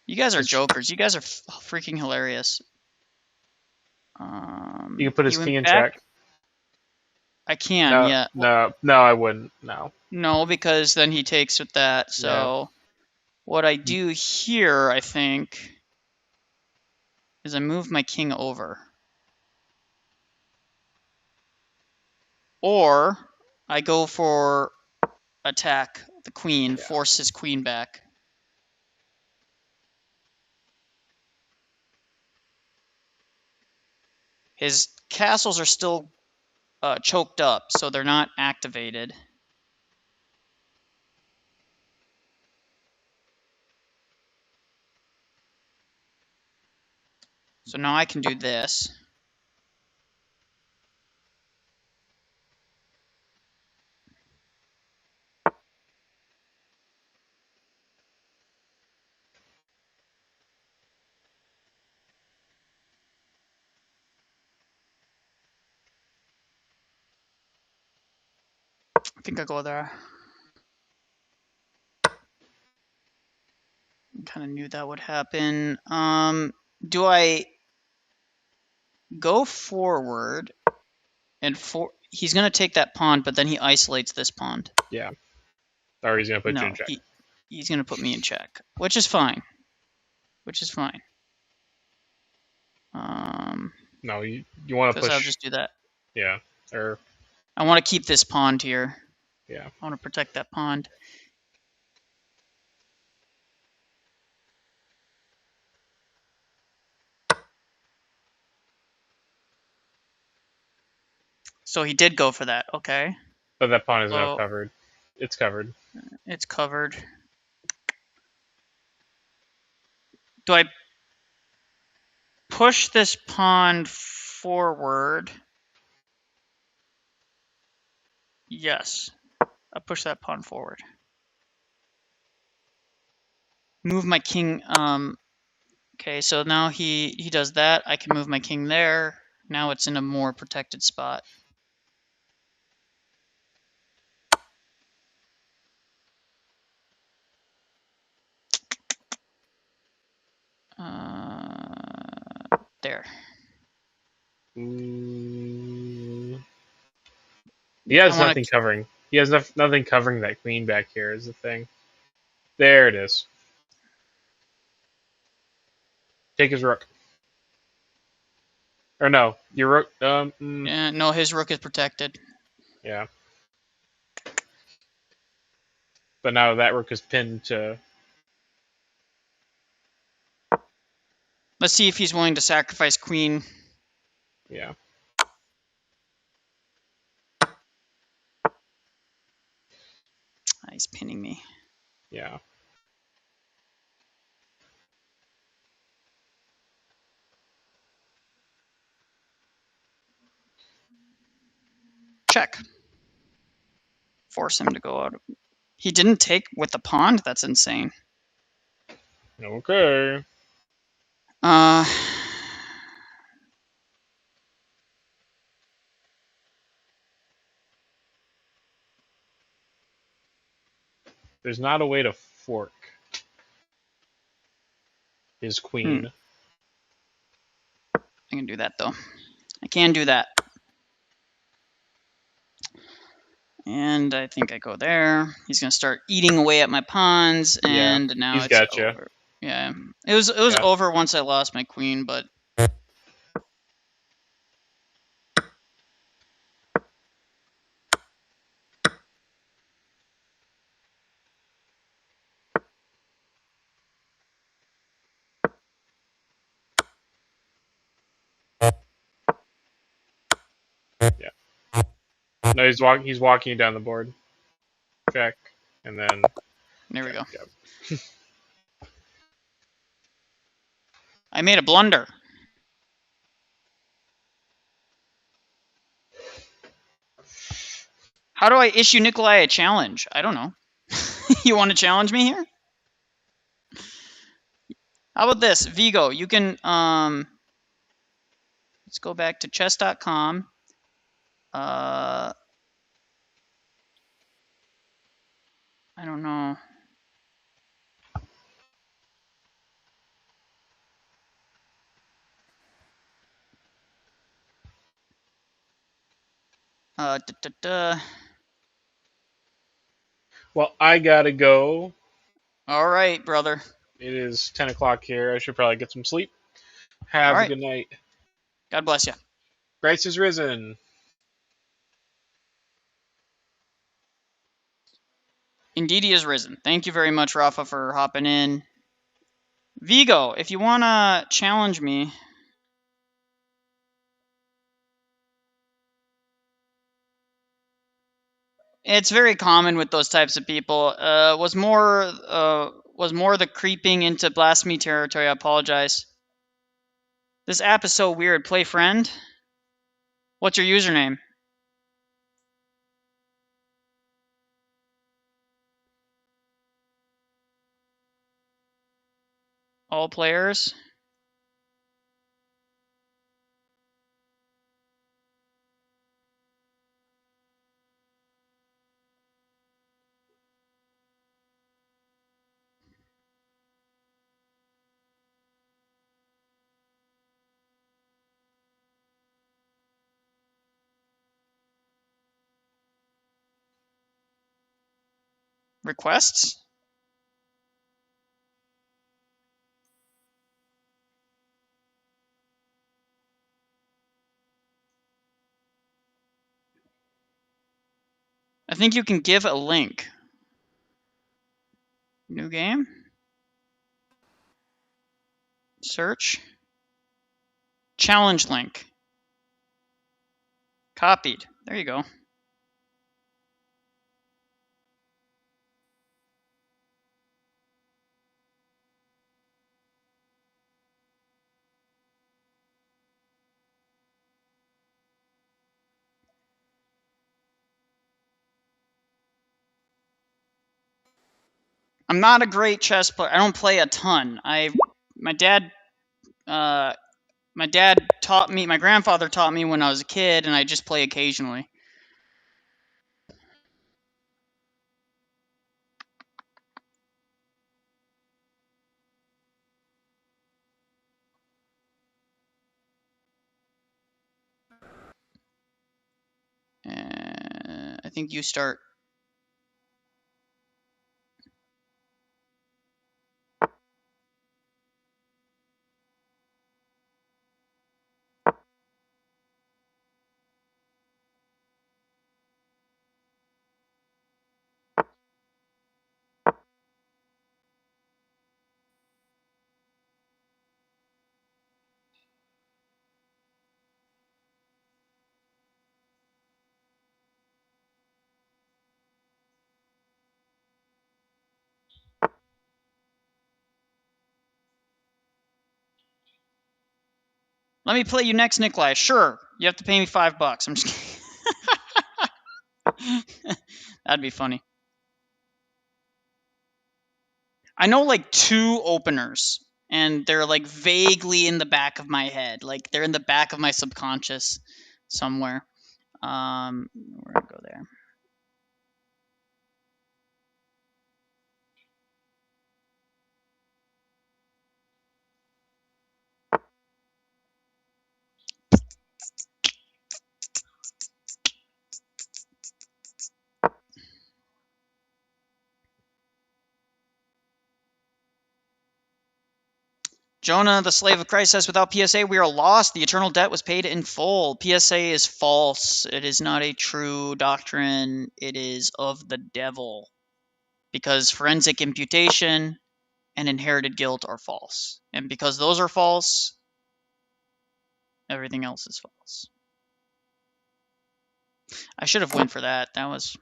You guys are jokers. You guys are freaking hilarious. You can put his king in check. I can, no, yeah. No, I wouldn't. No. No, because then he takes with that. So what I do here, I think, is I move my king over. Or I go for attack the queen, force his queen back. His castles are still choked up, so they're not activated. So now I can do this. I think I go there. I kind of knew that would happen. Do I go forward and he's going to take that pawn, but then he isolates this pawn. Yeah. Or he's going to put you in check. He's going to put me in check, which is fine. No, you want to push. I'll just do that. Yeah. I want to keep this pawn here. Yeah. I want to protect that pawn. So he did go for that. Okay. But that pawn is now So covered. It's covered. it's covered. Do I push this pawn forward? Yes. I push that pawn forward. Move my king. Okay, so now he does that. I can move my king there. Now it's in a more protected spot. There. He has I wanna- nothing covering. He has nothing covering that queen back here is the thing. There it is. Take his rook. Or no, your rook. Yeah, no, his rook is protected. Yeah. But now that rook is pinned to. Let's see if he's willing to sacrifice queen. Yeah. He's pinning me. Yeah. Check. Force him to go out. He didn't take with the pawn? That's insane. Okay. There's not a way to fork his queen. I can do that, though. I can do that. And I think I go there. He's going to start eating away at my pawns, and Yeah, now he's it's got you. over. Yeah, it was over once I lost my queen, but Yeah. No, he's walking you down the board. Check, and then. There we go. Yep. I made a blunder. How do I issue Nikolai a challenge? I don't know. You want to challenge me here? How about this? Vigo, you can let's go back to chess.com. I don't know. Well, I gotta go. All right, brother. It is 10 o'clock here. I should probably get some sleep. Have a good night. God bless you. Christ is risen. Indeed, he is risen. Thank you very much, Rafa, for hopping in. Vigo, if you want to challenge me. It's very common with those types of people. Was more the creeping into blasphemy territory. I apologize. This app is so weird. Play friend. What's your username? All players. Requests? I think you can give a link. New game? Search. Challenge link. Copied. There you go. I'm not a great chess player. I don't play a ton. My dad taught me. My grandfather taught me when I was a kid, and I just play occasionally. I think you start. Let me play you next, Nikolai. Sure, you have to pay me $5. I'm just kidding. That'd be funny. I know like 2 openers, and they're like vaguely in the back of my head. Like they're in the back of my subconscious somewhere. We're gonna go there. Jonah, the slave of Christ, says, without PSA, we are lost. The eternal debt was paid in full. PSA is false. It is not a true doctrine. It is of the devil. Because forensic imputation and inherited guilt are false. And because those are false, everything else is false. I should have went for that. That was...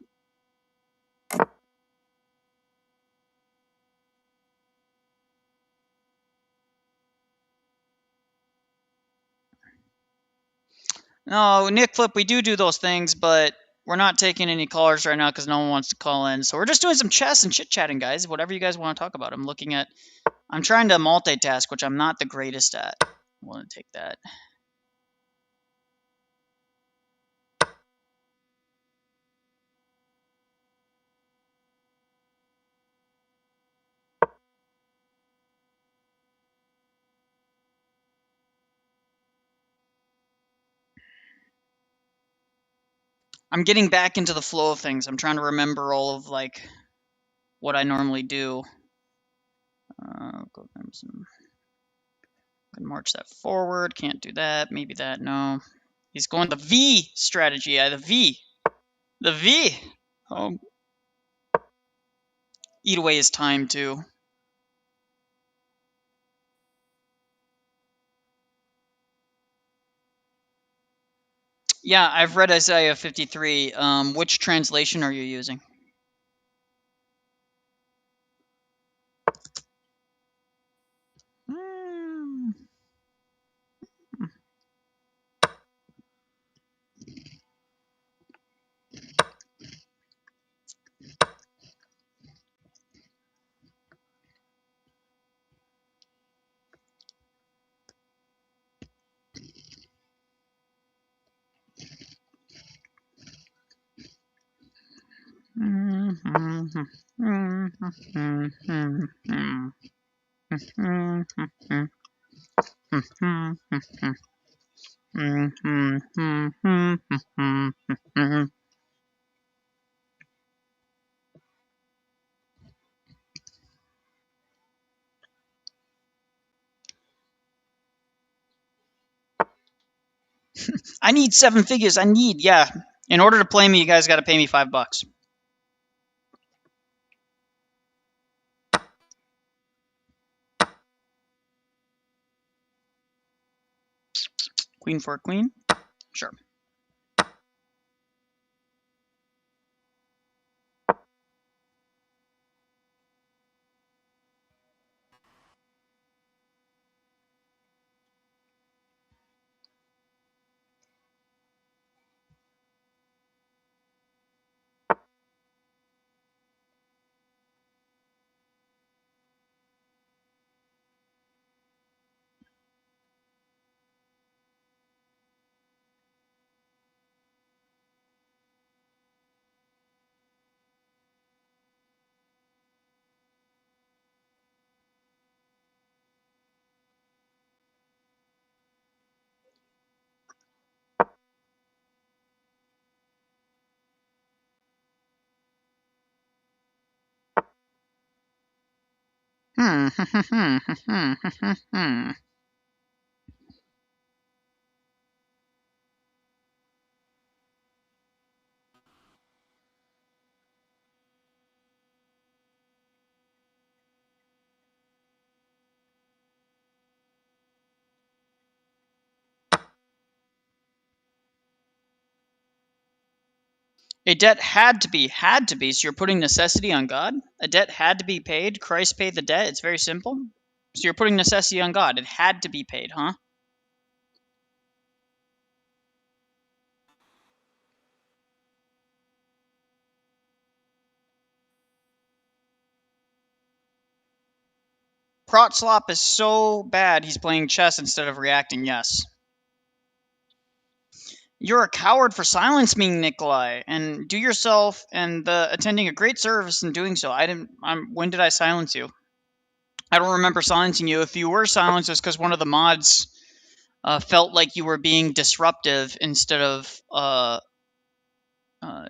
No, Nick Flip, we do those things, but we're not taking any callers right now because no one wants to call in. So we're just doing some chess and chit-chatting, guys. Whatever you guys want to talk about. I'm trying to multitask, which I'm not the greatest at. I want to take that. I'm getting back into the flow of things. I'm trying to remember all of like what I normally do. Go some. Can march that forward. Can't do that. Maybe that. No. He's going the V strategy. The V. The V. Oh. Eat away his time too. Yeah, I've read Isaiah 53. Which translation are you using? I need 7 figures. Yeah. In order to play me, you guys got to pay me $5. Queen for a queen? Sure. A debt had to be. So you're putting necessity on God? A debt had to be paid. Christ paid the debt. It's very simple. So you're putting necessity on God. It had to be paid, huh? Protslop is so bad he's playing chess instead of reacting, yes. You're a coward for silence me, Nikolai, and do yourself and attending a great service in doing so. When did I silence you? I don't remember silencing you. If you were silenced, it's because one of the mods felt like you were being disruptive instead of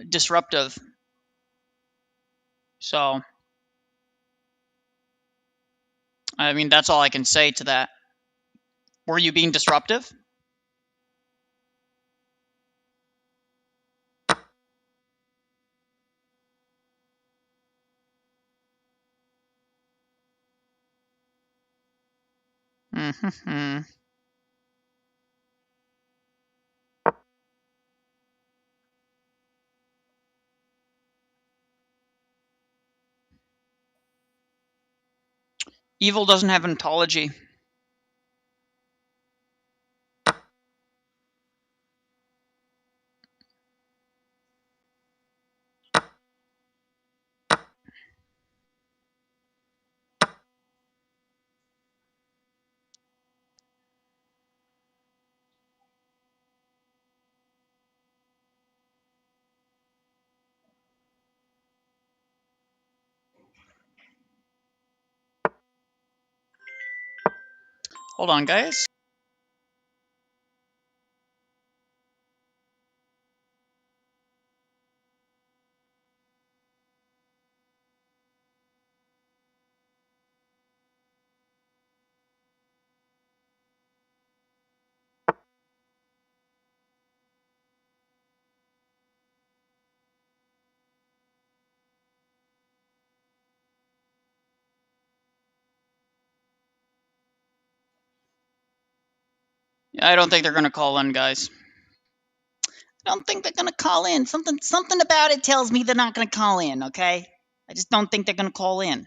disruptive. So, I mean, that's all I can say to that. Were you being disruptive? Mm-hmm. Evil doesn't have ontology. Hold on, guys. I don't think they're going to call in, guys. I don't think they're going to call in. Something about it tells me they're not going to call in, okay? I just don't think they're going to call in.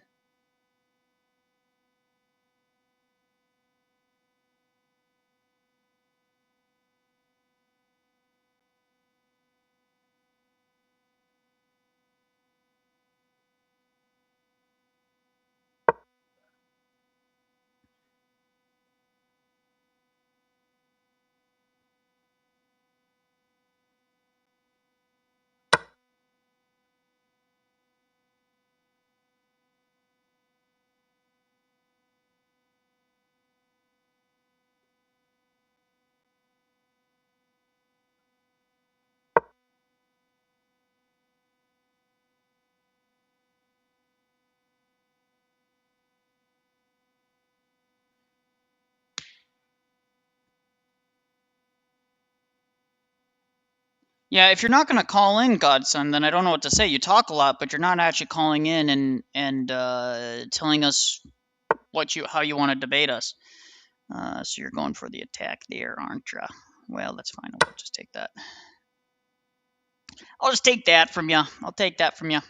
Yeah, if you're not going to call in, Godson, then I don't know what to say. You talk a lot, but you're not actually calling in and telling us how you want to debate us. So you're going for the attack there, aren't you? Well, that's fine. I'll just take that. I'll just take that from you. I'll take that from you.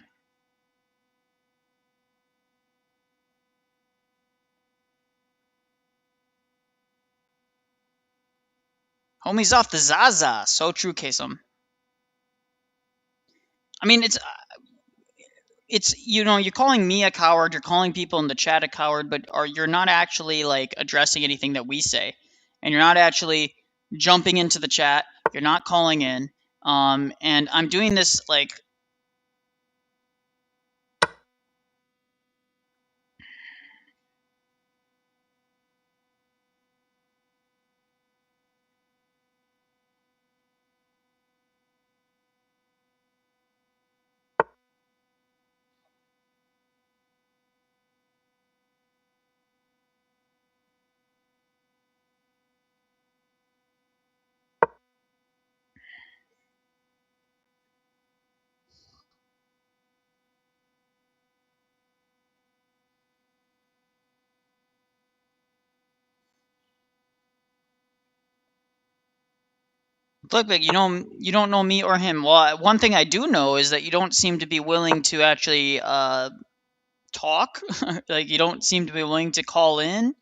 Homie's off the Zaza. So true, Kasem. I mean, it's you're calling me a coward, you're calling people in the chat a coward, but you're not actually like addressing anything that we say, and you're not actually jumping into the chat, you're not calling in, and I'm doing this like Look, like, you don't know me or him. Well, one thing I do know is that you don't seem to be willing to actually talk. Like, you don't seem to be willing to call in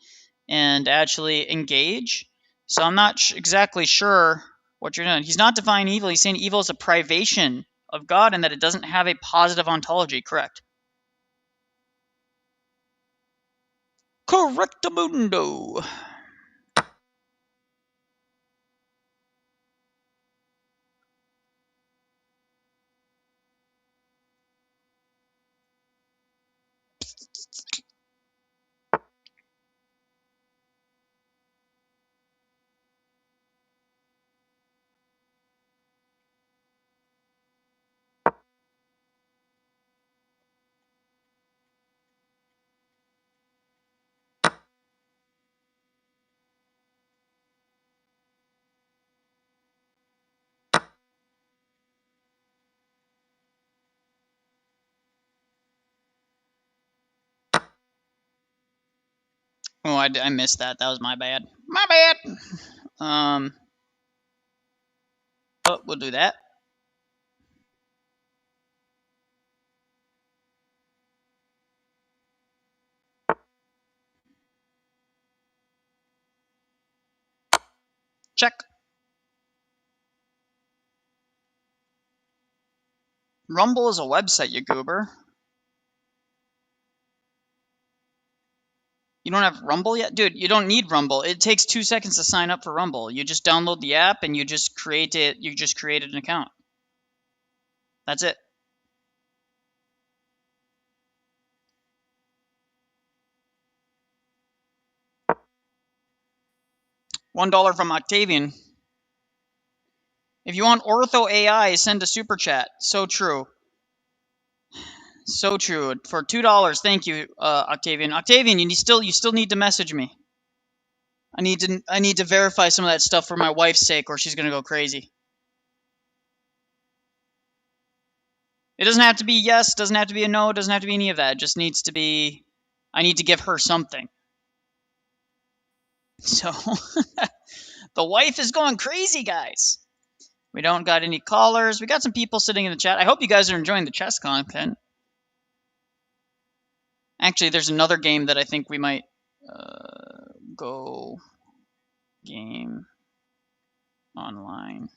and actually engage. So I'm not exactly sure what you're doing. He's not defying evil. He's saying evil is a privation of God and that it doesn't have a positive ontology. Correct. Correctamundo. Oh, I missed that. That was my bad. My bad. Oh, we'll do that. Check. Rumble is a website, you goober. You don't have Rumble yet? Dude, you don't need Rumble. It takes 2 seconds to sign up for Rumble. You just download the app and you just create it. You just created an account. That's it. $1 from Octavian. If you want Ortho AI, send a super chat. So true. So true. For $2, thank you, Octavian. Octavian, you still need to message me. I need to verify some of that stuff for my wife's sake, or she's gonna go crazy. It doesn't have to be yes, doesn't have to be a no, doesn't have to be any of that. It just needs to be. I need to give her something. So the wife is going crazy, guys. We don't got any callers. We got some people sitting in the chat. I hope you guys are enjoying the chess content. Actually, there's another game that I think we might go game online.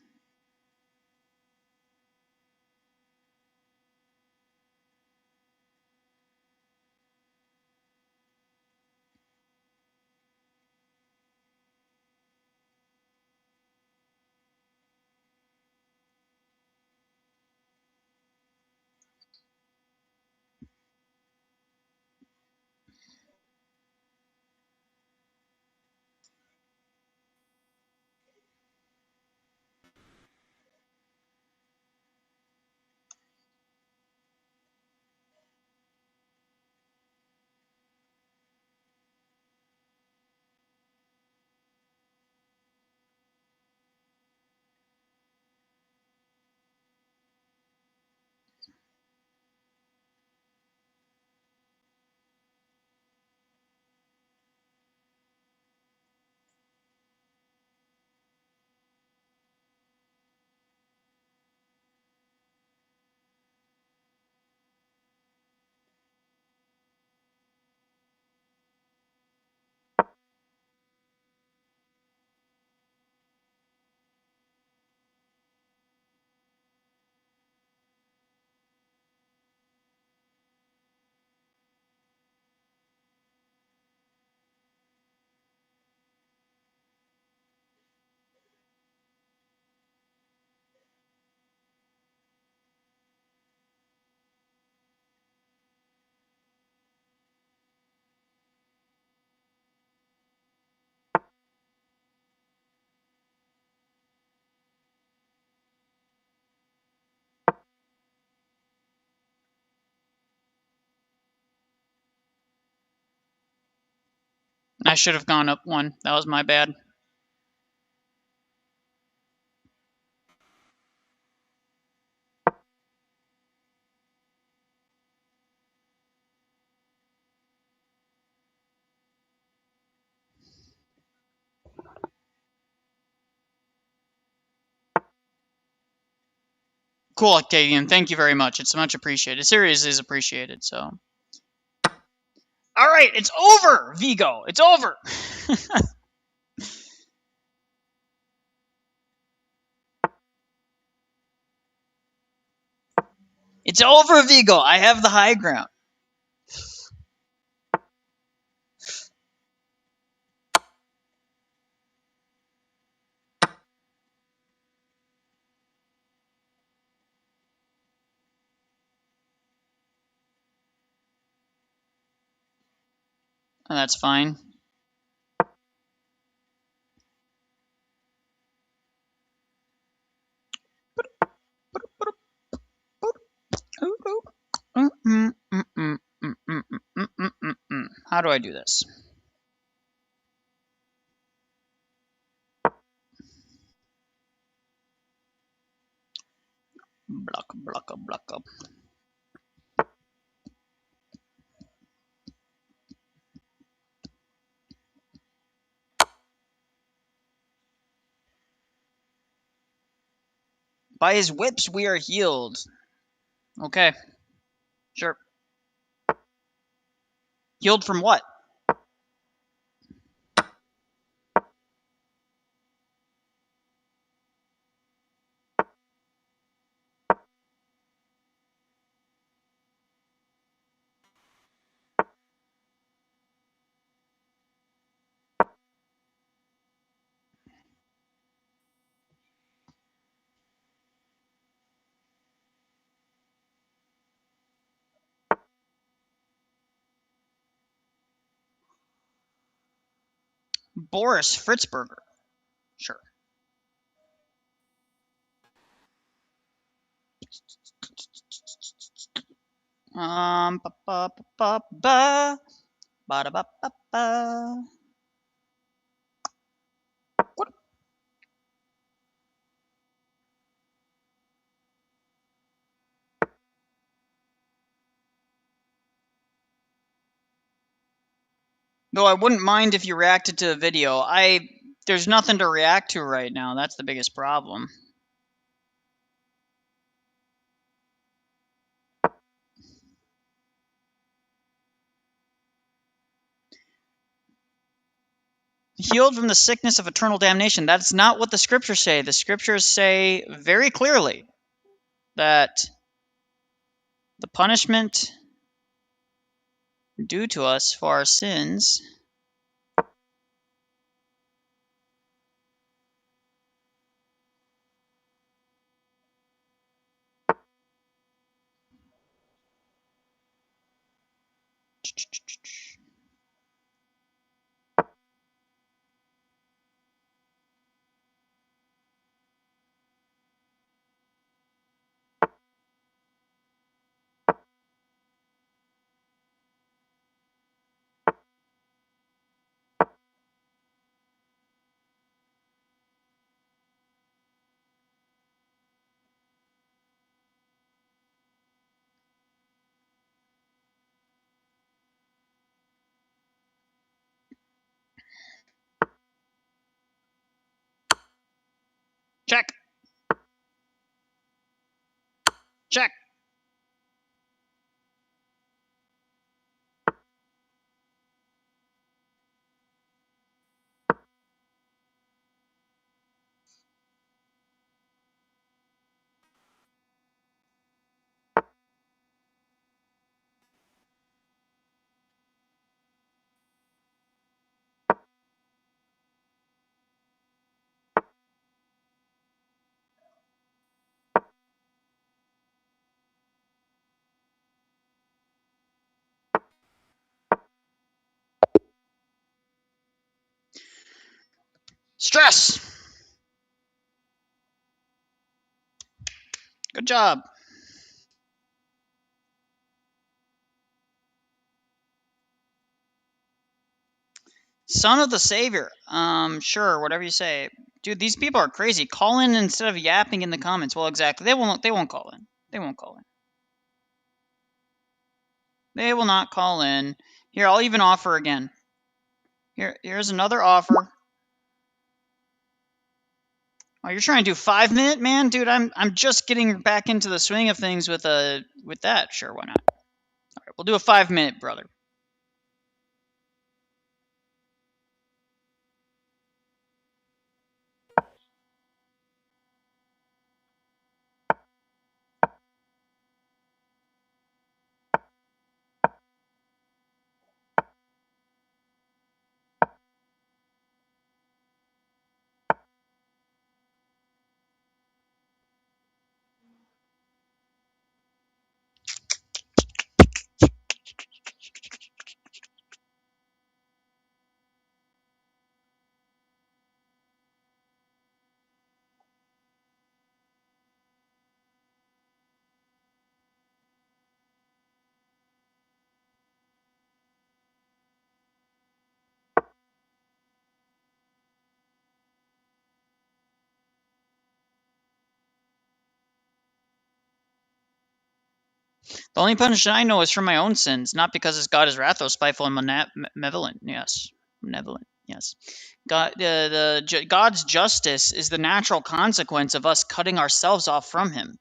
I should have gone up one. That was my bad. Cool, Octavian. Thank you very much. It's much appreciated. Seriously is appreciated. So, all right, it's over, Vigo. It's over. It's over, Vigo. I have the high ground. And that's fine. How do I do this? Block, block, block up. By his whips we are healed. Okay. Sure. Healed from what? Boris Fritzberger. Sure. Ba ba ba ba ba ba da ba ba ba. What? No, I wouldn't mind if you reacted to a video. There's nothing to react to right now. That's the biggest problem. Healed from the sickness of eternal damnation. That's not what the scriptures say. The scriptures say very clearly that the punishment due to us for our sins check. Check. Stress. Good job. Son of the Savior. Sure, whatever you say. Dude, these people are crazy. Call in instead of yapping in the comments. Well, exactly. They won't call in. They won't call in. They will not call in. Here, I'll even offer again. Here's another offer. Oh, you're trying to do 5 minute, man, dude. I'm just getting back into the swing of things with that. Sure, why not? All right, we'll do a 5 minute, brother. The only punishment I know is for my own sins, not because his God is wrathful, spiteful, and malevolent. Yes, malevolent. Yes, God's justice is the natural consequence of us cutting ourselves off from Him.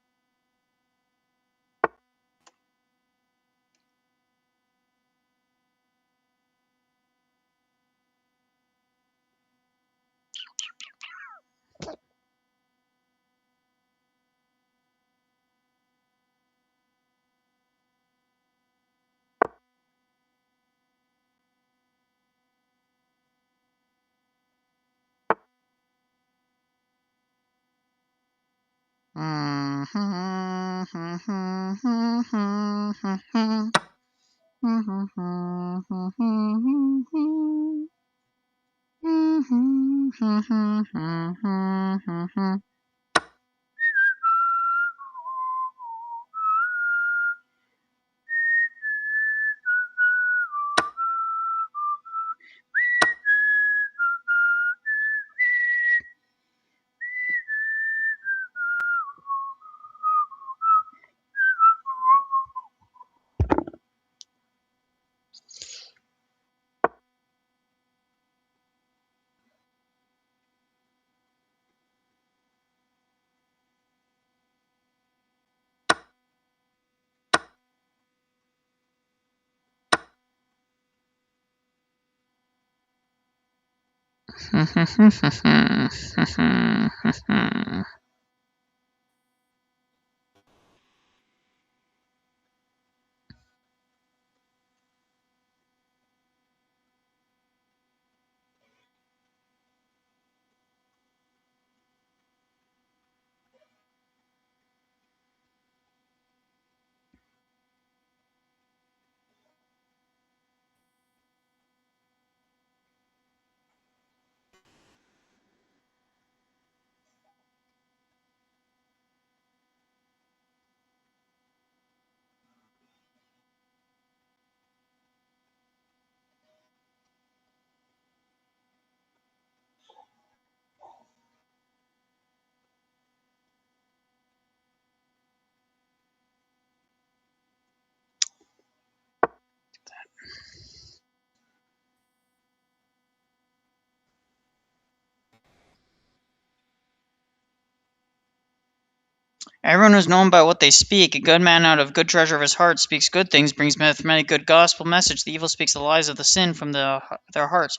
Everyone is known by what they speak. A good man out of good treasure of his heart speaks good things, brings many good gospel message. The evil speaks the lies of the sin from their hearts.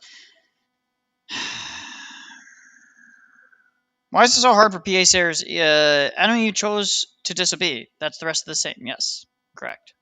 Why is it so hard for PA sayers? Adam, you chose to disobey. That's the rest of the same. Yes, correct.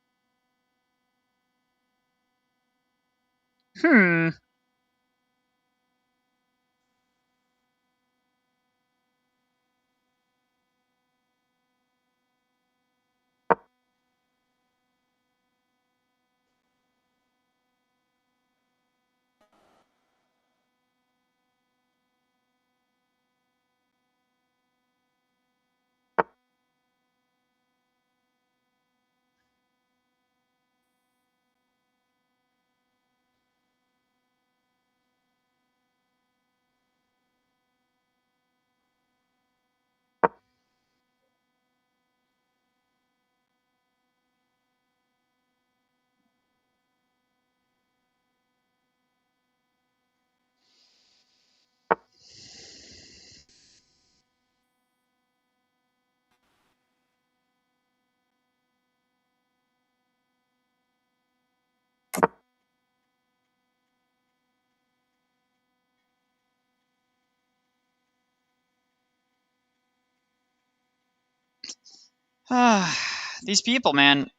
These people, man.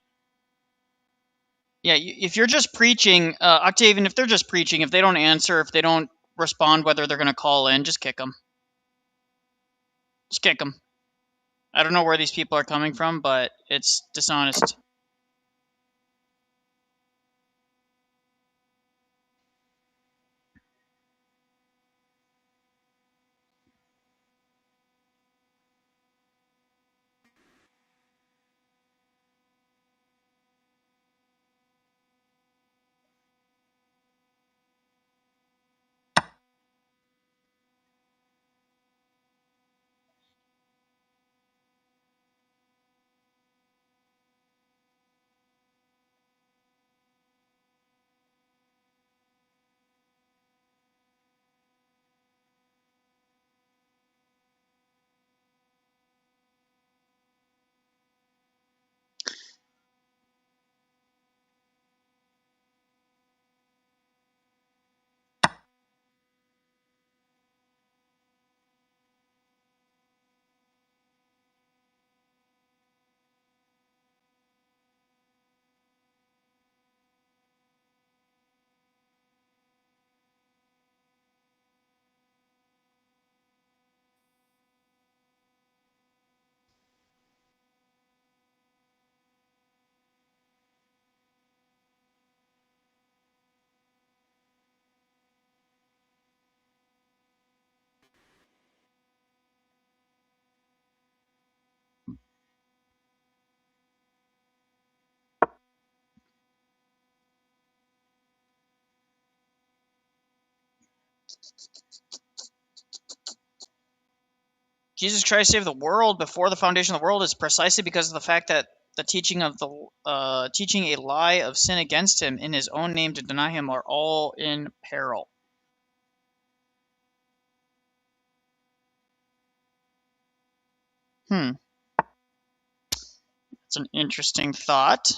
Yeah, if you're just preaching, Octavian, if they're just preaching, if they don't answer, if they don't respond, whether they're going to call in, just kick them. Just kick them. I don't know where these people are coming from, but it's dishonest. Jesus Christ saved the world before the foundation of the world is precisely because of the fact that the teaching of the teaching a lie of sin against him in his own name to deny him are all in peril. It's an interesting thought.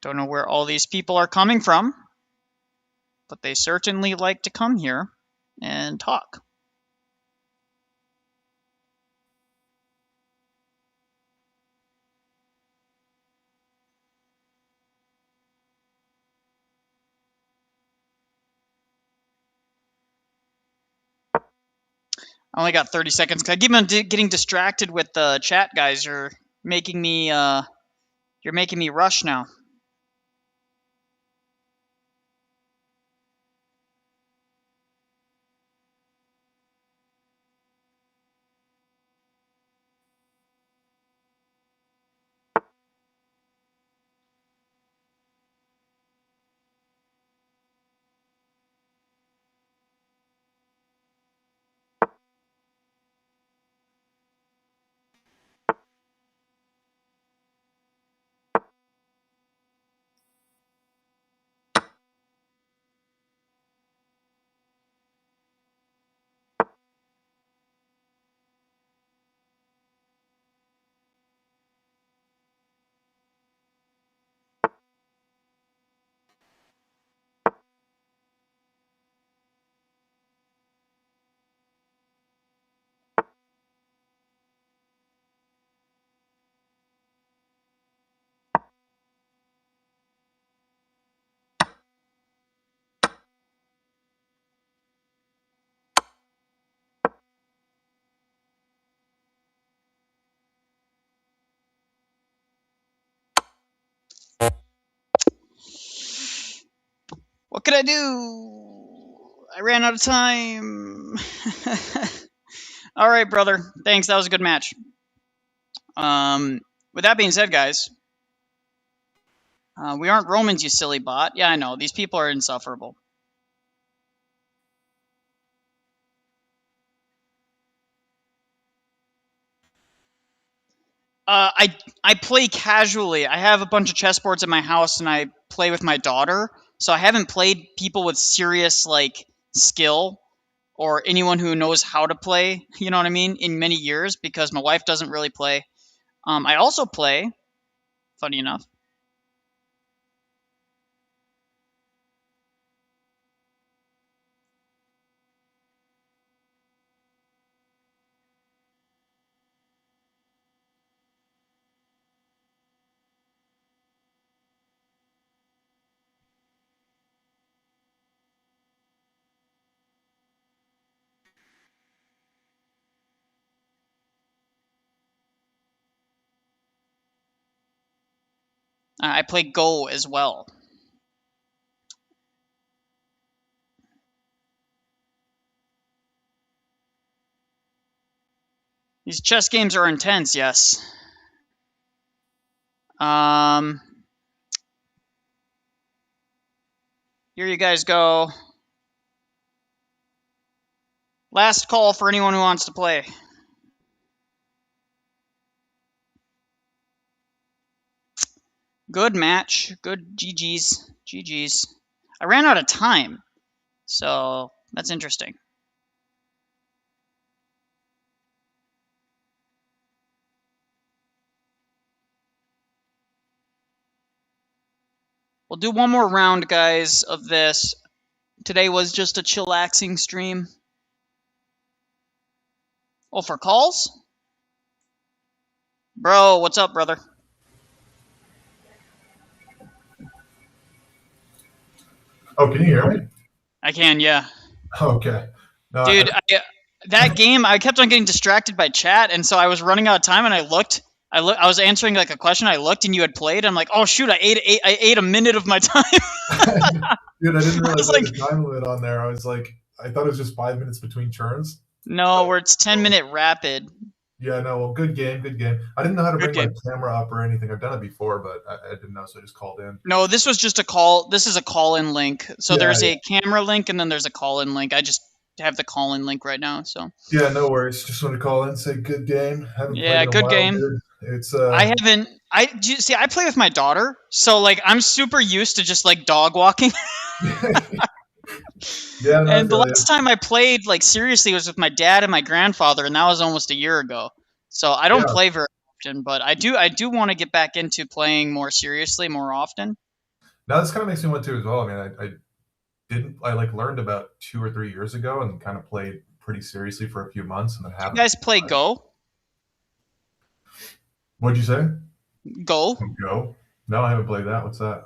Don't know where all these people are coming from, but they certainly like to come here and talk. I only got 30 seconds. I keep on getting distracted with the chat, guys. You're making me rush now. What could I do? I ran out of time. All right, brother. Thanks. That was a good match. With that being said, guys, we aren't Romans, you silly bot. Yeah, I know. These people are insufferable. I play casually. I have a bunch of chessboards at my house, and I play with my daughter. So I haven't played people with serious skill or anyone who knows how to play. You know what I mean? In many years, because my wife doesn't really play. I also play. Funny enough. I play Go as well. These chess games are intense, yes. Here you guys go. Last call for anyone who wants to play. Good match. Good GG's. GG's. I ran out of time, so that's interesting. We'll do one more round, guys, of this. Today was just a chillaxing stream. Oh, for calls? Bro, what's up, brother? Oh, can you hear me? I can, yeah. Okay. No, Dude, that game, I kept on getting distracted by chat, and so I was running out of time, and I looked. I was answering like a question. I looked, and you had played. I'm like, oh shoot! I ate a minute of my time. dude, I didn't realize was there like- was a time limit on there. I was like, I thought it was just 5 minutes between turns. No, where it's 10-minute rapid. Yeah, no, well, good game, good game. I didn't know how to Good bring game. my camera up or anything. I've done it before, but I didn't know, so I just called in. No, this was just a call. This is a call-in link. So Yeah, there's yeah. a camera link, and then there's a call-in link. I just have the call-in link right now. So Yeah, no worries. Just wanted to call in and say good game. Haven't yeah, played in a good while, game. dude. It's I haven't. See, I play with my daughter, so like I'm super used to just like dog walking. Yeah, no, And the last time I played like seriously was with my dad and my grandfather, and that was almost a year ago. So I don't Yeah. play very often, but I do want to get back into playing more seriously more often. Now this kind of makes me want to as well. I mean, I like learned about 2 or 3 years ago and kind of played pretty seriously for a few months and then haven't. You guys play Go? What'd you say? Go? Go? No, I haven't played that. What's that?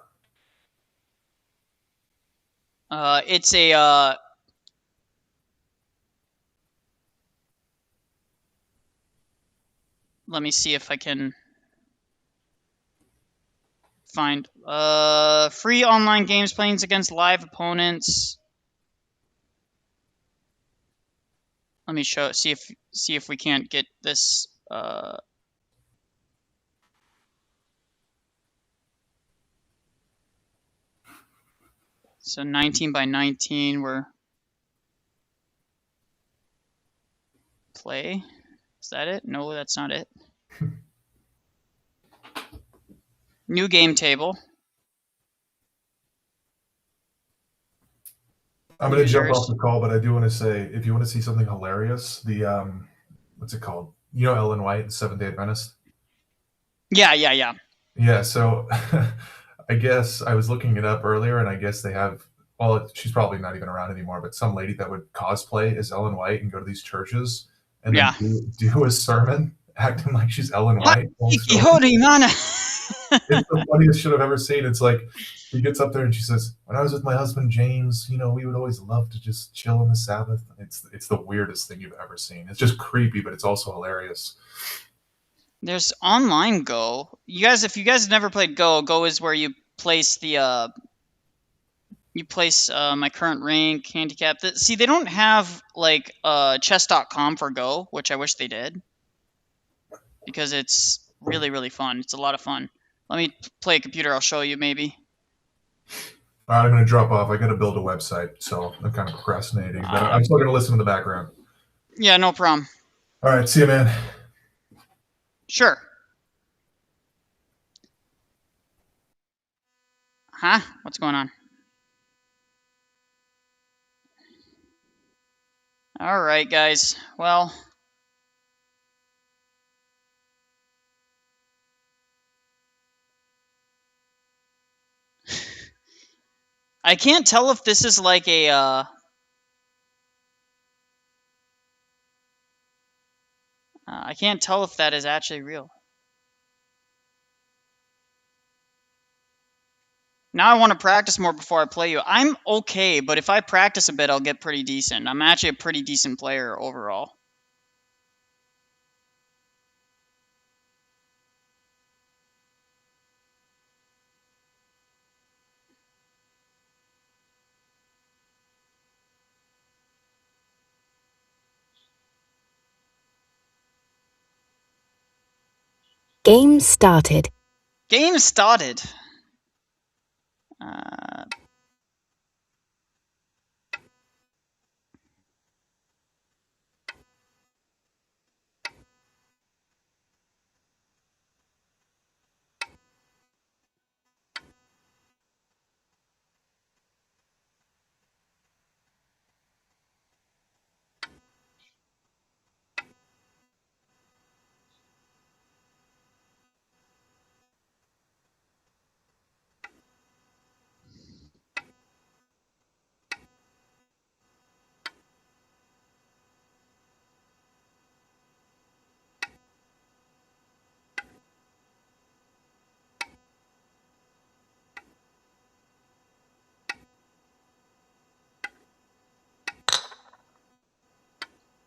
It's a let me see if I can find free online games playing against live opponents. Let me see if we can't get this so 19 by 19 we're play. Is that it? No, that's not it. New game table. I'm going to jump off the call, but I do want to say, if you want to see something hilarious, the what's it called? You know Ellen White, the Seventh-day Adventist? Yeah. Yeah, so I guess I was looking it up earlier, and I guess they have, well, she's probably not even around anymore, but some lady that would cosplay as Ellen White and go to these churches and then do a sermon acting like she's Ellen White. It's the funniest shit I've ever seen. It's like she gets up there and she says, "When I was with my husband James, you know, we would always love to just chill on the Sabbath." It's the weirdest thing you've ever seen. It's just creepy, but it's also hilarious. There's online Go. You guys, if you guys have never played Go, Go is where you place the my current rank, handicap. See, they don't have like chess.com for Go, which I wish they did, because it's really, really fun. It's a lot of fun. Let me play a computer. I'll show you maybe. All right, I'm going to drop off. I got to build a website, so I'm kind of procrastinating, but I'm still going to listen in the background. Yeah, no problem. All right, see you, man. Sure. Huh? What's going on? All right, guys. Well, I can't tell if this is like a I can't tell if that is actually real. Now I want to practice more before I play you. I'm okay, but if I practice a bit, I'll get pretty decent. I'm actually a pretty decent player overall. Game started. Game started. Uh,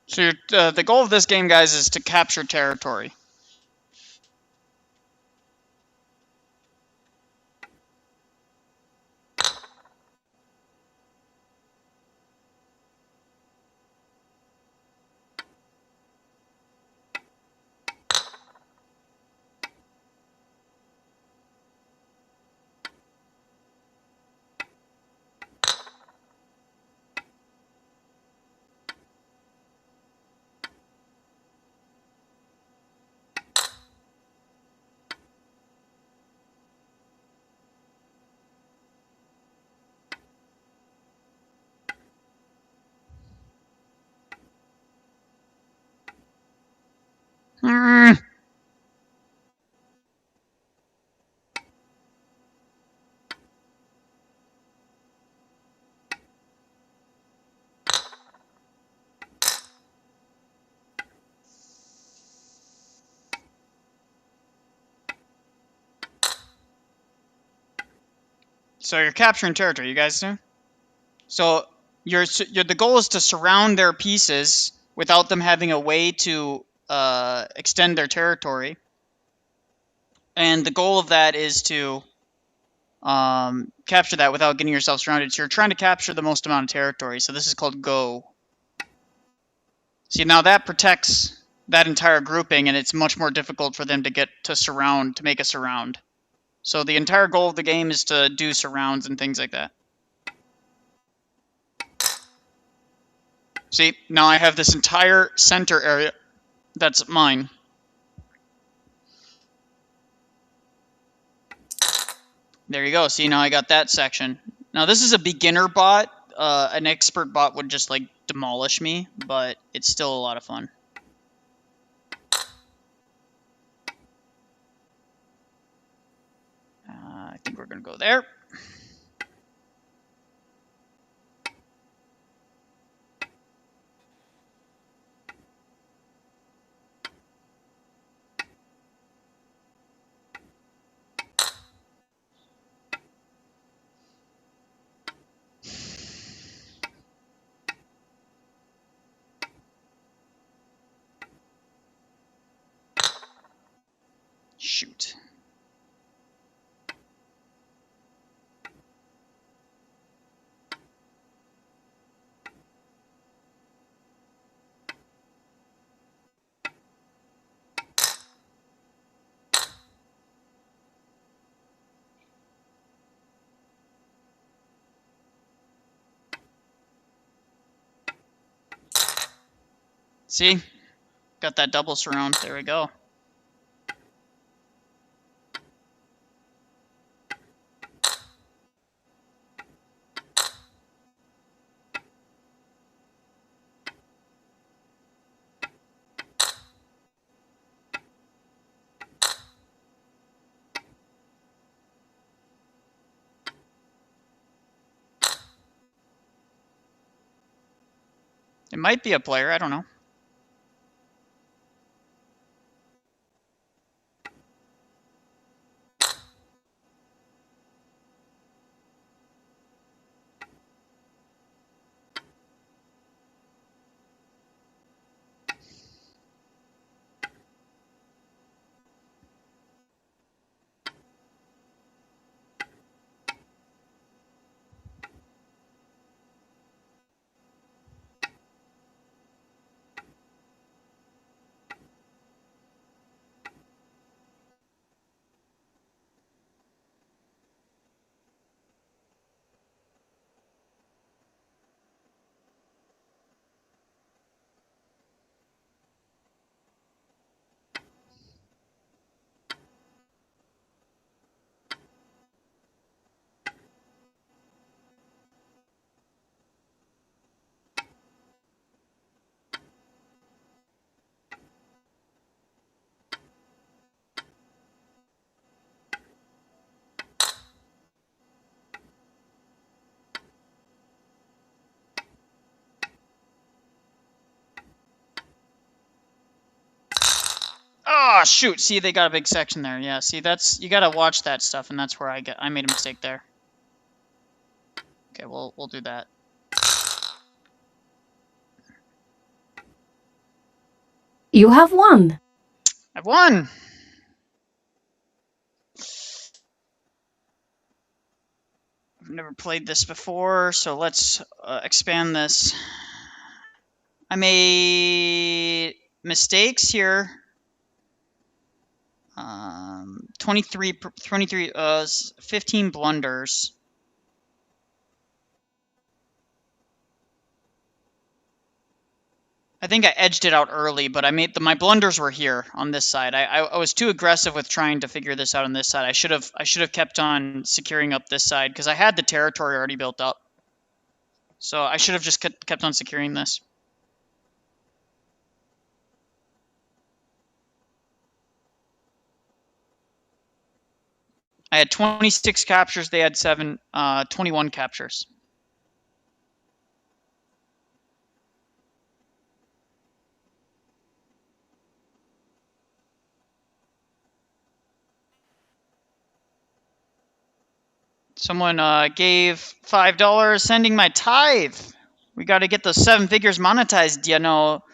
So the goal of this game, guys, is to capture territory. So you're capturing territory, you guys do? So the goal is to surround their pieces without them having a way to extend their territory. And the goal of that is to capture that without getting yourself surrounded. So you're trying to capture the most amount of territory. So this is called go. See, now that protects that entire grouping, and it's much more difficult for them to get to make a surround. So the entire goal of the game is to do surrounds and things like that. See, now I have this entire center area that's mine. There you go. See, now I got that section. Now this is a beginner bot. An expert bot would just like demolish me, but it's still a lot of fun. I think we're gonna go there. Shoot. See? Got that double surround. There we go. It might be a player. I don't know. shoot. See, they got a big section there. Yeah, see, that's, you gotta watch that stuff, and that's where I made a mistake there. Okay, we'll do that. You have won. I've won. I've never played this before, so let's expand this. I made mistakes here. 23, 15 blunders. I think I edged it out early, but I made my blunders were here on this side. I was too aggressive with trying to figure this out on this side. I should have kept on securing up this side because I had the territory already built up. So I should have just kept on securing this. I had 26 captures. They had 21 captures. Someone gave $5 sending my tithe. We got to get those 7 figures monetized, you know.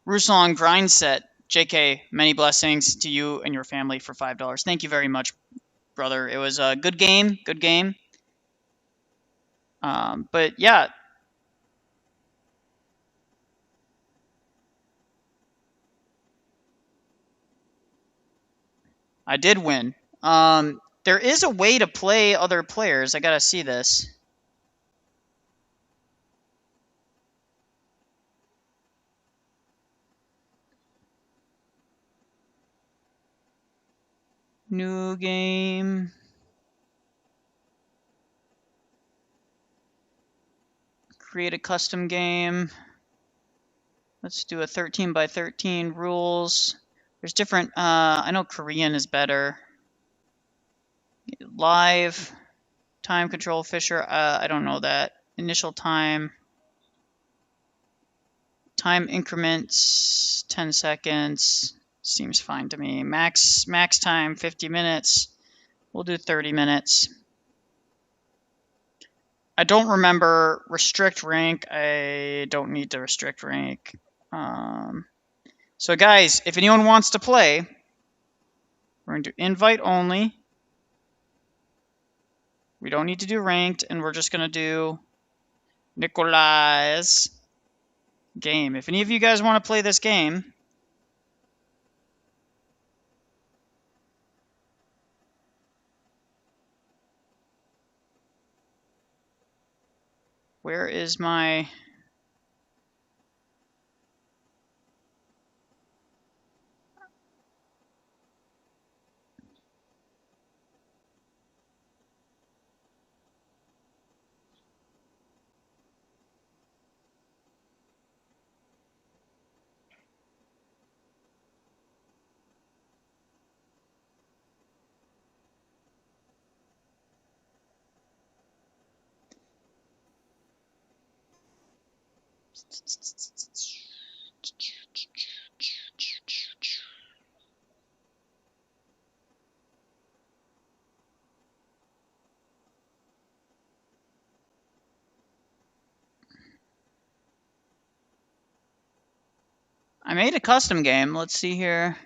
Ruslan grind set. JK, many blessings to you and your family for $5. Thank you very much, brother. It was a good game. Good game. But yeah. I did win. There is a way to play other players. I got to see this. New game. Create a custom game. Let's do a 13 by 13 rules. There's different, I know Korean is better. Live, time control, Fisher, I don't know that. Initial time. Time increments, 10 seconds. Seems fine to me. Max time, 50 minutes. We'll do 30 minutes. I don't remember restrict rank. I don't need to restrict rank. So guys, if anyone wants to play, we're going to do invite only. We don't need to do ranked, and we're just going to do Nikolai's game. If any of you guys want to play this game, where is my... I made a custom game. Let's see here.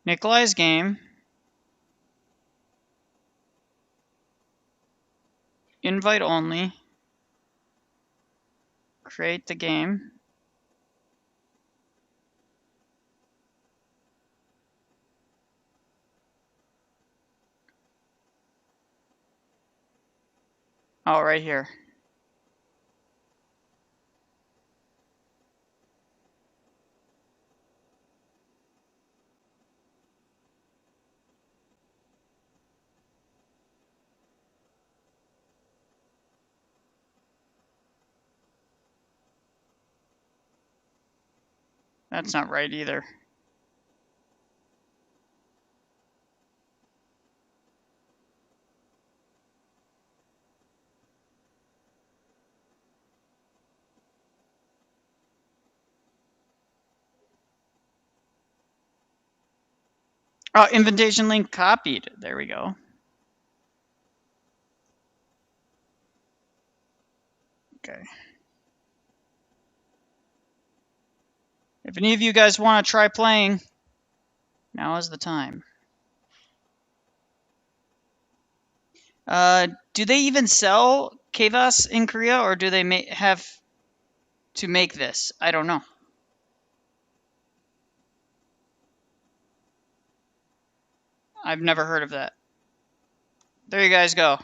Nikolai's game. Invite only. Create the game. Oh, right here. That's not right either. Oh, invitation link copied. There we go. Okay. If any of you guys want to try playing, now is the time. Do they even sell Kvass in Korea, or do they have to make this? I don't know. I've never heard of that. There you guys go.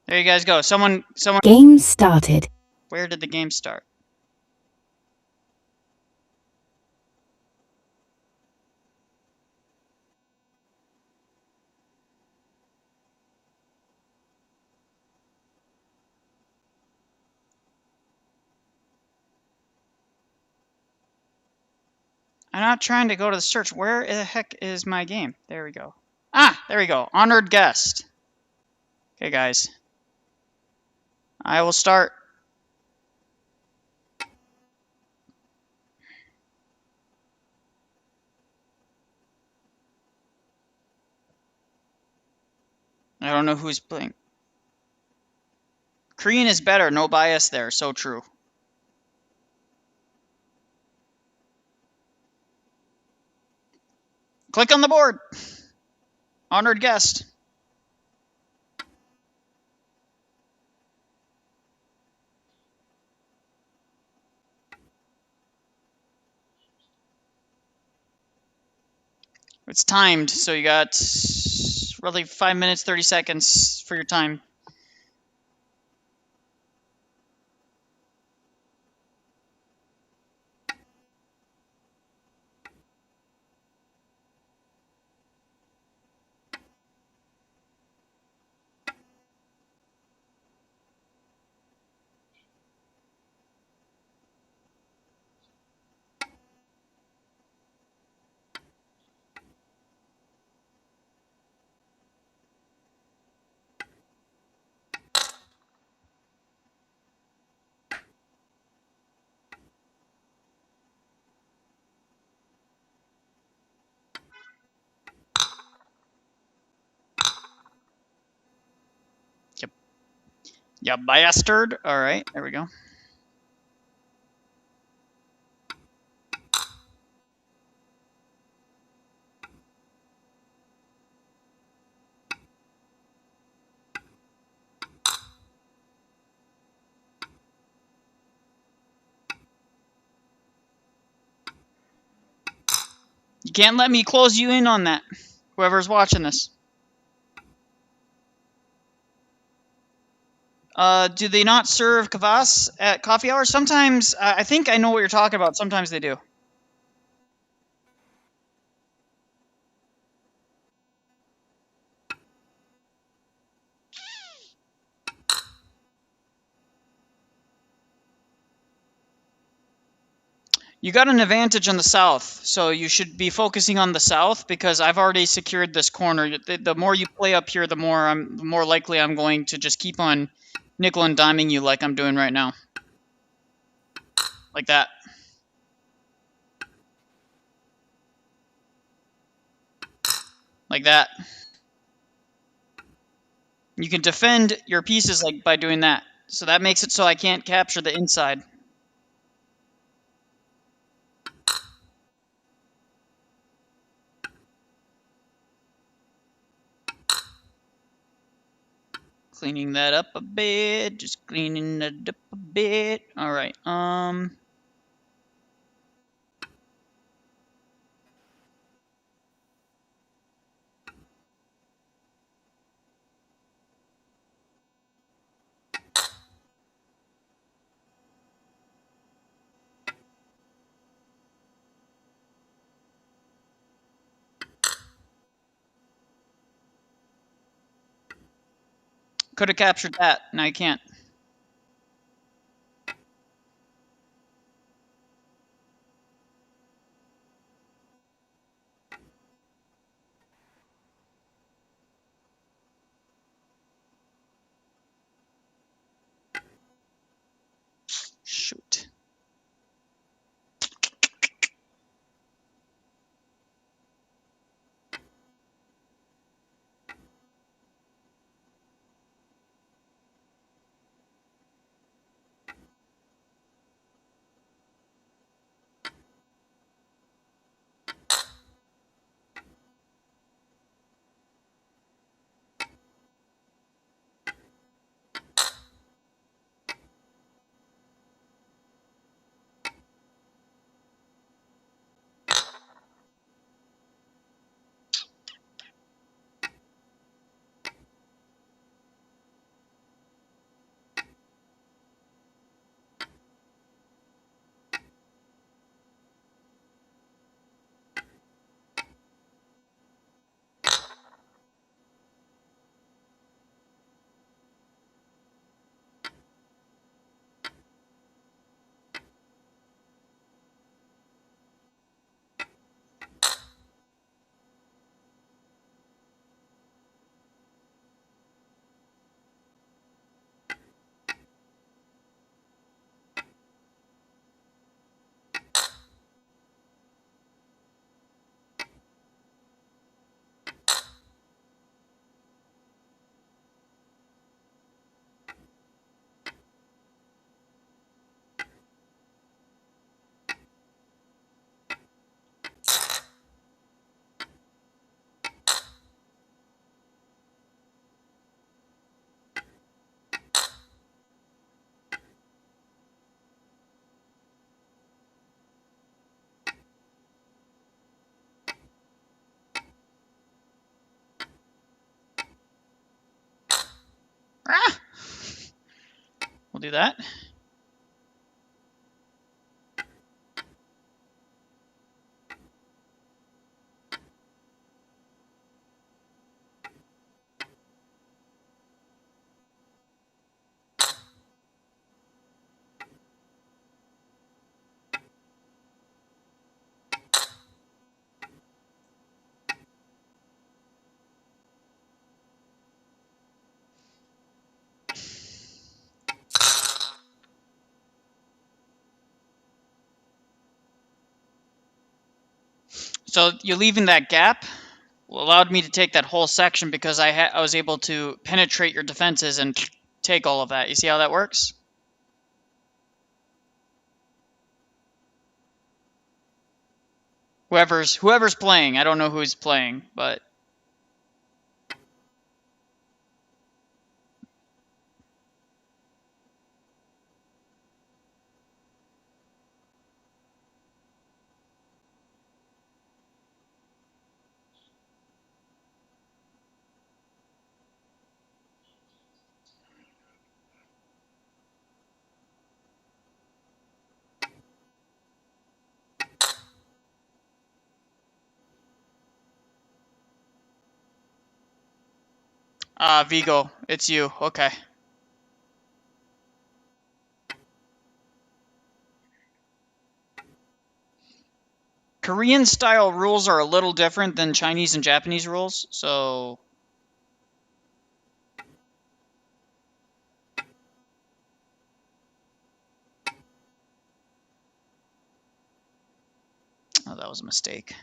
There you guys go. Someone. Game started. Where did the game start? I'm not trying to go to the search. Where the heck is my game? There we go. Ah, there we go. Honored guest. Okay, guys. I will start. I don't know who's playing. Korean is better. No bias there. So true. Click on the board. Honored guest. It's timed, so you got roughly 5 minutes, 30 seconds for your time. Yep. Yeah, bastard. All right, there we go. You can't let me close you in on that. Whoever's watching this. Do they not serve kvass at coffee hours? Sometimes, I think I know what you're talking about. Sometimes they do. You got an advantage on the south, so you should be focusing on the south because I've already secured this corner. The more you play up here, the more likely I'm going to just keep on nickel and diming you like I'm doing right now. Like that. Like that. You can defend your pieces like by doing that. So that makes it so I can't capture the inside. Cleaning that up a bit. Just cleaning it up a bit. All right. Could have captured that. Now you can't. Shoot. Ah! We'll do that. So you're leaving that gap allowed me to take that whole section because I was able to penetrate your defenses and take all of that. You see how that works? Whoever's playing, I don't know who's playing, but Vigo, it's you. Okay. Korean style rules are a little different than Chinese and Japanese rules, so oh, that was a mistake.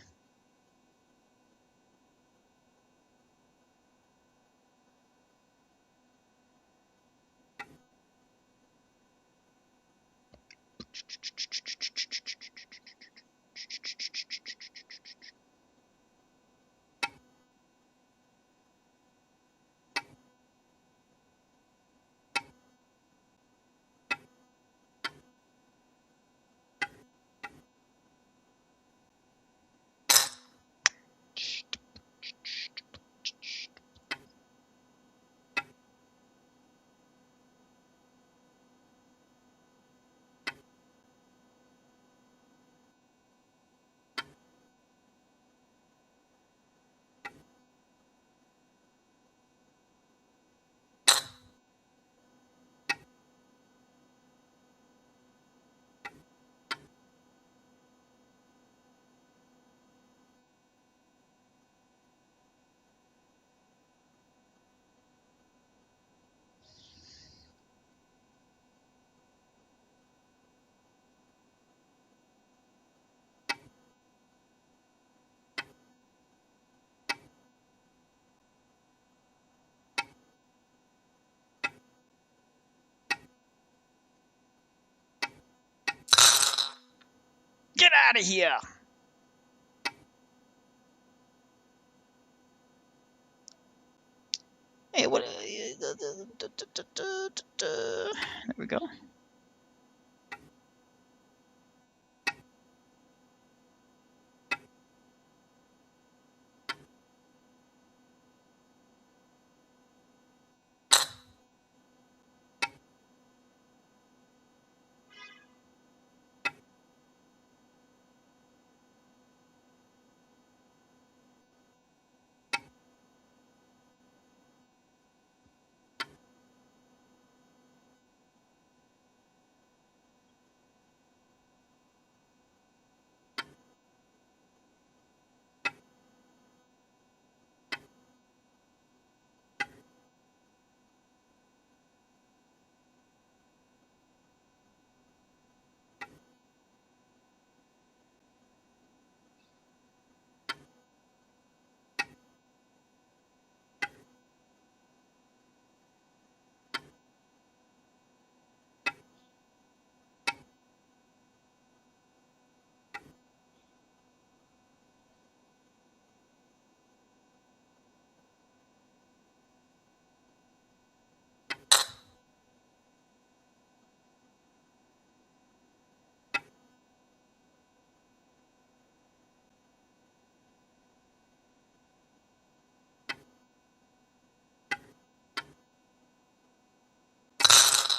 Get out of here. Hey, what? There we go.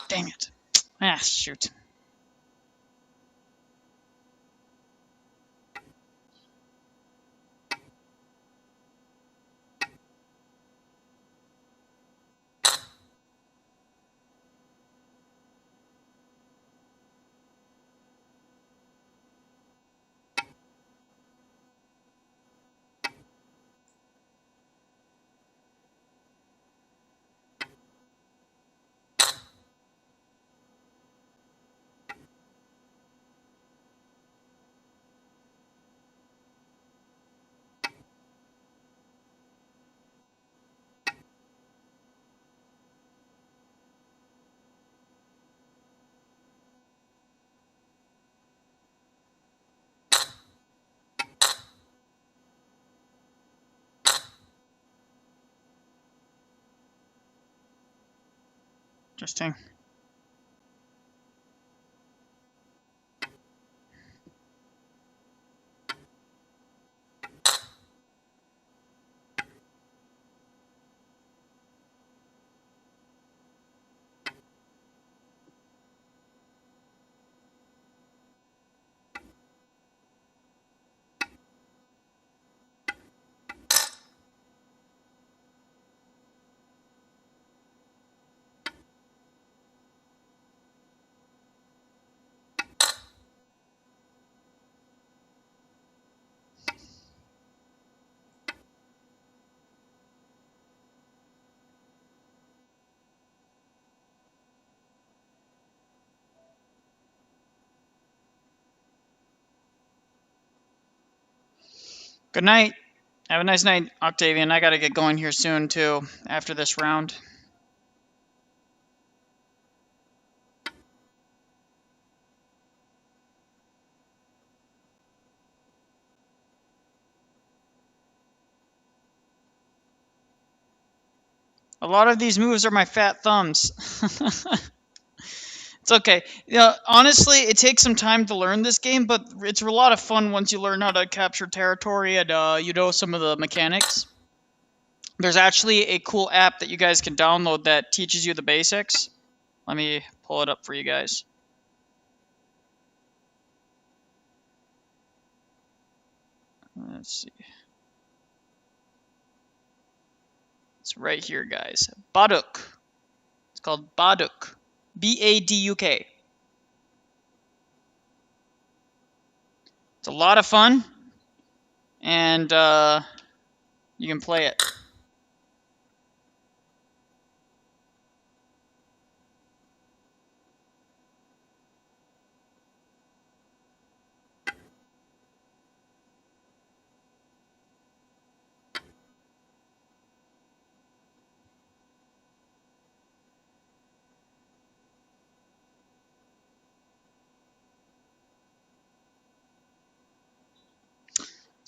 Dang it. Ah, shoot. Interesting. Good night. Have a nice night, Octavian. I gotta get going here soon, too, after this round. A lot of these moves are my fat thumbs. It's okay. Honestly, it takes some time to learn this game, but it's a lot of fun once you learn how to capture territory and you know some of the mechanics. There's actually a cool app that you guys can download that teaches you the basics. Let me pull it up for you guys. Let's see. It's right here, guys. Baduk. It's called Baduk. B-A-D-U-K. It's a lot of fun, and you can play it.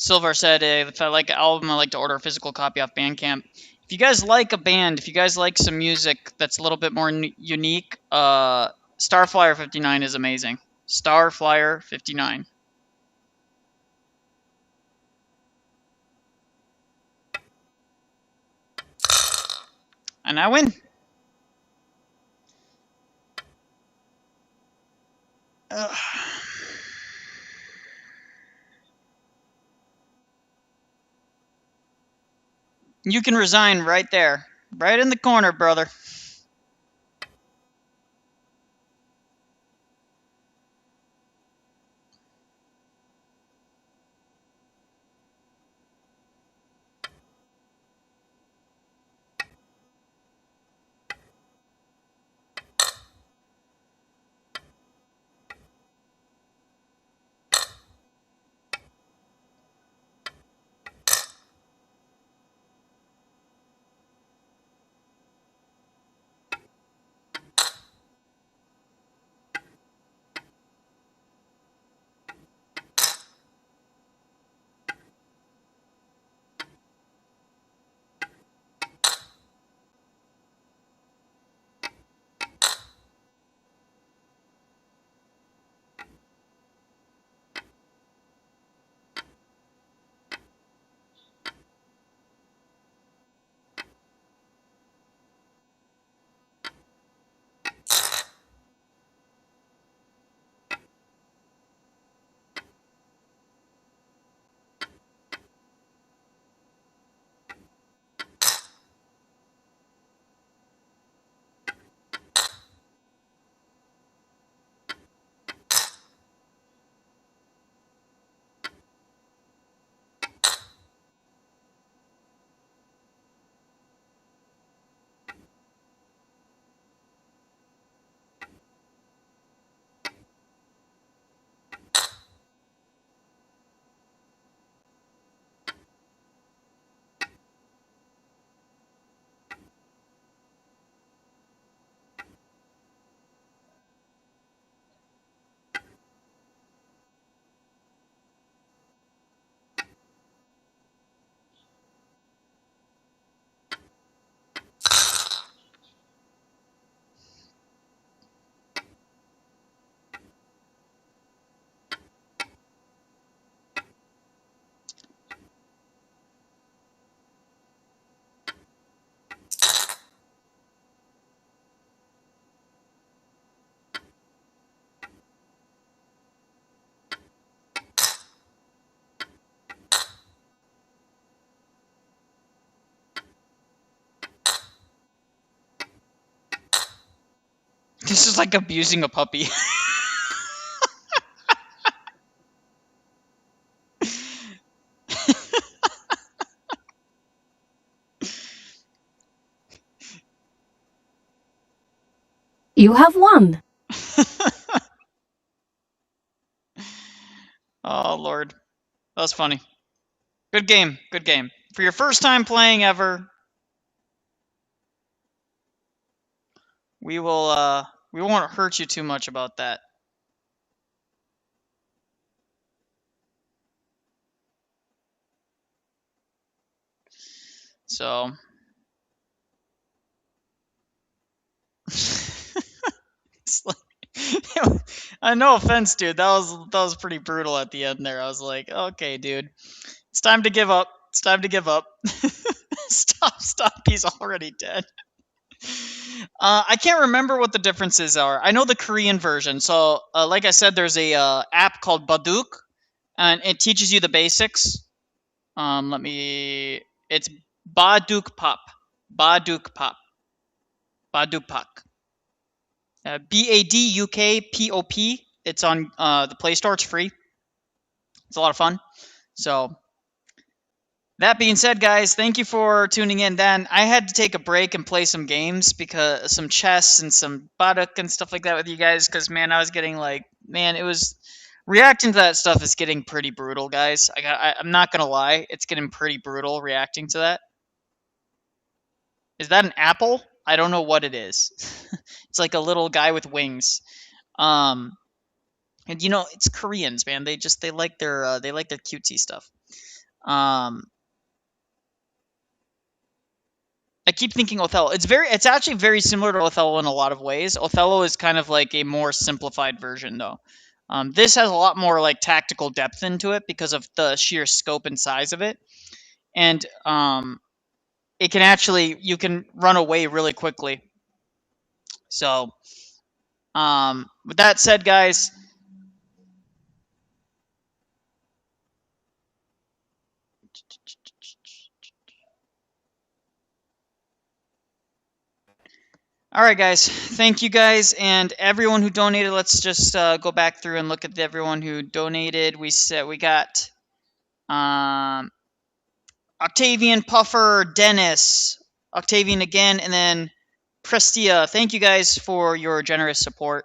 Silvar said, if I like an album, I like to order a physical copy off Bandcamp. If you guys like a band, if you guys like some music that's a little bit more unique, Starflyer 59 is amazing. Starflyer 59. And I win. Ugh. You can resign right there. Right in the corner, brother. This is like abusing a puppy. You have won. Oh, Lord. That was funny. Good game. Good game. For your first time playing ever, we won't hurt you too much about that. So it's like, no offense, dude. That was pretty brutal at the end there. I was like, okay, dude, it's time to give up. It's time to give up. Stop. He's already dead. I can't remember what the differences are. I know the Korean version. So, like I said, there's a app called Baduk, and it teaches you the basics. It's Baduk Pop. Baduk Pop. Baduk Pop. BADUKPOP. It's on the Play Store. It's free. It's a lot of fun. So, that being said, guys, thank you for tuning in. Then I had to take a break and play some games, because some chess and some Baduk and stuff like that with you guys, because, man, I was getting like, man, it was reacting to that stuff is getting pretty brutal, guys. I'm not gonna lie, it's getting pretty brutal reacting to that. Is that an apple? I don't know what it is. It's like a little guy with wings. And it's Koreans, man. They like their cutesy stuff. I keep thinking Othello. It's actually very similar to Othello in a lot of ways. Othello is kind of like a more simplified version, though. This has a lot more like tactical depth into it because of the sheer scope and size of it, and it can actually you can run away really quickly. So, with that said, guys. All right, guys. Thank you, guys, and everyone who donated. Let's just go back through and look at everyone who donated. We got Octavian, Puffer, Dennis, Octavian again, and then Prestia. Thank you guys for your generous support.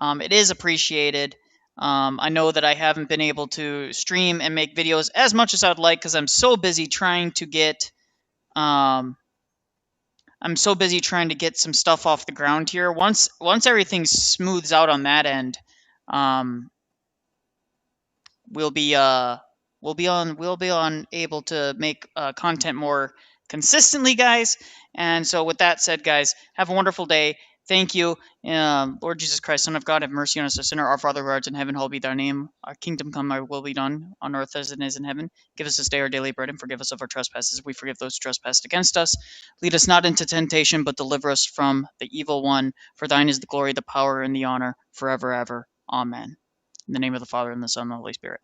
It is appreciated. I know that I haven't been able to stream and make videos as much as I'd like because I'm so busy trying to get. I'm so busy trying to get some stuff off the ground here. Once everything smooths out on that end, we'll be on able to make content more consistently, guys. And so, with that said, guys, have a wonderful day. Thank you, Lord Jesus Christ, Son of God, have mercy on us, a sinner. Our Father who art in heaven, hallowed be thy name. Our kingdom come, our will be done on earth as it is in heaven. Give us this day our daily bread, and forgive us of our trespasses. We forgive those who trespass against us. Lead us not into temptation, but deliver us from the evil one. For thine is the glory, the power, and the honor, forever, ever. Amen. In the name of the Father, and the Son, and the Holy Spirit.